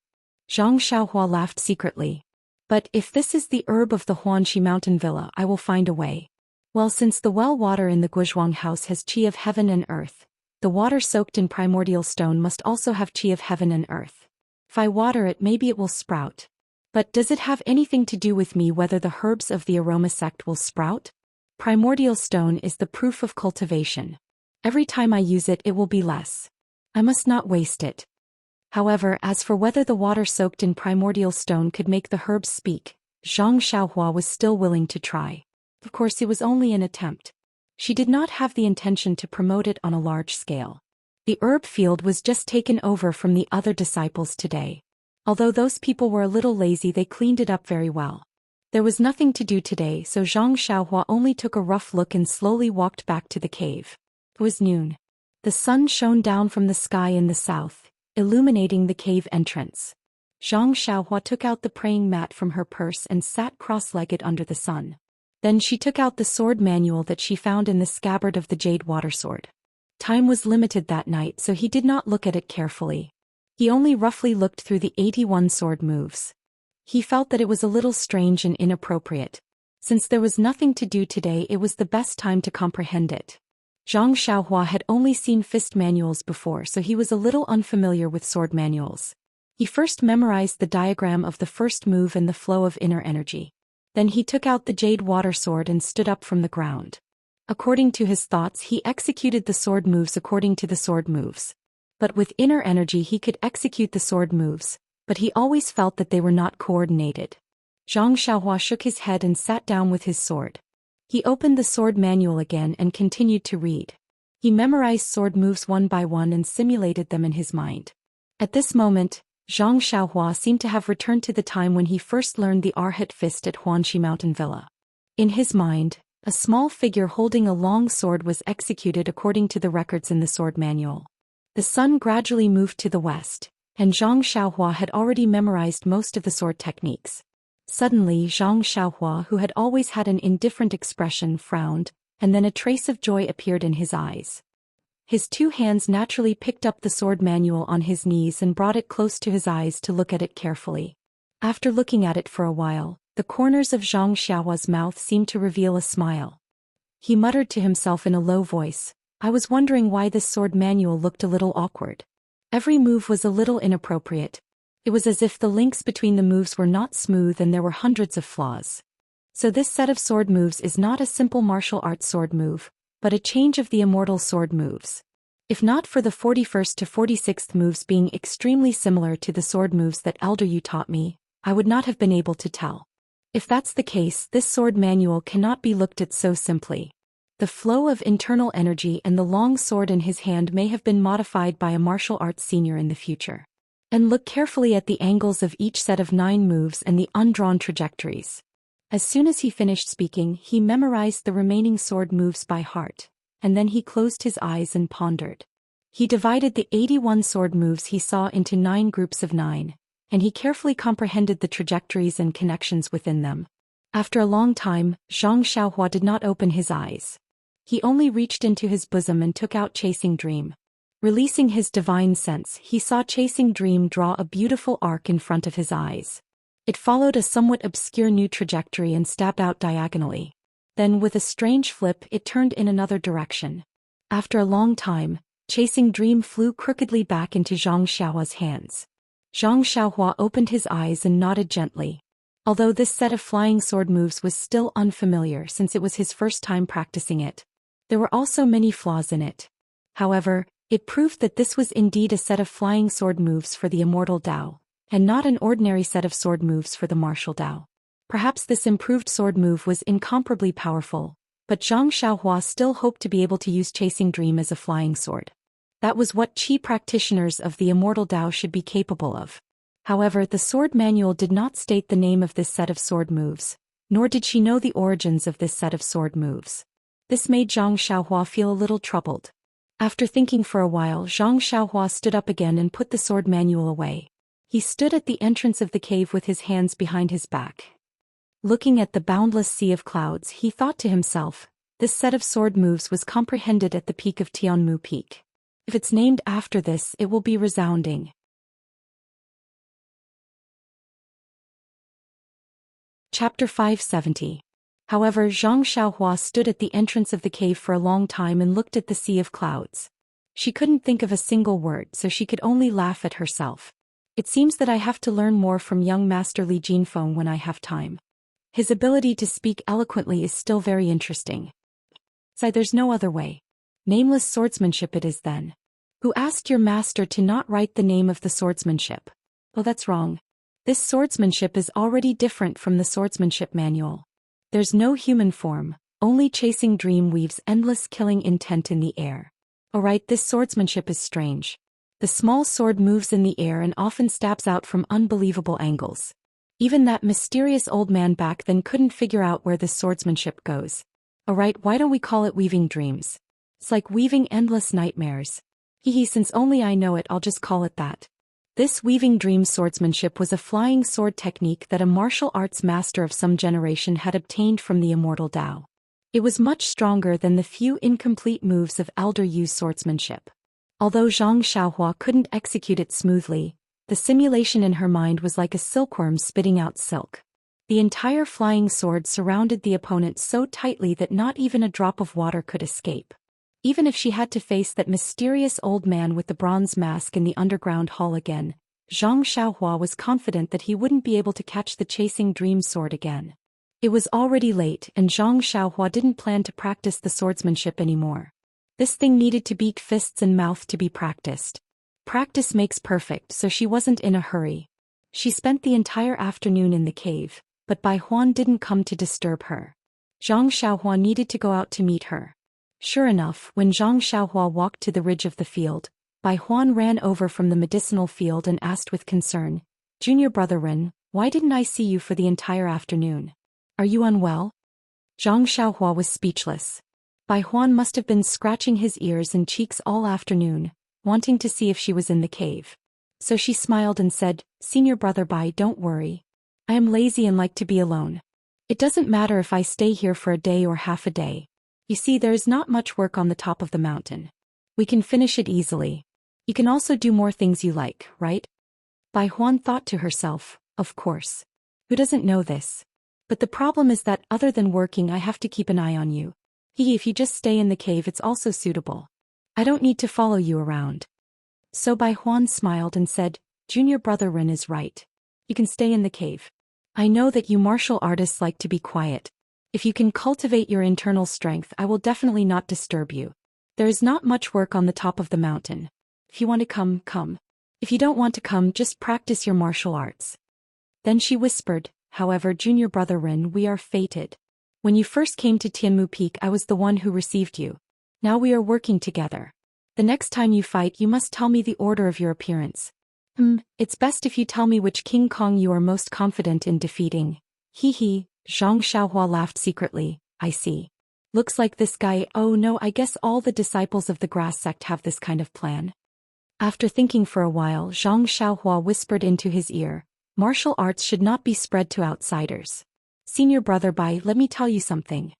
Zhang Xiaohua laughed secretly. But if this is the herb of the Huanxi mountain villa, I will find a way. Well, since the well water in the Guozhuang house has qi of heaven and earth, the water soaked in primordial stone must also have qi of heaven and earth. If I water it, maybe it will sprout. But does it have anything to do with me whether the herbs of the Aroma sect will sprout? Primordial stone is the proof of cultivation. Every time I use it, it will be less. I must not waste it. However, as for whether the water soaked in primordial stone could make the herbs speak, Zhang Xiaohua was still willing to try. Of course, it was only an attempt. She did not have the intention to promote it on a large scale. The herb field was just taken over from the other disciples today. Although those people were a little lazy, they cleaned it up very well. There was nothing to do today, so Zhang Xiaohua only took a rough look and slowly walked back to the cave. It was noon. The sun shone down from the sky in the south, illuminating the cave entrance. Zhang Xiaohua took out the praying mat from her purse and sat cross-legged under the sun. Then she took out the sword manual that she found in the scabbard of the jade water sword. Time was limited that night, so he did not look at it carefully. He only roughly looked through the 81 sword moves. He felt that it was a little strange and inappropriate. Since there was nothing to do today, it was the best time to comprehend it. Zhang Xiaohua had only seen fist manuals before, so he was a little unfamiliar with sword manuals. He first memorized the diagram of the first move and the flow of inner energy. Then he took out the jade water sword and stood up from the ground. According to his thoughts, he executed the sword moves according to the sword moves. But with inner energy he could execute the sword moves, but he always felt that they were not coordinated. Zhang Xiaohua shook his head and sat down with his sword. He opened the sword manual again and continued to read. He memorized sword moves one by one and simulated them in his mind. At this moment, Zhang Xiaohua seemed to have returned to the time when he first learned the Arhat fist at Huanxi mountain villa. In his mind, a small figure holding a long sword was executed according to the records in the sword manual. The sun gradually moved to the west, and Zhang Xiaohua had already memorized most of the sword techniques. Suddenly Zhang Xiaohua, who had always had an indifferent expression, frowned, and then a trace of joy appeared in his eyes. His two hands naturally picked up the sword manual on his knees and brought it close to his eyes to look at it carefully. After looking at it for a while, the corners of Zhang Xiaohua's mouth seemed to reveal a smile. He muttered to himself in a low voice, "I was wondering why this sword manual looked a little awkward. Every move was a little inappropriate. It was as if the links between the moves were not smooth and there were hundreds of flaws. So this set of sword moves is not a simple martial arts sword move, but a change of the immortal sword moves. If not for the 41st to 46th moves being extremely similar to the sword moves that Elder Yu taught me, I would not have been able to tell. If that's the case, this sword manual cannot be looked at so simply. The flow of internal energy and the long sword in his hand may have been modified by a martial arts senior in the future. And look carefully at the angles of each set of 9 moves and the undrawn trajectories." As soon as he finished speaking, he memorized the remaining sword moves by heart, and then he closed his eyes and pondered. He divided the 81 sword moves he saw into 9 groups of 9, and he carefully comprehended the trajectories and connections within them. After a long time, Zhang Xiaohua did not open his eyes. He only reached into his bosom and took out Chasing Dream. Releasing his divine sense, he saw Chasing Dream draw a beautiful arc in front of his eyes. It followed a somewhat obscure new trajectory and stabbed out diagonally. Then with a strange flip it turned in another direction. After a long time, Chasing Dream flew crookedly back into Zhang Xiaohua's hands. Zhang Xiaohua opened his eyes and nodded gently. Although this set of flying sword moves was still unfamiliar since it was his first time practicing it, there were also many flaws in it. However, it proved that this was indeed a set of flying sword moves for the Immortal Dao, and not an ordinary set of sword moves for the Martial Dao. Perhaps this improved sword move was incomparably powerful, but Zhang Xiaohua still hoped to be able to use Chasing Dream as a flying sword. That was what Qi practitioners of the Immortal Dao should be capable of. However, the sword manual did not state the name of this set of sword moves, nor did she know the origins of this set of sword moves. This made Zhang Xiaohua feel a little troubled. After thinking for a while, Zhang Xiaohua stood up again and put the sword manual away. He stood at the entrance of the cave with his hands behind his back. Looking at the boundless sea of clouds, he thought to himself, this set of sword moves was comprehended at the peak of Tianmu Peak. If it's named after this, it will be resounding. Chapter 570. However, Zhang Xiaohua stood at the entrance of the cave for a long time and looked at the sea of clouds. She couldn't think of a single word, so she could only laugh at herself. It seems that I have to learn more from young Master Li Jinfeng when I have time. His ability to speak eloquently is still very interesting. So there's no other way. Nameless swordsmanship it is then. Who asked your master to not write the name of the swordsmanship? Oh, that's wrong. This swordsmanship is already different from the swordsmanship manual. There's no human form, only Chasing Dream weaves endless killing intent in the air. Alright, this swordsmanship is strange. The small sword moves in the air and often stabs out from unbelievable angles. Even that mysterious old man back then couldn't figure out where this swordsmanship goes. Alright, why don't we call it weaving dreams? It's like weaving endless nightmares. Since only I know it, I'll just call it that. This weaving dream swordsmanship was a flying sword technique that a martial arts master of some generation had obtained from the Immortal Dao. It was much stronger than the few incomplete moves of Elder Yu's swordsmanship. Although Zhang Xiaohua couldn't execute it smoothly, the simulation in her mind was like a silkworm spitting out silk. The entire flying sword surrounded the opponent so tightly that not even a drop of water could escape. Even if she had to face that mysterious old man with the bronze mask in the underground hall again, Zhang Xiaohua was confident that he wouldn't be able to catch the Chasing Dream sword again. It was already late and Zhang Xiaohua didn't plan to practice the swordsmanship anymore. This thing needed to beat fists and mouth to be practiced. Practice makes perfect, so she wasn't in a hurry. She spent the entire afternoon in the cave, but Bai Huan didn't come to disturb her. Zhang Xiaohua needed to go out to meet her. Sure enough, when Zhang Xiaohua walked to the ridge of the field, Bai Huan ran over from the medicinal field and asked with concern, "Junior brother Ren, why didn't I see you for the entire afternoon? Are you unwell?" Zhang Xiaohua was speechless. Bai Huan must have been scratching his ears and cheeks all afternoon, wanting to see if she was in the cave. So she smiled and said, "Senior brother Bai, don't worry. I am lazy and like to be alone. It doesn't matter if I stay here for a day or half a day. You see, there is not much work on the top of the mountain. We can finish it easily. You can also do more things you like, right?" Bai Huan thought to herself, of course. Who doesn't know this? But the problem is that other than working I have to keep an eye on you. If you just stay in the cave it's also suitable. I don't need to follow you around. So Bai Huan smiled and said, "Junior brother Ren is right. You can stay in the cave. I know that you martial artists like to be quiet. If you can cultivate your internal strength I will definitely not disturb you. There is not much work on the top of the mountain. If you want to come, come. If you don't want to come, just practice your martial arts." Then she whispered, "However, junior brother Ren, we are fated. When you first came to Tianmu Peak I was the one who received you. Now we are working together. The next time you fight you must tell me the order of your appearance. It's best if you tell me which King Kong you are most confident in defeating." Zhang Xiaohua laughed secretly. "I see. Looks like this guy, oh no, I guess all the disciples of the grass sect have this kind of plan." After thinking for a while, Zhang Xiaohua whispered into his ear, "Martial arts should not be spread to outsiders. Senior brother Bai, let me tell you something.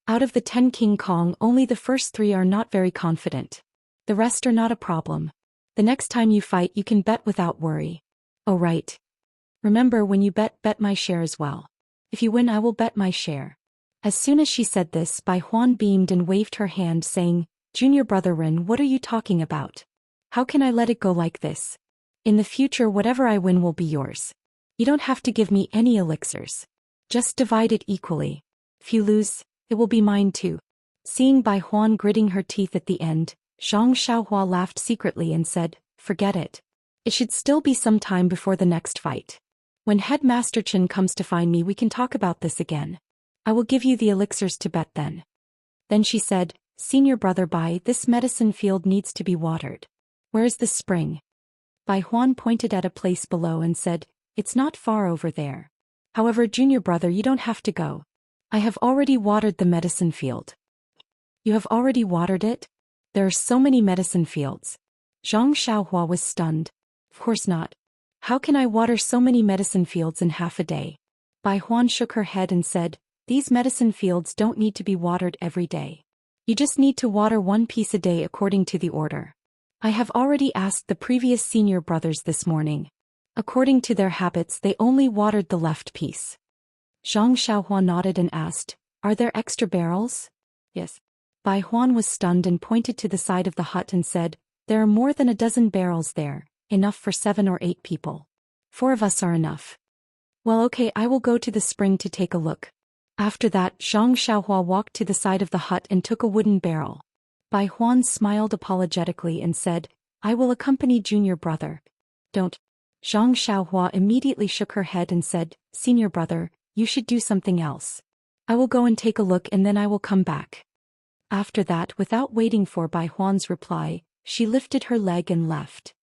Out of the 10 King Kong, only the first 3 are not very confident. The rest are not a problem. The next time you fight you can bet without worry. Oh right. Remember, when you bet my share as well. If you win I will bet my share. As soon as she said this, Bai Huan beamed and waved her hand saying, Junior brother Ren, what are you talking about? How can I let it go like this? In the future whatever I win will be yours. You don't have to give me any elixirs. Just divide it equally. If you lose, it will be mine too. Seeing Bai Huan gritting her teeth at the end, Zhang Xiaohua laughed secretly and said, forget it. It should still be some time before the next fight. When Headmaster Chen comes to find me we can talk about this again. I will give you the elixirs to bet then. Then she said, Senior brother Bai, this medicine field needs to be watered. Where is the spring? Bai Huan pointed at a place below and said, it's not far over there. However, junior brother, you don't have to go. I have already watered the medicine field. You have already watered it? There are so many medicine fields. Zhang Xiaohua was stunned. Of course not. How can I water so many medicine fields in half a day? Bai Huan shook her head and said, these medicine fields don't need to be watered every day. You just need to water 1 piece a day according to the order. I have already asked the previous senior brothers this morning. According to their habits they only watered the left piece. Zhang Xiaohua nodded and asked, are there extra barrels? Yes. Bai Huan was stunned and pointed to the side of the hut and said, there are more than a dozen barrels there, enough for 7 or 8 people. 4 of us are enough. Well, okay, I will go to the spring to take a look. After that, Zhang Xiaohua walked to the side of the hut and took a wooden barrel. Bai Huan smiled apologetically and said, I will accompany junior brother. Don't. Zhang Xiaohua immediately shook her head and said, senior brother, you should do something else. I will go and take a look and then I will come back. After that, without waiting for Bai Huan's reply, she lifted her leg and left.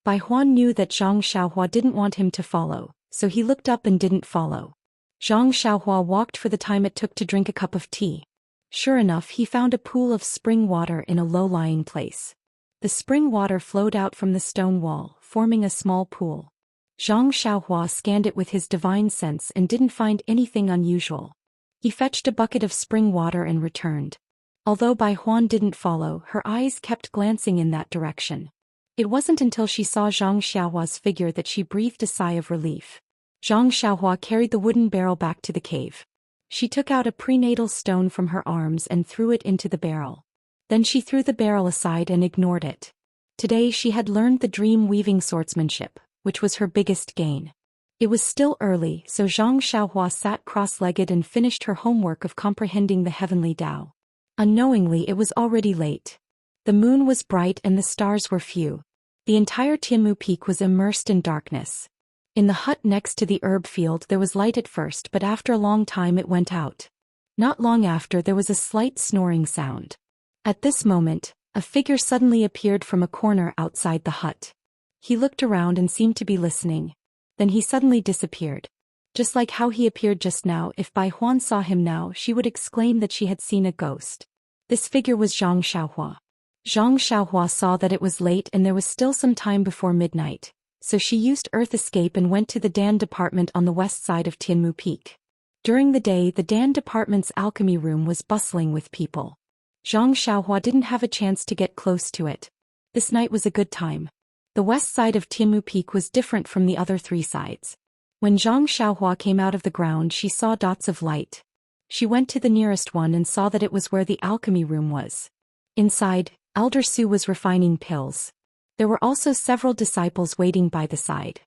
Bai Huan knew that Zhang Xiaohua didn't want him to follow, so he looked up and didn't follow. Zhang Xiaohua walked for the time it took to drink a cup of tea. Sure enough, he found a pool of spring water in a low-lying place. The spring water flowed out from the stone wall, forming a small pool. Zhang Xiaohua scanned it with his divine sense and didn't find anything unusual. He fetched a bucket of spring water and returned. Although Bai Huan didn't follow, her eyes kept glancing in that direction. It wasn't until she saw Zhang Xiaohua's figure that she breathed a sigh of relief. Zhang Xiaohua carried the wooden barrel back to the cave. She took out a prenatal stone from her arms and threw it into the barrel. Then she threw the barrel aside and ignored it. Today she had learned the dream-weaving swordsmanship, which was her biggest gain. It was still early, so Zhang Xiaohua sat cross-legged and finished her homework of comprehending the heavenly Tao. Unknowingly, it was already late. The moon was bright and the stars were few. The entire Tianmu Peak was immersed in darkness. In the hut next to the herb field there was light at first, but after a long time it went out. Not long after there was a slight snoring sound. At this moment, a figure suddenly appeared from a corner outside the hut. He looked around and seemed to be listening. Then he suddenly disappeared. Just like how he appeared just now, if Bai Huan saw him now she would exclaim that she had seen a ghost. This figure was Zhang Xiaohua. Zhang Xiaohua saw that it was late and there was still some time before midnight. So she used Earth Escape and went to the Dan department on the west side of Tianmu Peak. During the day the Dan department's alchemy room was bustling with people. Zhang Xiaohua didn't have a chance to get close to it. This night was a good time. The west side of Tianmu Peak was different from the other 3 sides. When Zhang Xiaohua came out of the ground she saw dots of light. She went to the nearest one and saw that it was where the alchemy room was. Inside, Elder Su was refining pills. There were also several disciples waiting by the side.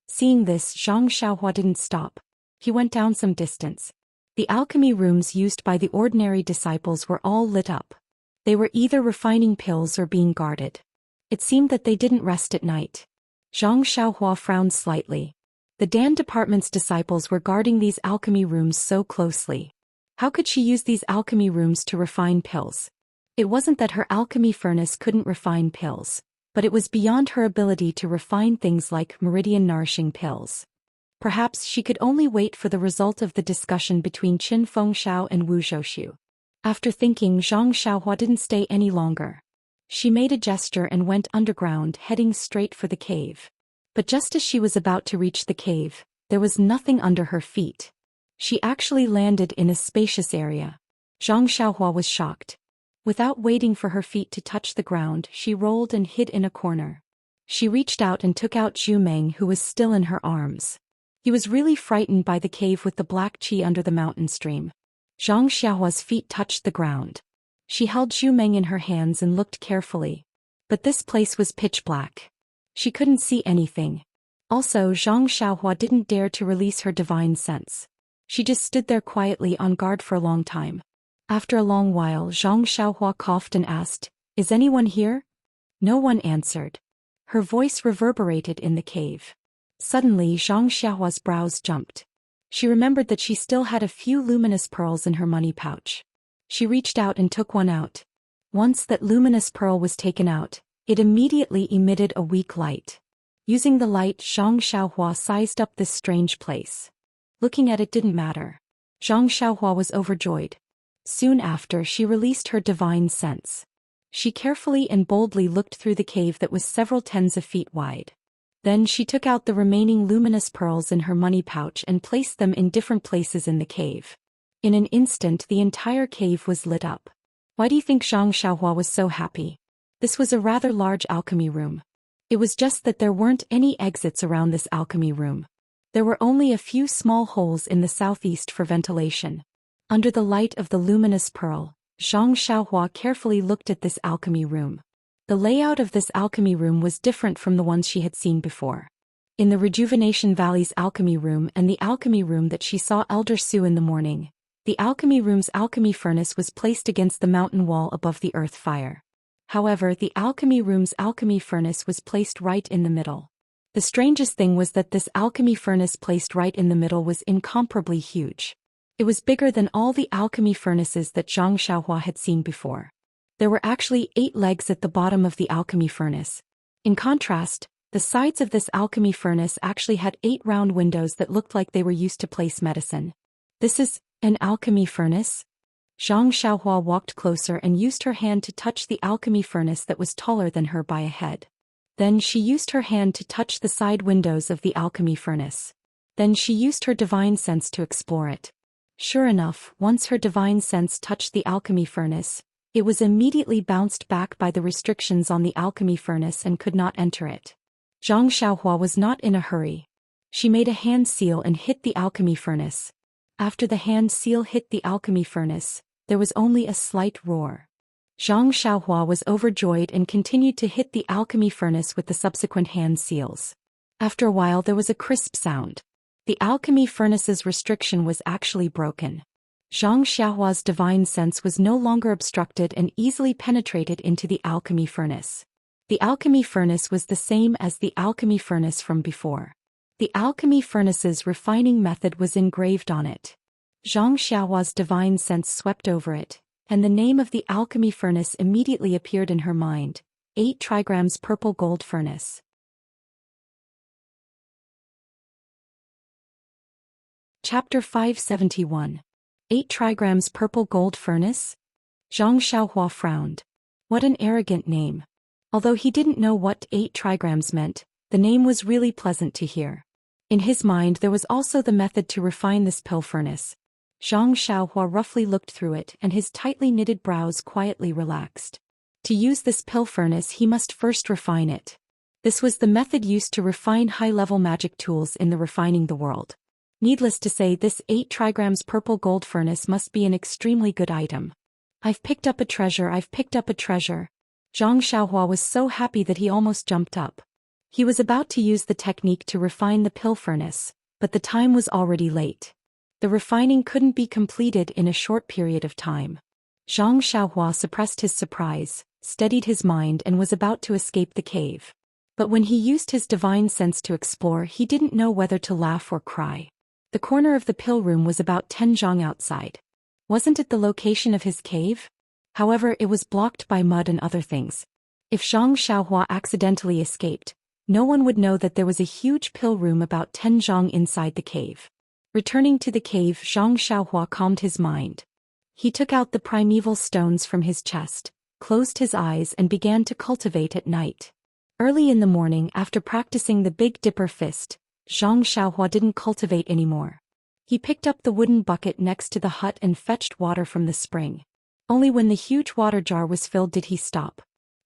Seeing this, Zhang Xiaohua didn't stop. He went down some distance. The alchemy rooms used by the ordinary disciples were all lit up. They were either refining pills or being guarded. It seemed that they didn't rest at night. Zhang Xiaohua frowned slightly. The Dan department's disciples were guarding these alchemy rooms so closely. How could she use these alchemy rooms to refine pills? It wasn't that her alchemy furnace couldn't refine pills, but it was beyond her ability to refine things like meridian-nourishing pills. Perhaps she could only wait for the result of the discussion between Qin Fengxiao and Wu Zhouxiu. After thinking, Zhang Xiaohua didn't stay any longer. She made a gesture and went underground, heading straight for the cave. But just as she was about to reach the cave, there was nothing under her feet. She actually landed in a spacious area. Zhang Xiaohua was shocked. Without waiting for her feet to touch the ground, she rolled and hid in a corner. She reached out and took out Zhu Meng, who was still in her arms. He was really frightened by the cave with the black qi under the mountain stream. Zhang Xiaohua's feet touched the ground. She held Zhu Meng in her hands and looked carefully. But this place was pitch black. She couldn't see anything. Also, Zhang Xiaohua didn't dare to release her divine sense. She just stood there quietly on guard for a long time. After a long while, Zhang Xiaohua coughed and asked, "Is anyone here?" No one answered. Her voice reverberated in the cave. Suddenly, Zhang Xiaohua's brows jumped. She remembered that she still had a few luminous pearls in her money pouch. She reached out and took one out. Once that luminous pearl was taken out, it immediately emitted a weak light. Using the light, Zhang Xiaohua sized up this strange place. Looking at it didn't matter. Zhang Xiaohua was overjoyed. Soon after, she released her divine sense. She carefully and boldly looked through the cave that was several tens of feet wide. Then she took out the remaining luminous pearls in her money pouch and placed them in different places in the cave. In an instant, the entire cave was lit up. Why do you think Zhang Xiaohua was so happy? This was a rather large alchemy room. It was just that there weren't any exits around this alchemy room. There were only a few small holes in the southeast for ventilation. Under the light of the luminous pearl, Zhang Xiaohua carefully looked at this alchemy room. The layout of this alchemy room was different from the ones she had seen before. In the Rejuvenation Valley's alchemy room and the alchemy room that she saw Elder Su in the morning, the alchemy room's alchemy furnace was placed against the mountain wall above the earth fire. However, the alchemy room's alchemy furnace was placed right in the middle. The strangest thing was that this alchemy furnace placed right in the middle was incomparably huge. It was bigger than all the alchemy furnaces that Zhang Xiaohua had seen before. There were actually 8 legs at the bottom of the alchemy furnace. In contrast, the sides of this alchemy furnace actually had 8 round windows that looked like they were used to place medicine. This is an alchemy furnace? Zhang Xiaohua walked closer and used her hand to touch the alchemy furnace that was taller than her by a head. Then she used her hand to touch the side windows of the alchemy furnace. Then she used her divine sense to explore it. Sure enough, once her divine sense touched the alchemy furnace, it was immediately bounced back by the restrictions on the alchemy furnace and could not enter it. Zhang Xiaohua was not in a hurry. She made a hand seal and hit the alchemy furnace. After the hand seal hit the alchemy furnace, there was only a slight roar. Zhang Xiaohua was overjoyed and continued to hit the alchemy furnace with the subsequent hand seals. After a while, there was a crisp sound. The alchemy furnace's restriction was actually broken. Zhang Xiaohua's divine sense was no longer obstructed and easily penetrated into the alchemy furnace. The alchemy furnace was the same as the alchemy furnace from before. The alchemy furnace's refining method was engraved on it. Zhang Xiaohua's divine sense swept over it, and the name of the alchemy furnace immediately appeared in her mind: 8 trigrams purple gold furnace. Chapter 571. 8 trigrams purple gold furnace? Zhang Xiaohua frowned. What an arrogant name. Although he didn't know what 8 trigrams meant, the name was really pleasant to hear. In his mind there was also the method to refine this pill furnace. Zhang Xiaohua roughly looked through it and his tightly knitted brows quietly relaxed. To use this pill furnace he must first refine it. This was the method used to refine high-level magic tools in the Refining the World. Needless to say, this 8 trigrams purple gold furnace must be an extremely good item. I've picked up a treasure, I've picked up a treasure. Zhang Xiaohua was so happy that he almost jumped up. He was about to use the technique to refine the pill furnace, but the time was already late. The refining couldn't be completed in a short period of time. Zhang Xiaohua suppressed his surprise, steadied his mind and was about to escape the cave. But when he used his divine sense to explore, he didn't know whether to laugh or cry. The corner of the pill room was about 10 zhang outside. Wasn't it the location of his cave? However, it was blocked by mud and other things. If Zhang Xiaohua accidentally escaped, no one would know that there was a huge pill room about 10 zhang inside the cave. Returning to the cave, Zhang Xiaohua calmed his mind. He took out the primeval stones from his chest, closed his eyes and began to cultivate at night. Early in the morning, after practicing the Big Dipper fist, Zhang Xiaohua didn't cultivate anymore. He picked up the wooden bucket next to the hut and fetched water from the spring. Only when the huge water jar was filled did he stop.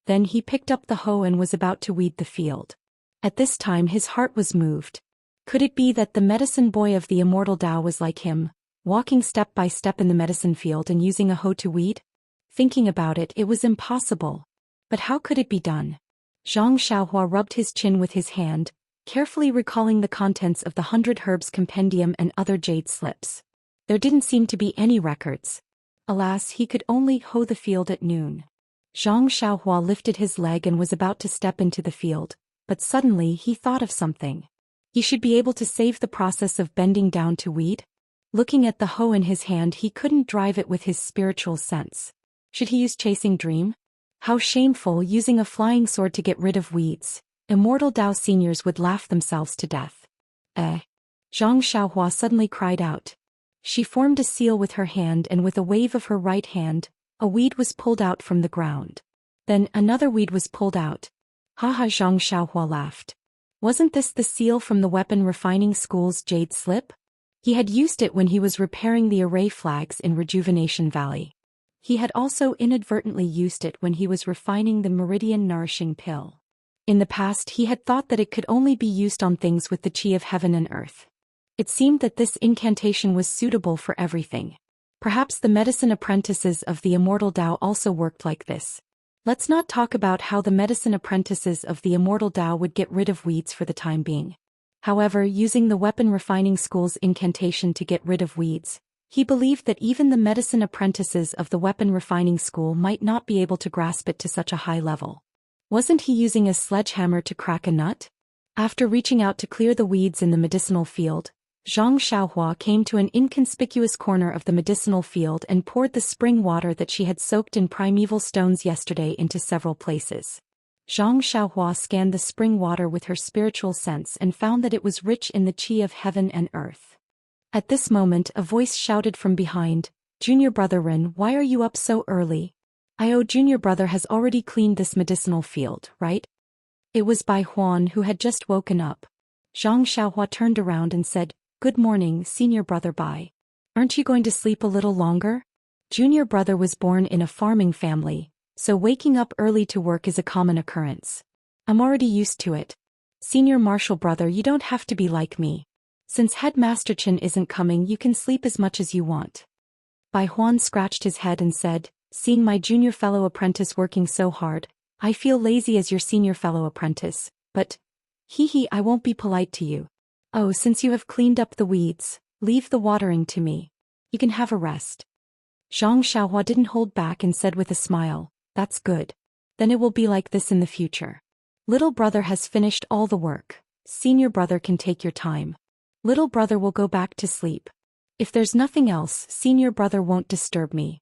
Then he picked up the hoe and was about to weed the field. At this time his heart was moved. Could it be that the medicine boy of the immortal Tao was like him, walking step by step in the medicine field and using a hoe to weed? Thinking about it, it was impossible. But how could it be done? Zhang Xiaohua rubbed his chin with his hand, carefully recalling the contents of the 100 Herbs Compendium and other jade slips. There didn't seem to be any records. Alas, he could only hoe the field at noon. Zhang Xiaohua lifted his leg and was about to step into the field, but suddenly he thought of something. He should be able to save the process of bending down to weed. Looking at the hoe in his hand, he couldn't drive it with his spiritual sense. Should he use Chasing Dream? How shameful, using a flying sword to get rid of weeds. Immortal Tao seniors would laugh themselves to death. Zhang Xiaohua suddenly cried out. She formed a seal with her hand, and with a wave of her right hand, a weed was pulled out from the ground. Then another weed was pulled out. Haha, Zhang Xiaohua laughed. Wasn't this the seal from the weapon refining school's jade slip? He had used it when he was repairing the array flags in Rejuvenation Valley. He had also inadvertently used it when he was refining the Meridian Nourishing Pill. In the past he had thought that it could only be used on things with the chi of heaven and earth. It seemed that this incantation was suitable for everything. Perhaps the medicine apprentices of the immortal Tao also worked like this. Let's not talk about how the medicine apprentices of the immortal Tao would get rid of weeds for the time being. However, using the weapon refining school's incantation to get rid of weeds, he believed that even the medicine apprentices of the weapon refining school might not be able to grasp it to such a high level. Wasn't he using a sledgehammer to crack a nut? After reaching out to clear the weeds in the medicinal field, Zhang Xiaohua came to an inconspicuous corner of the medicinal field and poured the spring water that she had soaked in primeval stones yesterday into several places. Zhang Xiaohua scanned the spring water with her spiritual sense and found that it was rich in the chi of heaven and earth. At this moment a voice shouted from behind, "Junior brother Ren, why are you up so early? Junior brother has already cleaned this medicinal field, right?" It was Bai Huan, who had just woken up. Zhang Xiaohua turned around and said, "Good morning, senior brother Bai. Aren't you going to sleep a little longer?" Junior brother was born in a farming family, so waking up early to work is a common occurrence. I'm already used to it. Senior martial brother, you don't have to be like me. Since Headmaster Chen isn't coming, you can sleep as much as you want. Bai Huan scratched his head and said, "Seeing my junior fellow apprentice working so hard, I feel lazy as your senior fellow apprentice, but, I won't be polite to you. Oh, since you have cleaned up the weeds, leave the watering to me. You can have a rest." Zhang Xiaohua didn't hold back and said with a smile, "That's good. Then it will be like this in the future. Little brother has finished all the work. Senior brother can take your time. Little brother will go back to sleep. If there's nothing else, senior brother won't disturb me."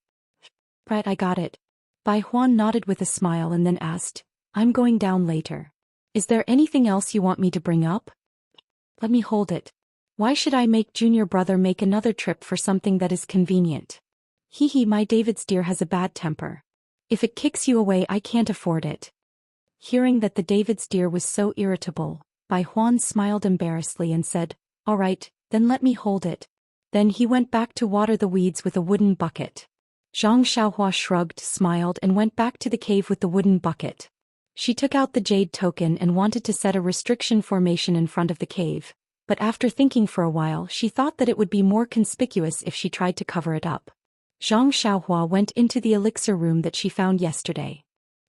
"Right, I got it." Bai Huan nodded with a smile and then asked, "I'm going down later. Is there anything else you want me to bring up?" "Let me hold it. Why should I make junior brother make another trip for something that is convenient? My David's deer has a bad temper. If it kicks you away, I can't afford it." Hearing that the David's deer was so irritable, Bai Huan smiled embarrassedly and said, "All right, then let me hold it." Then he went back to water the weeds with a wooden bucket. Zhang Xiaohua shrugged, smiled and went back to the cave with the wooden bucket. She took out the jade token and wanted to set a restriction formation in front of the cave, but after thinking for a while she thought that it would be more conspicuous if she tried to cover it up. Zhang Xiaohua went into the elixir room that she found yesterday.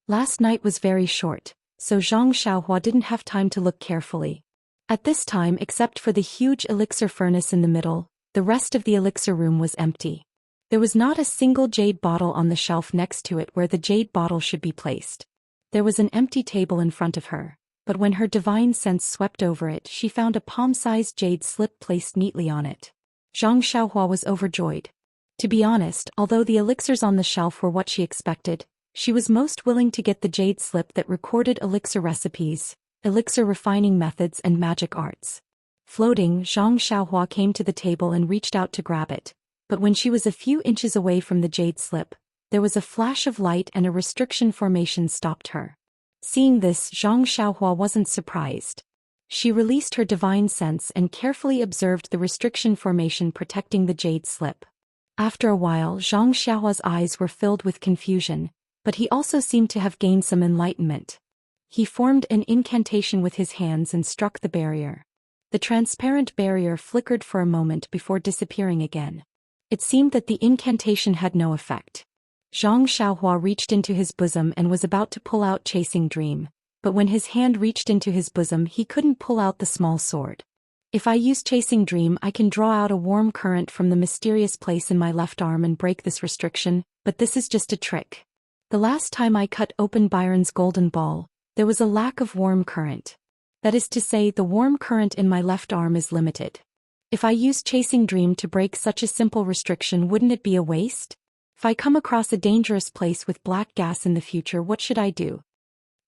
Last night was very short, so Zhang Xiaohua didn't have time to look carefully. At this time, except for the huge elixir furnace in the middle, the rest of the elixir room was empty. There was not a single jade bottle on the shelf next to it where the jade bottle should be placed. There was an empty table in front of her, but when her divine sense swept over it, she found a palm-sized jade slip placed neatly on it. Zhang Xiaohua was overjoyed. To be honest, although the elixirs on the shelf were what she expected, she was most willing to get the jade slip that recorded elixir recipes, elixir refining methods and magic arts. Floating, Zhang Xiaohua came to the table and reached out to grab it, but when she was a few inches away from the jade slip, there was a flash of light and a restriction formation stopped her. Seeing this, Zhang Xiaohua wasn't surprised. She released her divine sense and carefully observed the restriction formation protecting the jade slip. After a while, Zhang Xiaohua's eyes were filled with confusion, but he also seemed to have gained some enlightenment. He formed an incantation with his hands and struck the barrier. The transparent barrier flickered for a moment before disappearing again. It seemed that the incantation had no effect. Zhang Xiaohua reached into his bosom and was about to pull out Chasing Dream, but when his hand reached into his bosom he couldn't pull out the small sword. If I use Chasing Dream, I can draw out a warm current from the mysterious place in my left arm and break this restriction, but this is just a trick. The last time I cut open Byron's golden ball, there was a lack of warm current. That is to say, the warm current in my left arm is limited. If I use Chasing Dream to break such a simple restriction, wouldn't it be a waste? If I come across a dangerous place with black gas in the future, what should I do?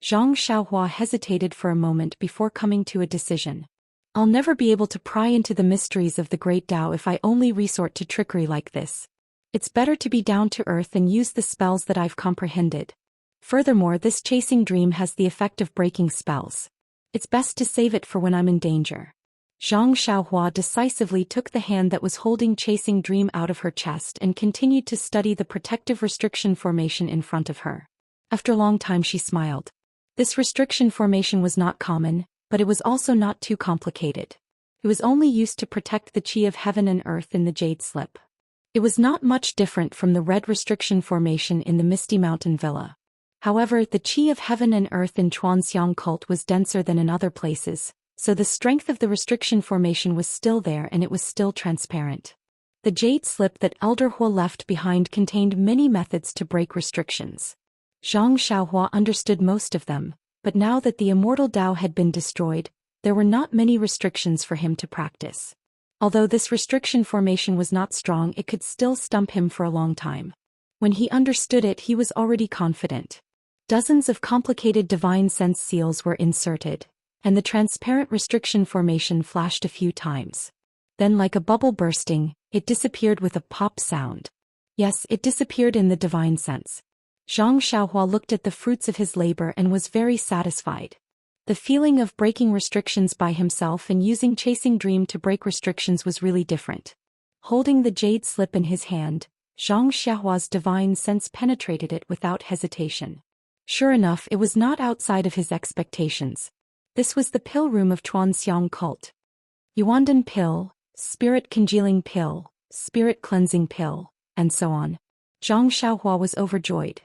Zhang Xiaohua hesitated for a moment before coming to a decision. I'll never be able to pry into the mysteries of the Great Tao if I only resort to trickery like this. It's better to be down to earth and use the spells that I've comprehended. Furthermore, this Chasing Dream has the effect of breaking spells. It's best to save it for when I'm in danger. Zhang Xiaohua decisively took the hand that was holding Chasing Dream out of her chest and continued to study the protective restriction formation in front of her. After a long time she smiled. This restriction formation was not common, but it was also not too complicated. It was only used to protect the qi of heaven and earth in the jade slip. It was not much different from the red restriction formation in the Misty Mountain Villa. However, the qi of heaven and earth in Transcending cult was denser than in other places, so the strength of the restriction formation was still there and it was still transparent. The jade slip that Elder Hua left behind contained many methods to break restrictions. Zhang Xiaohua understood most of them, but now that the immortal Tao had been destroyed, there were not many restrictions for him to practice. Although this restriction formation was not strong, it could still stump him for a long time. When he understood it, he was already confident. Dozens of complicated divine sense seals were inserted, and the transparent restriction formation flashed a few times. Then, like a bubble bursting, it disappeared with a pop sound. Yes, it disappeared in the divine sense. Zhang Xiaohua looked at the fruits of his labor and was very satisfied. The feeling of breaking restrictions by himself and using Chasing Dream to break restrictions was really different. Holding the jade slip in his hand, Zhang Xiaohua's divine sense penetrated it without hesitation. Sure enough, it was not outside of his expectations. This was the pill room of Transcending cult. Yuandan pill, spirit congealing pill, spirit cleansing pill, and so on. Zhang Xiaohua was overjoyed.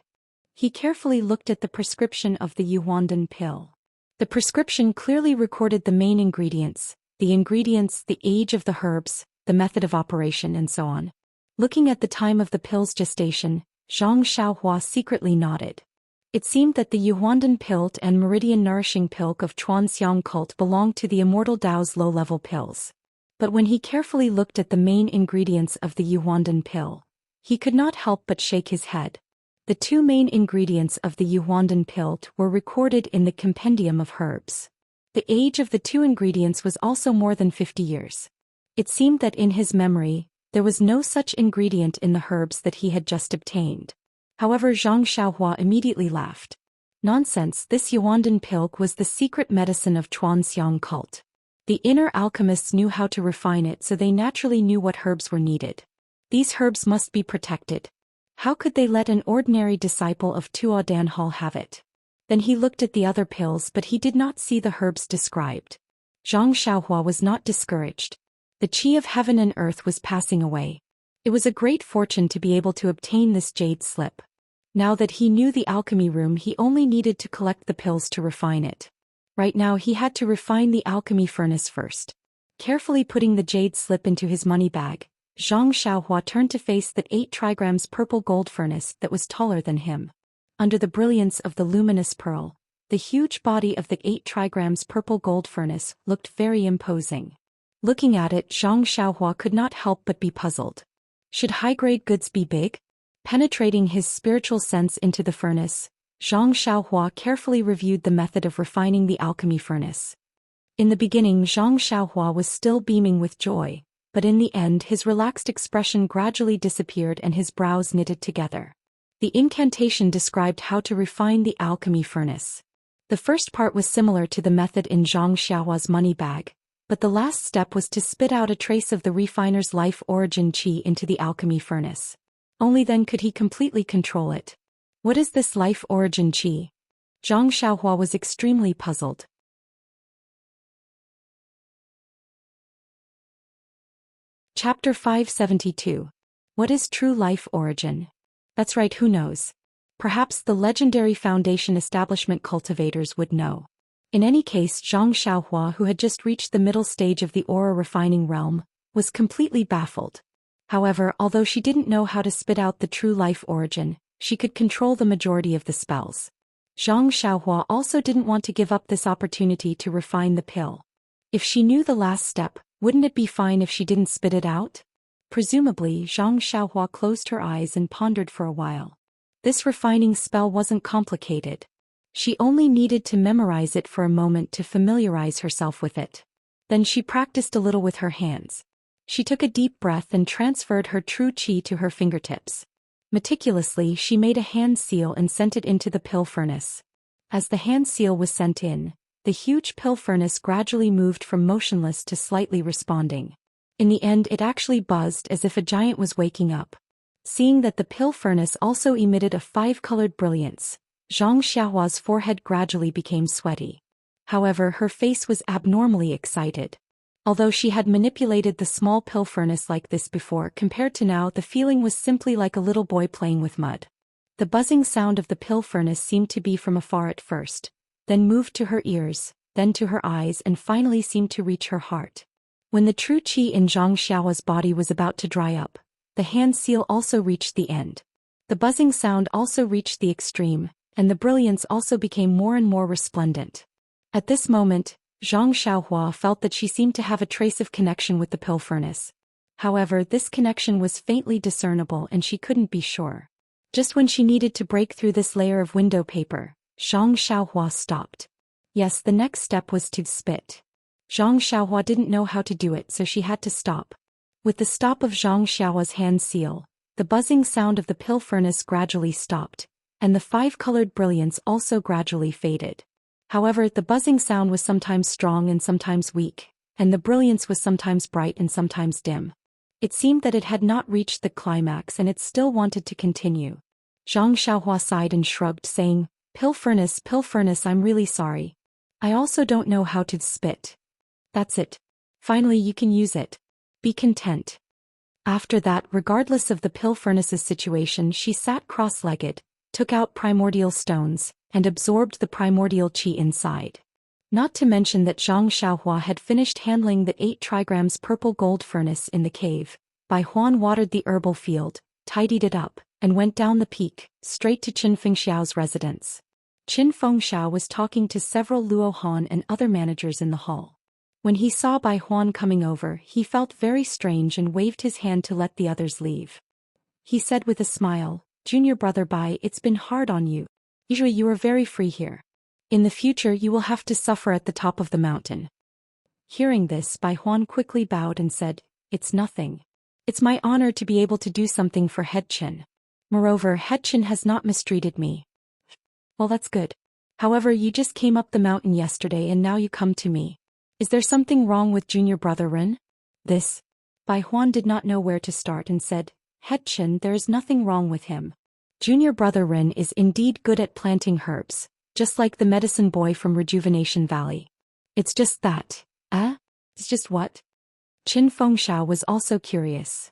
He carefully looked at the prescription of the Yuandan pill. The prescription clearly recorded the main ingredients, the age of the herbs, the method of operation, and so on. Looking at the time of the pill's gestation, Zhang Xiaohua secretly nodded. It seemed that the Yuandan pilt and Meridian Nourishing Pilk of Transcending cult belonged to the Immortal Tao's low-level pills. But when he carefully looked at the main ingredients of the Yuandan pill, he could not help but shake his head. The two main ingredients of the Yuandan pilt were recorded in the Compendium of Herbs. The age of the two ingredients was also more than 50 years. It seemed that in his memory, there was no such ingredient in the herbs that he had just obtained. However, Zhang Xiaohua immediately laughed. Nonsense, this Yuandan pilk was the secret medicine of Transcending cult. The inner alchemists knew how to refine it, so they naturally knew what herbs were needed. These herbs must be protected. How could they let an ordinary disciple of Tuo Dan Hall have it? Then he looked at the other pills, but he did not see the herbs described. Zhang Xiaohua was not discouraged. The qi of heaven and earth was passing away. It was a great fortune to be able to obtain this jade slip. Now that he knew the alchemy room, he only needed to collect the pills to refine it. Right now he had to refine the alchemy furnace first. Carefully putting the jade slip into his money bag, Zhang Xiaohua turned to face the 8 trigrams purple gold furnace that was taller than him. Under the brilliance of the luminous pearl, the huge body of the 8 trigrams purple gold furnace looked very imposing. Looking at it, Zhang Xiaohua could not help but be puzzled. Should high-grade goods be big? Penetrating his spiritual sense into the furnace, Zhang Xiaohua carefully reviewed the method of refining the alchemy furnace. In the beginning, Zhang Xiaohua was still beaming with joy, but in the end his relaxed expression gradually disappeared and his brows knitted together. The incantation described how to refine the alchemy furnace. The first part was similar to the method in Zhang Xiaohua's money bag, but the last step was to spit out a trace of the refiner's life origin qi into the alchemy furnace. Only then could he completely control it. What is this life origin qi? Zhang Xiaohua was extremely puzzled. Chapter 572. What is true life origin? That's right, who knows? Perhaps the legendary Foundation establishment cultivators would know. In any case, Zhang Xiaohua, who had just reached the middle stage of the aura refining realm, was completely baffled. However, although she didn't know how to spit out the true life origin, she could control the majority of the spells. Zhang Xiaohua also didn't want to give up this opportunity to refine the pill. If she knew the last step, wouldn't it be fine if she didn't spit it out? Presumably, Zhang Xiaohua closed her eyes and pondered for a while. This refining spell wasn't complicated. She only needed to memorize it for a moment to familiarize herself with it. Then she practiced a little with her hands. She took a deep breath and transferred her true qi to her fingertips. Meticulously, she made a hand seal and sent it into the pill furnace. As the hand seal was sent in, the huge pill furnace gradually moved from motionless to slightly responding. In the end, it actually buzzed as if a giant was waking up. Seeing that the pill furnace also emitted a 5-colored brilliance, Zhang Xiaohua's forehead gradually became sweaty. However, her face was abnormally excited. Although she had manipulated the small pill furnace like this before, compared to now, the feeling was simply like a little boy playing with mud. The buzzing sound of the pill furnace seemed to be from afar at first, then moved to her ears, then to her eyes, and finally seemed to reach her heart. When the true qi in Zhang Xiaohua's body was about to dry up, the hand seal also reached the end. The buzzing sound also reached the extreme, and the brilliance also became more and more resplendent. At this moment, Zhang Xiaohua felt that she seemed to have a trace of connection with the pill furnace. However, this connection was faintly discernible and she couldn't be sure. Just when she needed to break through this layer of window paper, Zhang Xiaohua stopped. Yes, the next step was to spit. Zhang Xiaohua didn't know how to do it, so she had to stop. With the stop of Zhang Xiaohua's hand seal, the buzzing sound of the pill furnace gradually stopped, and the 5-colored brilliance also gradually faded. However, the buzzing sound was sometimes strong and sometimes weak, and the brilliance was sometimes bright and sometimes dim. It seemed that it had not reached the climax and it still wanted to continue. Zhang Xiaohua sighed and shrugged, saying, pill furnace, I'm really sorry. I also don't know how to spit. That's it. Finally, you can use it. Be content. After that, regardless of the pill furnace's situation, she sat cross-legged, took out primordial stones, and absorbed the primordial qi inside. Not to mention that Zhang Xiaohua had finished handling the 8 trigrams purple gold furnace in the cave. Bai Huan watered the herbal field, tidied it up, and went down the peak, straight to Qin Fengxiao's residence. Qin Fengxiao was talking to several Luo Han and other managers in the hall. When he saw Bai Huan coming over, he felt very strange and waved his hand to let the others leave. He said with a smile, Junior brother Bai, it's been hard on you. Usually you are very free here. In the future you will have to suffer at the top of the mountain. Hearing this, Bai Huan quickly bowed and said, it's nothing. It's my honor to be able to do something for Head Qin. Moreover, Head Qin has not mistreated me. Well, that's good. However, you just came up the mountain yesterday and now you come to me. Is there something wrong with Junior Brother Ren? This? Bai Huan did not know where to start and said, Head Qin, there is nothing wrong with him. Junior Brother Ren is indeed good at planting herbs, just like the medicine boy from Rejuvenation Valley. It's just that. It's just what? Qin Fengxiao was also curious.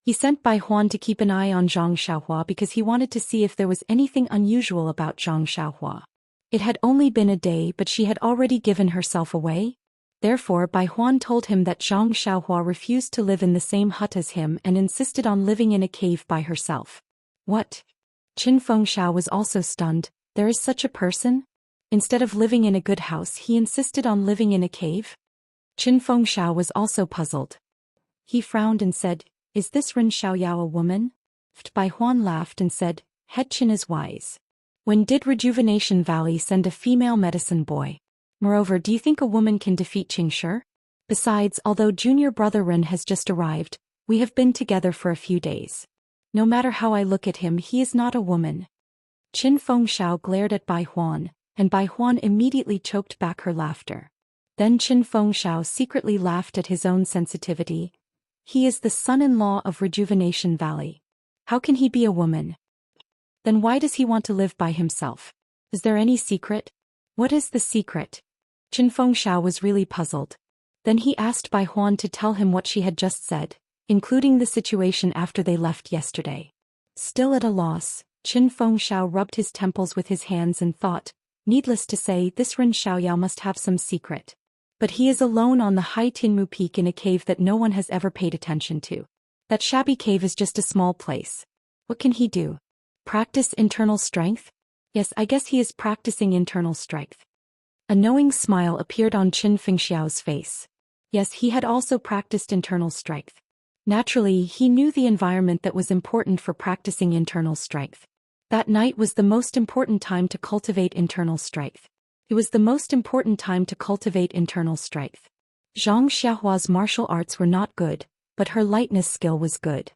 He sent Bai Huan to keep an eye on Zhang Xiaohua because he wanted to see if there was anything unusual about Zhang Xiaohua. It had only been a day, but she had already given herself away. Therefore, Bai Huan told him that Zhang Xiaohua refused to live in the same hut as him and insisted on living in a cave by herself. What? Qin Fengxiao was also stunned. There is such a person? Instead of living in a good house, he insisted on living in a cave? Qin Fengxiao was also puzzled. He frowned and said, is this Ren Xiaoyao a woman? Bai Huan laughed and said, Head Qin is wise. When did Rejuvenation Valley send a female medicine boy? Moreover, do you think a woman can defeat Qingshi? Besides, although Junior Brother Ren has just arrived, we have been together for a few days. No matter how I look at him, he is not a woman. Qin Fengxiao glared at Bai Huan, and Bai Huan immediately choked back her laughter. Then Qin Fengxiao secretly laughed at his own sensitivity. He is the son-in-law of Rejuvenation Valley. How can he be a woman? Then why does he want to live by himself? Is there any secret? What is the secret? Qin Fengxiao was really puzzled. Then he asked Bai Huan to tell him what she had just said, including the situation after they left yesterday. Still at a loss, Qin Fengxiao rubbed his temples with his hands and thought, needless to say, this Ren Xiaoyao must have some secret. But he is alone on the high Tianmu Peak in a cave that no one has ever paid attention to. That shabby cave is just a small place. What can he do? Practice internal strength? Yes, I guess he is practicing internal strength. A knowing smile appeared on Qin Fengxiao's face. Yes, he had also practiced internal strength. Naturally, he knew the environment that was important for practicing internal strength. That night was the most important time to cultivate internal strength. It was the most important time to cultivate internal strength. Zhang Xiaohua's martial arts were not good, but her lightness skill was good.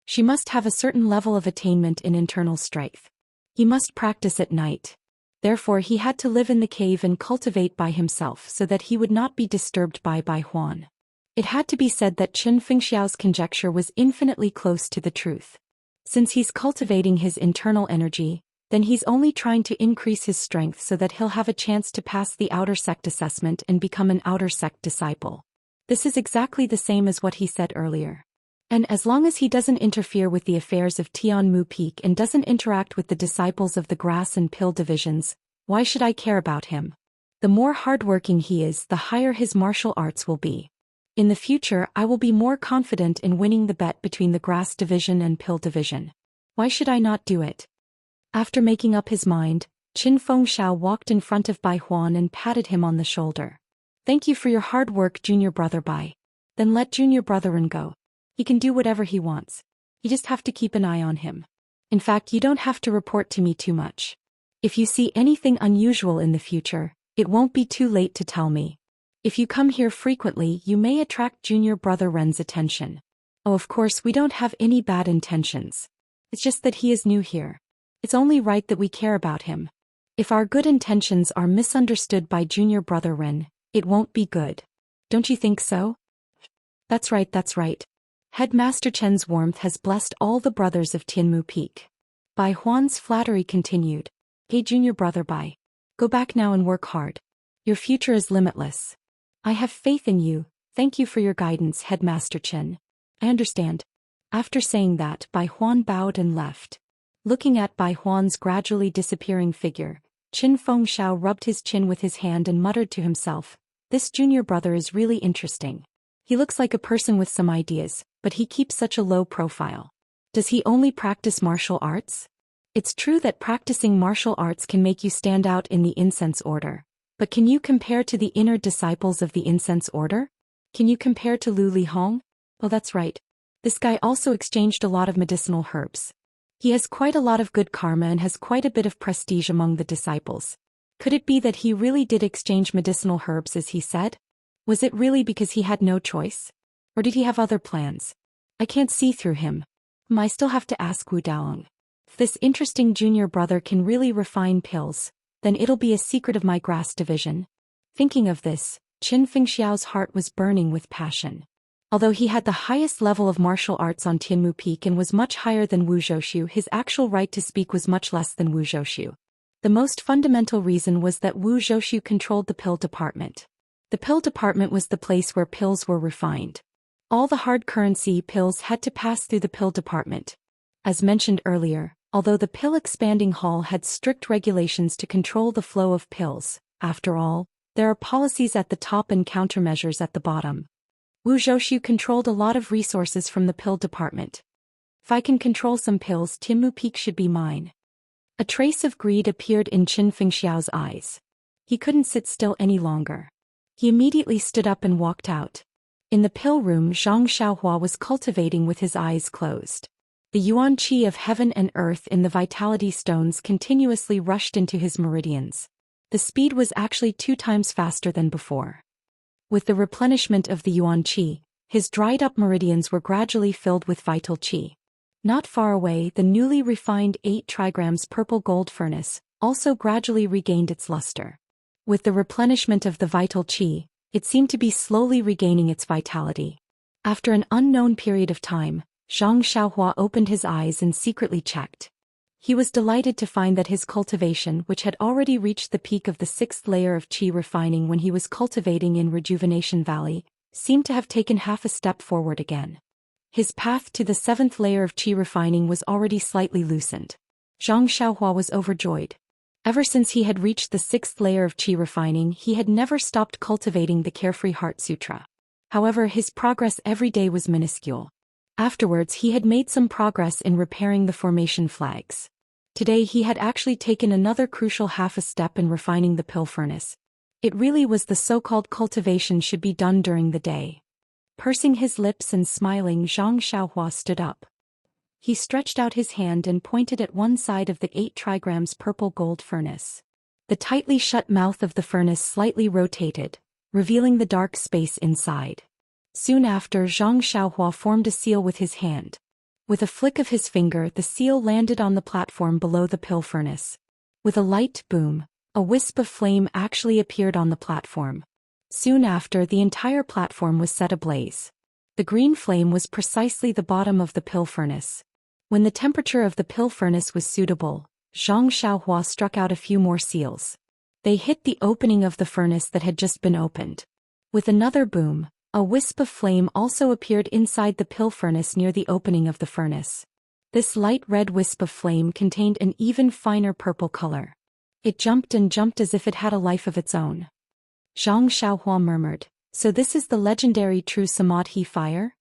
She must have a certain level of attainment in internal strength. He must practice at night. Therefore he had to live in the cave and cultivate by himself so that he would not be disturbed by Bai Huan. It had to be said that Qin Fengxiao's conjecture was infinitely close to the truth. Since he's cultivating his internal energy, then he's only trying to increase his strength so that he'll have a chance to pass the outer sect assessment and become an outer sect disciple. This is exactly the same as what he said earlier. And as long as he doesn't interfere with the affairs of Tianmu Peak and doesn't interact with the disciples of the grass and pill divisions, why should I care about him? The more hardworking he is, the higher his martial arts will be. In the future, I will be more confident in winning the bet between the grass division and pill division. Why should I not do it? After making up his mind, Qin Fengxiao walked in front of Bai Huan and patted him on the shoulder. Thank you for your hard work, junior brother Bai. Then let junior brother Ren go. He can do whatever he wants. You just have to keep an eye on him. In fact, you don't have to report to me too much. If you see anything unusual in the future, it won't be too late to tell me. If you come here frequently, you may attract junior brother Ren's attention. Oh, of course, we don't have any bad intentions. It's just that he is new here. It's only right that we care about him. If our good intentions are misunderstood by junior brother Ren, it won't be good. Don't you think so? That's right, that's right. Headmaster Chen's warmth has blessed all the brothers of Tianmu Peak. Bai Huan's flattery continued. Hey junior brother Bai. Go back now and work hard. Your future is limitless. I have faith in you, thank you for your guidance, Headmaster Chen. I understand. After saying that, Bai Huan bowed and left. Looking at Bai Huan's gradually disappearing figure, Qin Fengxiao rubbed his chin with his hand and muttered to himself, this junior brother is really interesting. He looks like a person with some ideas, but he keeps such a low profile. Does he only practice martial arts? It's true that practicing martial arts can make you stand out in the incense order, but can you compare to the inner disciples of the incense order? Can you compare to Lu Lihong? Oh, that's right. This guy also exchanged a lot of medicinal herbs. He has quite a lot of good karma and has quite a bit of prestige among the disciples. Could it be that he really did exchange medicinal herbs as he said? Was it really because he had no choice? Or did he have other plans? I can't see through him. I still have to ask Wu Daong. If this interesting junior brother can really refine pills, then it'll be a secret of my grass division. Thinking of this, Qin Fengxiao's heart was burning with passion. Although he had the highest level of martial arts on Tianmu Peak and was much higher than Wu Zhouxiu, his actual right to speak was much less than Wu Zhouxiu. The most fundamental reason was that Wu Zhouxiu controlled the pill department. The pill department was the place where pills were refined. All the hard currency pills had to pass through the pill department. As mentioned earlier, although the pill expanding hall had strict regulations to control the flow of pills, after all, there are policies at the top and countermeasures at the bottom. Wu Zhouxiu controlled a lot of resources from the pill department. If I can control some pills, Tianmu Peak should be mine. A trace of greed appeared in Qin Fengxiao's eyes. He couldn't sit still any longer. He immediately stood up and walked out. In the pill room, Zhang Xiaohua was cultivating with his eyes closed. The yuan qi of heaven and earth in the vitality stones continuously rushed into his meridians. The speed was actually 2 times faster than before. With the replenishment of the yuan qi, his dried-up meridians were gradually filled with vital qi. Not far away, the newly refined 8 trigrams purple gold furnace, also gradually regained its luster. With the replenishment of the vital qi, it seemed to be slowly regaining its vitality. After an unknown period of time, Zhang Xiaohua opened his eyes and secretly checked. He was delighted to find that his cultivation, which had already reached the peak of the 6th layer of qi refining when he was cultivating in Rejuvenation Valley, seemed to have taken half a step forward again. His path to the 7th layer of qi refining was already slightly loosened. Zhang Xiaohua was overjoyed. Ever since he had reached the 6th layer of qi refining, he had never stopped cultivating the Carefree Heart Sutra. However, his progress every day was minuscule. Afterwards, he had made some progress in repairing the formation flags. Today he had actually taken another crucial half a step in refining the pill furnace. It really was the so-called cultivation should be done during the day. Pursing his lips and smiling, Zhang Xiaohua stood up. He stretched out his hand and pointed at one side of the 8 trigrams purple gold furnace. The tightly shut mouth of the furnace slightly rotated, revealing the dark space inside. Soon after, Zhang Xiaohua formed a seal with his hand. With a flick of his finger, the seal landed on the platform below the pill furnace. With a light boom, a wisp of flame actually appeared on the platform. Soon after, the entire platform was set ablaze. The green flame was precisely the bottom of the pill furnace. When the temperature of the pill furnace was suitable, Zhang Xiaohua struck out a few more seals. They hit the opening of the furnace that had just been opened. With another boom, a wisp of flame also appeared inside the pill furnace near the opening of the furnace. This light red wisp of flame contained an even finer purple color. It jumped and jumped as if it had a life of its own. Zhang Xiaohua murmured, "So this is the legendary true Samadhi fire?"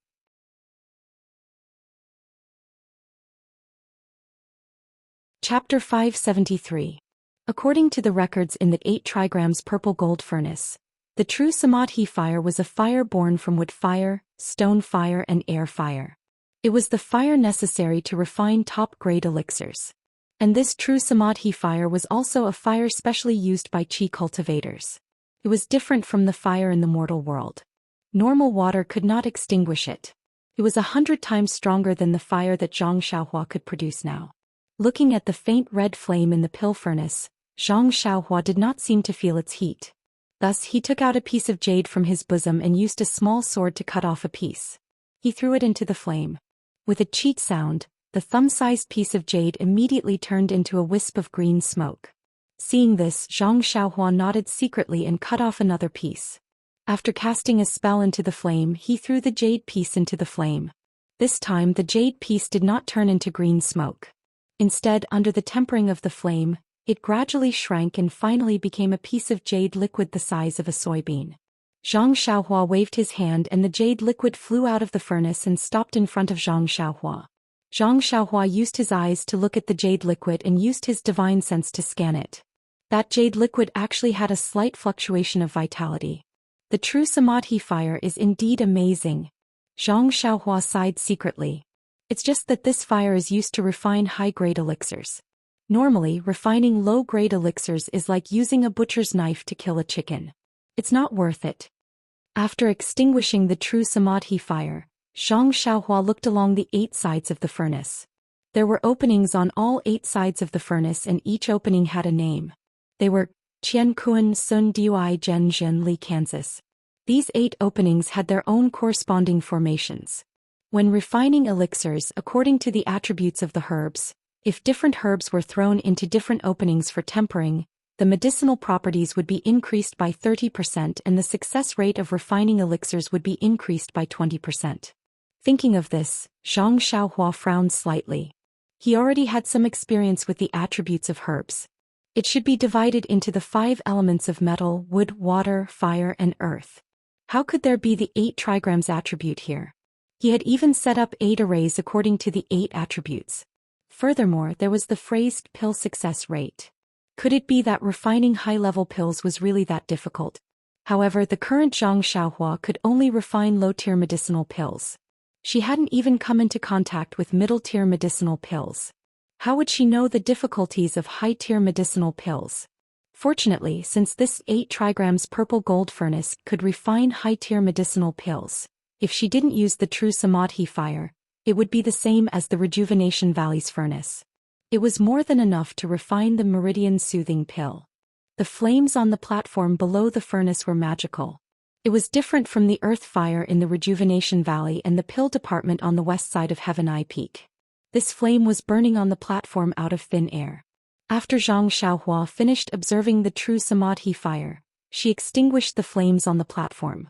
Chapter 573. According to the records in the 8 trigrams purple gold furnace, the true Samadhi fire was a fire born from wood fire, stone fire and air fire. It was the fire necessary to refine top-grade elixirs. And this true Samadhi fire was also a fire specially used by qi cultivators. It was different from the fire in the mortal world. Normal water could not extinguish it. It was 100 times stronger than the fire that Zhang Xiaohua could produce now. Looking at the faint red flame in the pill furnace, Zhang Xiaohua did not seem to feel its heat. Thus he took out a piece of jade from his bosom and used a small sword to cut off a piece. He threw it into the flame. With a cheat sound, the thumb-sized piece of jade immediately turned into a wisp of green smoke. Seeing this, Zhang Xiaohua nodded secretly and cut off another piece. After casting a spell into the flame, he threw the jade piece into the flame. This time the jade piece did not turn into green smoke. Instead, under the tempering of the flame, it gradually shrank and finally became a piece of jade liquid the size of a soybean. Zhang Xiaohua waved his hand and the jade liquid flew out of the furnace and stopped in front of Zhang Xiaohua. Zhang Xiaohua used his eyes to look at the jade liquid and used his divine sense to scan it. That jade liquid actually had a slight fluctuation of vitality. The true Samadhi fire is indeed amazing. Zhang Xiaohua sighed secretly. It's just that this fire is used to refine high-grade elixirs. Normally, refining low-grade elixirs is like using a butcher's knife to kill a chicken. It's not worth it. After extinguishing the true Samadhi fire, Zhang Xiaohua looked along the 8 sides of the furnace. There were openings on all 8 sides of the furnace and each opening had a name. They were Qian Kuan Sun Dui Zhen Zhen Li Kansas. These 8 openings had their own corresponding formations. When refining elixirs according to the attributes of the herbs, if different herbs were thrown into different openings for tempering, the medicinal properties would be increased by 30% and the success rate of refining elixirs would be increased by 20%. Thinking of this, Zhang Xiaohua frowned slightly. He already had some experience with the attributes of herbs. It should be divided into the 5 elements of metal, wood, water, fire, and earth. How could there be the 8 trigrams attribute here? He had even set up 8 arrays according to the 8 attributes. Furthermore, there was the phrased pill success rate. Could it be that refining high-level pills was really that difficult? However, the current Zhang Xiaohua could only refine low-tier medicinal pills. She hadn't even come into contact with middle-tier medicinal pills. How would she know the difficulties of high-tier medicinal pills? Fortunately, since this 8 trigrams purple gold furnace could refine high-tier medicinal pills, if she didn't use the true Samadhi fire, it would be the same as the Rejuvenation Valley's furnace. It was more than enough to refine the meridian soothing pill. The flames on the platform below the furnace were magical. It was different from the earth fire in the Rejuvenation Valley and the pill department on the west side of Heaven Eye Peak. This flame was burning on the platform out of thin air. After Zhang Xiaohua finished observing the true Samadhi fire, she extinguished the flames on the platform.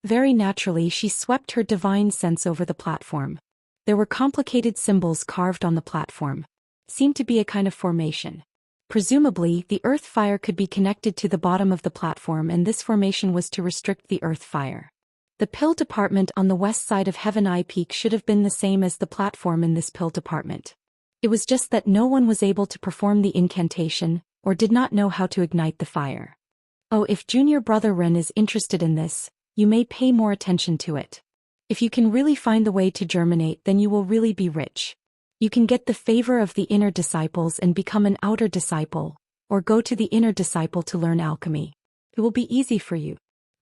Very naturally, she swept her divine sense over the platform. There were complicated symbols carved on the platform. Seemed to be a kind of formation. Presumably, the earth fire could be connected to the bottom of the platform, and this formation was to restrict the earth fire. The pill department on the west side of Heaven Eye Peak should have been the same as the platform in this pill department. It was just that no one was able to perform the incantation, or did not know how to ignite the fire. Oh, if Junior Brother Ren is interested in this, you may pay more attention to it. If you can really find the way to germinate, then you will really be rich. You can get the favor of the inner disciples and become an outer disciple, or go to the inner disciple to learn alchemy. It will be easy for you.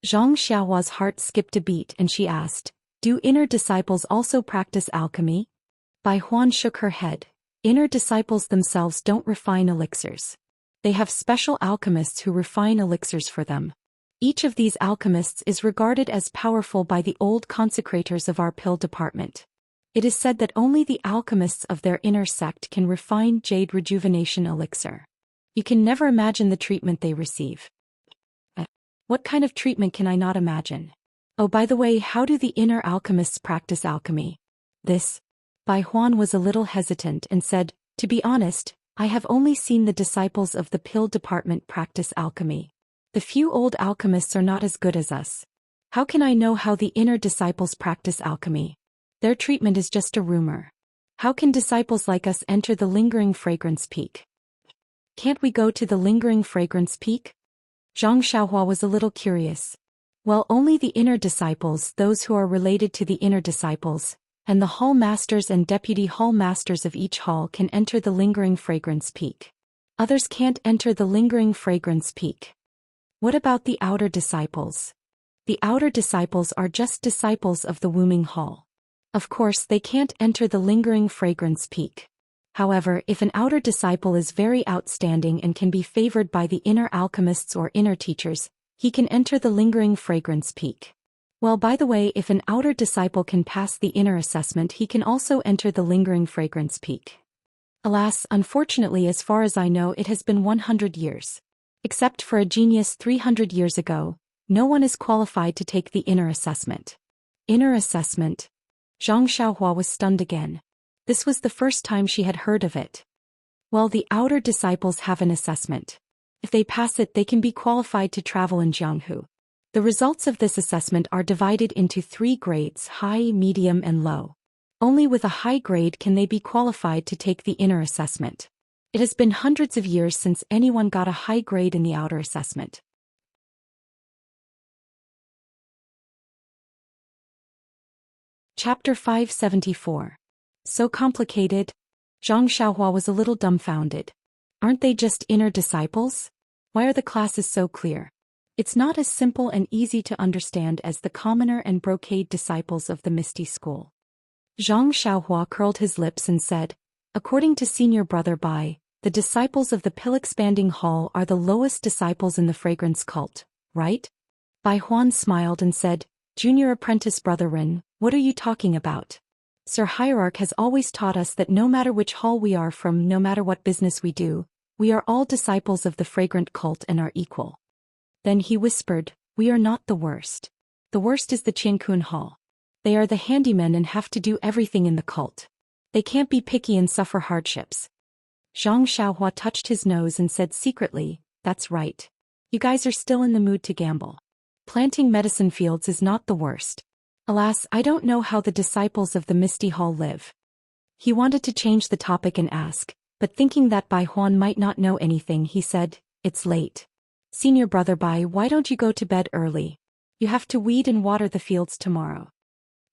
Zhang Xiaohua's heart skipped a beat and she asked, "Do inner disciples also practice alchemy?" Bai Huan shook her head. Inner disciples themselves don't refine elixirs. They have special alchemists who refine elixirs for them. Each of these alchemists is regarded as powerful by the old consecrators of our pill department. It is said that only the alchemists of their inner sect can refine jade rejuvenation elixir. You can never imagine the treatment they receive. What kind of treatment can I not imagine? Oh, by the way, how do the inner alchemists practice alchemy? Bai Huan was a little hesitant and said, "To be honest, I have only seen the disciples of the pill department practice alchemy. The few old alchemists are not as good as us. How can I know how the inner disciples practice alchemy? Their treatment is just a rumor. How can disciples like us enter the lingering fragrance peak? Can't we go to the lingering fragrance peak?" Zhang Xiaohua was a little curious. Well, only the inner disciples, those who are related to the inner disciples, and the hall masters and deputy hall masters of each hall can enter the lingering fragrance peak. Others can't enter the lingering fragrance peak. What about the outer disciples? The outer disciples are just disciples of the Wuming Hall. Of course, they can't enter the lingering fragrance peak. However, if an outer disciple is very outstanding and can be favored by the inner alchemists or inner teachers, he can enter the lingering fragrance peak. Well, by the way, if an outer disciple can pass the inner assessment, he can also enter the lingering fragrance peak. Alas, unfortunately, as far as I know, it has been 100 years. Except for a genius 300 years ago, no one is qualified to take the inner assessment. Inner assessment? Zhang Xiaohua was stunned again. This was the first time she had heard of it. Well, the outer disciples have an assessment. If they pass it, they can be qualified to travel in Jianghu. The results of this assessment are divided into 3 grades: high, medium, and low. Only with a high grade can they be qualified to take the inner assessment. It has been hundreds of years since anyone got a high grade in the outer assessment. Chapter 574. So complicated? Zhang Xiaohua was a little dumbfounded. Aren't they just inner disciples? Why are the classes so clear? It's not as simple and easy to understand as the commoner and brocade disciples of the Misty School. Zhang Xiaohua curled his lips and said, "According to Senior Brother Bai, the disciples of the Pill Expanding Hall are the lowest disciples in the fragrance cult, right?" Bai Huan smiled and said, "Junior Apprentice Brother Ren, what are you talking about? Sir Hierarch has always taught us that no matter which hall we are from, no matter what business we do, we are all disciples of the fragrant cult and are equal." Then he whispered, "We are not the worst. The worst is the Qiankun Hall. They are the handymen and have to do everything in the cult. They can't be picky and suffer hardships." Zhang Xiaohua touched his nose and said secretly, "That's right. You guys are still in the mood to gamble. Planting medicine fields is not the worst. Alas, I don't know how the disciples of the Misty Hall live." He wanted to change the topic and ask, but thinking that Bai Huan might not know anything, he said, "It's late. Senior Brother Bai, why don't you go to bed early? You have to weed and water the fields tomorrow."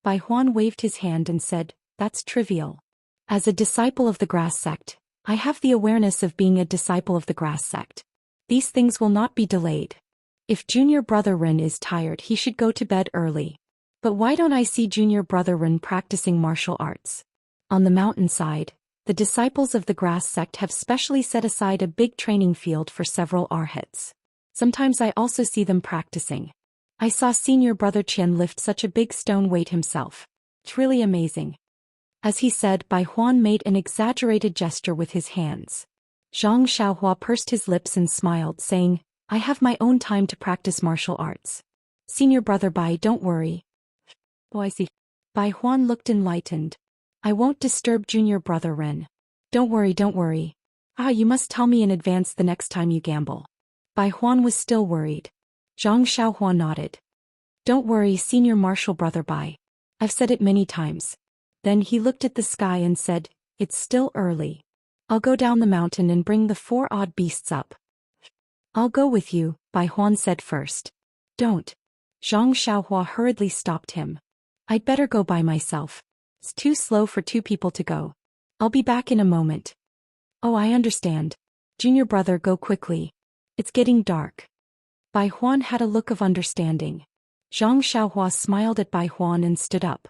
Bai Huan waved his hand and said, "That's trivial. As a disciple of the grass sect, I have the awareness of being a disciple of the grass sect. These things will not be delayed. If Junior Brother Ren is tired, he should go to bed early. But why don't I see Junior Brother Ren practicing martial arts? On the mountainside, The disciples of the grass sect have specially set aside a big training field for several arhats. Sometimes I also see them practicing. I saw senior brother Qian lift such a big stone weight himself. It's really amazing. As he said, Bai Huan made an exaggerated gesture with his hands. Zhang Xiaohua pursed his lips and smiled, saying, I have my own time to practice martial arts. Senior brother Bai, don't worry. Oh, I see. Bai Huan looked enlightened. I won't disturb junior brother Ren. Don't worry, don't worry. You must tell me in advance the next time you gamble. Bai Huan was still worried. Zhang Xiaohua nodded. Don't worry, senior martial brother Bai. I've said it many times. Then he looked at the sky and said, it's still early. I'll go down the mountain and bring the 4 odd beasts up. I'll go with you, Bai Huan said first. Don't. Zhang Xiaohua hurriedly stopped him. I'd better go by myself. It's too slow for 2 people to go. I'll be back in a moment. Oh, I understand. Junior brother, go quickly. It's getting dark. Bai Huan had a look of understanding. Zhang Xiaohua smiled at Bai Huan and stood up.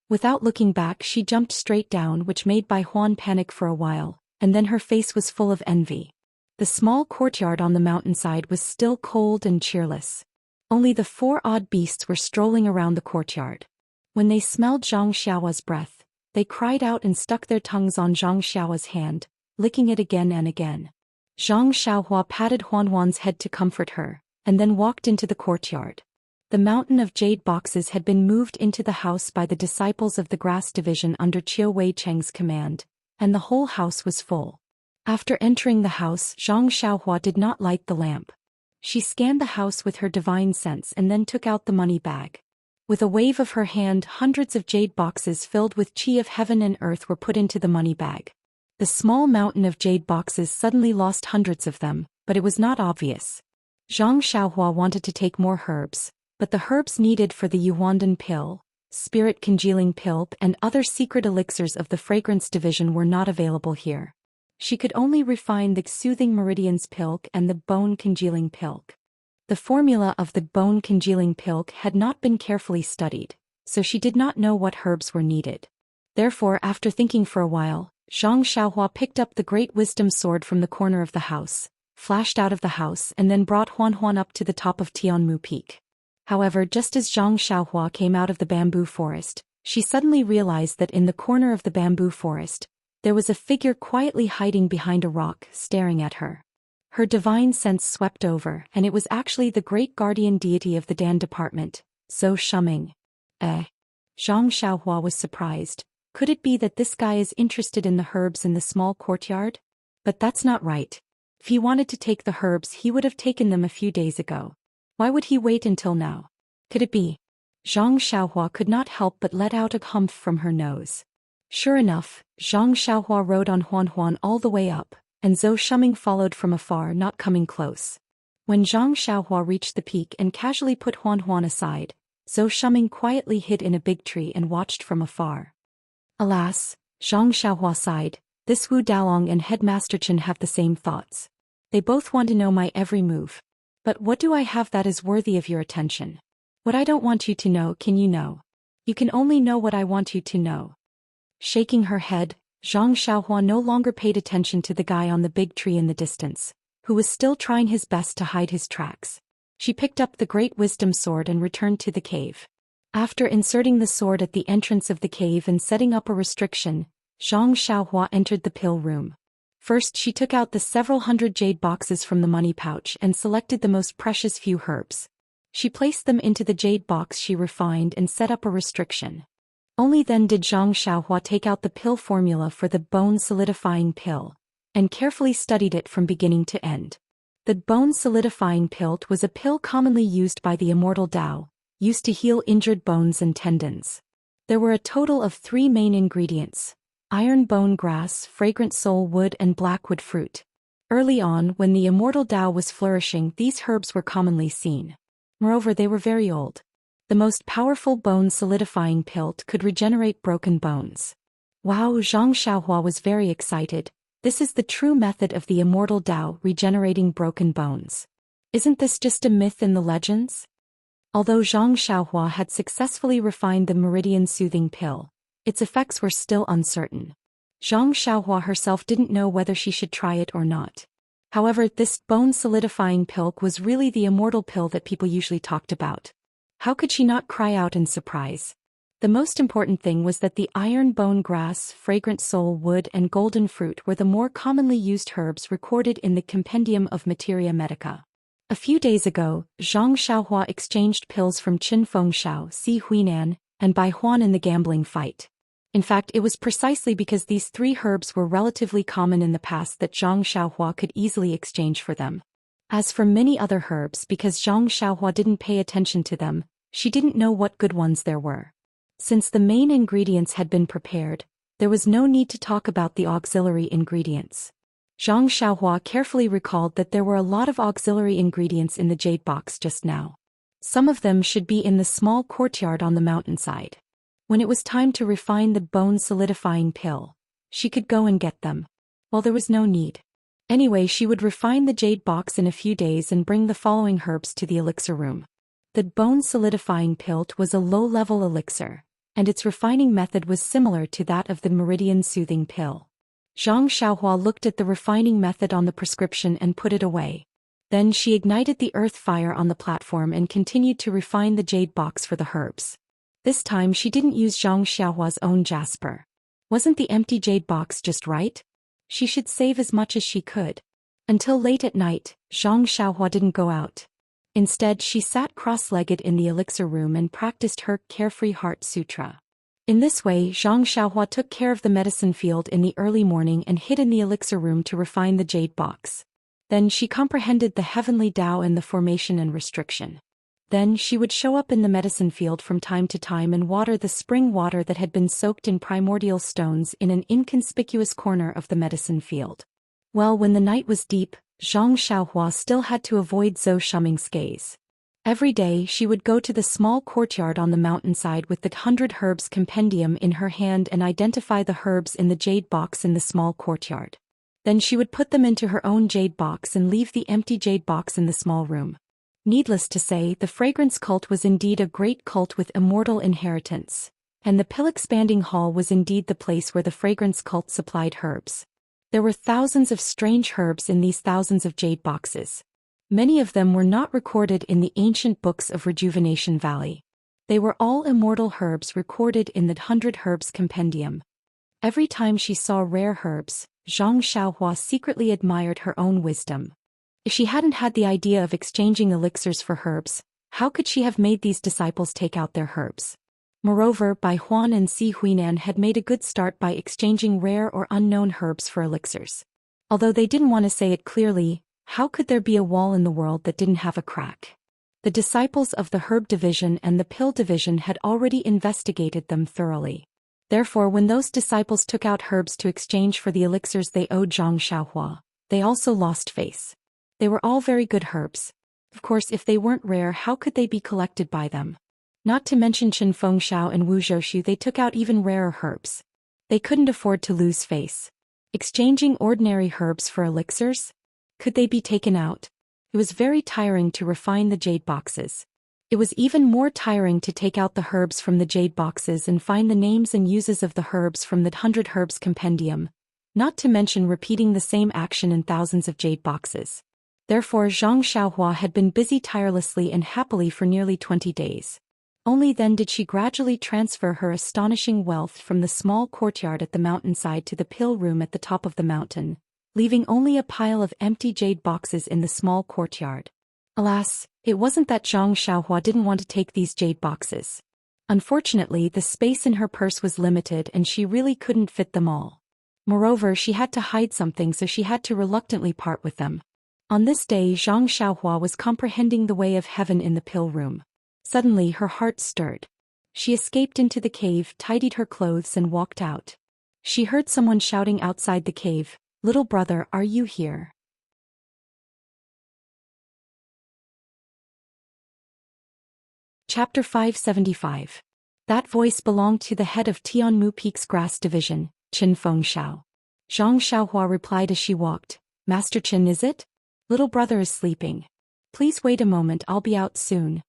Without looking back, she jumped straight down, which made Bai Huan panic for a while, and then her face was full of envy. The small courtyard on the mountainside was still cold and cheerless. Only the 4 odd beasts were strolling around the courtyard. When they smelled Zhang Xiaohua's breath, they cried out and stuck their tongues on Zhang Xiaohua's hand, licking it again and again. Zhang Xiaohua patted Huan's head to comfort her, and then walked into the courtyard. The mountain of jade boxes had been moved into the house by the disciples of the grass division under Qiu Wei Cheng's command, and the whole house was full. After entering the house, Zhang Xiaohua did not light the lamp. She scanned the house with her divine sense and then took out the money bag. With a wave of her hand, hundreds of jade boxes filled with qi of heaven and earth were put into the money bag. The small mountain of jade boxes suddenly lost hundreds of them, but it was not obvious. Zhang Xiaohua wanted to take more herbs, but the herbs needed for the Yuandan pill, spirit congealing pill, and other secret elixirs of the fragrance division were not available here. She could only refine the soothing meridians pilk and the bone congealing pilk. The formula of the bone congealing pilk had not been carefully studied, so she did not know what herbs were needed. Therefore, after thinking for a while, Zhang Xiaohua picked up the great wisdom sword from the corner of the house, flashed out of the house, and then brought Huan up to the top of Tianmu Peak. However, just as Zhang Xiaohua came out of the bamboo forest, she suddenly realized that in the corner of the bamboo forest, there was a figure quietly hiding behind a rock, staring at her. Her divine sense swept over, and it was actually the great guardian deity of the Dan department, Zhou Shuming. Zhang Xiaohua was surprised. Could it be that this guy is interested in the herbs in the small courtyard? But that's not right. If he wanted to take the herbs, he would have taken them a few days ago. Why would he wait until now? Could it be? Zhang Xiaohua could not help but let out a humph from her nose. Sure enough, Zhang Xiaohua rode on Huan all the way up, and Zhou Shuming followed from afar, not coming close. When Zhang Xiaohua reached the peak and casually put Huan aside, Zhou Shuming quietly hid in a big tree and watched from afar. Alas, Zhang Xiaohua sighed, this Wu Dalong and Headmaster Chen have the same thoughts. They both want to know my every move. But what do I have that is worthy of your attention? What I don't want you to know, can you know? You can only know what I want you to know. Shaking her head, Zhang Xiaohua no longer paid attention to the guy on the big tree in the distance, who was still trying his best to hide his tracks. She picked up the great wisdom sword and returned to the cave. After inserting the sword at the entrance of the cave and setting up a restriction, Zhang Xiaohua entered the pill room. First, she took out the several hundred jade boxes from the money pouch and selected the most precious few herbs. She placed them into the jade box she refined and set up a restriction. Only then did Zhang Xiaohua take out the pill formula for the bone solidifying pill, and carefully studied it from beginning to end. The bone solidifying pill was a pill commonly used by the immortal Tao, used to heal injured bones and tendons. There were a total of 3 main ingredients: iron bone grass, fragrant soul wood, and blackwood fruit. Early on, when the immortal Tao was flourishing, these herbs were commonly seen. Moreover, they were very old. The most powerful bone solidifying pill could regenerate broken bones. Wow, Zhang Xiaohua was very excited. This is the true method of the immortal Tao, regenerating broken bones. Isn't this just a myth in the legends? Although Zhang Xiaohua had successfully refined the meridian soothing pill, its effects were still uncertain. Zhang Xiaohua herself didn't know whether she should try it or not. However, this bone-solidifying pill was really the immortal pill that people usually talked about. How could she not cry out in surprise? The most important thing was that the iron bone grass, fragrant soul wood and golden fruit were the more commonly used herbs recorded in the Compendium of Materia Medica. A few days ago, Zhang Xiaohua exchanged pills from Qin Fengxiao, Si Huinan, and Bai Huan in the gambling fight. In fact, it was precisely because these three herbs were relatively common in the past that Zhang Xiaohua could easily exchange for them. As for many other herbs, because Zhang Xiaohua didn't pay attention to them, she didn't know what good ones there were. Since the main ingredients had been prepared, there was no need to talk about the auxiliary ingredients. Zhang Xiaohua carefully recalled that there were a lot of auxiliary ingredients in the jade box just now. Some of them should be in the small courtyard on the mountainside. When it was time to refine the bone-solidifying pill, she could go and get them. Well, there was no need. Anyway, she would refine the jade box in a few days and bring the following herbs to the elixir room. The bone-solidifying pill was a low-level elixir, and its refining method was similar to that of the meridian-soothing pill. Zhang Xiaohua looked at the refining method on the prescription and put it away. Then she ignited the earth fire on the platform and continued to refine the jade box for the herbs. This time she didn't use Zhang Xiaohua's own jasper. Wasn't the empty jade box just right? She should save as much as she could. Until late at night, Zhang Xiaohua didn't go out. Instead, she sat cross-legged in the elixir room and practiced her Carefree Heart Sutra. In this way, Zhang Xiaohua took care of the medicine field in the early morning and hid in the elixir room to refine the jade box. Then she comprehended the heavenly Tao and the formation and restriction. Then she would show up in the medicine field from time to time and water the spring water that had been soaked in primordial stones in an inconspicuous corner of the medicine field. Well, when the night was deep, Zhang Xiaohua still had to avoid Zhou Shuming's gaze. Every day she would go to the small courtyard on the mountainside with the 100 Herbs compendium in her hand and identify the herbs in the jade box in the small courtyard. Then she would put them into her own jade box and leave the empty jade box in the small room. Needless to say, the fragrance cult was indeed a great cult with immortal inheritance, and the pill-expanding hall was indeed the place where the fragrance cult supplied herbs. There were thousands of strange herbs in these thousands of jade boxes. Many of them were not recorded in the ancient books of Rejuvenation Valley. They were all immortal herbs recorded in the 100 Herbs compendium. Every time she saw rare herbs, Zhang Xiaohua secretly admired her own wisdom. If she hadn't had the idea of exchanging elixirs for herbs, how could she have made these disciples take out their herbs? Moreover, Bai Huan and Si Huinan had made a good start by exchanging rare or unknown herbs for elixirs. Although they didn't want to say it clearly, how could there be a wall in the world that didn't have a crack? The disciples of the herb division and the pill division had already investigated them thoroughly. Therefore, when those disciples took out herbs to exchange for the elixirs they owed Zhang Xiaohua, they also lost face. They were all very good herbs. Of course, if they weren't rare, how could they be collected by them? Not to mention Qin Fengxiao and Wu Zhoushu, they took out even rarer herbs. They couldn't afford to lose face. Exchanging ordinary herbs for elixirs? Could they be taken out? It was very tiring to refine the jade boxes. It was even more tiring to take out the herbs from the jade boxes and find the names and uses of the herbs from the 100 Herbs compendium, not to mention repeating the same action in thousands of jade boxes. Therefore, Zhang Xiaohua had been busy tirelessly and happily for nearly 20 days. Only then did she gradually transfer her astonishing wealth from the small courtyard at the mountainside to the pill room at the top of the mountain, leaving only a pile of empty jade boxes in the small courtyard. Alas, it wasn't that Zhang Xiaohua didn't want to take these jade boxes. Unfortunately, the space in her purse was limited and she really couldn't fit them all. Moreover, she had to hide something, so she had to reluctantly part with them. On this day, Zhang Xiaohua was comprehending the way of heaven in the pill room. Suddenly her heart stirred. She escaped into the cave, tidied her clothes and walked out. She heard someone shouting outside the cave, "Little brother, are you here?" Chapter 575. That voice belonged to the head of Tianmu Peak's grass division, Qin Fengxiao. Zhang Xiaohua replied as she walked, "Master Qin, is it? Little brother is sleeping. Please wait a moment, I'll be out soon."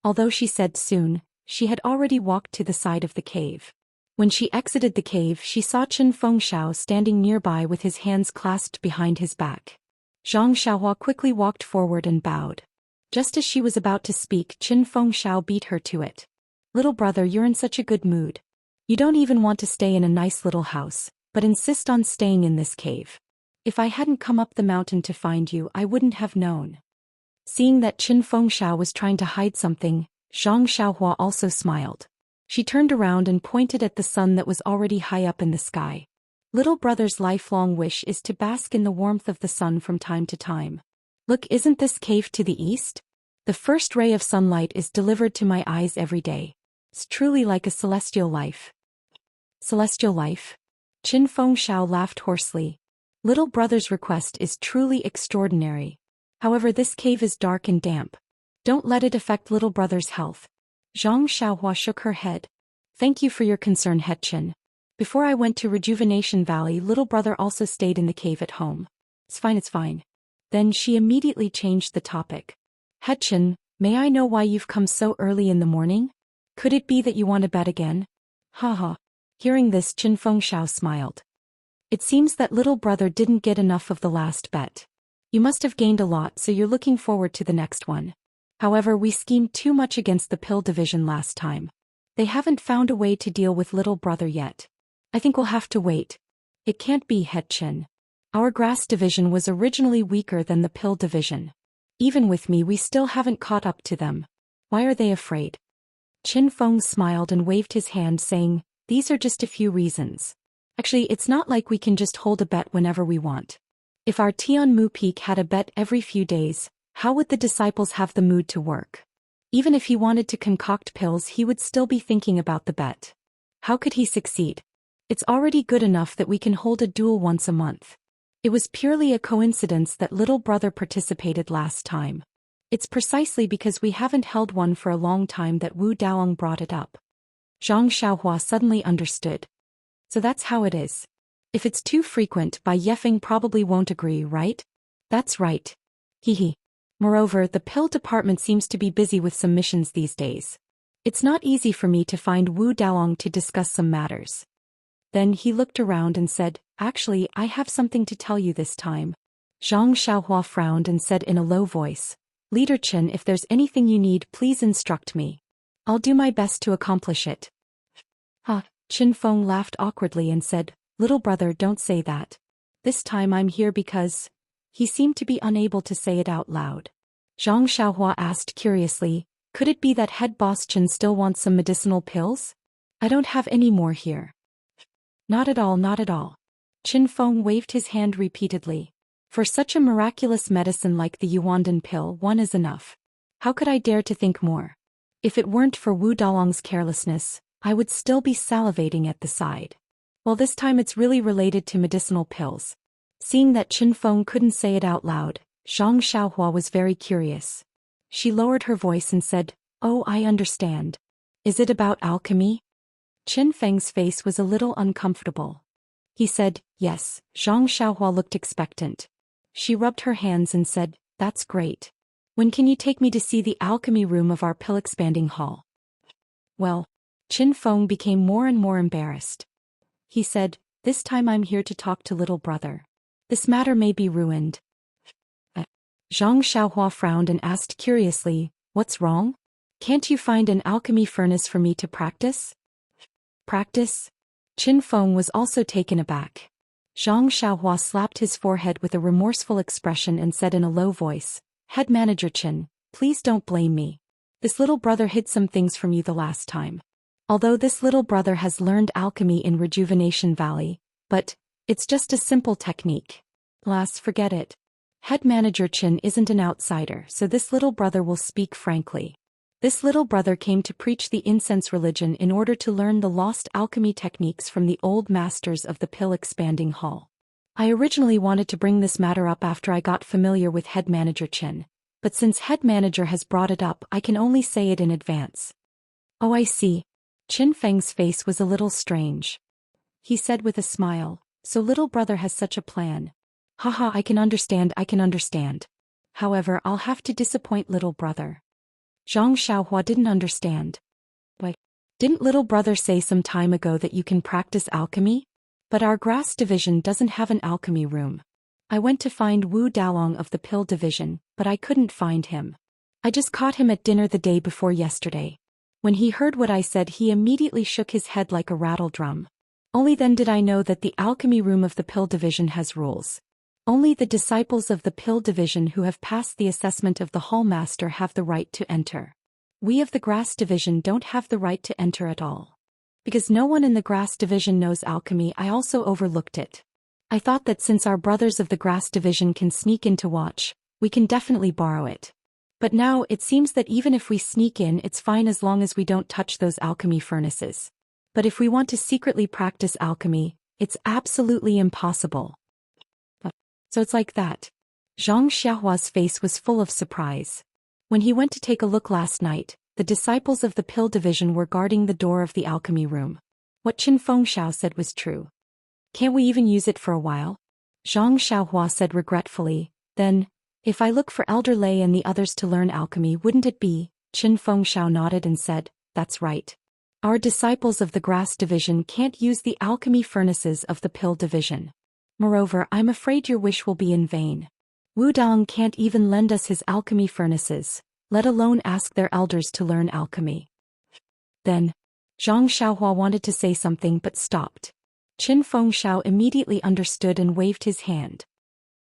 Although she said soon, she had already walked to the side of the cave. When she exited the cave, she saw Qin Fengxiao standing nearby with his hands clasped behind his back. Zhang Xiaohua quickly walked forward and bowed. Just as she was about to speak, Qin Fengxiao beat her to it. Little brother, you're in such a good mood. You don't even want to stay in a nice little house, but insist on staying in this cave. If I hadn't come up the mountain to find you, I wouldn't have known. Seeing that Qin Fengxiao was trying to hide something, Zhang Xiaohua also smiled. She turned around and pointed at the sun that was already high up in the sky. Little brother's lifelong wish is to bask in the warmth of the sun from time to time. Look, isn't this cave to the east? The first ray of sunlight is delivered to my eyes every day. It's truly like a celestial life. Celestial life? Qin Fengxiao laughed hoarsely. Little brother's request is truly extraordinary. However, this cave is dark and damp. Don't let it affect little brother's health. Zhang Xiaohua shook her head. Thank you for your concern, Qin. Before I went to Rejuvenation Valley, little brother also stayed in the cave at home. It's fine, it's fine. Then she immediately changed the topic. Qin, may I know why you've come so early in the morning? Could it be that you want to bet again? Haha. Hearing this, Qin Fengxiao smiled. It seems that little brother didn't get enough of the last bet. You must have gained a lot, so you're looking forward to the next one. However, we schemed too much against the pill division last time. They haven't found a way to deal with little brother yet. I think we'll have to wait. It can't be, Qin. Our grass division was originally weaker than the pill division. Even with me, we still haven't caught up to them. Why are they afraid? Qin Feng smiled and waved his hand, saying, these are just a few reasons. Actually, it's not like we can just hold a bet whenever we want. If our Tianmu Peak had a bet every few days, how would the disciples have the mood to work? Even if he wanted to concoct pills, he would still be thinking about the bet. How could he succeed? It's already good enough that we can hold a duel once a month. It was purely a coincidence that little brother participated last time. It's precisely because we haven't held one for a long time that Wu Daong brought it up. Zhang Xiaohua suddenly understood. So that's how it is. If it's too frequent, Bai Yefeng probably won't agree, right? That's right. Hehe. Moreover, the pill department seems to be busy with some missions these days. It's not easy for me to find Wu Daong to discuss some matters. Then he looked around and said, actually, I have something to tell you this time. Zhang Xiaohua frowned and said in a low voice, Leader Qin, if there's anything you need, please instruct me. I'll do my best to accomplish it. Qin Feng laughed awkwardly and said, little brother, don't say that. This time I'm here because... He seemed to be unable to say it out loud. Zhang Xiaohua asked curiously, could it be that head boss Qin still wants some medicinal pills? I don't have any more here. Not at all, not at all. Qin Feng waved his hand repeatedly. For such a miraculous medicine like the Yuandan pill, one is enough. How could I dare to think more? If it weren't for Wu Daolong's carelessness, I would still be salivating at the side. Well, this time it's really related to medicinal pills. Seeing that Qin Feng couldn't say it out loud, Zhang Xiaohua was very curious. She lowered her voice and said, oh, I understand. Is it about alchemy? Qin Feng's face was a little uncomfortable. He said, yes. Zhang Xiaohua looked expectant. She rubbed her hands and said, that's great. When can you take me to see the alchemy room of our pill expanding hall? Well, Qin Feng became more and more embarrassed. He said, this time I'm here to talk to little brother. This matter may be ruined. Zhang Xiaohua frowned and asked curiously, what's wrong? Can't you find an alchemy furnace for me to practice? Practice? Qin Feng was also taken aback. Zhang Xiaohua slapped his forehead with a remorseful expression and said in a low voice, Head Manager Qin, please don't blame me. This little brother hid some things from you the last time. Although this little brother has learned alchemy in Rejuvenation Valley, but it's just a simple technique. Alas, forget it. Head Manager Qin isn't an outsider, so this little brother will speak frankly. This little brother came to preach the incense religion in order to learn the lost alchemy techniques from the old masters of the pill expanding hall. I originally wanted to bring this matter up after I got familiar with Head Manager Qin, but since Head Manager has brought it up, I can only say it in advance. Oh, I see. Qin Feng's face was a little strange. He said with a smile, so little brother has such a plan. Haha, I can understand. However, I'll have to disappoint little brother. Zhang Xiaohua didn't understand. Why? Didn't little brother say some time ago that you can practice alchemy? But our grass division doesn't have an alchemy room. I went to find Wu Dalong of the pill division, but I couldn't find him. I just caught him at dinner the day before yesterday. When he heard what I said, he immediately shook his head like a rattle drum. Only then did I know that the alchemy room of the pill division has rules. Only the disciples of the pill division who have passed the assessment of the hall master have the right to enter. We of the grass division don't have the right to enter at all. Because no one in the grass division knows alchemy, I also overlooked it. I thought that since our brothers of the grass division can sneak in to watch, we can definitely borrow it. But now it seems that even if we sneak in, it's fine as long as we don't touch those alchemy furnaces. But if we want to secretly practice alchemy, it's absolutely impossible. So it's like that. Zhang Xiaohua's face was full of surprise. When he went to take a look last night, the disciples of the pill division were guarding the door of the alchemy room. What Qin Fengxiao said was true. Can't we even use it for a while? Zhang Xiaohua said regretfully. Then, if I look for Elder Lei and the others to learn alchemy, wouldn't it be? Qin Fengxiao nodded and said, that's right. Our disciples of the grass division can't use the alchemy furnaces of the pill division. Moreover, I'm afraid your wish will be in vain. Wu Dong can't even lend us his alchemy furnaces, let alone ask their elders to learn alchemy. Then, Zhang Xiaohua wanted to say something but stopped. Qin Fengxiao immediately understood and waved his hand.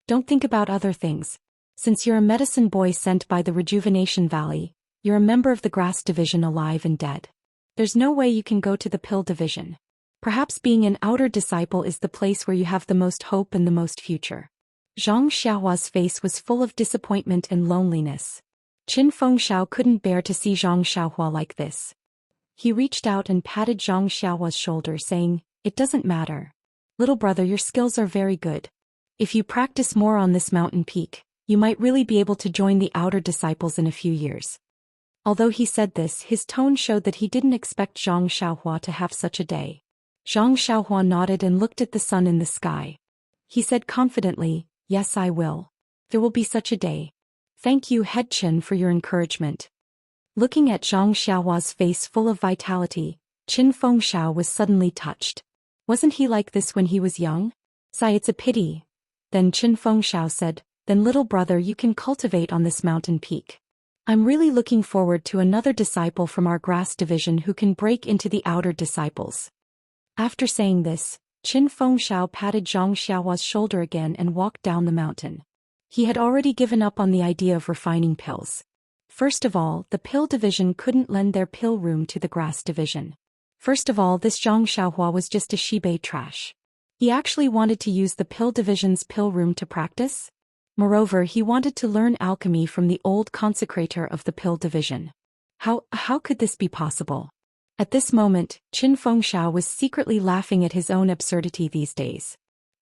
Don't think about other things. Since you're a medicine boy sent by the Rejuvenation Valley, you're a member of the grass division alive and dead. There's no way you can go to the pill division. Perhaps being an outer disciple is the place where you have the most hope and the most future. Zhang Xiaohua's face was full of disappointment and loneliness. Qin Fengxiao couldn't bear to see Zhang Xiaohua like this. He reached out and patted Zhang Xiaohua's shoulder, saying, it doesn't matter. Little brother, your skills are very good. If you practice more on this mountain peak, you might really be able to join the outer disciples in a few years. Although he said this, his tone showed that he didn't expect Zhang Xiaohua to have such a day. Zhang Xiaohua nodded and looked at the sun in the sky. He said confidently, yes, I will. There will be such a day. Thank you, Head Qin, for your encouragement. Looking at Zhang Xiaohua's face full of vitality, Qin Fengxiao was suddenly touched. Wasn't he like this when he was young? Sigh, it's a pity. Then Qin Fengxiao said, then little brother, you can cultivate on this mountain peak. I'm really looking forward to another disciple from our grass division who can break into the outer disciples. After saying this, Qin Fengxiao patted Zhang Xiaohua's shoulder again and walked down the mountain. He had already given up on the idea of refining pills. First of all, the pill division couldn't lend their pill room to the grass division. First of all, this Zhang Xiaohua was just a shibei trash. He actually wanted to use the pill division's pill room to practice. Moreover, he wanted to learn alchemy from the old consecrator of the pill division. How could this be possible? At this moment, Qin Fengxiao was secretly laughing at his own absurdity these days.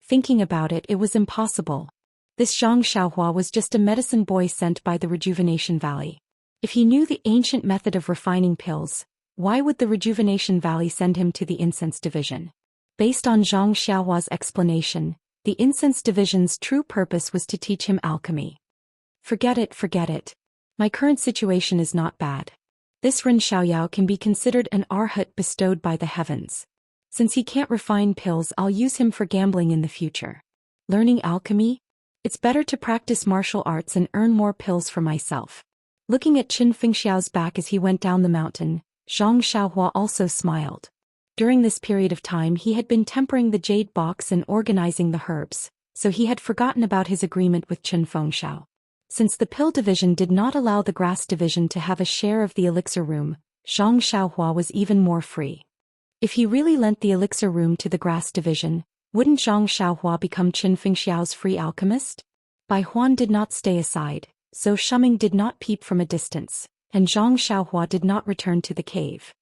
Thinking about it, it was impossible. This Zhang Xiaohua was just a medicine boy sent by the Rejuvenation Valley. If he knew the ancient method of refining pills, why would the Rejuvenation Valley send him to the incense division? Based on Zhang Xiaohua's explanation, the incense division's true purpose was to teach him alchemy. Forget it. My current situation is not bad. This Ren Xiaoyao can be considered an arhat bestowed by the heavens. Since he can't refine pills, I'll use him for gambling in the future. Learning alchemy? It's better to practice martial arts and earn more pills for myself. Looking at Qin Fengxiao's back as he went down the mountain, Zhang Xiaohua also smiled. During this period of time he had been tempering the jade box and organizing the herbs, so he had forgotten about his agreement with Qin Fengxiao. Since the pill division did not allow the grass division to have a share of the elixir room, Zhang Xiaohua was even more free. If he really lent the elixir room to the grass division, wouldn't Zhang Xiaohua become Qin Fengxiao's free alchemist? Bai Huan did not stay aside, so Shuming did not peep from a distance, and Zhang Xiaohua did not return to the cave.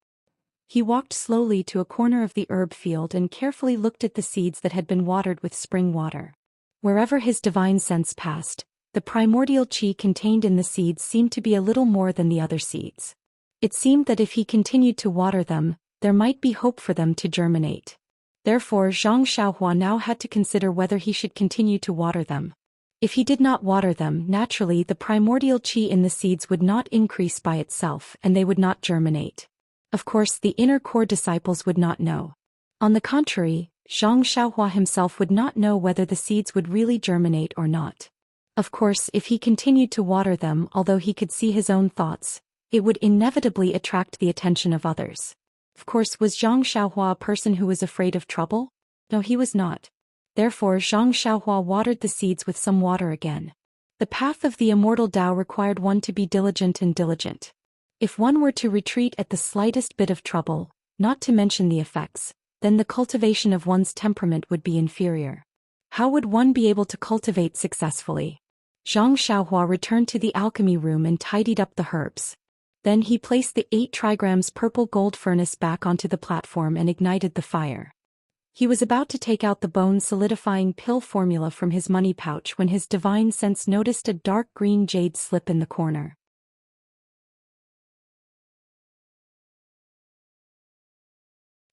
He walked slowly to a corner of the herb field and carefully looked at the seeds that had been watered with spring water. Wherever his divine sense passed, the primordial qi contained in the seeds seemed to be a little more than the other seeds. It seemed that if he continued to water them, there might be hope for them to germinate. Therefore, Zhang Xiaohua now had to consider whether he should continue to water them. If he did not water them, naturally the primordial qi in the seeds would not increase by itself and they would not germinate. Of course, the inner core disciples would not know. On the contrary, Zhang Xiaohua himself would not know whether the seeds would really germinate or not. Of course, if he continued to water them, although he could see his own thoughts, it would inevitably attract the attention of others. Of course, was Zhang Xiaohua a person who was afraid of trouble? No, he was not. Therefore, Zhang Xiaohua watered the seeds with some water again. The path of the immortal Tao required one to be diligent and diligent. If one were to retreat at the slightest bit of trouble, not to mention the effects, then the cultivation of one's temperament would be inferior. How would one be able to cultivate successfully? Zhang Xiaohua returned to the alchemy room and tidied up the herbs. Then he placed the 8 trigrams purple gold furnace back onto the platform and ignited the fire. He was about to take out the bone-solidifying pill formula from his money pouch when his divine sense noticed a dark green jade slip in the corner.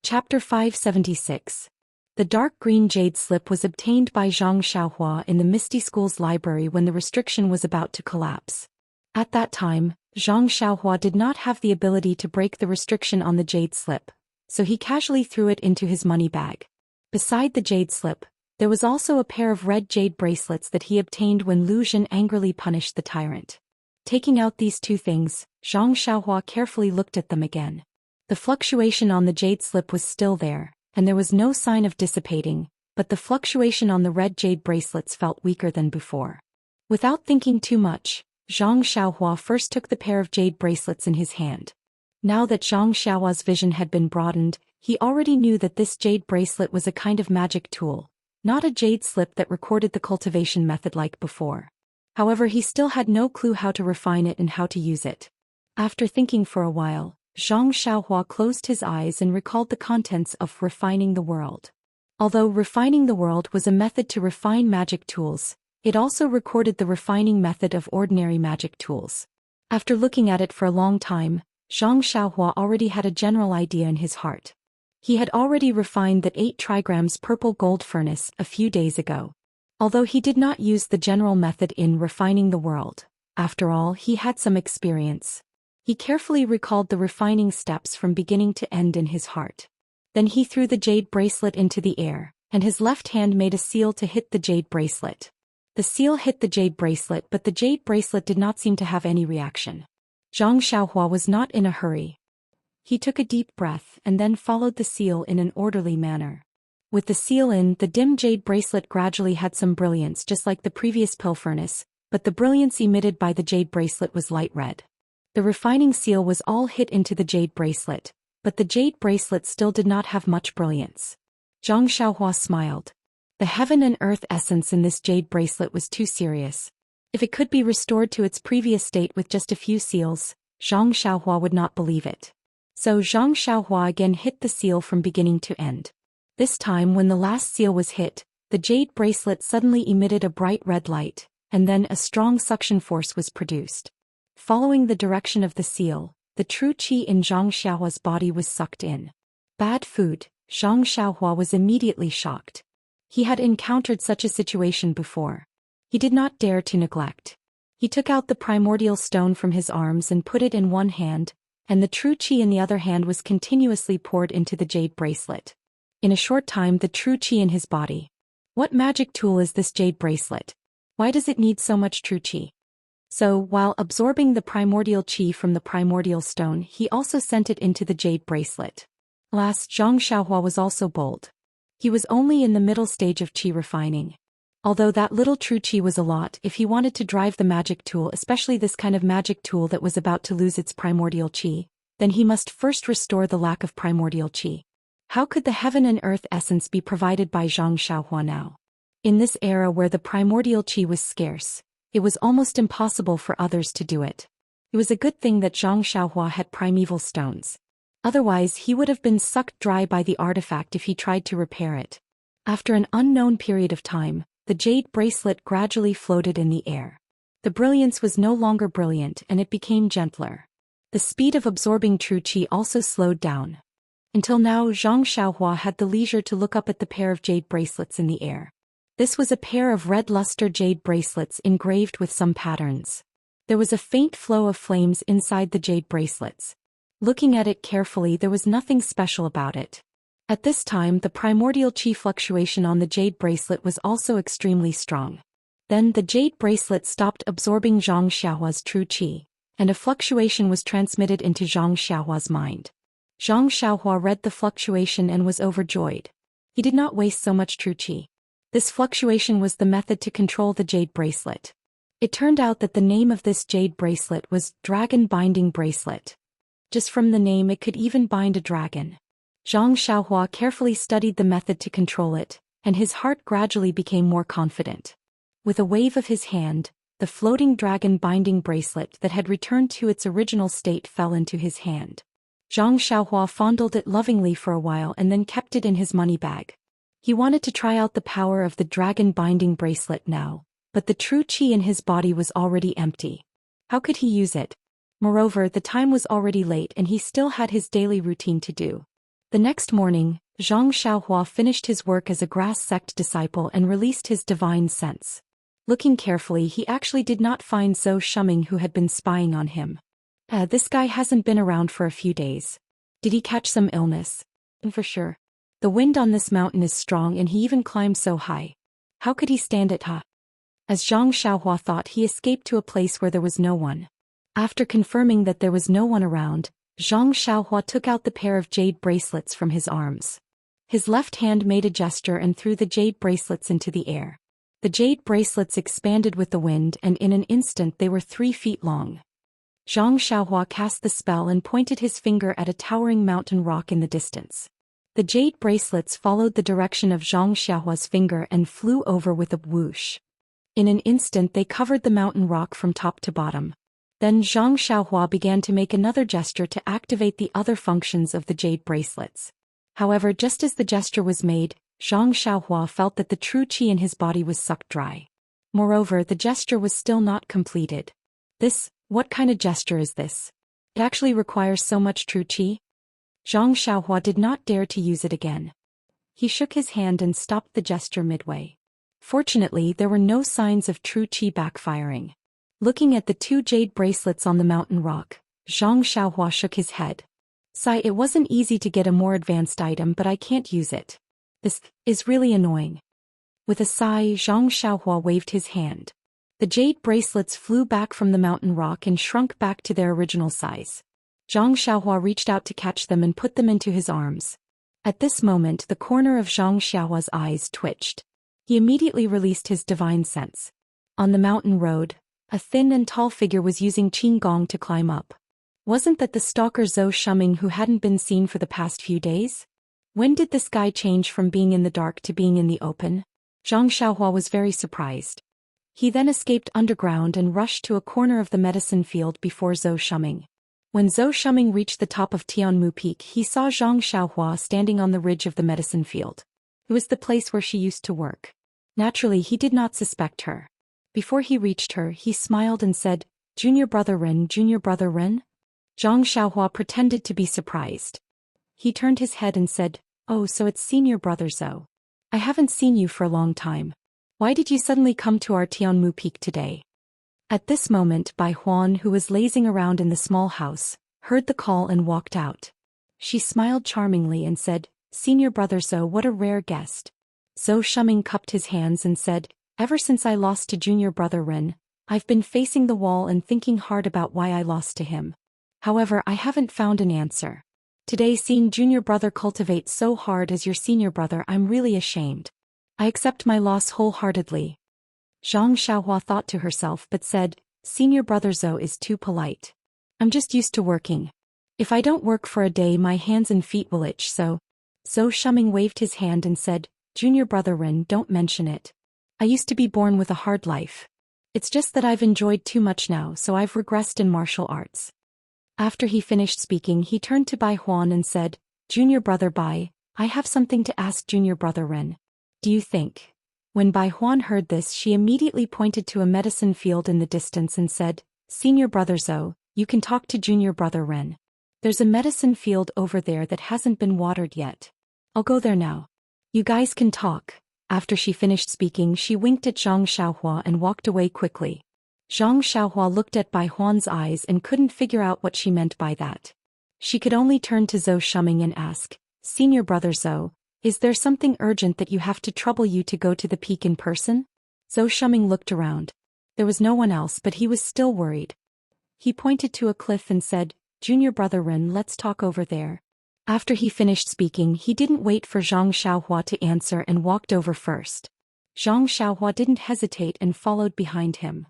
Chapter 576. The dark green jade slip was obtained by Zhang Xiaohua in the Misty School's library when the restriction was about to collapse. At that time, Zhang Xiaohua did not have the ability to break the restriction on the jade slip, so he casually threw it into his money bag. Beside the jade slip, there was also a pair of red jade bracelets that he obtained when Lu Zhen angrily punished the tyrant. Taking out these 2 things, Zhang Xiaohua carefully looked at them again. The fluctuation on the jade slip was still there, and there was no sign of dissipating, but the fluctuation on the red jade bracelets felt weaker than before. Without thinking too much, Zhang Xiaohua first took the pair of jade bracelets in his hand. Now that Zhang Xiaohua's vision had been broadened, he already knew that this jade bracelet was a kind of magic tool, not a jade slip that recorded the cultivation method like before. However, he still had no clue how to refine it and how to use it. After thinking for a while, Zhang Xiaohua closed his eyes and recalled the contents of Refining the World. Although Refining the World was a method to refine magic tools, it also recorded the refining method of ordinary magic tools. After looking at it for a long time, Zhang Xiaohua already had a general idea in his heart. He had already refined that 8 trigrams purple gold furnace a few days ago. Although he did not use the general method in Refining the World, after all, he had some experience. He carefully recalled the refining steps from beginning to end in his heart. Then he threw the jade bracelet into the air, and his left hand made a seal to hit the jade bracelet. The seal hit the jade bracelet, but the jade bracelet did not seem to have any reaction. Zhang Xiaohua was not in a hurry. He took a deep breath and then followed the seal in an orderly manner. With the seal in, the dim jade bracelet gradually had some brilliance just like the previous pill furnace, but the brilliance emitted by the jade bracelet was light red. The refining seal was all hit into the jade bracelet, but the jade bracelet still did not have much brilliance. Zhang Xiaohua smiled. The heaven and earth essence in this jade bracelet was too serious. If it could be restored to its previous state with just a few seals, Zhang Xiaohua would not believe it. So Zhang Xiaohua again hit the seal from beginning to end. This time when the last seal was hit, the jade bracelet suddenly emitted a bright red light, and then a strong suction force was produced. Following the direction of the seal, the true qi in Zhang Xiaohua's body was sucked in. Bad food, Zhang Xiaohua was immediately shocked. He had encountered such a situation before. He did not dare to neglect. He took out the primordial stone from his arms and put it in one hand, and the true qi in the other hand was continuously poured into the jade bracelet. In a short time the true qi in his body. What magic tool is this jade bracelet? Why does it need so much true qi? So, while absorbing the primordial qi from the primordial stone, he also sent it into the jade bracelet. Last, Zhang Xiaohua was also bold. He was only in the middle stage of qi refining. Although that little true qi was a lot, if he wanted to drive the magic tool, especially this kind of magic tool that was about to lose its primordial qi, then he must first restore the lack of primordial qi. How could the heaven and earth essence be provided by Zhang Xiaohua now? In this era where the primordial qi was scarce, it was almost impossible for others to do it. It was a good thing that Zhang Xiaohua had primeval stones. Otherwise he would have been sucked dry by the artifact if he tried to repair it. After an unknown period of time, the jade bracelet gradually floated in the air. The brilliance was no longer brilliant and it became gentler. The speed of absorbing true qi also slowed down. Until now Zhang Xiaohua had the leisure to look up at the pair of jade bracelets in the air. This was a pair of red luster jade bracelets engraved with some patterns. There was a faint flow of flames inside the jade bracelets. Looking at it carefully, there was nothing special about it. At this time, the primordial chi fluctuation on the jade bracelet was also extremely strong. Then the jade bracelet stopped absorbing Zhang Xiaohua's true chi, and a fluctuation was transmitted into Zhang Xiaohua's mind. Zhang Xiaohua read the fluctuation and was overjoyed. He did not waste so much true chi. This fluctuation was the method to control the jade bracelet. It turned out that the name of this jade bracelet was Dragon Binding Bracelet. Just from the name it could even bind a dragon. Zhang Xiaohua carefully studied the method to control it, and his heart gradually became more confident. With a wave of his hand, the floating dragon binding bracelet that had returned to its original state fell into his hand. Zhang Xiaohua fondled it lovingly for a while and then kept it in his money bag. He wanted to try out the power of the dragon binding bracelet now, but the true chi in his body was already empty. How could he use it? Moreover, the time was already late and he still had his daily routine to do. The next morning, Zhang Xiaohua finished his work as a grass sect disciple and released his divine sense. Looking carefully, he actually did not find Zhou Shuming, who had been spying on him. This guy hasn't been around for a few days. Did he catch some illness? For sure. The wind on this mountain is strong and he even climbed so high. How could he stand it, huh? As Zhang Xiaohua thought, he escaped to a place where there was no one. After confirming that there was no one around, Zhang Xiaohua took out the pair of jade bracelets from his arms. His left hand made a gesture and threw the jade bracelets into the air. The jade bracelets expanded with the wind and in an instant they were 3 feet long. Zhang Xiaohua cast the spell and pointed his finger at a towering mountain rock in the distance. The jade bracelets followed the direction of Zhang Xiaohua's finger and flew over with a whoosh. In an instant they covered the mountain rock from top to bottom. Then Zhang Xiaohua began to make another gesture to activate the other functions of the jade bracelets. However, just as the gesture was made, Zhang Xiaohua felt that the true chi in his body was sucked dry. Moreover, the gesture was still not completed. What kind of gesture is this? It actually requires so much true chi? Zhang Xiaohua did not dare to use it again. He shook his hand and stopped the gesture midway. Fortunately, there were no signs of true chi backfiring. Looking at the 2 jade bracelets on the mountain rock, Zhang Xiaohua shook his head. Sigh, it wasn't easy to get a more advanced item, but I can't use it. This is really annoying. With a sigh, Zhang Xiaohua waved his hand. The jade bracelets flew back from the mountain rock and shrunk back to their original size. Zhang Xiaohua reached out to catch them and put them into his arms. At this moment, the corner of Zhang Xiaohua's eyes twitched. He immediately released his divine sense. On the mountain road, a thin and tall figure was using qing gong to climb up. Wasn't that the stalker Zhou Shuming who hadn't been seen for the past few days? When did this guy change from being in the dark to being in the open? Zhang Xiaohua was very surprised. He then escaped underground and rushed to a corner of the medicine field before Zhou Shuming. When Zhou Shuming reached the top of Tianmu Peak, he saw Zhang Xiaohua standing on the ridge of the medicine field. It was the place where she used to work. Naturally, he did not suspect her. Before he reached her, he smiled and said, "Junior brother Ren, junior brother Ren?" Zhang Xiaohua pretended to be surprised. He turned his head and said, "Oh, so it's senior brother Zhou. I haven't seen you for a long time. Why did you suddenly come to our Tianmu Peak today?" At this moment, Bai Huan, who was lazing around in the small house, heard the call and walked out. She smiled charmingly and said, "Senior brother Zhou, what a rare guest." Zhou Shuming cupped his hands and said, "Ever since I lost to junior brother Ren, I've been facing the wall and thinking hard about why I lost to him. However, I haven't found an answer. Today, seeing junior brother cultivate so hard as your senior brother, I'm really ashamed. I accept my loss wholeheartedly." Zhang Xiaohua thought to herself but said, "Senior brother Zhou is too polite. I'm just used to working. If I don't work for a day, my hands and feet will itch, so." Zhou Shuming waved his hand and said, "Junior brother Ren, don't mention it. I used to be born with a hard life. It's just that I've enjoyed too much now, so I've regressed in martial arts." After he finished speaking, he turned to Bai Huan and said, "Junior brother Bai, I have something to ask junior brother Ren. Do you think?" When Bai Huan heard this, she immediately pointed to a medicine field in the distance and said, "Senior brother Zhou, you can talk to junior brother Ren. There's a medicine field over there that hasn't been watered yet. I'll go there now. You guys can talk." After she finished speaking, she winked at Zhang Xiaohua and walked away quickly. Zhang Xiaohua looked at Bai Huan's eyes and couldn't figure out what she meant by that. She could only turn to Zhou Shuming and ask, Senior brother Zhou, is there something urgent that you have to trouble you to go to the peak in person? Zhou Shuming looked around. There was no one else, but he was still worried. He pointed to a cliff and said, Junior brother Ren, let's talk over there. After he finished speaking, he didn't wait for Zhang Xiaohua to answer and walked over first. Zhang Xiaohua didn't hesitate and followed behind him.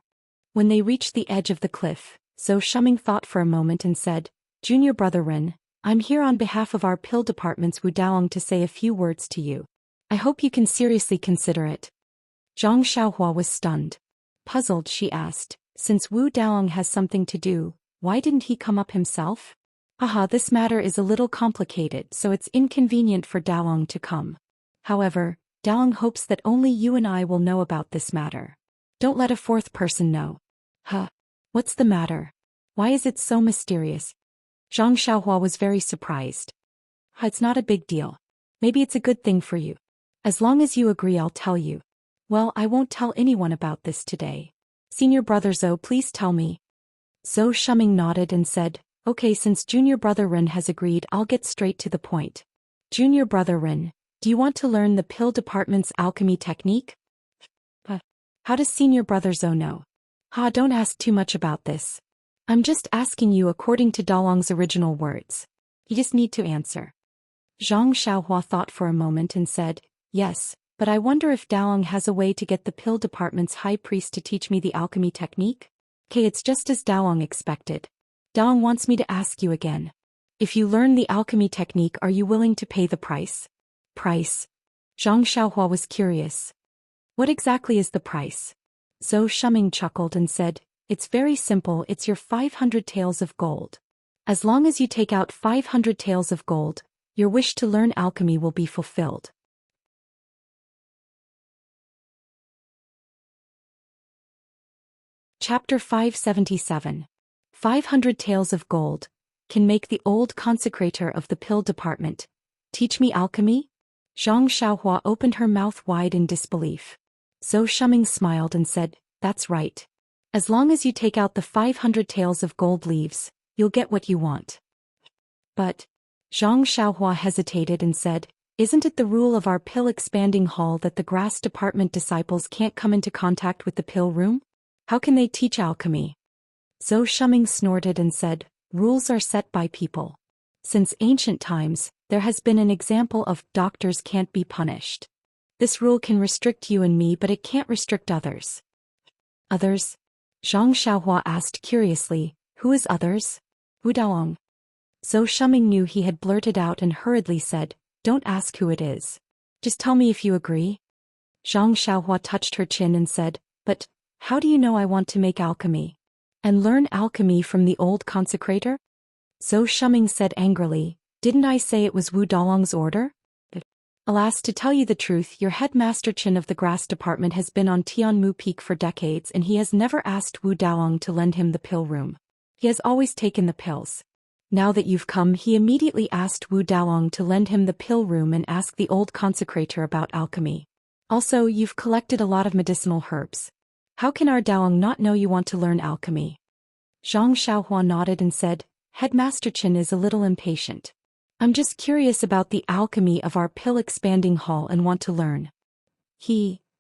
When they reached the edge of the cliff, Zhou Shuming thought for a moment and said, Junior brother Ren, I'm here on behalf of our pill department's Wu Daong to say a few words to you. I hope you can seriously consider it. Zhang Xiaohua was stunned. Puzzled, she asked, since Wu Daong has something to do, why didn't he come up himself? Haha, this matter is a little complicated, so it's inconvenient for Daong to come. However, Daong hopes that only you and I will know about this matter. Don't let a fourth person know. Huh? What's the matter? Why is it so mysterious? Zhang Xiaohua was very surprised. It's not a big deal. Maybe it's a good thing for you. As long as you agree, I'll tell you. Well, I won't tell anyone about this today. Senior brother Zhou, please tell me. Zhou Shuming nodded and said, okay, since Junior brother Ren has agreed, I'll get straight to the point. Junior brother Ren, do you want to learn the pill department's alchemy technique? How does Senior brother Zhou know? Don't ask too much about this. I'm just asking you according to Dalong's original words. You just need to answer. Zhang Xiaohua thought for a moment and said, yes, but I wonder if Dalong has a way to get the pill department's high priest to teach me the alchemy technique? Okay, it's just as Dalong expected. Dalong wants me to ask you again. If you learn the alchemy technique, are you willing to pay the price? Price? Zhang Xiaohua was curious. What exactly is the price? Zhou Shuming chuckled and said, it's very simple, it's your 500 taels of gold. As long as you take out 500 taels of gold, your wish to learn alchemy will be fulfilled. Chapter 577. 500 taels of gold. Can make the old consecrator of the pill department teach me alchemy? Zhang Xiaohua opened her mouth wide in disbelief. Zhou Shuming smiled and said, that's right. As long as you take out the 500 taels of gold leaves, you'll get what you want. But, Zhang Xiaohua hesitated and said, isn't it the rule of our pill expanding hall that the grass department disciples can't come into contact with the pill room? How can they teach alchemy? Zhou Shuming snorted and said, rules are set by people. Since ancient times, there has been an example of doctors can't be punished. This rule can restrict you and me, but it can't restrict others. Others? Zhang Xiaohua asked curiously, who is others? Wu Daong. Zhou Shuming knew he had blurted out and hurriedly said, don't ask who it is. Just tell me if you agree. Zhang Xiaohua touched her chin and said, but, how do you know I want to make alchemy? And learn alchemy from the old consecrator? Zhou Shuming said angrily, didn't I say it was Wu Dalong's order? Alas, to tell you the truth, your headmaster Chin of the grass department has been on Tianmu Peak for decades and he has never asked Wu Daong to lend him the pill room. He has always taken the pills. Now that you've come, he immediately asked Wu Daong to lend him the pill room and ask the old consecrator about alchemy. Also, you've collected a lot of medicinal herbs. How can our Daong not know you want to learn alchemy? Zhang Xiaohua nodded and said, Headmaster Chin is a little impatient. I'm just curious about the alchemy of our pill expanding hall and want to learn.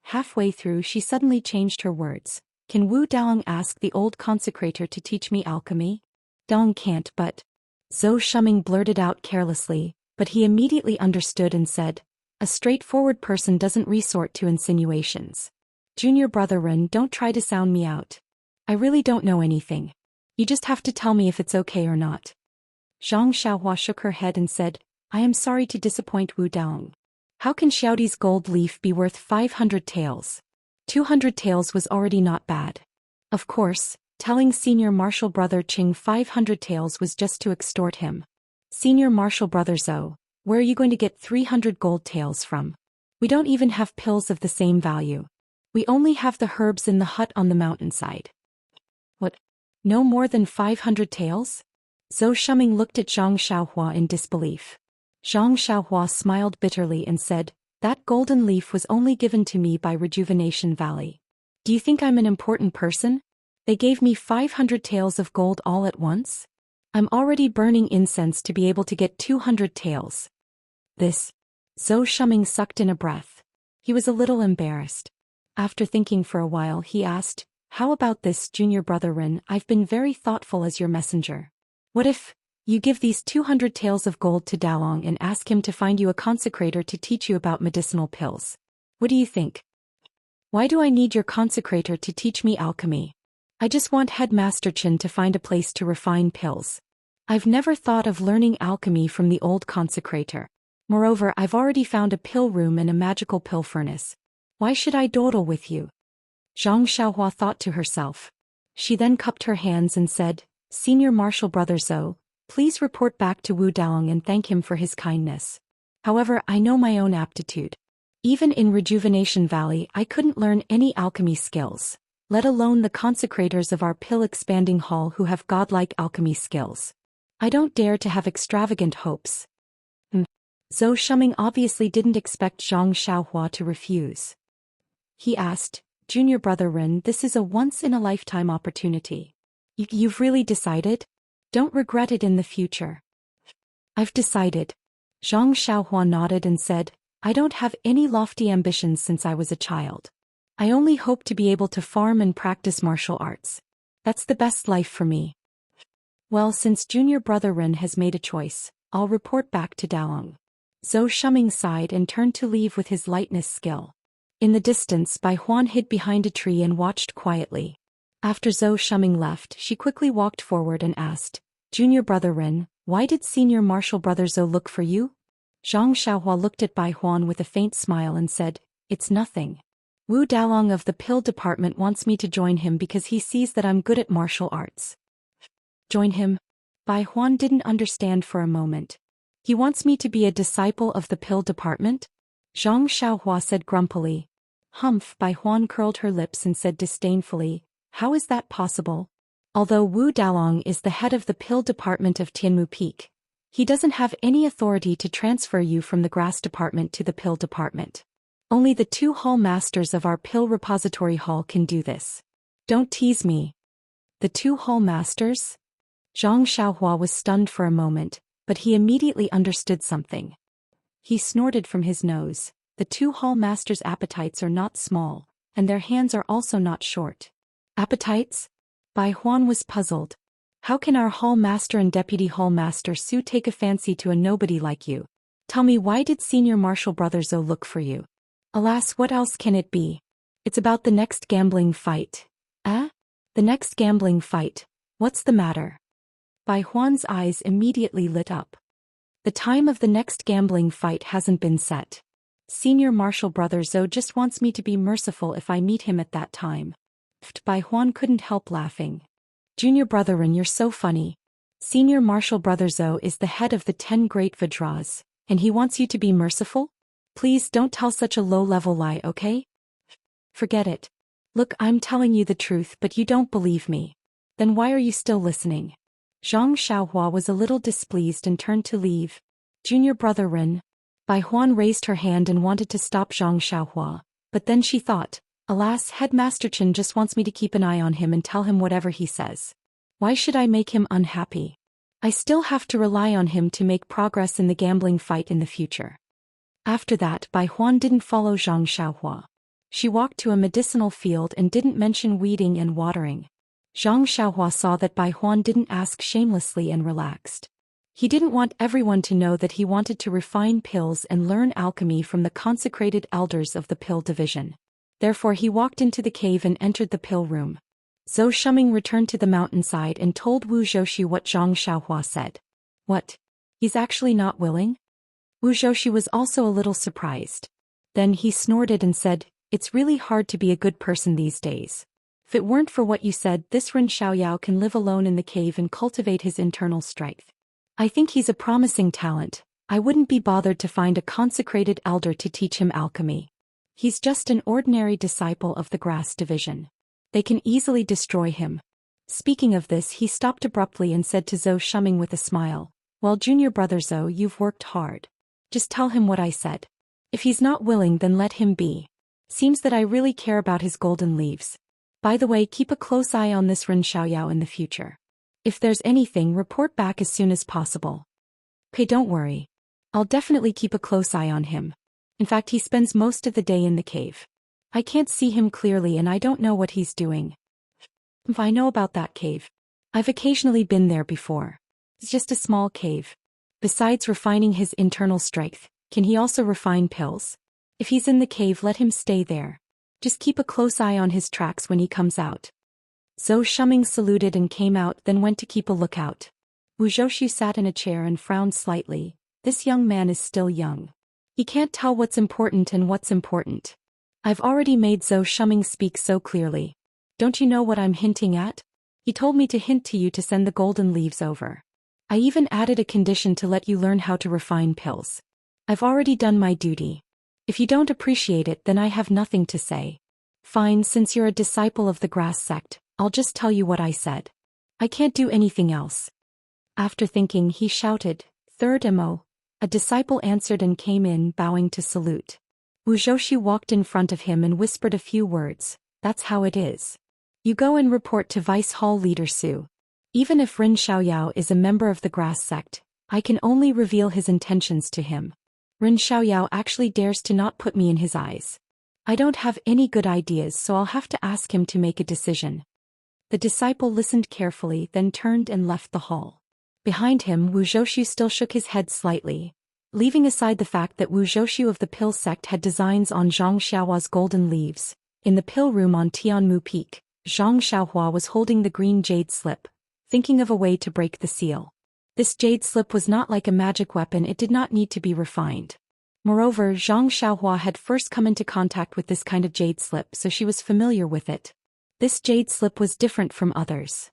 Halfway through she suddenly changed her words. Can Wu Daong ask the old consecrator to teach me alchemy? Daong can't, but... Zhou Shuming blurted out carelessly, but he immediately understood and said, a straightforward person doesn't resort to insinuations. Junior brother Ren, don't try to sound me out. I really don't know anything. You just have to tell me if it's okay or not. Zhang Xiaohua shook her head and said, I am sorry to disappoint Wu Daong. How can Xiaodi's gold leaf be worth 500 taels? 200 taels was already not bad. Of course, telling Senior Martial Brother Qing 500 taels was just to extort him. Senior Martial Brother Zhou, where are you going to get 300 gold taels from? We don't even have pills of the same value. We only have the herbs in the hut on the mountainside. What? No more than 500 taels? Zhou Shuming looked at Zhang Xiaohua in disbelief. Zhang Xiaohua smiled bitterly and said, that golden leaf was only given to me by Rejuvenation Valley. Do you think I'm an important person? They gave me 500 taels of gold all at once? I'm already burning incense to be able to get 200 taels. This. Zhou Shuming sucked in a breath. He was a little embarrassed. After thinking for a while, he asked, how about this, junior brother Rin? I've been very thoughtful as your messenger. What if you give these 200 taels of gold to Dalong and ask him to find you a consecrator to teach you about medicinal pills? What do you think? Why do I need your consecrator to teach me alchemy? I just want Headmaster Chen to find a place to refine pills. I've never thought of learning alchemy from the old consecrator. Moreover, I've already found a pill room and a magical pill furnace. Why should I dawdle with you? Zhang Xiaohua thought to herself. She then cupped her hands and said, Senior Martial Brother Zhou, please report back to Wu Daong and thank him for his kindness. However, I know my own aptitude. Even in Rejuvenation Valley, I couldn't learn any alchemy skills, let alone the consecrators of our pill-expanding hall who have godlike alchemy skills. I don't dare to have extravagant hopes. Zhou Shuming obviously didn't expect Zhang Xiaohua to refuse. He asked, Junior Brother Rin, this is a once-in-a-lifetime opportunity. You've really decided? Don't regret it in the future. I've decided. Zhang Xiaohua nodded and said, I don't have any lofty ambitions since I was a child. I only hope to be able to farm and practice martial arts. That's the best life for me. Well, since Junior Brother Rin has made a choice, I'll report back to Dalong. Zhou Shuming sighed and turned to leave with his lightness skill. In the distance, Bai Huan hid behind a tree and watched quietly. After Zhou Shuming left, she quickly walked forward and asked, Junior Brother Rin, why did Senior Martial Brother Zhou look for you? Zhang Xiaohua looked at Bai Huan with a faint smile and said, It's nothing. Wu Dalong of the pill department wants me to join him because he sees that I'm good at martial arts. Join him? Bai Huan didn't understand for a moment. He wants me to be a disciple of the pill department? Zhang Xiaohua said grumpily. Humph! Bai Huan curled her lips and said disdainfully, How is that possible? Although Wu Dalong is the head of the pill department of Tianmu Peak, he doesn't have any authority to transfer you from the grass department to the pill department. Only the 2 hall masters of our pill repository hall can do this. Don't tease me. The 2 hall masters? Zhang Xiaohua was stunned for a moment, but he immediately understood something. He snorted from his nose. The 2 hall masters' appetites are not small, and their hands are also not short. Appetites? Bai Huan was puzzled. How can our hall master and deputy hall master Su take a fancy to a nobody like you? Tell me, why did Senior Martial Brother Zhou look for you? Alas, what else can it be? It's about the next gambling fight. Eh? The next gambling fight. What's the matter? Bai Huan's eyes immediately lit up. The time of the next gambling fight hasn't been set. Senior Martial Brother Zhou just wants me to be merciful if I meet him at that time. Bai Huan couldn't help laughing. Junior Brother Rin, you're so funny. Senior Martial Brother Zhou is the head of the 10 Great Vajras, and he wants you to be merciful? Please don't tell such a low-level lie, okay? Forget it. Look, I'm telling you the truth, but you don't believe me. Then why are you still listening? Zhang Xiaohua was a little displeased and turned to leave. Junior Brother Rin. Bai Huan raised her hand and wanted to stop Zhang Xiaohua, but then she thought, alas, Headmaster Chen just wants me to keep an eye on him and tell him whatever he says. Why should I make him unhappy? I still have to rely on him to make progress in the gambling fight in the future. After that, Bai Huan didn't follow Zhang Xiaohua. She walked to a medicinal field and didn't mention weeding and watering. Zhang Xiaohua saw that Bai Huan didn't ask shamelessly and relaxed. He didn't want everyone to know that he wanted to refine pills and learn alchemy from the consecrated elders of the pill division. Therefore he walked into the cave and entered the pill room. Zhou Shuming returned to the mountainside and told Wu Zhoshi what Zhang Xiaohua said. What? He's actually not willing? Wu Zhoshi was also a little surprised. Then he snorted and said, It's really hard to be a good person these days. If it weren't for what you said, this Ren Xiaoyao can live alone in the cave and cultivate his internal strength. I think he's a promising talent. I wouldn't be bothered to find a consecrated elder to teach him alchemy. He's just an ordinary disciple of the grass division. They can easily destroy him. Speaking of this, he stopped abruptly and said to Zhou Shuming with a smile, Well, Junior Brother Zhou, you've worked hard. Just tell him what I said. If he's not willing, then let him be. Seems that I really care about his golden leaves. By the way, keep a close eye on this Ren Xiaoyao in the future. If there's anything, report back as soon as possible. Okay, don't worry. I'll definitely keep a close eye on him. In fact, he spends most of the day in the cave. I can't see him clearly and I don't know what he's doing. If I know about that cave. I've occasionally been there before. It's just a small cave. Besides refining his internal strength, can he also refine pills? If he's in the cave, let him stay there. Just keep a close eye on his tracks when he comes out. Zhou Shuming saluted and came out, then went to keep a lookout. Wu Zhoushu sat in a chair and frowned slightly. This young man is still young. He can't tell what's important and what's important. I've already made Zhou Shuming speak so clearly. Don't you know what I'm hinting at? He told me to hint to you to send the golden leaves over. I even added a condition to let you learn how to refine pills. I've already done my duty. If you don't appreciate it, then I have nothing to say. Fine, since you're a disciple of the grass sect, I'll just tell you what I said. I can't do anything else. After thinking, he shouted, "Third Mo." A disciple answered and came in, bowing to salute. Wu Zhoushu walked in front of him and whispered a few words. That's how it is. You go and report to Vice Hall Leader Su. Even if Rin Xiaoyao is a member of the grass sect, I can only reveal his intentions to him. Rin Xiaoyao actually dares to not put me in his eyes. I don't have any good ideas, so I'll have to ask him to make a decision. The disciple listened carefully, then turned and left the hall. Behind him, Wu Zhoushu still shook his head slightly. Leaving aside the fact that Wu Zhoushu of the Pill sect had designs on Zhang Xiaohua's golden leaves, in the pill room on Tianmu Peak, Zhang Xiaohua was holding the green jade slip, thinking of a way to break the seal. This jade slip was not like a magic weapon, it did not need to be refined. Moreover, Zhang Xiaohua had first come into contact with this kind of jade slip, so she was familiar with it. This jade slip was different from others.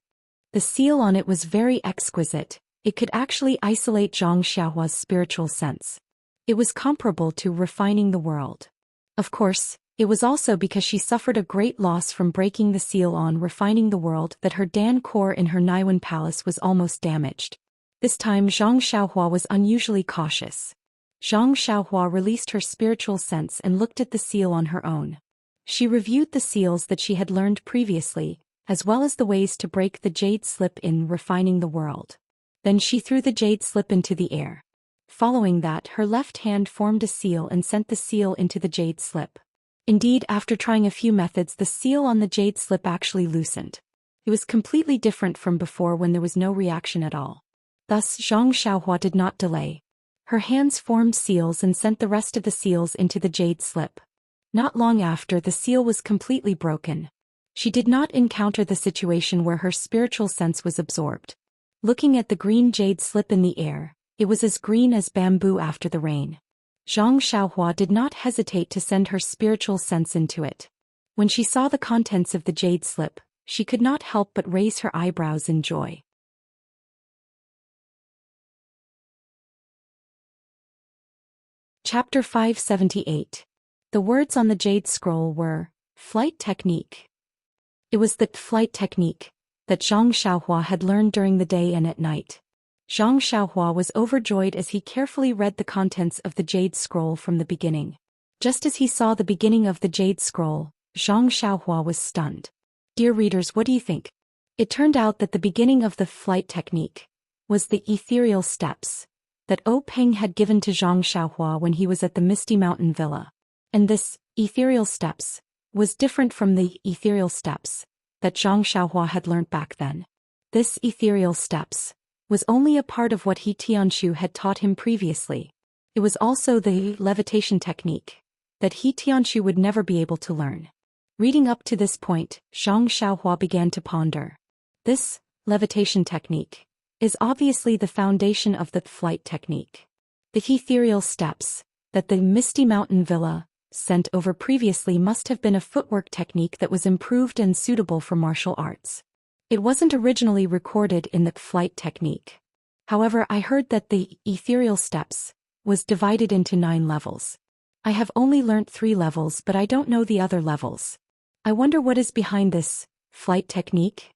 The seal on it was very exquisite. It could actually isolate Zhang Xiaohua's spiritual sense. It was comparable to refining the world. Of course, it was also because she suffered a great loss from breaking the seal on refining the world that her Dan core in her Naiwan palace was almost damaged. This time Zhang Xiaohua was unusually cautious. Zhang Xiaohua released her spiritual sense and looked at the seal on her own. She reviewed the seals that she had learned previously, as well as the ways to break the jade slip in refining the world. Then she threw the jade slip into the air. Following that, her left hand formed a seal and sent the seal into the jade slip. Indeed, after trying a few methods, the seal on the jade slip actually loosened. It was completely different from before when there was no reaction at all. Thus, Zhang Xiaohua did not delay. Her hands formed seals and sent the rest of the seals into the jade slip. Not long after, the seal was completely broken. She did not encounter the situation where her spiritual sense was absorbed. Looking at the green jade slip in the air, it was as green as bamboo after the rain. Zhang Xiaohua did not hesitate to send her spiritual sense into it. When she saw the contents of the jade slip, she could not help but raise her eyebrows in joy. Chapter 578. The words on the jade scroll were, "Flight Technique." It was the flight technique that Zhang Xiaohua had learned during the day and at night. Zhang Xiaohua was overjoyed as he carefully read the contents of the jade scroll from the beginning. Just as he saw the beginning of the jade scroll, Zhang Xiaohua was stunned. Dear readers, what do you think? It turned out that the beginning of the flight technique was the ethereal steps that O Peng had given to Zhang Xiaohua when he was at the Misty Mountain Villa. And this ethereal steps was different from the ethereal steps that Zhang Xiaohua had learnt back then. This ethereal steps was only a part of what He Tianshu had taught him previously. It was also the levitation technique that He Tianshu would never be able to learn. Reading up to this point, Zhang Xiaohua began to ponder. This levitation technique is obviously the foundation of the flight technique. The ethereal steps that the Misty Mountain Villa sent over previously must have been a footwork technique that was improved and suitable for martial arts. It wasn't originally recorded in the flight technique. However, I heard that the ethereal steps was divided into 9 levels. I have only learnt 3 levels, but I don't know the other levels. I wonder what is behind this flight technique?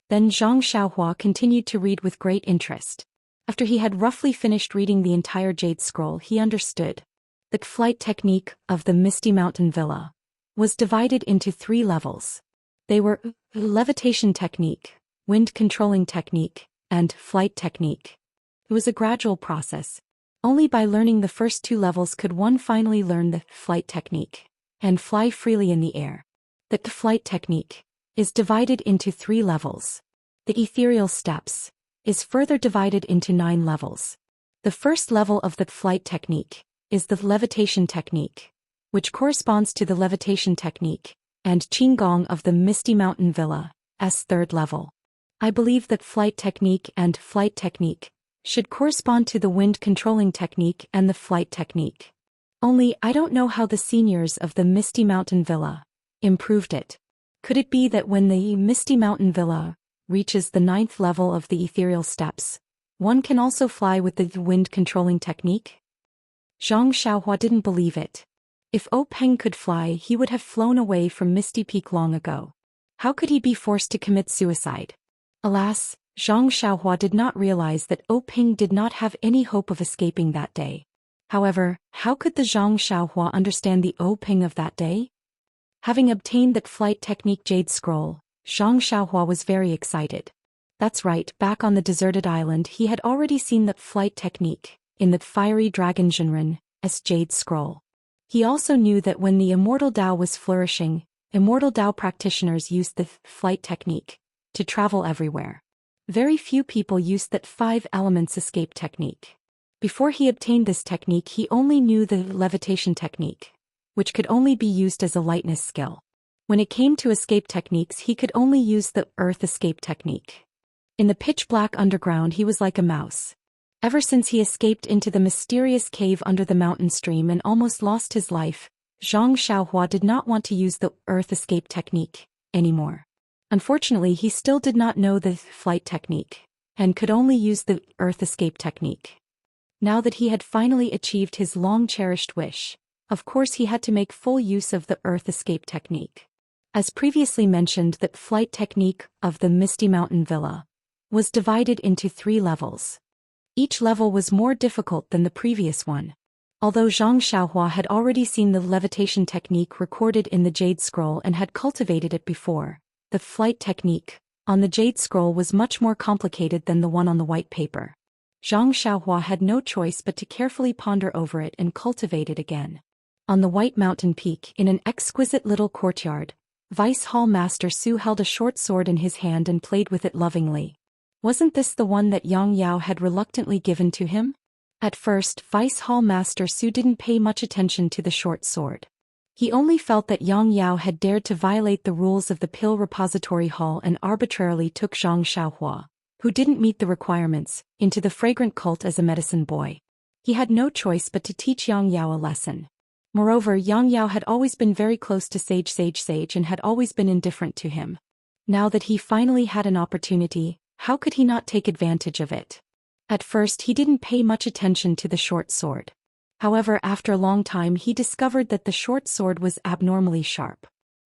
Then Zhang Xiaohua continued to read with great interest. After he had roughly finished reading the entire jade scroll, he understood. The flight technique of the Misty Mountain Villa was divided into 3 levels. They were levitation technique, wind controlling technique, and flight technique. It was a gradual process. Only by learning the first 2 levels could one finally learn the flight technique and fly freely in the air. The flight technique is divided into 3 levels. The ethereal steps is further divided into 9 levels. The first level of the flight technique is the levitation technique, which corresponds to the levitation technique and Qigong of the Misty Mountain Villa's 3rd level. I believe that flight technique and flight technique should correspond to the wind controlling technique and the flight technique. Only I don't know how the seniors of the Misty Mountain Villa improved it. Could it be that when the Misty Mountain Villa reaches the 9th level of the ethereal steps, one can also fly with the wind controlling technique? Zhang Xiaohua didn't believe it. If O Peng could fly, he would have flown away from Misty Peak long ago. How could he be forced to commit suicide? Alas, Zhang Xiaohua did not realize that O Peng did not have any hope of escaping that day. However, how could the Zhang Xiaohua understand the O Peng of that day? Having obtained that flight technique Jade Scroll, Zhang Xiaohua was very excited. That's right, back on the deserted island he had already seen that flight technique in the fiery dragon Jinren's Jade Scroll. He also knew that when the Immortal Tao was flourishing, Immortal Tao practitioners used the flight technique to travel everywhere. Very few people used that 5 elements escape technique. Before he obtained this technique he only knew the levitation technique, which could only be used as a lightness skill. When it came to escape techniques he could only use the earth escape technique. In the pitch-black underground he was like a mouse. Ever since he escaped into the mysterious cave under the mountain stream and almost lost his life, Zhang Xiaohua did not want to use the earth escape technique anymore. Unfortunately he still did not know the flight technique, and could only use the earth escape technique. Now that he had finally achieved his long-cherished wish, of course he had to make full use of the earth escape technique. As previously mentioned, that flight technique of the Misty Mountain Villa was divided into 3 levels. Each level was more difficult than the previous one. Although Zhang Xiaohua had already seen the levitation technique recorded in the Jade Scroll and had cultivated it before, the flight technique on the Jade Scroll was much more complicated than the one on the white paper. Zhang Xiaohua had no choice but to carefully ponder over it and cultivate it again. On the White Mountain Peak, in an exquisite little courtyard, Vice Hall Master Su held a short sword in his hand and played with it lovingly. Wasn't this the one that Yang Yao had reluctantly given to him? At first, Vice Hall Master Su didn't pay much attention to the short sword. He only felt that Yang Yao had dared to violate the rules of the Pill Repository Hall and arbitrarily took Zhang Xiaohua, who didn't meet the requirements, into the fragrant cult as a medicine boy. He had no choice but to teach Yang Yao a lesson. Moreover, Yang Yao had always been very close to Sage and had always been indifferent to him. Now that he finally had an opportunity, how could he not take advantage of it? At first he didn't pay much attention to the short sword. However, after a long time he discovered that the short sword was abnormally sharp.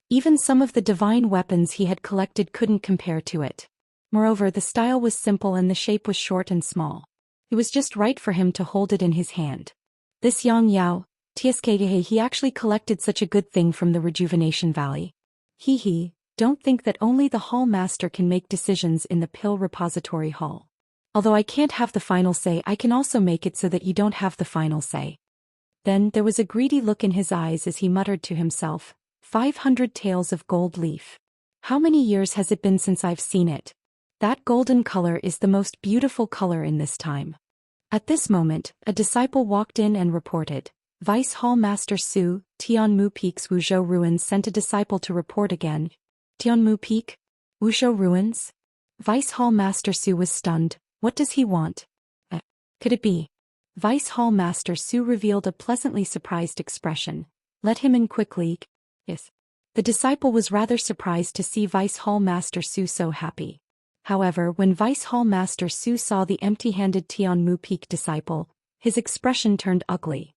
Even some of the divine weapons he had collected couldn't compare to it. Moreover, the style was simple and the shape was short and small. It was just right for him to hold it in his hand. This Yang Yao, he actually collected such a good thing from the Rejuvenation Valley. Don't think that only the Hall Master can make decisions in the Pill Repository Hall. Although I can't have the final say, I can also make it so that you don't have the final say. Then there was a greedy look in his eyes as he muttered to himself, 500 taels of gold leaf. How many years has it been since I've seen it? That golden color is the most beautiful color in this time. At this moment, a disciple walked in and reported, Vice Hall Master Su, Tianmu Peak's Wuzhou Ruins sent a disciple to report again. Tianmu Peak? Wuzhou Ruins? Vice Hall Master Su was stunned. What does he want? Could it be? Vice Hall Master Su revealed a pleasantly surprised expression. Let him in quickly. Yes. The disciple was rather surprised to see Vice Hall Master Su so happy. However, when Vice Hall Master Su saw the empty-handed Tianmu Peak disciple, his expression turned ugly.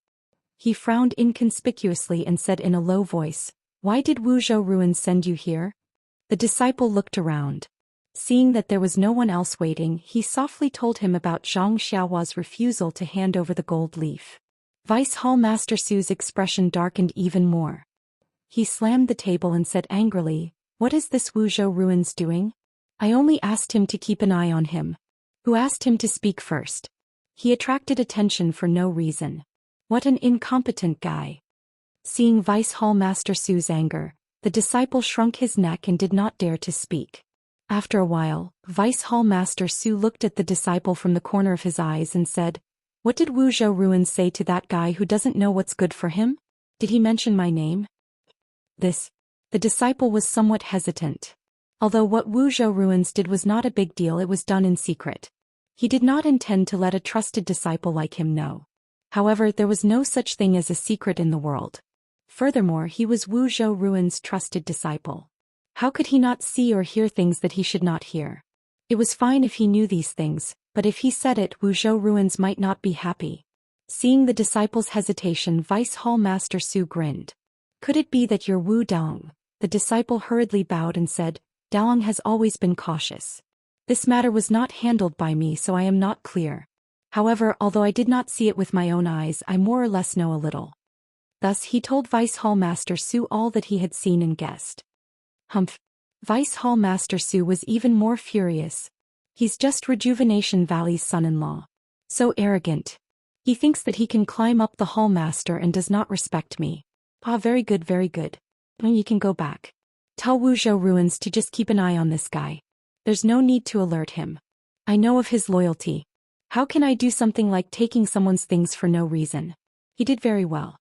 He frowned inconspicuously and said in a low voice, Why did Wuzhou Ruins send you here? The disciple looked around. Seeing that there was no one else waiting, he softly told him about Zhang Xiaohua's refusal to hand over the gold leaf. Vice Hall Master Su's expression darkened even more. He slammed the table and said angrily, What is this Wuzhou Ruins doing? I only asked him to keep an eye on him. Who asked him to speak first? He attracted attention for no reason. What an incompetent guy. Seeing Vice Hall Master Su's anger, the disciple shrunk his neck and did not dare to speak. After a while, Vice Hall Master Su looked at the disciple from the corner of his eyes and said, "What did Wuzhou Ruin say to that guy who doesn't know what's good for him? Did he mention my name?" The disciple was somewhat hesitant. Although what Wuzhou Ruins did was not a big deal, it was done in secret. He did not intend to let a trusted disciple like him know. However, there was no such thing as a secret in the world. Furthermore, he was Wuzhou Ruin's trusted disciple. How could he not see or hear things that he should not hear? It was fine if he knew these things, but if he said it, Wuzhou Ruins might not be happy. Seeing the disciple's hesitation, Vice Hall Master Su grinned. "Could it be that you're Wu Daong?" The disciple hurriedly bowed and said, "Daong has always been cautious. This matter was not handled by me, so I am not clear. However, although I did not see it with my own eyes, I more or less know a little." Thus he told Vice Hall Master Su all that he had seen and guessed. Humph. Vice Hall Master Su was even more furious. He's just Rejuvenation Valley's son-in-law. So arrogant. He thinks that he can climb up the Hall Master and does not respect me. Ah, very good, very good. Then you can go back. Tell Wuzhou Ruins to just keep an eye on this guy. There's no need to alert him. I know of his loyalty. How can I do something like taking someone's things for no reason? He did very well.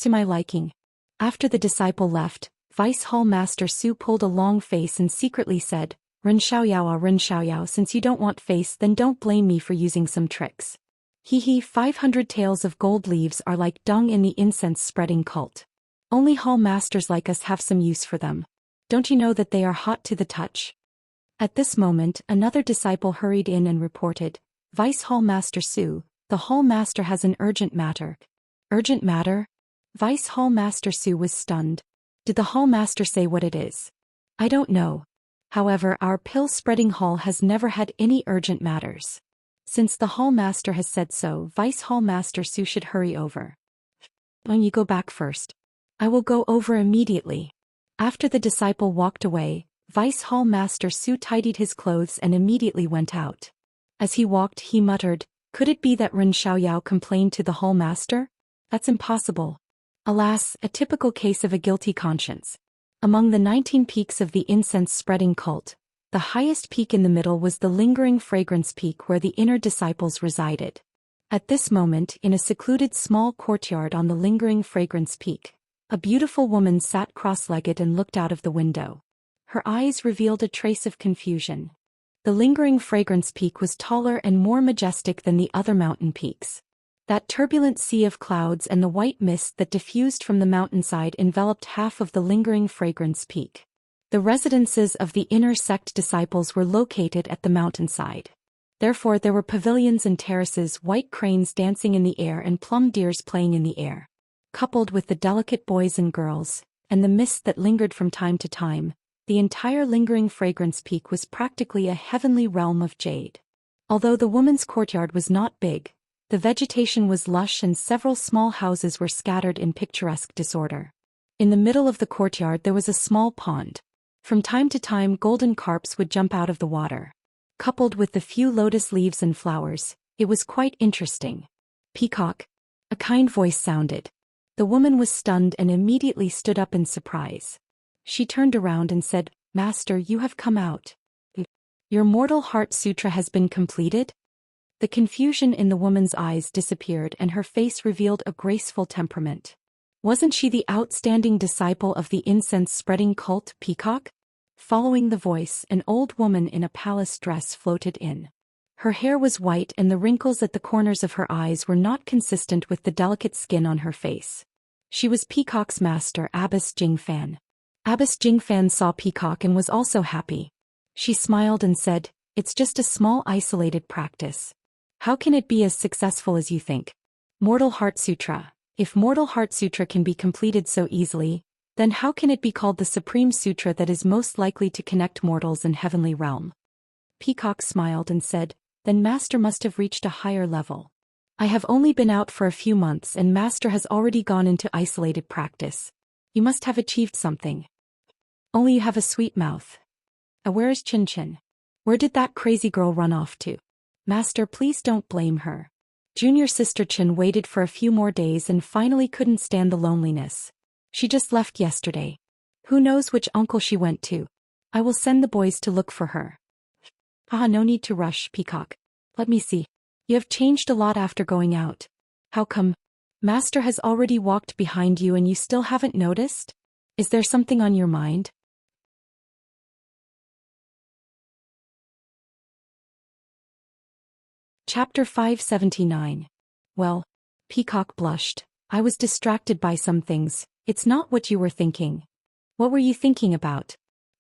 To my liking. After the disciple left, Vice Hall Master Su pulled a long face and secretly said, "Ren Xiaoyao, since you don't want face, then don't blame me for using some tricks. Hee 500 tails of gold leaves are like dung in the incense-spreading cult. Only Hall Masters like us have some use for them. Don't you know that they are hot to the touch?" At this moment, another disciple hurried in and reported, "Vice Hall Master Su, the Hall Master has an urgent matter." Urgent matter? Vice Hall Master Su was stunned. Did the Hall Master say what it is? I don't know. However, our pill-spreading hall has never had any urgent matters. Since the Hall Master has said so, Vice Hall Master Su should hurry over. When you go back first. I will go over immediately. After the disciple walked away, Vice Hall Master Su tidied his clothes and immediately went out. As he walked, he muttered, "Could it be that Ren Xiaoyao complained to the Hall Master? That's impossible." Alas, a typical case of a guilty conscience. Among the 19 peaks of the incense-spreading cult, the highest peak in the middle was the lingering fragrance peak where the inner disciples resided. At this moment, in a secluded small courtyard on the lingering fragrance peak, a beautiful woman sat cross-legged and looked out of the window. Her eyes revealed a trace of confusion. The lingering fragrance peak was taller and more majestic than the other mountain peaks. That turbulent sea of clouds and the white mist that diffused from the mountainside enveloped half of the lingering fragrance peak. The residences of the inner sect disciples were located at the mountainside. Therefore there were pavilions and terraces, white cranes dancing in the air and plum deers playing in the air. Coupled with the delicate boys and girls, and the mist that lingered from time to time, the entire lingering fragrance peak was practically a heavenly realm of jade. Although the woman's courtyard was not big, the vegetation was lush and several small houses were scattered in picturesque disorder. In the middle of the courtyard there was a small pond. From time to time golden carps would jump out of the water. Coupled with the few lotus leaves and flowers, it was quite interesting. "Peacock?" A kind voice sounded. The woman was stunned and immediately stood up in surprise. She turned around and said, "Master, you have come out. Your Mortal Heart Sutra has been completed?" The confusion in the woman's eyes disappeared and her face revealed a graceful temperament. Wasn't she the outstanding disciple of the incense-spreading cult, Peacock? Following the voice, an old woman in a palace dress floated in. Her hair was white and the wrinkles at the corners of her eyes were not consistent with the delicate skin on her face. She was Peacock's master, Abbess Jingfan. Abbess Jingfan saw Peacock and was also happy. She smiled and said, "It's just a small isolated practice. How can it be as successful as you think? Mortal Heart Sutra. If Mortal Heart Sutra can be completed so easily, then how can it be called the Supreme Sutra that is most likely to connect mortals in heavenly realm?" Peacock smiled and said, "Then Master must have reached a higher level. I have only been out for a few months and Master has already gone into isolated practice. You must have achieved something. Only you have a sweet mouth. Where is Chin Chin?" Where did that crazy girl run off to? Master, please don't blame her. Junior sister Chin waited for a few more days and finally couldn't stand the loneliness. She just left yesterday. Who knows which uncle she went to? I will send the boys to look for her. No need to rush, Peacock. Let me see. You have changed a lot after going out. How come? Master has already walked behind you and you still haven't noticed? Is there something on your mind? Chapter 579. Well, Peacock blushed. I was distracted by some things. It's not what you were thinking. What were you thinking about?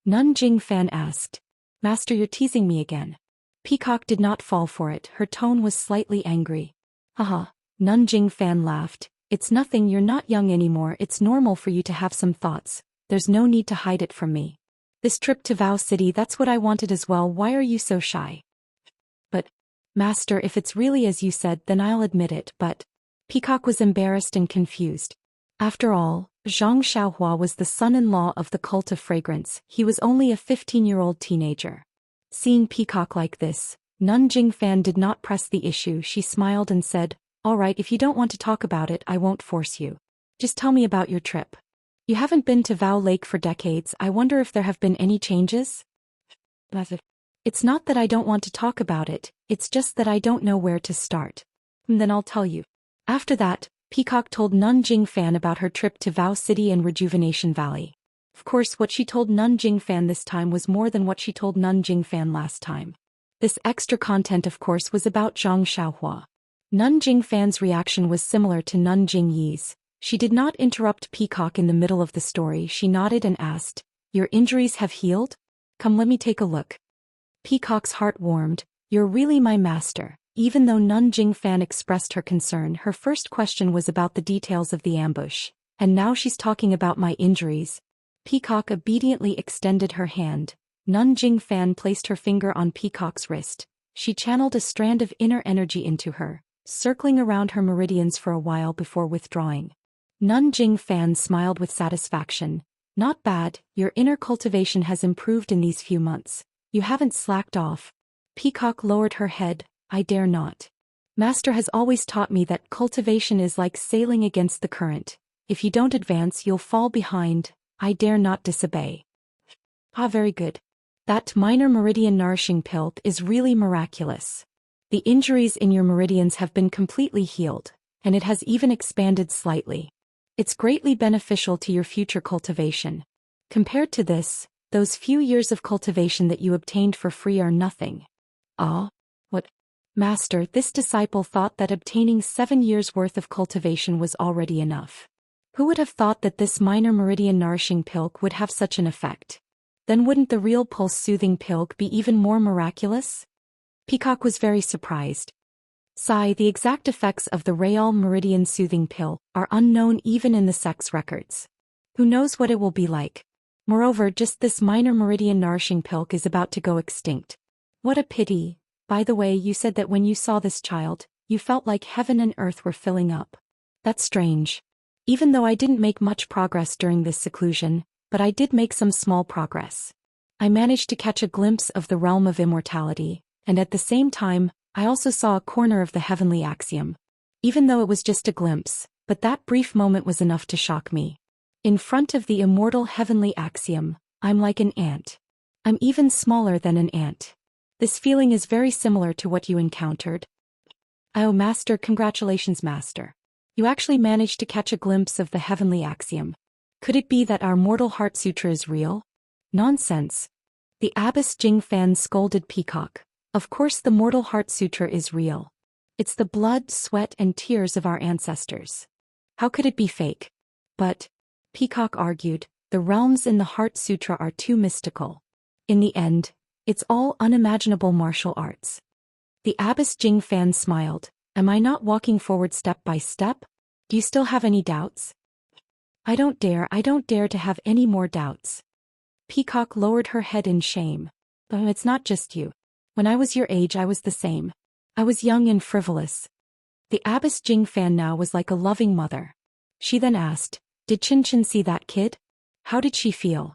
Nun Jingfan asked. Master, you're teasing me again. Peacock did not fall for it. Her tone was slightly angry. Haha. Nun Jingfan laughed. It's nothing, you're not young anymore. It's normal for you to have some thoughts. There's no need to hide it from me. This trip to Vow City, that's what I wanted as well. Why are you so shy? But, Master, if it's really as you said, then I'll admit it, but... Peacock was embarrassed and confused. After all, Zhang Xiaohua was the son-in-law of the cult of fragrance. He was only a 15-year-old teenager. Seeing Peacock like this, Nun Jingfan did not press the issue. She smiled and said, all right, if you don't want to talk about it, I won't force you. Just tell me about your trip. You haven't been to Vow Lake for decades. I wonder if there have been any changes? It's not that I don't want to talk about it, it's just that I don't know where to start. Then I'll tell you. After that, Peacock told Nun Jingfan about her trip to Vow City and Rejuvenation Valley. Of course, what she told Nun Jingfan this time was more than what she told Nun Jingfan last time. This extra content, of course, was about Zhang Xiaohua. Nun Jingfan's reaction was similar to Nun Jingyi's. She did not interrupt Peacock in the middle of the story. She nodded and asked, your injuries have healed? Come, let me take a look. Peacock's heart warmed. You're really my master. Even though Nun Jingfan expressed her concern, her first question was about the details of the ambush. And now she's talking about my injuries. Peacock obediently extended her hand. Nun Jingfan placed her finger on Peacock's wrist. She channeled a strand of inner energy into her, circling around her meridians for a while before withdrawing. Nun Jingfan smiled with satisfaction. Not bad, your inner cultivation has improved in these few months. You haven't slacked off. Peacock lowered her head. I dare not. Master has always taught me that cultivation is like sailing against the current. If you don't advance, you'll fall behind. I dare not disobey. Very good. That minor meridian nourishing pill is really miraculous. The injuries in your meridians have been completely healed, and it has even expanded slightly. It's greatly beneficial to your future cultivation. Compared to this, those few years of cultivation that you obtained for free are nothing. What? Master, this disciple thought that obtaining 7 years' worth of cultivation was already enough. Who would have thought that this minor meridian nourishing pill would have such an effect? Then wouldn't the real pulse-soothing pill be even more miraculous? Peacock was very surprised. The exact effects of the Real Meridian Soothing Pill are unknown even in the sex records. Who knows what it will be like? Moreover, just this minor meridian nourishing pill is about to go extinct. What a pity. By the way, you said that when you saw this child, you felt like heaven and earth were filling up. That's strange. Even though I didn't make much progress during this seclusion, but I did make some small progress. I managed to catch a glimpse of the realm of immortality, and at the same time, I also saw a corner of the heavenly axiom. Even though it was just a glimpse, but that brief moment was enough to shock me. In front of the immortal heavenly axiom, I'm like an ant. I'm even smaller than an ant. This feeling is very similar to what you encountered. Oh, Master, congratulations, Master. You actually managed to catch a glimpse of the heavenly axiom. Could it be that our mortal heart sutra is real? Nonsense. The Abbess Jingfan scolded Peacock. Of course the mortal heart sutra is real. It's the blood, sweat, and tears of our ancestors. How could it be fake? But, Peacock argued, the realms in the heart sutra are too mystical. In the end, it's all unimaginable martial arts. The Abbess Jingfan smiled. Am I not walking forward step by step? Do you still have any doubts? I don't dare to have any more doubts. Peacock lowered her head in shame. But it's not just you. When I was your age, I was the same. I was young and frivolous. The Abbess Jingfan now was like a loving mother. She then asked, did Chin Chin see that kid? How did she feel?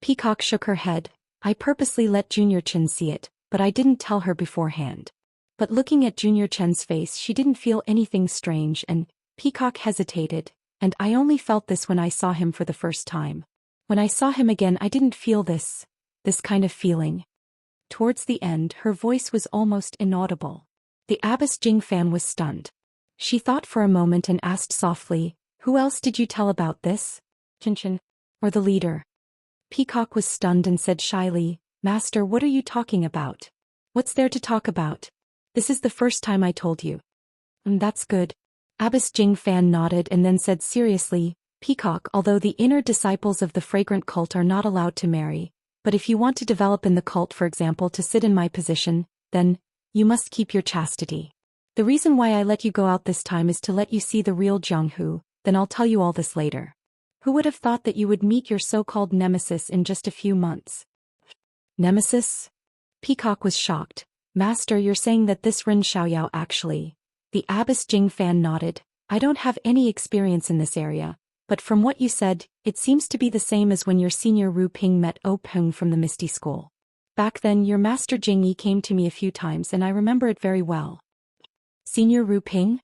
Peacock shook her head. I purposely let Junior Chen see it, but I didn't tell her beforehand. But looking at Junior Chen's face, she didn't feel anything strange, and Peacock hesitated, and I only felt this when I saw him for the first time. When I saw him again, I didn't feel this kind of feeling. Towards the end, her voice was almost inaudible. The Abbess Jing fan was stunned. She thought for a moment and asked softly, "Who else did you tell about this? Chen? Or the leader?" Peacock was stunned and said shyly, "Master, what are you talking about? What's there to talk about? This is the first time I told you." That's good." Abbess Jing fan nodded and then said seriously, "Peacock, although the inner disciples of the fragrant cult are not allowed to marry, but if you want to develop in the cult, for example, to sit in my position, then you must keep your chastity. The reason why I let you go out this time is to let you see the real Jianghu, then I'll tell you all this later. Who would have thought that you would meet your so-called nemesis in just a few months?" Nemesis? Peacock was shocked. "Master, you're saying that this Ren Xiaoyao actually..." The Abbess Jing fan nodded. "I don't have any experience in this area, but from what you said, it seems to be the same as when your senior Ru Ping met O Peng from the Misty School. Back then your master Jing Yi came to me a few times and I remember it very well." "Senior Ru Ping?"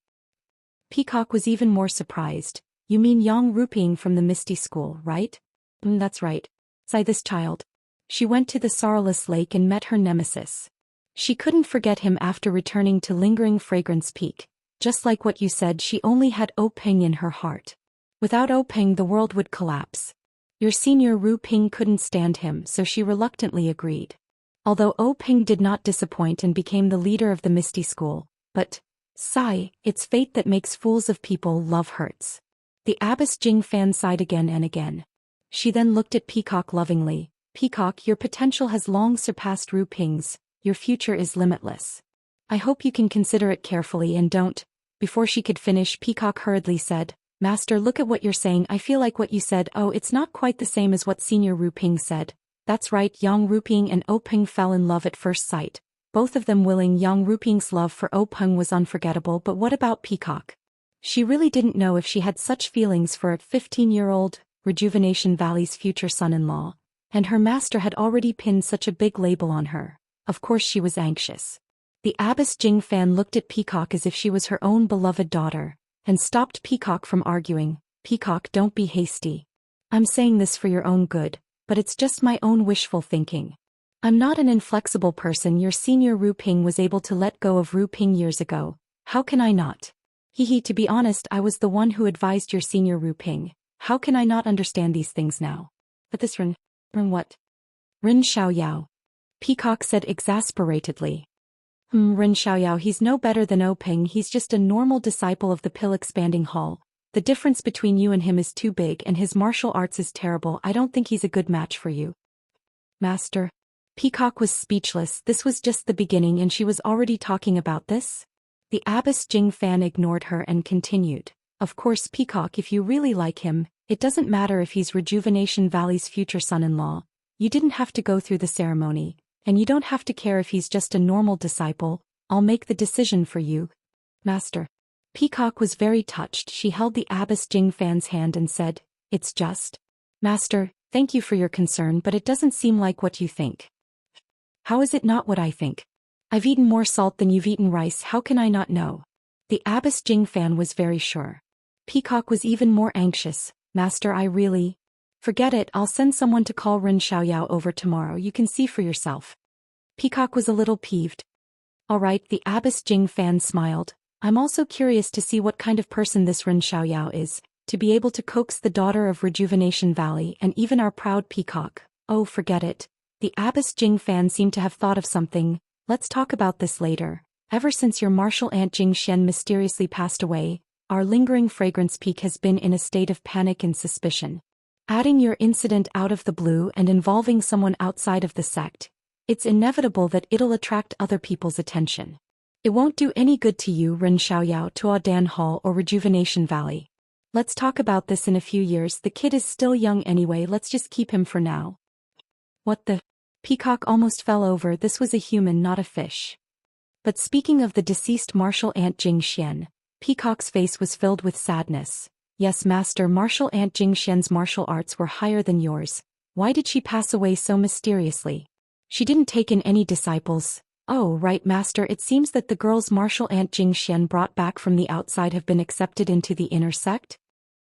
Peacock was even more surprised. "You mean Yang Ru Ping from the Misty School, right?" That's right. Sighed this child. She went to the Sorrowless Lake and met her nemesis. She couldn't forget him after returning to Lingering Fragrance Peak. Just like what you said, she only had O Peng in her heart. Without O Peng, the world would collapse. Your senior Ru Ping couldn't stand him, so she reluctantly agreed. Although O Peng did not disappoint and became the leader of the Misty School, but, sigh, it's fate that makes fools of people. Love hurts. The Abbess Jing fan sighed again and again. She then looked at Peacock lovingly. "Peacock, your potential has long surpassed Ru Ping's. Your future is limitless. I hope you can consider it carefully and don't..." Before she could finish, Peacock hurriedly said, "Master, look at what you're saying. I feel like what you said. Oh, it's not quite the same as what Senior Ru Ping said. That's right, Yang Ru Ping and O Peng fell in love at first sight. Both of them willing. Yang Ru Ping's love for O Peng was unforgettable, but what about Peacock? She really didn't know if she had such feelings for a 15-year-old, Rejuvenation Valley's future son-in-law, and her master had already pinned such a big label on her. Of course she was anxious." The Abbess Jing fan looked at Peacock as if she was her own beloved daughter, and stopped Peacock from arguing. "Peacock, don't be hasty. I'm saying this for your own good, but it's just my own wishful thinking. I'm not an inflexible person. Your senior Ru Ping was able to let go of Ru Ping years ago. How can I not? To be honest, I was the one who advised your senior Ru Ping. How can I not understand these things now? But this Ren what? Ren Xiaoyao." Peacock said exasperatedly. Ren Xiaoyao, he's no better than O Peng. He's just a normal disciple of the pill-expanding hall. The difference between you and him is too big and his martial arts is terrible. I don't think he's a good match for you." "Master." Peacock was speechless. This was just the beginning and she was already talking about this? The Abbess Jing fan ignored her and continued. "Of course, Peacock, if you really like him, it doesn't matter if he's Rejuvenation Valley's future son-in-law. You didn't have to go through the ceremony. And you don't have to care if he's just a normal disciple. I'll make the decision for you, Master." Peacock was very touched. She held the Abbess Jing fan's hand and said, "It's just... Master, thank you for your concern, but it doesn't seem like what you think." "How is it not what I think? I've eaten more salt than you've eaten rice. How can I not know?" The Abbess Jing fan was very sure. Peacock was even more anxious. "Master, I really..." "Forget it, I'll send someone to call Ren Xiaoyao over tomorrow. You can see for yourself." Peacock was a little peeved. "All right," the Abbess Jing fan smiled. "I'm also curious to see what kind of person this Ren Xiaoyao is, to be able to coax the daughter of Rejuvenation Valley and even our proud Peacock." "Oh, forget it." The Abbess Jing fan seemed to have thought of something. "Let's talk about this later. Ever since your martial aunt Jing Xian mysteriously passed away, our Lingering Fragrance Peak has been in a state of panic and suspicion. Adding your incident out of the blue and involving someone outside of the sect, it's inevitable that it'll attract other people's attention. It won't do any good to you, Ren Xiaoyao, Tuodan Hall or Rejuvenation Valley. Let's talk about this in a few years. The kid is still young anyway. Let's just keep him for now." "What the..." Peacock almost fell over. This was a human, not a fish. But speaking of the deceased martial aunt Jing Xian, Peacock's face was filled with sadness. "Yes, Master, martial aunt Jing Xian's martial arts were higher than yours, Why did she pass away so mysteriously? She didn't take in any disciples. Oh, right, Master, it seems that the girls martial aunt Jing Xian brought back from the outside have been accepted into the inner sect?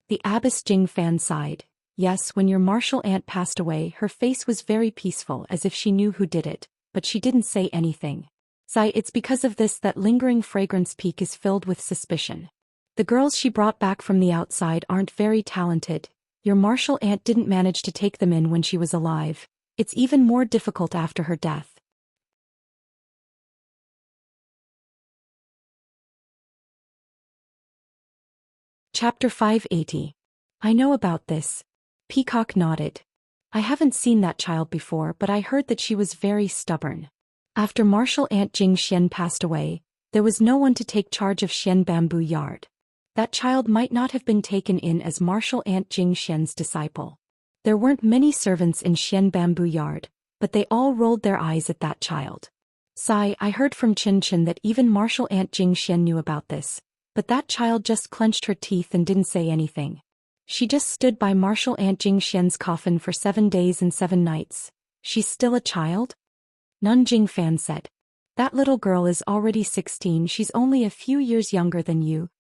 The abbess Jing Fan sighed. Yes, when your martial aunt passed away, her face was very peaceful, as if she knew who did it, but she didn't say anything. Sai, it's because of this that lingering fragrance peak is filled with suspicion. The girls she brought back from the outside aren't very talented. Your martial aunt didn't manage to take them in when she was alive. It's even more difficult after her death. Chapter 580. I know about this. Peacock nodded. I haven't seen that child before, but I heard that she was very stubborn. After martial aunt Jing Xian passed away, there was no one to take charge of Xian Bamboo Yard. That child might not have been taken in as martial aunt Jing Xian's disciple. There weren't many servants in Xian Bamboo Yard, but they all rolled their eyes at that child. Sai, I heard from Chin Chin that even martial aunt Jing Xian knew about this, but that child just clenched her teeth and didn't say anything. She just stood by martial aunt Jing Xian's coffin for 7 days and 7 nights. She's still a child? Nun Jing Fan said. That little girl is already 16, she's only a few years younger than you.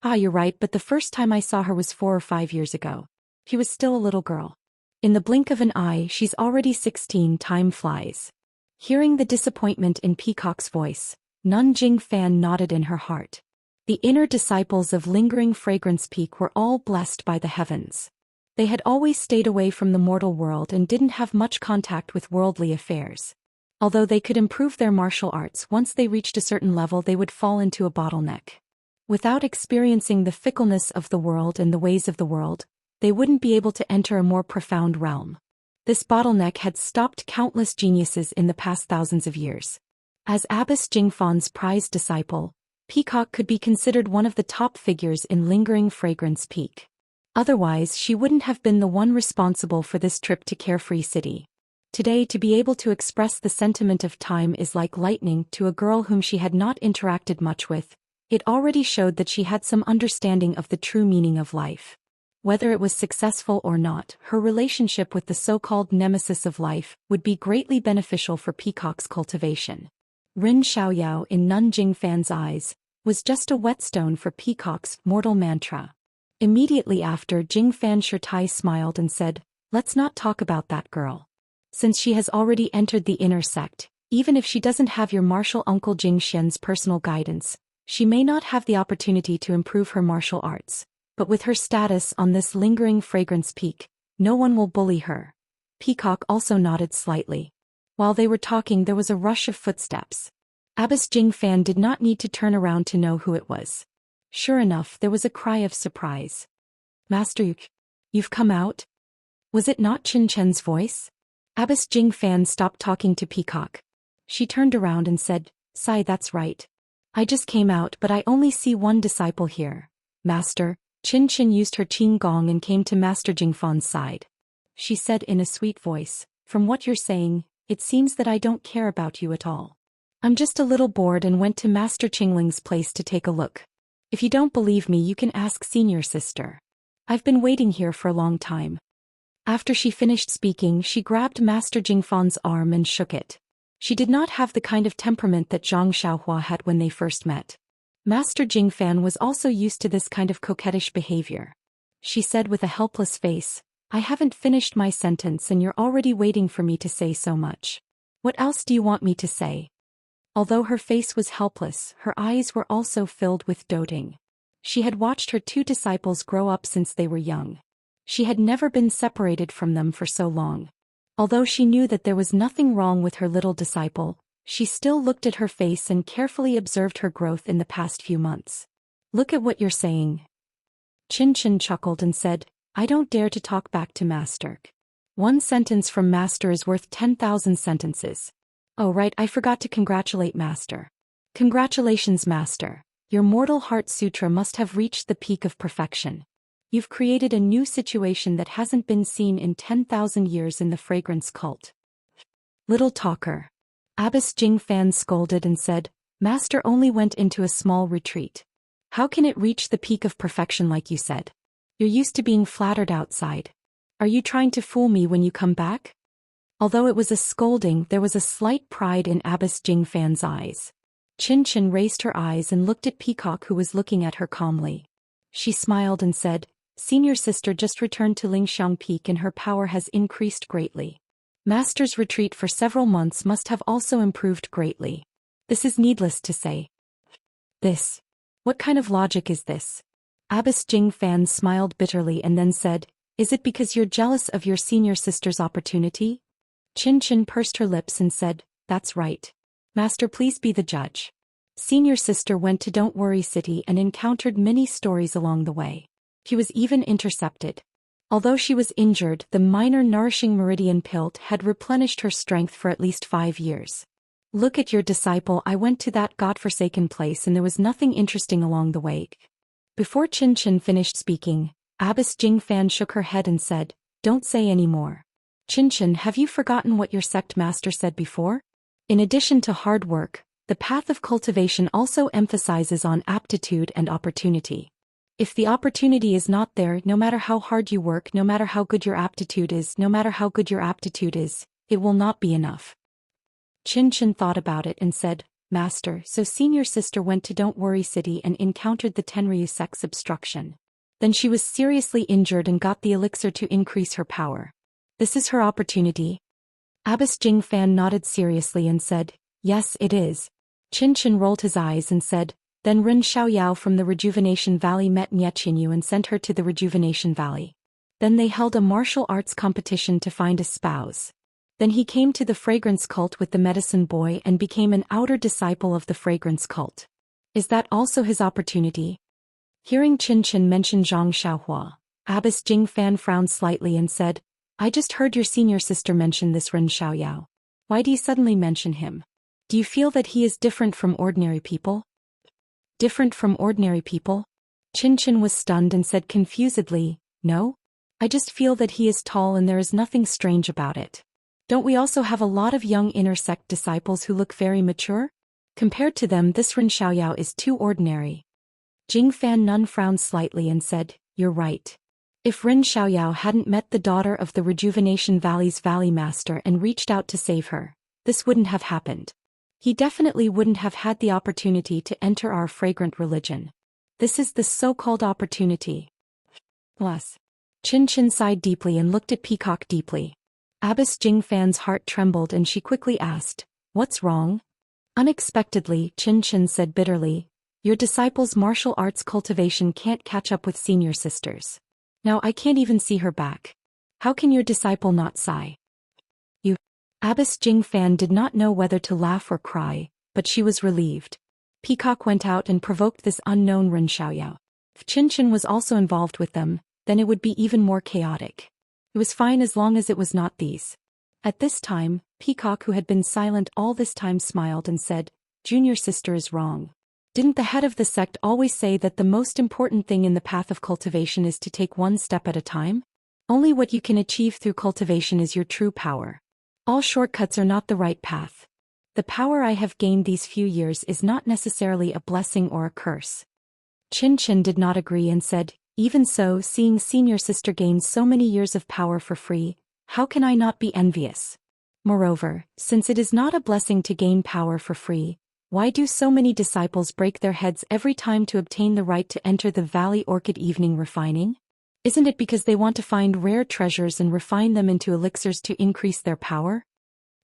Ah, you're right, but the first time I saw her was 4 or 5 years ago. She was still a little girl. In the blink of an eye, she's already 16, time flies. Hearing the disappointment in Peacock's voice, Nun Jing Fan nodded in her heart. The inner disciples of Lingering Fragrance Peak were all blessed by the heavens. They had always stayed away from the mortal world and didn't have much contact with worldly affairs. Although they could improve their martial arts, once they reached a certain level they would fall into a bottleneck. Without experiencing the fickleness of the world and the ways of the world, they wouldn't be able to enter a more profound realm. This bottleneck had stopped countless geniuses in the past thousands of years. As Abbess Jingfan's prized disciple, Peacock could be considered one of the top figures in Lingering Fragrance Peak. Otherwise, she wouldn't have been the one responsible for this trip to Carefree City. Today, to be able to express the sentiment of time is like lightning to a girl whom she had not interacted much with. It already showed that she had some understanding of the true meaning of life. Whether it was successful or not, her relationship with the so-called nemesis of life would be greatly beneficial for Peacock's cultivation. Rin Xiaoyao in Nun Jing Fan's eyes was just a whetstone for Peacock's mortal mantra. Immediately after, Jing Fan Shirtai smiled and said, "Let's not talk about that girl. Since she has already entered the inner sect, even if she doesn't have your martial uncle Jing Xian's personal guidance, she may not have the opportunity to improve her martial arts. But with her status on this Lingering Fragrance Peak, no one will bully her." Peacock also nodded slightly. While they were talking, there was a rush of footsteps. Abbess Jing Fan did not need to turn around to know who it was. Sure enough, there was a cry of surprise. "Master Yuk, you've come out?" Was it not Chin Chen's voice? Abbess Jing Fan stopped talking to Peacock. She turned around and said, "Sai, that's right. I just came out, but I only see one disciple here. Master." Chin Chin used her qing gong and came to Master Jingfan's side. She said in a sweet voice, "From what you're saying, it seems that I don't care about you at all. I'm just a little bored and went to Master Qingling's place to take a look. If you don't believe me, you can ask senior sister. I've been waiting here for a long time." After she finished speaking, she grabbed Master Jingfan's arm and shook it. She did not have the kind of temperament that Zhang Xiaohua had when they first met. Master Jingfan was also used to this kind of coquettish behavior. She said with a helpless face, "I haven't finished my sentence and you're already waiting for me to say so much. What else do you want me to say?" Although her face was helpless, her eyes were also filled with doting. She had watched her 2 disciples grow up since they were young. She had never been separated from them for so long. Although she knew that there was nothing wrong with her little disciple, she still looked at her face and carefully observed her growth in the past few months. "Look at what you're saying." Chin Chin chuckled and said, "I don't dare to talk back to Master. One sentence from Master is worth 10,000 sentences. Oh right, I forgot to congratulate Master. Congratulations, Master. Your Mortal Heart Sutra must have reached the peak of perfection. You've created a new situation that hasn't been seen in 10,000 years in the fragrance cult." Little talker. Abbess Jing Fan scolded and said, "Master only went into a small retreat. How can it reach the peak of perfection like you said? You're used to being flattered outside." Are you trying to fool me when you come back? Although it was a scolding, there was a slight pride in Abbess Jingfan's eyes. Chin raised her eyes and looked at Peacock, who was looking at her calmly. She smiled and said, Senior sister just returned to Lingxiang Peak and her power has increased greatly. Master's retreat for several months must have also improved greatly. This is needless to say. This. What kind of logic is this? Abbess Jingfan smiled bitterly and then said, Is it because you're jealous of your senior sister's opportunity? Chin pursed her lips and said, That's right. Master, please be the judge. Senior sister went to Don't Worry City and encountered many stories along the way. She was even intercepted. Although she was injured, the minor nourishing meridian pilt had replenished her strength for at least 5 years. Look at your disciple. I went to that godforsaken place and there was nothing interesting along the way. Before Chin finished speaking, Abbess Jingfan shook her head and said, Don't say any more. Chin, have you forgotten what your sect master said before? In addition to hard work, the path of cultivation also emphasizes on aptitude and opportunity. If the opportunity is not there, no matter how hard you work, no matter how good your aptitude is, it will not be enough. Chin thought about it and said, Master, so senior sister went to Don't Worry City and encountered the Tenryu sect's obstruction. Then she was seriously injured and got the elixir to increase her power. This is her opportunity. Abbess Jingfan nodded seriously and said, Yes, it is. Chin rolled his eyes and said, Then Ren Xiaoyao from the Rejuvenation Valley met Nye Qinyu and sent her to the Rejuvenation Valley. Then they held a martial arts competition to find a spouse. Then he came to the fragrance cult with the medicine boy and became an outer disciple of the fragrance cult. Is that also his opportunity? Hearing Chin mention Zhang Xiaohua, Abbess Jingfan frowned slightly and said, I just heard your senior sister mention this Ren Xiaoyao. Why do you suddenly mention him? Do you feel that he is different from ordinary people? Different from ordinary people? Chin was stunned and said confusedly, No. I just feel that he is tall and there is nothing strange about it. Don't we also have a lot of young inner sect disciples who look very mature? Compared to them, this Ren Xiaoyao is too ordinary. Jingfan Nun frowned slightly and said, You're right. If Ren Xiaoyao hadn't met the daughter of the Rejuvenation Valley's Valley Master and reached out to save her, this wouldn't have happened. He definitely wouldn't have had the opportunity to enter our fragrant religion. This is the so-called opportunity. Plus. Chin sighed deeply and looked at Peacock deeply. Abbess Jingfan's heart trembled and she quickly asked, What's wrong? Unexpectedly, Chin said bitterly, Your disciple's martial arts cultivation can't catch up with senior sisters. Now I can't even see her back. How can your disciple not sigh? You. Abbess Jingfan did not know whether to laugh or cry, but she was relieved. Peacock went out and provoked this unknown Ren Xiaoyao. If Chin was also involved with them, then it would be even more chaotic. It was fine as long as it was not these. At this time, Peacock, who had been silent all this time, smiled and said, Junior sister is wrong. Didn't the head of the sect always say that the most important thing in the path of cultivation is to take one step at a time? Only what you can achieve through cultivation is your true power. All shortcuts are not the right path. The power I have gained these few years is not necessarily a blessing or a curse. Chin did not agree and said, Even so, seeing senior sister gain so many years of power for free, how can I not be envious? Moreover, since it is not a blessing to gain power for free, why do so many disciples break their heads every time to obtain the right to enter the Valley Orchid Evening Refining? Isn't it because they want to find rare treasures and refine them into elixirs to increase their power?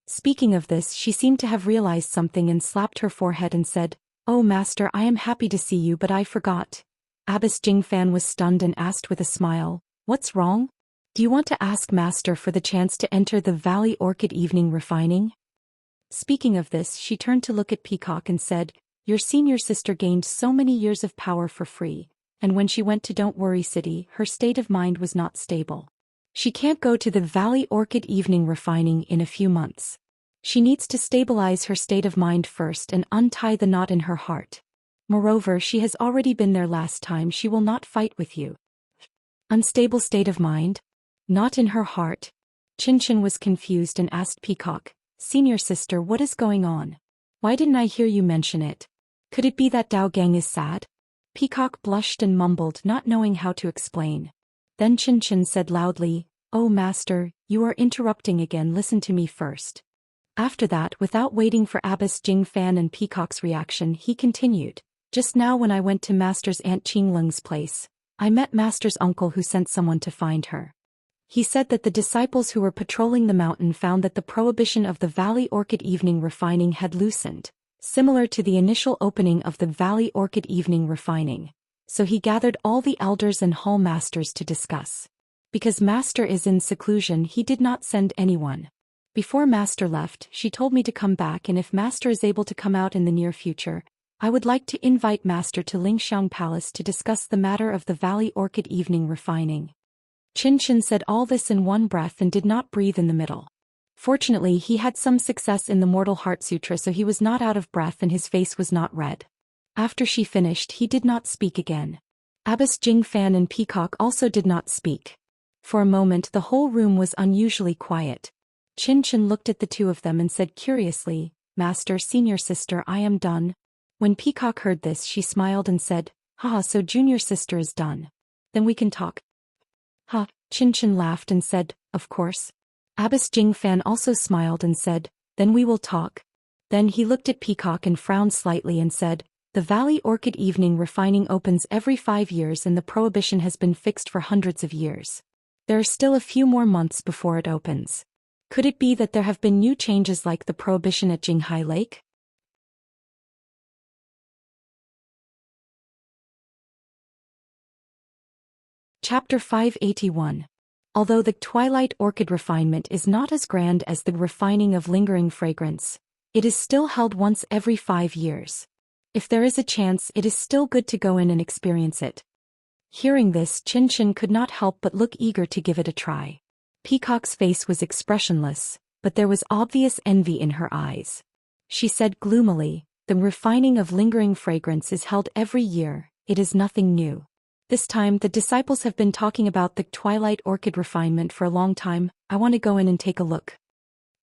Speaking of this, she seemed to have realized something and slapped her forehead and said, Oh master, I am happy to see you, but I forgot. Abbess Jingfan was stunned and asked with a smile, What's wrong? Do you want to ask master for the chance to enter the Valley Orchid Evening Refining? Speaking of this, she turned to look at Peacock and said, Your senior sister gained so many years of power for free, and when she went to Don't Worry City, her state of mind was not stable. She can't go to the Valley Orchid Evening Refining in a few months. She needs to stabilize her state of mind first and untie the knot in her heart. Moreover, she has already been there last time. She will not fight with you. Unstable state of mind? Not in her heart. Chin was confused and asked Peacock, Senior sister, what is going on? Why didn't I hear you mention it? Could it be that Dao Gang is sad? Peacock blushed and mumbled, not knowing how to explain. Then Chin said loudly, "Oh master, you are interrupting again, listen to me first." After that, without waiting for Abbess Jing Fan and Peacock's reaction, he continued, "Just now when I went to Master's Aunt Qinglung's place, I met Master's uncle who sent someone to find her. He said that the disciples who were patrolling the mountain found that the prohibition of the Valley Orchid Evening Refining had loosened, similar to the initial opening of the Valley Orchid Evening Refining. So he gathered all the elders and hall masters to discuss. Because Master is in seclusion, he did not send anyone. Before Master left, she told me to come back, and if Master is able to come out in the near future, I would like to invite Master to Lingxiang Palace to discuss the matter of the Valley Orchid Evening Refining." Qin said all this in one breath and did not breathe in the middle. Fortunately, he had some success in the Mortal Heart Sutra, so he was not out of breath and his face was not red. After she finished, he did not speak again. Abbess Jing Fan and Peacock also did not speak. For a moment the whole room was unusually quiet. Qin looked at the two of them and said curiously, "Master, senior sister, I am done." When Peacock heard this, she smiled and said, "Haha, so junior sister is done. Then we can talk." "Ha," Qin laughed and said, "Of course." Abbess Jing Fan also smiled and said, "Then we will talk." Then he looked at Peacock and frowned slightly and said, "The Valley Orchid Evening Refining opens every 5 years and the prohibition has been fixed for hundreds of years. There are still a few more months before it opens. Could it be that there have been new changes like the prohibition at Jinghai Lake?" Chapter 581. Although the Twilight Orchid refinement is not as grand as the refining of lingering fragrance, it is still held once every 5 years. If there is a chance, it is still good to go in and experience it. Hearing this, Qin could not help but look eager to give it a try. Peacock's face was expressionless, but there was obvious envy in her eyes. She said gloomily, "The refining of lingering fragrance is held every year, it is nothing new. This time the disciples have been talking about the Twilight Orchid refinement for a long time, I want to go in and take a look."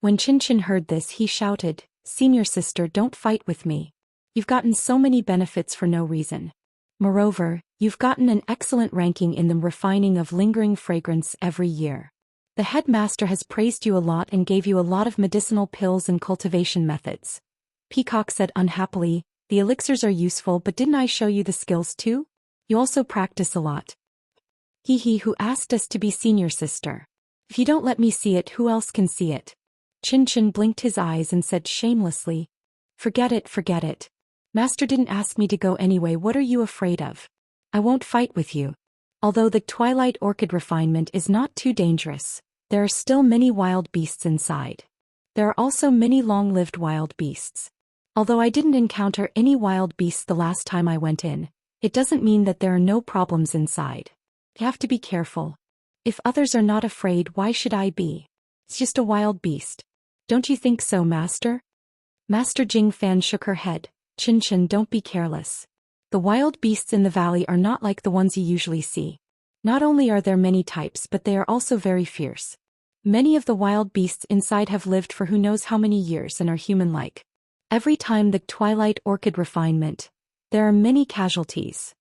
When Qin heard this, he shouted, "Senior sister, don't fight with me. You've gotten so many benefits for no reason. Moreover, you've gotten an excellent ranking in the refining of lingering fragrance every year. The headmaster has praised you a lot and gave you a lot of medicinal pills and cultivation methods." Peacock said unhappily, "The elixirs are useful, but didn't I show you the skills too? You also practice a lot." "He who asked us to be senior sister? If you don't let me see it, who else can see it?" Qin blinked his eyes and said shamelessly, Forget it. Master didn't ask me to go anyway, what are you afraid of? I won't fight with you." Although the Twilight Orchid refinement is not too dangerous, there are still many wild beasts inside. There are also many long-lived wild beasts. Although I didn't encounter any wild beasts the last time I went in, it doesn't mean that there are no problems inside. You have to be careful. If others are not afraid, why should I be? It's just a wild beast. Don't you think so, Master? Master Jing Fan shook her head. Qin, don't be careless. The wild beasts in the valley are not like the ones you usually see. Not only are there many types, but they are also very fierce. Many of the wild beasts inside have lived for who knows how many years and are human-like. Every time the Twilight Orchid refinement, there are many casualties.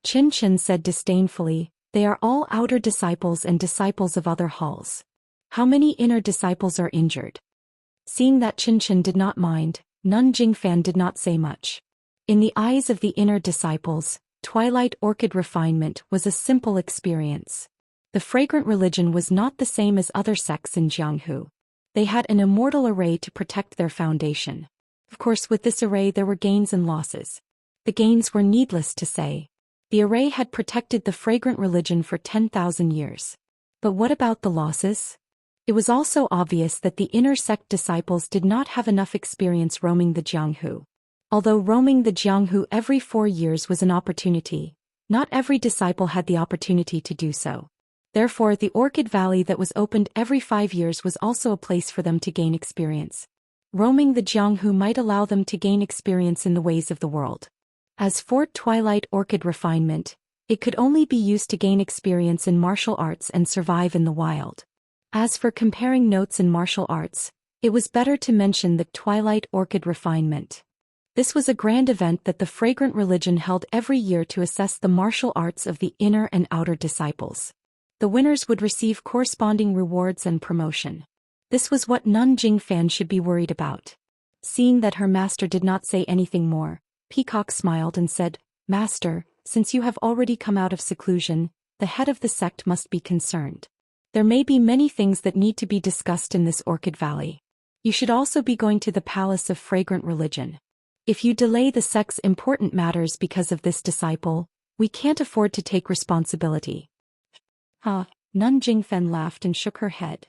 Qin said disdainfully, "They are all outer disciples and disciples of other halls. How many inner disciples are injured?" Seeing that Qin did not mind, Nun Jingfan did not say much. In the eyes of the inner disciples, Twilight Orchid refinement was a simple experience. The fragrant religion was not the same as other sects in Jianghu. They had an immortal array to protect their foundation. Of course, with this array there were gains and losses. The gains were needless to say. The array had protected the fragrant religion for 10,000 years. But what about the losses? It was also obvious that the inner sect disciples did not have enough experience roaming the Jianghu. Although roaming the Jianghu every 4 years was an opportunity, not every disciple had the opportunity to do so. Therefore, the Orchid Valley that was opened every 5 years was also a place for them to gain experience. Roaming the Jianghu might allow them to gain experience in the ways of the world. As for Twilight Orchid refinement, it could only be used to gain experience in martial arts and survive in the wild. As for comparing notes in martial arts, it was better to mention the Twilight Orchid refinement. This was a grand event that the fragrant religion held every year to assess the martial arts of the inner and outer disciples. The winners would receive corresponding rewards and promotion. This was what Nun Jingfan should be worried about. Seeing that her master did not say anything more, Peacock smiled and said, "Master, since you have already come out of seclusion, the head of the sect must be concerned. There may be many things that need to be discussed in this Orchid Valley. You should also be going to the Palace of Fragrant Religion. If you delay the sect's important matters because of this disciple, we can't afford to take responsibility." Nun Jingfen laughed and shook her head.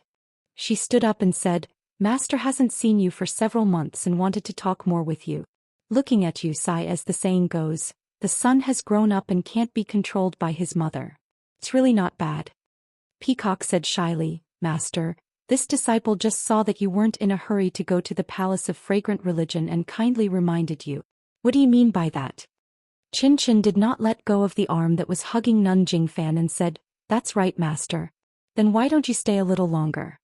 She stood up and said, "Master hasn't seen you for several months and wanted to talk more with you. Looking at you, Sai, as the saying goes, the son has grown up and can't be controlled by his mother. It's really not bad." Peacock said shyly, "Master, this disciple just saw that you weren't in a hurry to go to the Palace of Fragrant Religion and kindly reminded you." "What do you mean by that?" Chin Chin did not let go of the arm that was hugging Nun Jingfan and said, "That's right, Master. Then why don't you stay a little longer?"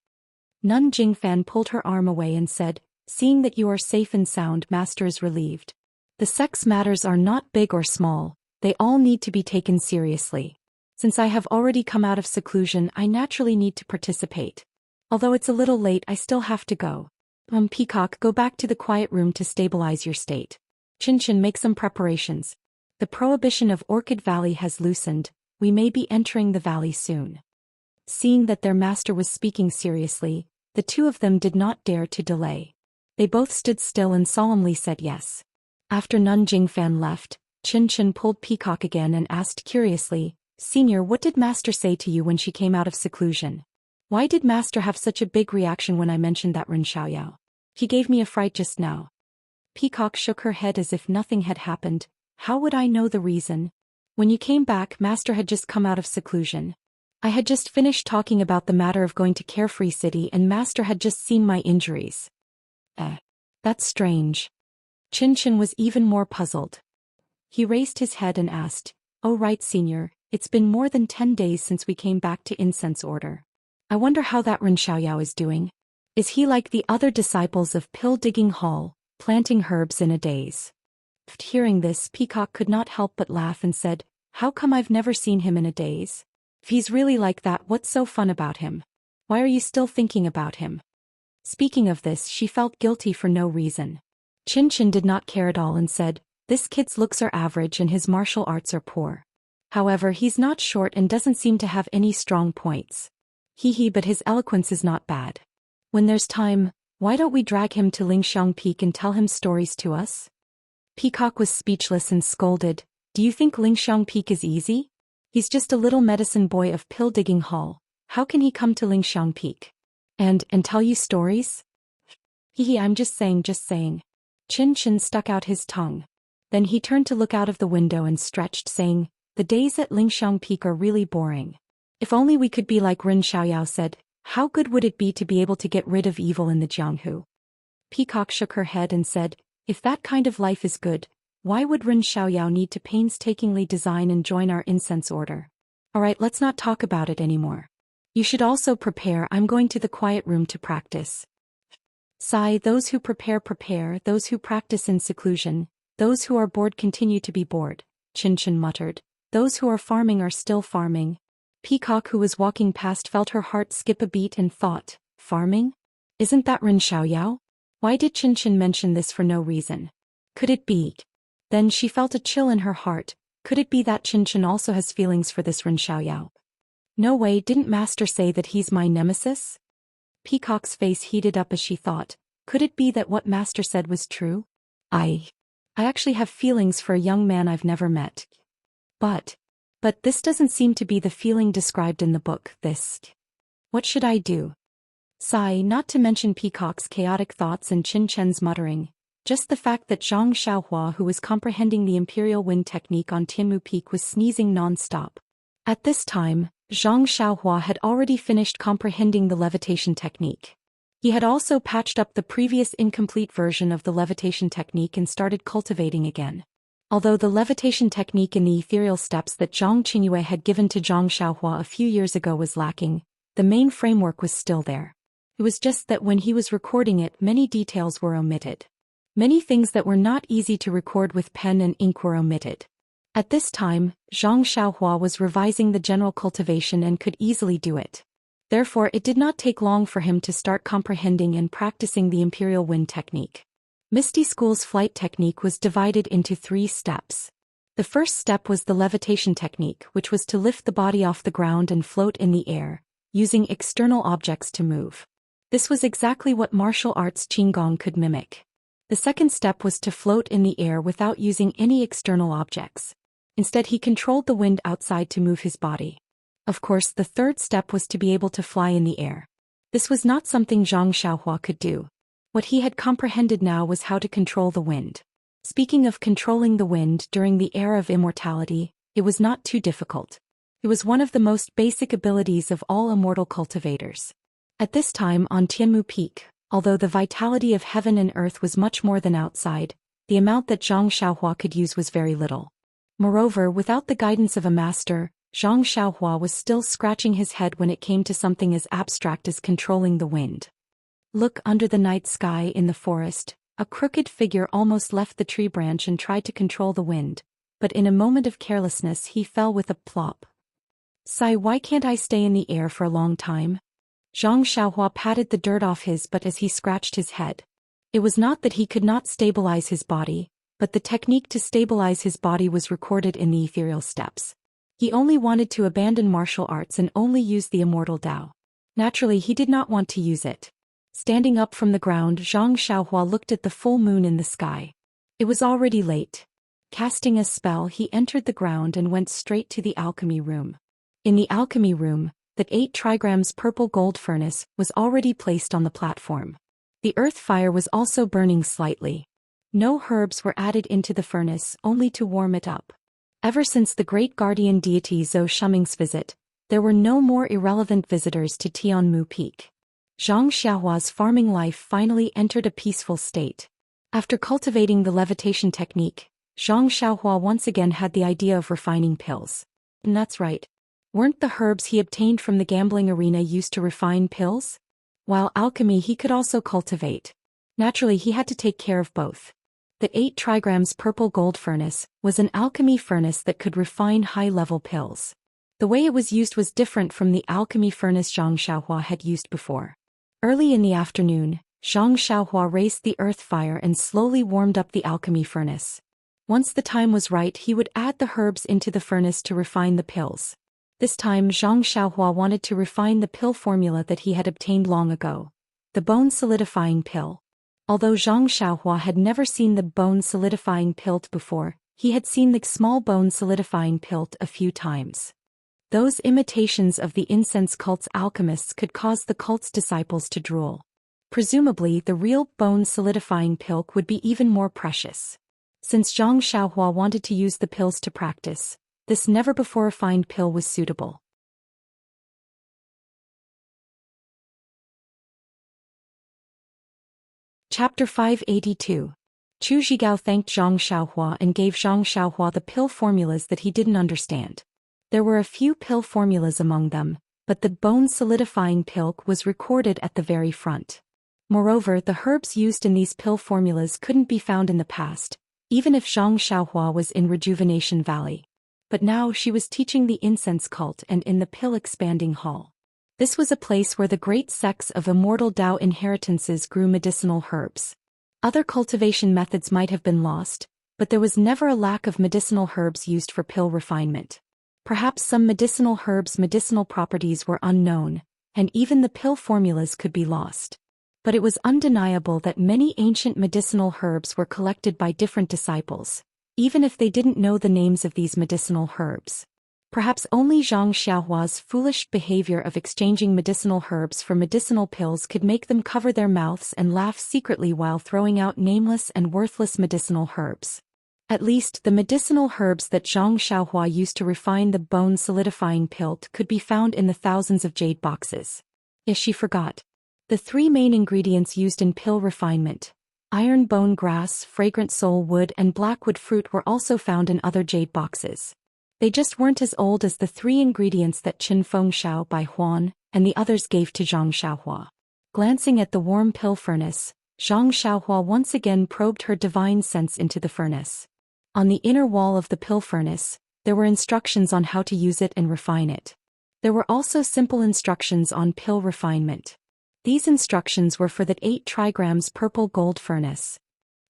Nun Jingfan pulled her arm away and said, "Seeing that you are safe and sound, Master is relieved. The sex matters are not big or small, they all need to be taken seriously. Since I have already come out of seclusion, I naturally need to participate. Although it's a little late, I still have to go. Peacock, go back to the quiet room to stabilize your state. Chin Chin, make some preparations. The prohibition of Orchid Valley has loosened, we may be entering the valley soon." Seeing that their master was speaking seriously, the two of them did not dare to delay. They both stood still and solemnly said yes. After Nun Jingfan left, Chin Chin pulled Peacock again and asked curiously, "Senior, what did Master say to you when she came out of seclusion? Why did Master have such a big reaction when I mentioned that Ren Xiaoyao? He gave me a fright just now." Peacock shook her head as if nothing had happened. "How would I know the reason? When you came back, Master had just come out of seclusion. I had just finished talking about the matter of going to Carefree City and Master had just seen my injuries." That's strange." Chin Chin was even more puzzled. He raised his head and asked, "Oh right, Senior, it's been more than 10 days since we came back to Incense Order. I wonder how that Ren Xiaoyao is doing. Is he like the other disciples of Pill Digging Hall, planting herbs in a daze?" Hearing this, Peacock could not help but laugh and said, "How come I've never seen him in a daze? If he's really like that, what's so fun about him? Why are you still thinking about him?" Speaking of this, she felt guilty for no reason. Chin Chin did not care at all and said, "This kid's looks are average and his martial arts are poor. However, he's not short and doesn't seem to have any strong points. But his eloquence is not bad. When there's time, why don't we drag him to Lingxiang Peak and tell him stories to us?" Peacock was speechless and scolded, "Do you think Lingxiang Peak is easy? He's just a little medicine boy of Pill Digging Hall. How can he come to Lingxiang Peak? And tell you stories?" I'm just saying. Chin Chin stuck out his tongue. Then he turned to look out of the window and stretched, saying, "The days at Lingxiang Peak are really boring. If only we could be like Ren Xiaoyao said, how good would it be to be able to get rid of evil in the Jianghu?" Peacock shook her head and said, "If that kind of life is good, why would Ren Xiaoyao need to painstakingly design and join our incense order? Alright, let's not talk about it anymore. You should also prepare. I'm going to the quiet room to practice." Sigh, those who prepare, those who practice in seclusion, those who are bored continue to be bored, Chin Chin muttered. Those who are farming are still farming. Peacock, who was walking past, felt her heart skip a beat and thought, farming? Isn't that Ren Xiaoyao? Why did Chin Chin mention this for no reason? Could it be? Then she felt a chill in her heart. Could it be that Chin Chin also has feelings for this Ren Xiaoyao? No way, didn't Master say that he's my nemesis? Peacock's face heated up as she thought, could it be that what Master said was true? I actually have feelings for a young man I've never met. But this doesn't seem to be the feeling described in the book. What should I do? Sigh, not to mention Peacock's chaotic thoughts and Chin Chen's muttering. Just the fact that Zhang Xiaohua, who was comprehending the Imperial Wind technique on Tianmu Peak, was sneezing non-stop. At this time, Zhang Xiaohua had already finished comprehending the levitation technique. He had also patched up the previous incomplete version of the levitation technique and started cultivating again. Although the levitation technique in the ethereal steps that Zhang Qingyue had given to Zhang Xiaohua a few years ago was lacking, the main framework was still there. It was just that when he was recording it, many details were omitted. Many things that were not easy to record with pen and ink were omitted. At this time, Zhang Xiaohua was revising the general cultivation and could easily do it. Therefore, it did not take long for him to start comprehending and practicing the Imperial Wind technique. Misty School's flight technique was divided into 3 steps. The first step was the levitation technique, which was to lift the body off the ground and float in the air, using external objects to move. This was exactly what martial arts Qigong could mimic. The second step was to float in the air without using any external objects. Instead, he controlled the wind outside to move his body. Of course, the third step was to be able to fly in the air. This was not something Zhang Xiaohua could do. What he had comprehended now was how to control the wind. Speaking of controlling the wind during the era of immortality, it was not too difficult. It was one of the most basic abilities of all immortal cultivators. At this time on Tianmu Peak, although the vitality of heaven and earth was much more than outside, the amount that Zhang Xiaohua could use was very little. Moreover, without the guidance of a master, Zhang Xiaohua was still scratching his head when it came to something as abstract as controlling the wind. Look under the night sky in the forest. A crooked figure almost left the tree branch and tried to control the wind, but in a moment of carelessness he fell with a plop. Sigh, why can't I stay in the air for a long time? Zhang Xiaohua patted the dirt off his butt as he scratched his head. It was not that he could not stabilize his body, but the technique to stabilize his body was recorded in the ethereal steps. He only wanted to abandon martial arts and only use the immortal Tao. Naturally, he did not want to use it. Standing up from the ground, Zhang Xiaohua looked at the full moon in the sky. It was already late. Casting a spell, he entered the ground and went straight to the alchemy room. In the alchemy room, the 8 trigrams purple gold furnace was already placed on the platform. The earth fire was also burning slightly. No herbs were added into the furnace, only to warm it up. Ever since the great guardian deity Zhou Shuming's visit, there were no more irrelevant visitors to Tianmu Peak. Zhang Xiaohua's farming life finally entered a peaceful state. After cultivating the levitation technique, Zhang Xiaohua once again had the idea of refining pills. And that's right. Weren't the herbs he obtained from the gambling arena used to refine pills? While alchemy he could also cultivate. Naturally, he had to take care of both. The 8 trigrams purple gold furnace was an alchemy furnace that could refine high-level pills. The way it was used was different from the alchemy furnace Zhang Xiaohua had used before. Early in the afternoon, Zhang Xiaohua raised the earth fire and slowly warmed up the alchemy furnace. Once the time was right, he would add the herbs into the furnace to refine the pills. This time Zhang Xiaohua wanted to refine the pill formula that he had obtained long ago. The bone solidifying pill. Although Zhang Xiaohua had never seen the bone solidifying pill before, he had seen the small bone solidifying pill a few times. Those imitations of the incense cult's alchemists could cause the cult's disciples to drool. Presumably, the real bone solidifying pill would be even more precious. Since Zhang Xiaohua wanted to use the pills to practice, this never-before-refined pill was suitable. Chapter 582. Chu Zhigao thanked Zhang Xiaohua and gave Zhang Xiaohua the pill formulas that he didn't understand. There were a few pill formulas among them, but the bone solidifying pill was recorded at the very front. Moreover, the herbs used in these pill formulas couldn't be found in the past, even if Zhang Xiaohua was in Rejuvenation Valley. But now she was teaching the incense cult and in the pill expanding hall. This was a place where the great sects of immortal Tao inheritances grew medicinal herbs. Other cultivation methods might have been lost, but there was never a lack of medicinal herbs used for pill refinement. Perhaps some medicinal herbs' medicinal properties were unknown, and even the pill formulas could be lost. But it was undeniable that many ancient medicinal herbs were collected by different disciples, even if they didn't know the names of these medicinal herbs. Perhaps only Zhang Xiaohua's foolish behavior of exchanging medicinal herbs for medicinal pills could make them cover their mouths and laugh secretly while throwing out nameless and worthless medicinal herbs. At least the medicinal herbs that Zhang Xiaohua used to refine the bone solidifying pill could be found in the thousands of jade boxes. If she forgot. The 3 main ingredients used in pill refinement, iron bone grass, fragrant soul wood and blackwood fruit, were also found in other jade boxes. They just weren't as old as the 3 ingredients that Qin Feng Shao by Huan and the others gave to Zhang Xiaohua. Glancing at the warm pill furnace, Zhang Xiaohua once again probed her divine sense into the furnace. On the inner wall of the pill furnace, there were instructions on how to use it and refine it. There were also simple instructions on pill refinement. These instructions were for the 8 trigrams purple gold furnace.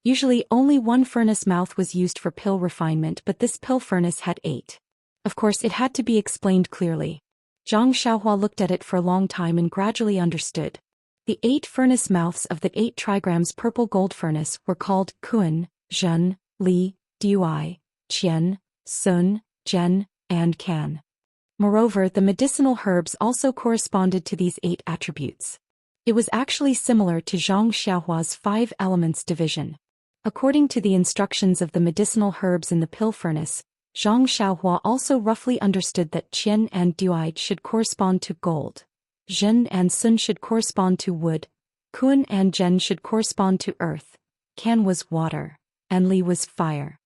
Usually only one furnace mouth was used for pill refinement, but this pill furnace had 8. Of course it had to be explained clearly. Zhang Xiaohua looked at it for a long time and gradually understood. The 8 furnace mouths of the 8 trigrams purple gold furnace were called Kun, Zhen, Li, Dui, Qian, Sun, Zhen, and Can. Moreover, the medicinal herbs also corresponded to these 8 attributes. It was actually similar to Zhang Xiaohua's 5 elements division. According to the instructions of the medicinal herbs in the pill furnace, Zhang Xiaohua also roughly understood that Qian and Dui should correspond to gold, Zhen and Sun should correspond to wood, Kun and Zhen should correspond to earth, Can was water, and Li was fire.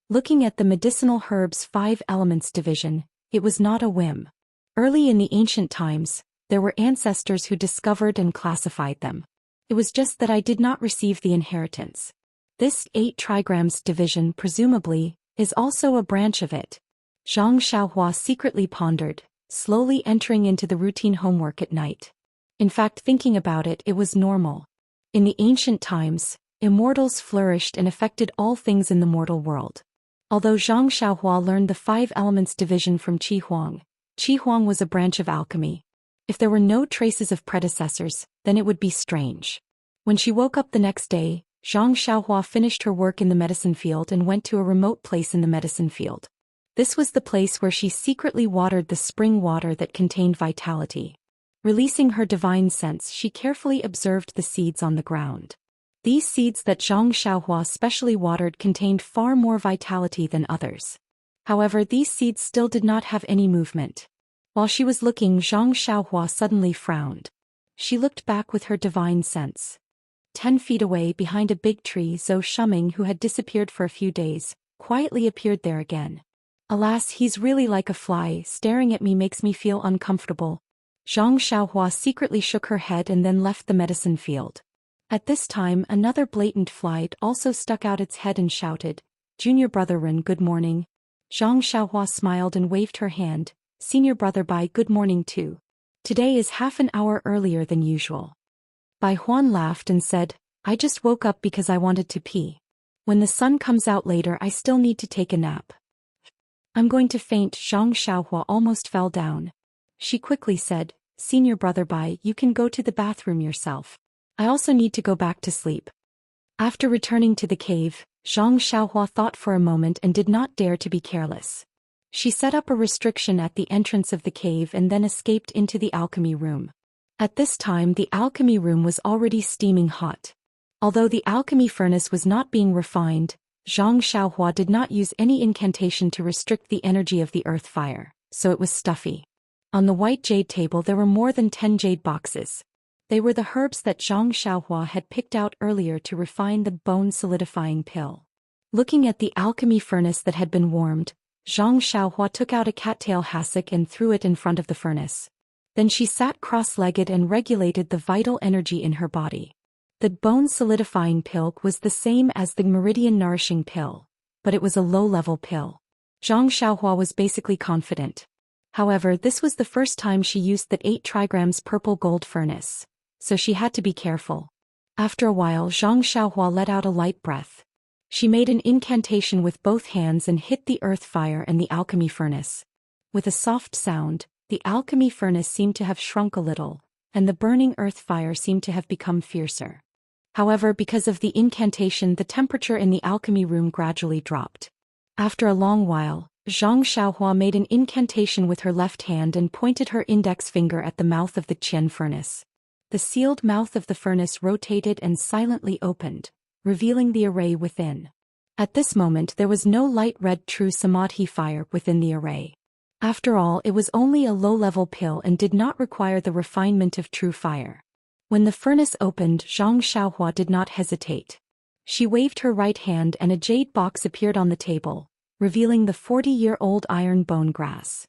Looking at the medicinal herbs' 5 elements division, it was not a whim. Early in the ancient times, there were ancestors who discovered and classified them. It was just that I did not receive the inheritance. This 8 trigrams division presumably is also a branch of it. Zhang Xiaohua secretly pondered, slowly entering into the routine homework at night. In fact, thinking about it, it was normal. In the ancient times, immortals flourished and affected all things in the mortal world. Although Zhang Xiaohua learned the 5 elements division from Qi Huang was a branch of alchemy. If there were no traces of predecessors, then it would be strange. When she woke up the next day, Zhang Xiaohua finished her work in the medicine field and went to a remote place in the medicine field. This was the place where she secretly watered the spring water that contained vitality. Releasing her divine sense, she carefully observed the seeds on the ground. These seeds that Zhang Xiaohua specially watered contained far more vitality than others. However, these seeds still did not have any movement. While she was looking, Zhang Xiaohua suddenly frowned. She looked back with her divine sense. 10 feet away behind a big tree, Zhou Shuming, who had disappeared for a few days, quietly appeared there again. Alas, he's really like a fly, staring at me makes me feel uncomfortable. Zhang Xiaohua secretly shook her head and then left the medicine field. At this time, another blatant fly also stuck out its head and shouted, "Junior brother Ren, good morning." Zhang Xiaohua smiled and waved her hand. "Senior brother Bai, good morning too. Today is half an hour earlier than usual." Bai Huan laughed and said, "I just woke up because I wanted to pee. When the sun comes out later, I still need to take a nap." "I'm going to faint." Zhang Xiaohua almost fell down. She quickly said, "Senior brother Bai, you can go to the bathroom yourself. I also need to go back to sleep." After returning to the cave, Zhang Xiaohua thought for a moment and did not dare to be careless. She set up a restriction at the entrance of the cave and then escaped into the alchemy room. At this time, the alchemy room was already steaming hot. Although the alchemy furnace was not being refined, Zhang Xiaohua did not use any incantation to restrict the energy of the earth fire, so it was stuffy. On the white jade table there were more than 10 jade boxes. They were the herbs that Zhang Xiaohua had picked out earlier to refine the bone-solidifying pill. Looking at the alchemy furnace that had been warmed, Zhang Xiaohua took out a cattail hassock and threw it in front of the furnace. Then she sat cross-legged and regulated the vital energy in her body. The bone-solidifying pill was the same as the meridian-nourishing pill, but it was a low-level pill. Zhang Xiaohua was basically confident. However, this was the first time she used the 8 trigrams purple gold furnace, so she had to be careful. After a while, Zhang Xiaohua let out a light breath. She made an incantation with both hands and hit the earth fire and the alchemy furnace. With a soft sound, the alchemy furnace seemed to have shrunk a little, and the burning earth fire seemed to have become fiercer. However, because of the incantation, the temperature in the alchemy room gradually dropped. After a long while, Zhang Xiaohua made an incantation with her left hand and pointed her index finger at the mouth of the Qian furnace. The sealed mouth of the furnace rotated and silently opened, revealing the array within. At this moment there was no light red true samadhi fire within the array. After all, it was only a low-level pill and did not require the refinement of true fire. When the furnace opened, Zhang Xiaohua did not hesitate. She waved her right hand and a jade box appeared on the table, revealing the 40-year-old iron bone grass.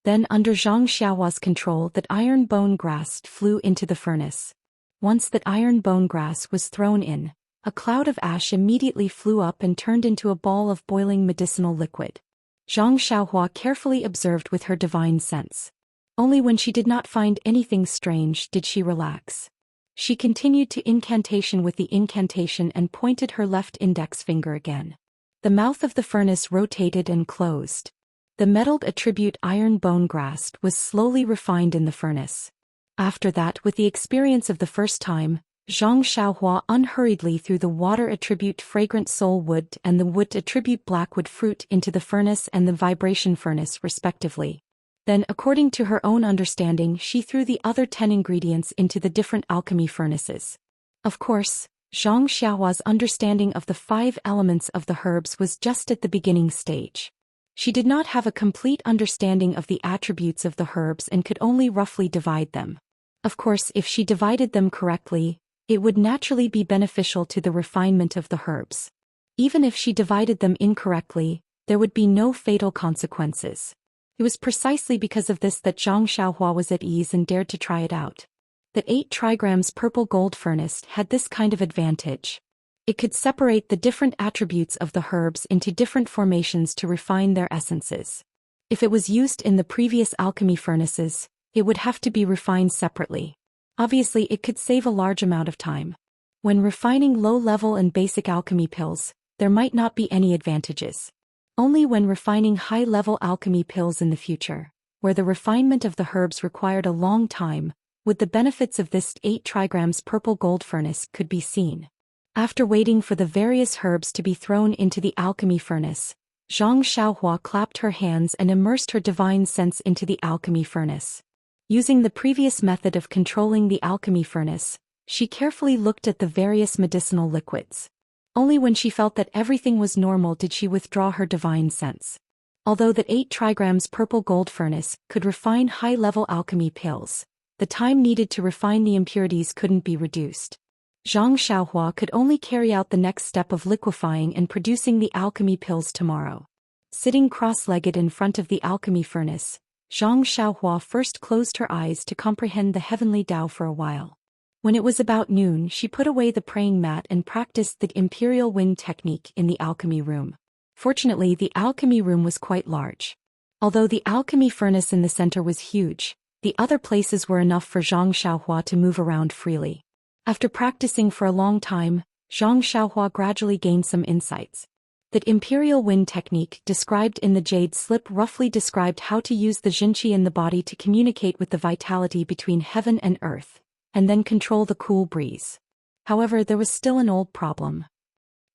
Then under Zhang Xiaohua's control, that iron bone grass flew into the furnace. Once that iron bone grass was thrown in, A cloud of ash immediately flew up and turned into a ball of boiling medicinal liquid. Zhang Xiaohua carefully observed with her divine sense. Only when she did not find anything strange did she relax. She continued to incantation with the incantation and pointed her left index finger again. The mouth of the furnace rotated and closed. The metalled attribute iron bone grasp was slowly refined in the furnace. After that, with the experience of the first time, Zhang Xiaohua unhurriedly threw the water attribute fragrant soul wood and the wood attribute blackwood fruit into the furnace and the vibration furnace respectively. Then, according to her own understanding, she threw the other 10 ingredients into the different alchemy furnaces. Of course, Zhang Xiaohua's understanding of the 5 elements of the herbs was just at the beginning stage. She did not have a complete understanding of the attributes of the herbs and could only roughly divide them. Of course, if she divided them correctly, it would naturally be beneficial to the refinement of the herbs. Even if she divided them incorrectly, there would be no fatal consequences. It was precisely because of this that Zhang Xiaohua was at ease and dared to try it out. The 8 trigrams purple gold furnace had this kind of advantage. It could separate the different attributes of the herbs into different formations to refine their essences. If it was used in the previous alchemy furnaces, it would have to be refined separately. Obviously, it could save a large amount of time. When refining low-level and basic alchemy pills, there might not be any advantages. Only when refining high-level alchemy pills in the future, where the refinement of the herbs required a long time, would the benefits of this 8 trigrams purple gold furnace could be seen. After waiting for the various herbs to be thrown into the alchemy furnace, Zhang Xiaohua clapped her hands and immersed her divine sense into the alchemy furnace. Using the previous method of controlling the alchemy furnace, she carefully looked at the various medicinal liquids. Only when she felt that everything was normal did she withdraw her divine sense. Although the 8 trigrams purple gold furnace could refine high-level alchemy pills, the time needed to refine the impurities couldn't be reduced. Zhang Xiaohua could only carry out the next step of liquefying and producing the alchemy pills tomorrow. Sitting cross-legged in front of the alchemy furnace, Zhang Xiaohua first closed her eyes to comprehend the heavenly Tao for a while. When it was about noon, she put away the praying mat and practiced the imperial wind technique in the alchemy room. Fortunately, the alchemy room was quite large. Although the alchemy furnace in the center was huge, the other places were enough for Zhang Xiaohua to move around freely. After practicing for a long time, Zhang Xiaohua gradually gained some insights. That imperial wind technique described in the jade slip roughly described how to use the jinqi in the body to communicate with the vitality between heaven and earth, and then control the cool breeze. However, there was still an old problem.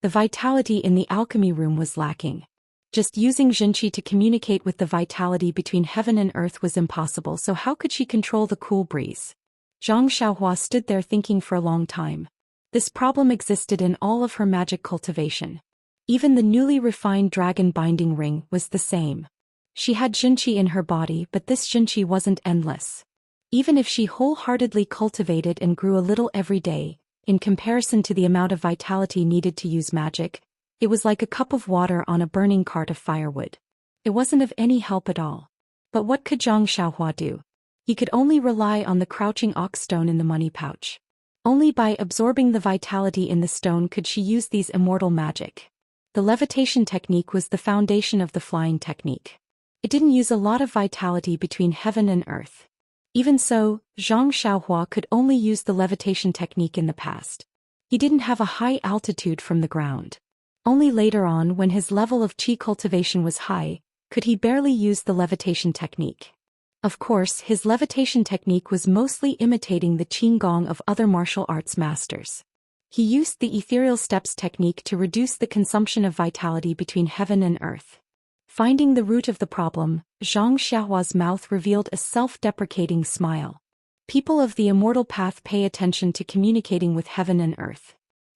The vitality in the alchemy room was lacking. Just using jinqi to communicate with the vitality between heaven and earth was impossible, so how could she control the cool breeze? Zhang Xiaohua stood there thinking for a long time. This problem existed in all of her magic cultivation. Even the newly refined dragon binding ring was the same. She had jinqi in her body, but this jinqi wasn't endless. Even if she wholeheartedly cultivated and grew a little every day, in comparison to the amount of vitality needed to use magic, it was like a cup of water on a burning cart of firewood. It wasn't of any help at all. But what could Zhang Xiaohua do? He could only rely on the crouching ox stone in the money pouch. Only by absorbing the vitality in the stone could she use these immortal magic. The levitation technique was the foundation of the flying technique. It didn't use a lot of vitality between heaven and earth. Even so, Zhang Xiaohua could only use the levitation technique in the past. He didn't have a high altitude from the ground. Only later on, when his level of qi cultivation was high, could he barely use the levitation technique. Of course, his levitation technique was mostly imitating the qigong of other martial arts masters. He used the ethereal steps technique to reduce the consumption of vitality between heaven and earth. Finding the root of the problem, Zhang Xiaohua's mouth revealed a self-deprecating smile. People of the immortal path pay attention to communicating with heaven and earth.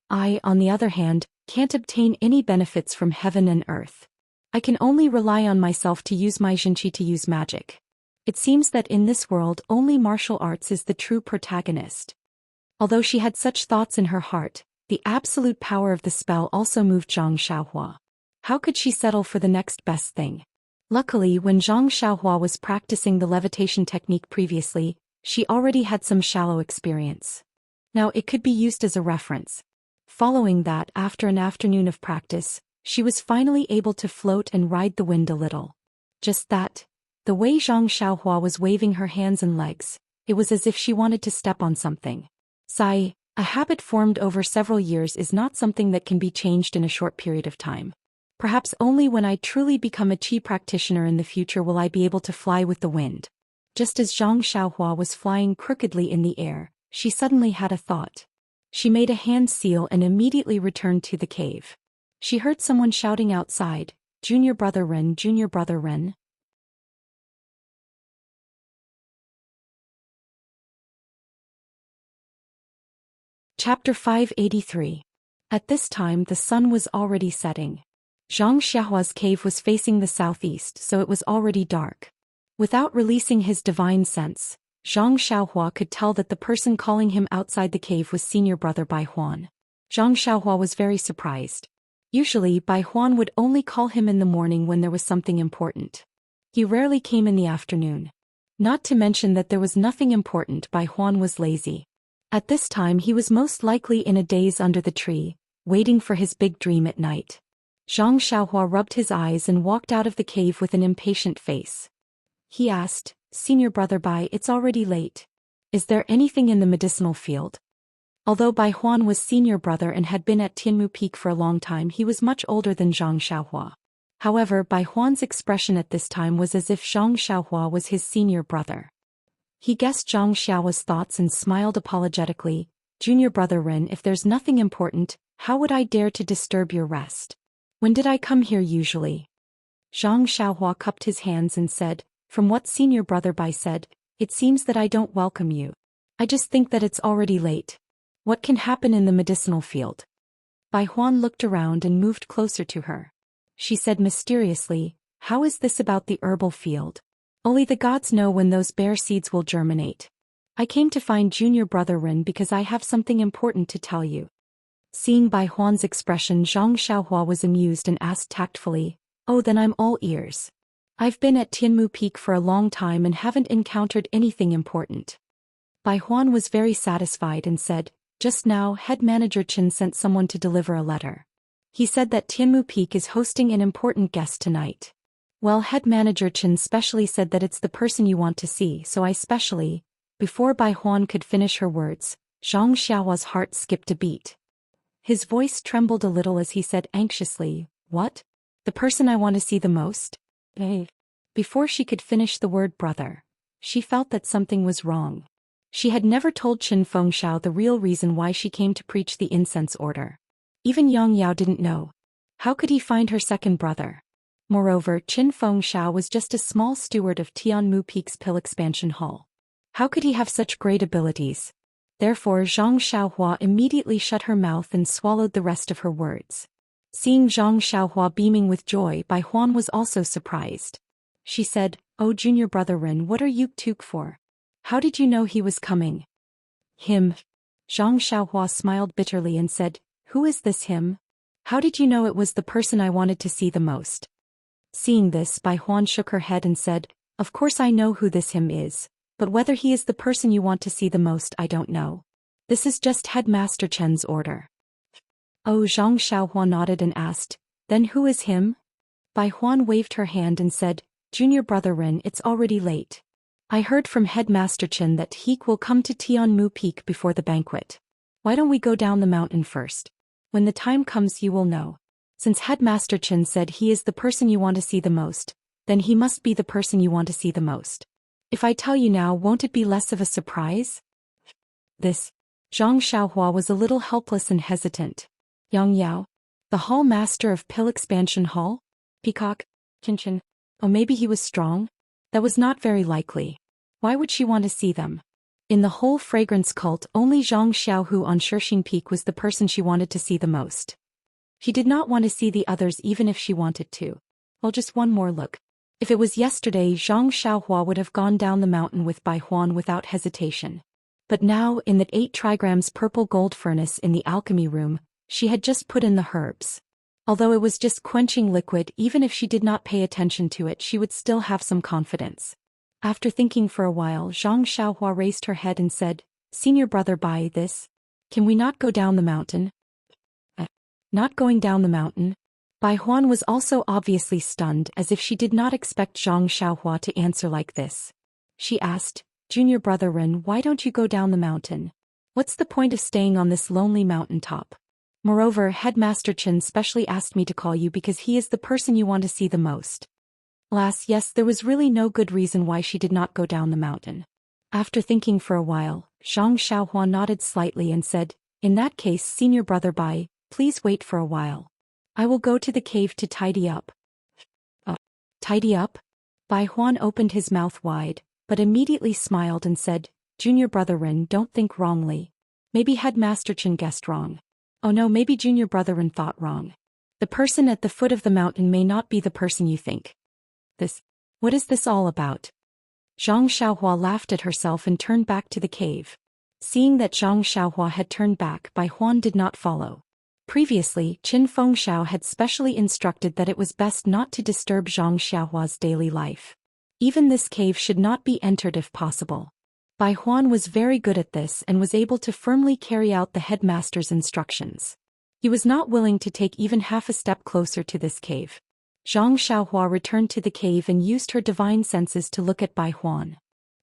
I, on the other hand, can't obtain any benefits from heaven and earth. I can only rely on myself to use my jinqi to use magic. It seems that in this world only martial arts is the true protagonist. Although she had such thoughts in her heart, the absolute power of the spell also moved Zhang Xiaohua. How could she settle for the next best thing? Luckily, when Zhang Xiaohua was practicing the levitation technique previously, she already had some shallow experience. Now it could be used as a reference. Following that, after an afternoon of practice, she was finally able to float and ride the wind a little. Just that. The way Zhang Xiaohua was waving her hands and legs, it was as if she wanted to step on something. Sigh, a habit formed over several years is not something that can be changed in a short period of time. Perhaps only when I truly become a qi practitioner in the future will I be able to fly with the wind. Just as Zhang Xiaohua was flying crookedly in the air, she suddenly had a thought. She made a hand seal and immediately returned to the cave. She heard someone shouting outside, "Junior brother Ren, junior brother Ren." Chapter 583. At this time the sun was already setting. Zhang Xiaohua's cave was facing the southeast, so it was already dark. Without releasing his divine sense, Zhang Xiaohua could tell that the person calling him outside the cave was senior brother Bai Huan. Zhang Xiaohua was very surprised. Usually Bai Huan would only call him in the morning when there was something important. He rarely came in the afternoon. Not to mention that there was nothing important, Bai Huan was lazy. At this time he was most likely in a daze under the tree, waiting for his big dream at night. Zhang Xiaohua rubbed his eyes and walked out of the cave with an impatient face. He asked, "Senior brother Bai, it's already late. Is there anything in the medicinal field?" Although Bai Huan was senior brother and had been at Tianmu Peak for a long time, he was much older than Zhang Xiaohua. However, Bai Huan's expression at this time was as if Zhang Xiaohua was his senior brother. He guessed Zhang Xiaohua's thoughts and smiled apologetically. "Junior brother Ren, if there's nothing important, how would I dare to disturb your rest? When did I come here usually?" Zhang Xiaohua cupped his hands and said, "From what senior brother Bai said, it seems that I don't welcome you. I just think that it's already late. What can happen in the medicinal field?" Bai Huan looked around and moved closer to her. She said mysteriously, "How is this about the herbal field? Only the gods know when those bear seeds will germinate. I came to find junior brother Ren because I have something important to tell you." Seeing Bai Huan's expression, Zhang Xiaohua was amused and asked tactfully, "Oh, then I'm all ears. I've been at Tianmu Peak for a long time and haven't encountered anything important." Bai Huan was very satisfied and said, "Just now head manager Chen sent someone to deliver a letter. He said that Tianmu Peak is hosting an important guest tonight. Well, head manager Chen specially said that it's the person you want to see, so I specially..." Before Bai Huan could finish her words, Zhang Xiaohua's heart skipped a beat. His voice trembled a little as he said anxiously, "What? The person I want to see the most?" Before she could finish the word brother, she felt that something was wrong. She had never told Qin Fengxiao the real reason why she came to preach the incense order. Even Yang Yao didn't know. How could he find her second brother? Moreover, Qin Fengxiao was just a small steward of Tianmu Peak's Pill Expansion Hall. How could he have such great abilities? Therefore Zhang Xiaohua immediately shut her mouth and swallowed the rest of her words. Seeing Zhang Xiaohua beaming with joy, Bai Huan was also surprised. She said, "Oh junior brother Ren, what are you took for? How did you know he was coming?" "Him?" Zhang Xiaohua smiled bitterly and said, "Who is this him? How did you know it was the person I wanted to see the most?" Seeing this, Bai Huan shook her head and said, "Of course I know who this him is, but whether he is the person you want to see the most I don't know. This is just Headmaster Chen's order." Oh, Zhang Xiaohua nodded and asked, "Then who is him?" Bai Huan waved her hand and said, "Junior brother Ren, it's already late. I heard from Headmaster Chen that he will come to Tianmu Peak before the banquet. Why don't we go down the mountain first? When the time comes you will know. Since Headmaster Chen said he is the person you want to see the most, then he must be the person you want to see the most. If I tell you now, won't it be less of a surprise?" This. Zhang Xiaohua was a little helpless and hesitant. Yang Yao? The hall master of Pill Expansion Hall? Peacock? Qinchin? Oh, maybe he was strong? That was not very likely. Why would she want to see them? In the whole fragrance cult, only Zhang Xiaohu on Shirxing Peak was the person she wanted to see the most. She did not want to see the others even if she wanted to. Well, just one more look. If it was yesterday, Zhang Xiaohua would have gone down the mountain with Bai Huan without hesitation. But now, in the 8 trigrams purple gold furnace in the alchemy room, she had just put in the herbs. Although it was just quenching liquid, even if she did not pay attention to it, she would still have some confidence. After thinking for a while, Zhang Xiaohua raised her head and said, "Senior brother Bai, this? Can we not go down the mountain?" Not going down the mountain? Bai Huan was also obviously stunned, as if she did not expect Zhang Xiaohua to answer like this. She asked, Junior brother Ren, why don't you go down the mountain? What's the point of staying on this lonely mountain top? Moreover, Headmaster Chen specially asked me to call you because he is the person you want to see the most. Alas, yes, there was really no good reason why she did not go down the mountain. After thinking for a while, Zhang Xiaohua nodded slightly and said, in that case, senior brother Bai, please wait for a while. I will go to the cave to tidy up. Tidy up? Bai Huan opened his mouth wide, but immediately smiled and said, Junior brother Ren, don't think wrongly. Maybe Headmaster Chen guessed wrong. Oh no, maybe Junior brother Ren thought wrong. The person at the foot of the mountain may not be the person you think. What is this all about? Zhang Xiaohua laughed at herself and turned back to the cave. Seeing that Zhang Xiaohua had turned back, Bai Huan did not follow. Previously, Qin Fengxiao had specially instructed that it was best not to disturb Zhang Xiaohua's daily life. Even this cave should not be entered if possible. Bai Huan was very good at this and was able to firmly carry out the headmaster's instructions. He was not willing to take even half a step closer to this cave. Zhang Xiaohua returned to the cave and used her divine senses to look at Bai Huan.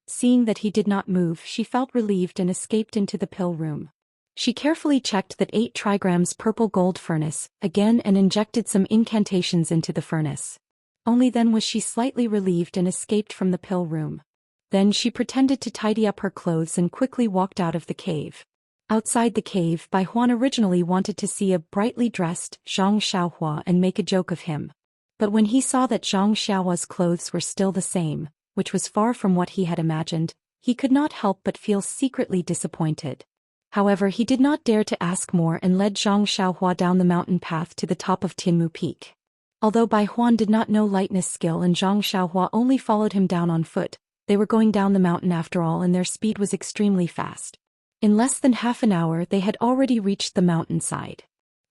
Seeing that he did not move, she felt relieved and escaped into the pill room. She carefully checked that 8 trigrams purple gold furnace again and injected some incantations into the furnace. Only then was she slightly relieved and escaped from the pill room. Then she pretended to tidy up her clothes and quickly walked out of the cave. Outside the cave, Bai Huan originally wanted to see a brightly dressed Zhang Xiaohua and make a joke of him. But when he saw that Zhang Xiaohua's clothes were still the same, which was far from what he had imagined, he could not help but feel secretly disappointed. However, he did not dare to ask more and led Zhang Xiaohua down the mountain path to the top of Tianmu Peak. Although Bai Huan did not know lightness skill and Zhang Xiaohua only followed him down on foot, they were going down the mountain after all and their speed was extremely fast. In less than half an hour they had already reached the mountainside.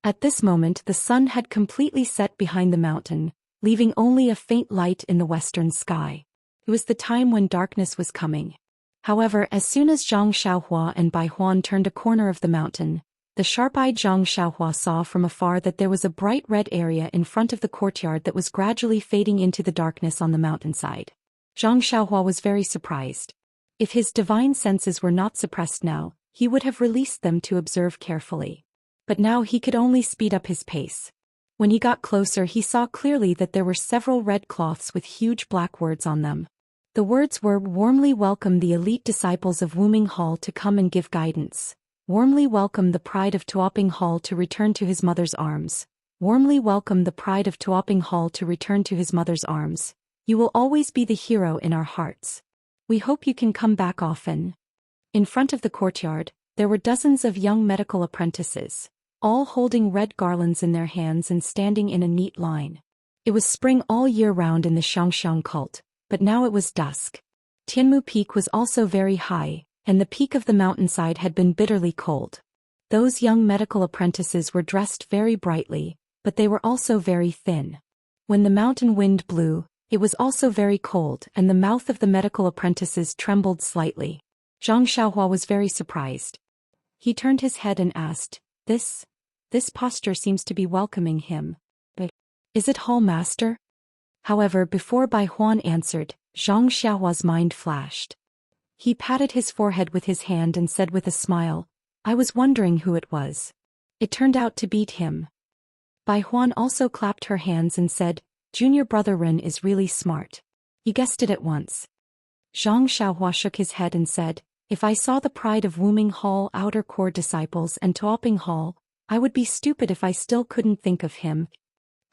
At this moment the sun had completely set behind the mountain, leaving only a faint light in the western sky. It was the time when darkness was coming. However, as soon as Zhang Xiaohua and Bai Huan turned a corner of the mountain, the sharp-eyed Zhang Xiaohua saw from afar that there was a bright red area in front of the courtyard that was gradually fading into the darkness on the mountainside. Zhang Xiaohua was very surprised. If his divine senses were not suppressed now, he would have released them to observe carefully. But now he could only speed up his pace. When he got closer, he saw clearly that there were several red cloths with huge black words on them. The words were, warmly welcome the elite disciples of Wuming Hall to come and give guidance. Warmly welcome the pride of Tuoping Hall to return to his mother's arms. Warmly welcome the pride of Tuoping Hall to return to his mother's arms. You will always be the hero in our hearts. We hope you can come back often. In front of the courtyard, there were dozens of young medical apprentices, all holding red garlands in their hands and standing in a neat line. It was spring all year round in the Xiangxiang cult, but now it was dusk. Tianmu Peak was also very high, and the peak of the mountainside had been bitterly cold. Those young medical apprentices were dressed very brightly, but they were also very thin. When the mountain wind blew, it was also very cold and the mouth of the medical apprentices trembled slightly. Zhang Xiaohua was very surprised. He turned his head and asked, This posture seems to be welcoming him. But is it Hall Master? However, before Bai Huan answered, Zhang Xiaohua's mind flashed. He patted his forehead with his hand and said with a smile, I was wondering who it was. It turned out to be him. Bai Huan also clapped her hands and said, Junior brother Ren is really smart. You guessed it at once. Zhang Xiaohua shook his head and said, If I saw the pride of Wuming Hall outer core disciples and Tuoping Hall, I would be stupid if I still couldn't think of him.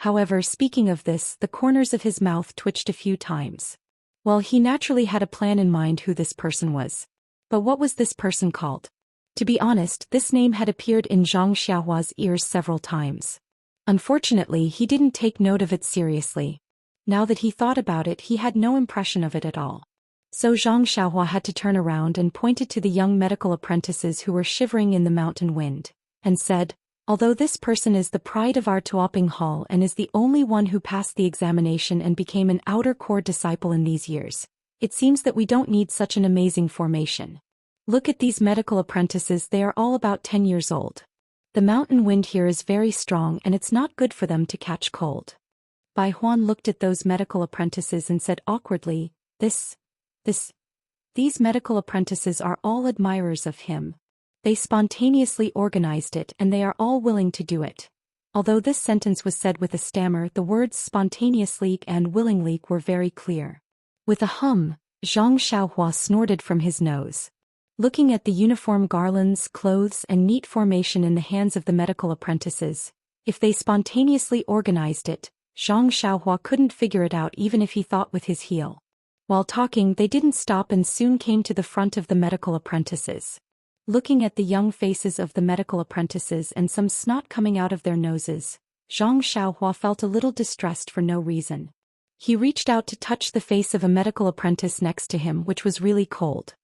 However, speaking of this, the corners of his mouth twitched a few times. Well, he naturally had a plan in mind who this person was. But what was this person called? To be honest, this name had appeared in Zhang Xiaohua's ears several times. Unfortunately, he didn't take note of it seriously. Now that he thought about it, he had no impression of it at all. So Zhang Xiaohua had to turn around and pointed to the young medical apprentices who were shivering in the mountain wind, and said, Although this person is the pride of our Tuoping Hall and is the only one who passed the examination and became an outer core disciple in these years, it seems that we don't need such an amazing formation. Look at these medical apprentices, they are all about 10 years old. The mountain wind here is very strong and it's not good for them to catch cold. Bai Huan looked at those medical apprentices and said awkwardly, These medical apprentices are all admirers of him. They spontaneously organized it and they are all willing to do it. Although this sentence was said with a stammer, the words spontaneously and willingly were very clear. With a hum, Zhang Xiaohua snorted from his nose. Looking at the uniform garlands, clothes and neat formation in the hands of the medical apprentices, if they spontaneously organized it, Zhang Xiaohua couldn't figure it out even if he thought with his heel. While talking, they didn't stop and soon came to the front of the medical apprentices. Looking at the young faces of the medical apprentices and some snot coming out of their noses, Zhang Xiaohua felt a little distressed for no reason. He reached out to touch the face of a medical apprentice next to him, which was really cold.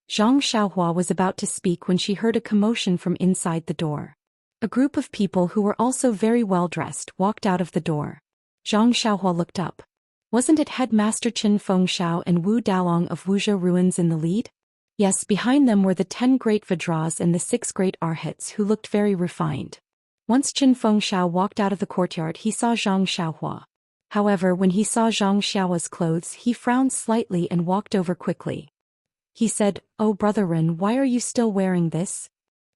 Zhang Xiaohua was about to speak when she heard a commotion from inside the door. A group of people who were also very well dressed walked out of the door. Zhang Xiaohua looked up. Wasn't it Headmaster Qin Fengxiao and Wu Dalong of Wuzhou Ruins in the lead? Yes, behind them were the 10 great Vajras and the 6 great Arhats who looked very refined. Once Qin Fengxiao walked out of the courtyard, he saw Zhang Xiaohua. However, when he saw Zhang Xiaohua's clothes, he frowned slightly and walked over quickly. He said, "Oh brother Ren, why are you still wearing this?"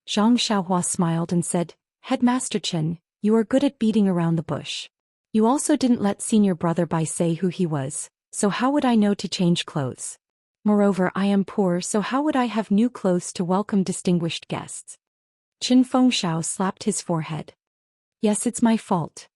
Zhang Xiaohua smiled and said, "Headmaster Qin, you are good at beating around the bush. You also didn't let senior brother Bai say who he was, so how would I know to change clothes? Moreover, I am poor, so how would I have new clothes to welcome distinguished guests?" Qin Fengxiao slapped his forehead. "Yes, it's my fault.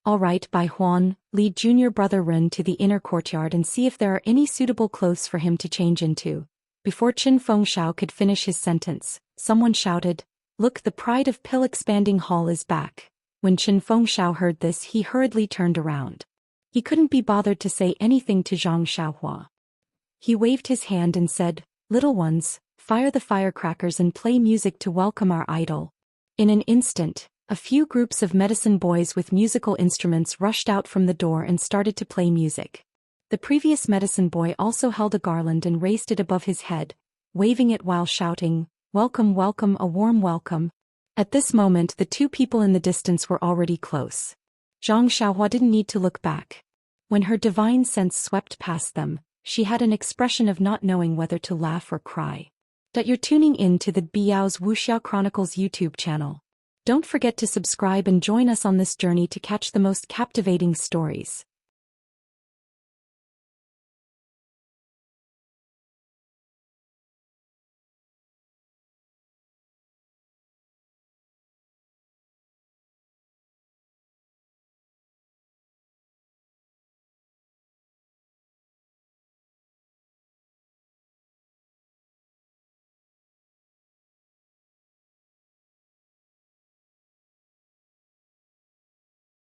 All right, Bai Huan, lead junior brother Ren to the inner courtyard and see if there are any suitable clothes for him to change into." Before Qin Fengxiao could finish his sentence, someone shouted, "Look, the pride of Pill Expanding Hall is back." When Qin Fengxiao heard this, he hurriedly turned around. He couldn't be bothered to say anything to Zhang Xiaohua. He waved his hand and said, "Little ones, fire the firecrackers and play music to welcome our idol." In an instant, a few groups of medicine boys with musical instruments rushed out from the door and started to play music. The previous medicine boy also held a garland and raised it above his head, waving it while shouting, "Welcome, welcome, a warm welcome." At this moment, the 2 people in the distance were already close. Zhang Xiaohua didn't need to look back. When her divine sense swept past them, she had an expression of not knowing whether to laugh or cry. That you're tuning in to the Biao's Wuxia Chronicles YouTube channel. Don't forget to subscribe and join us on this journey to catch the most captivating stories.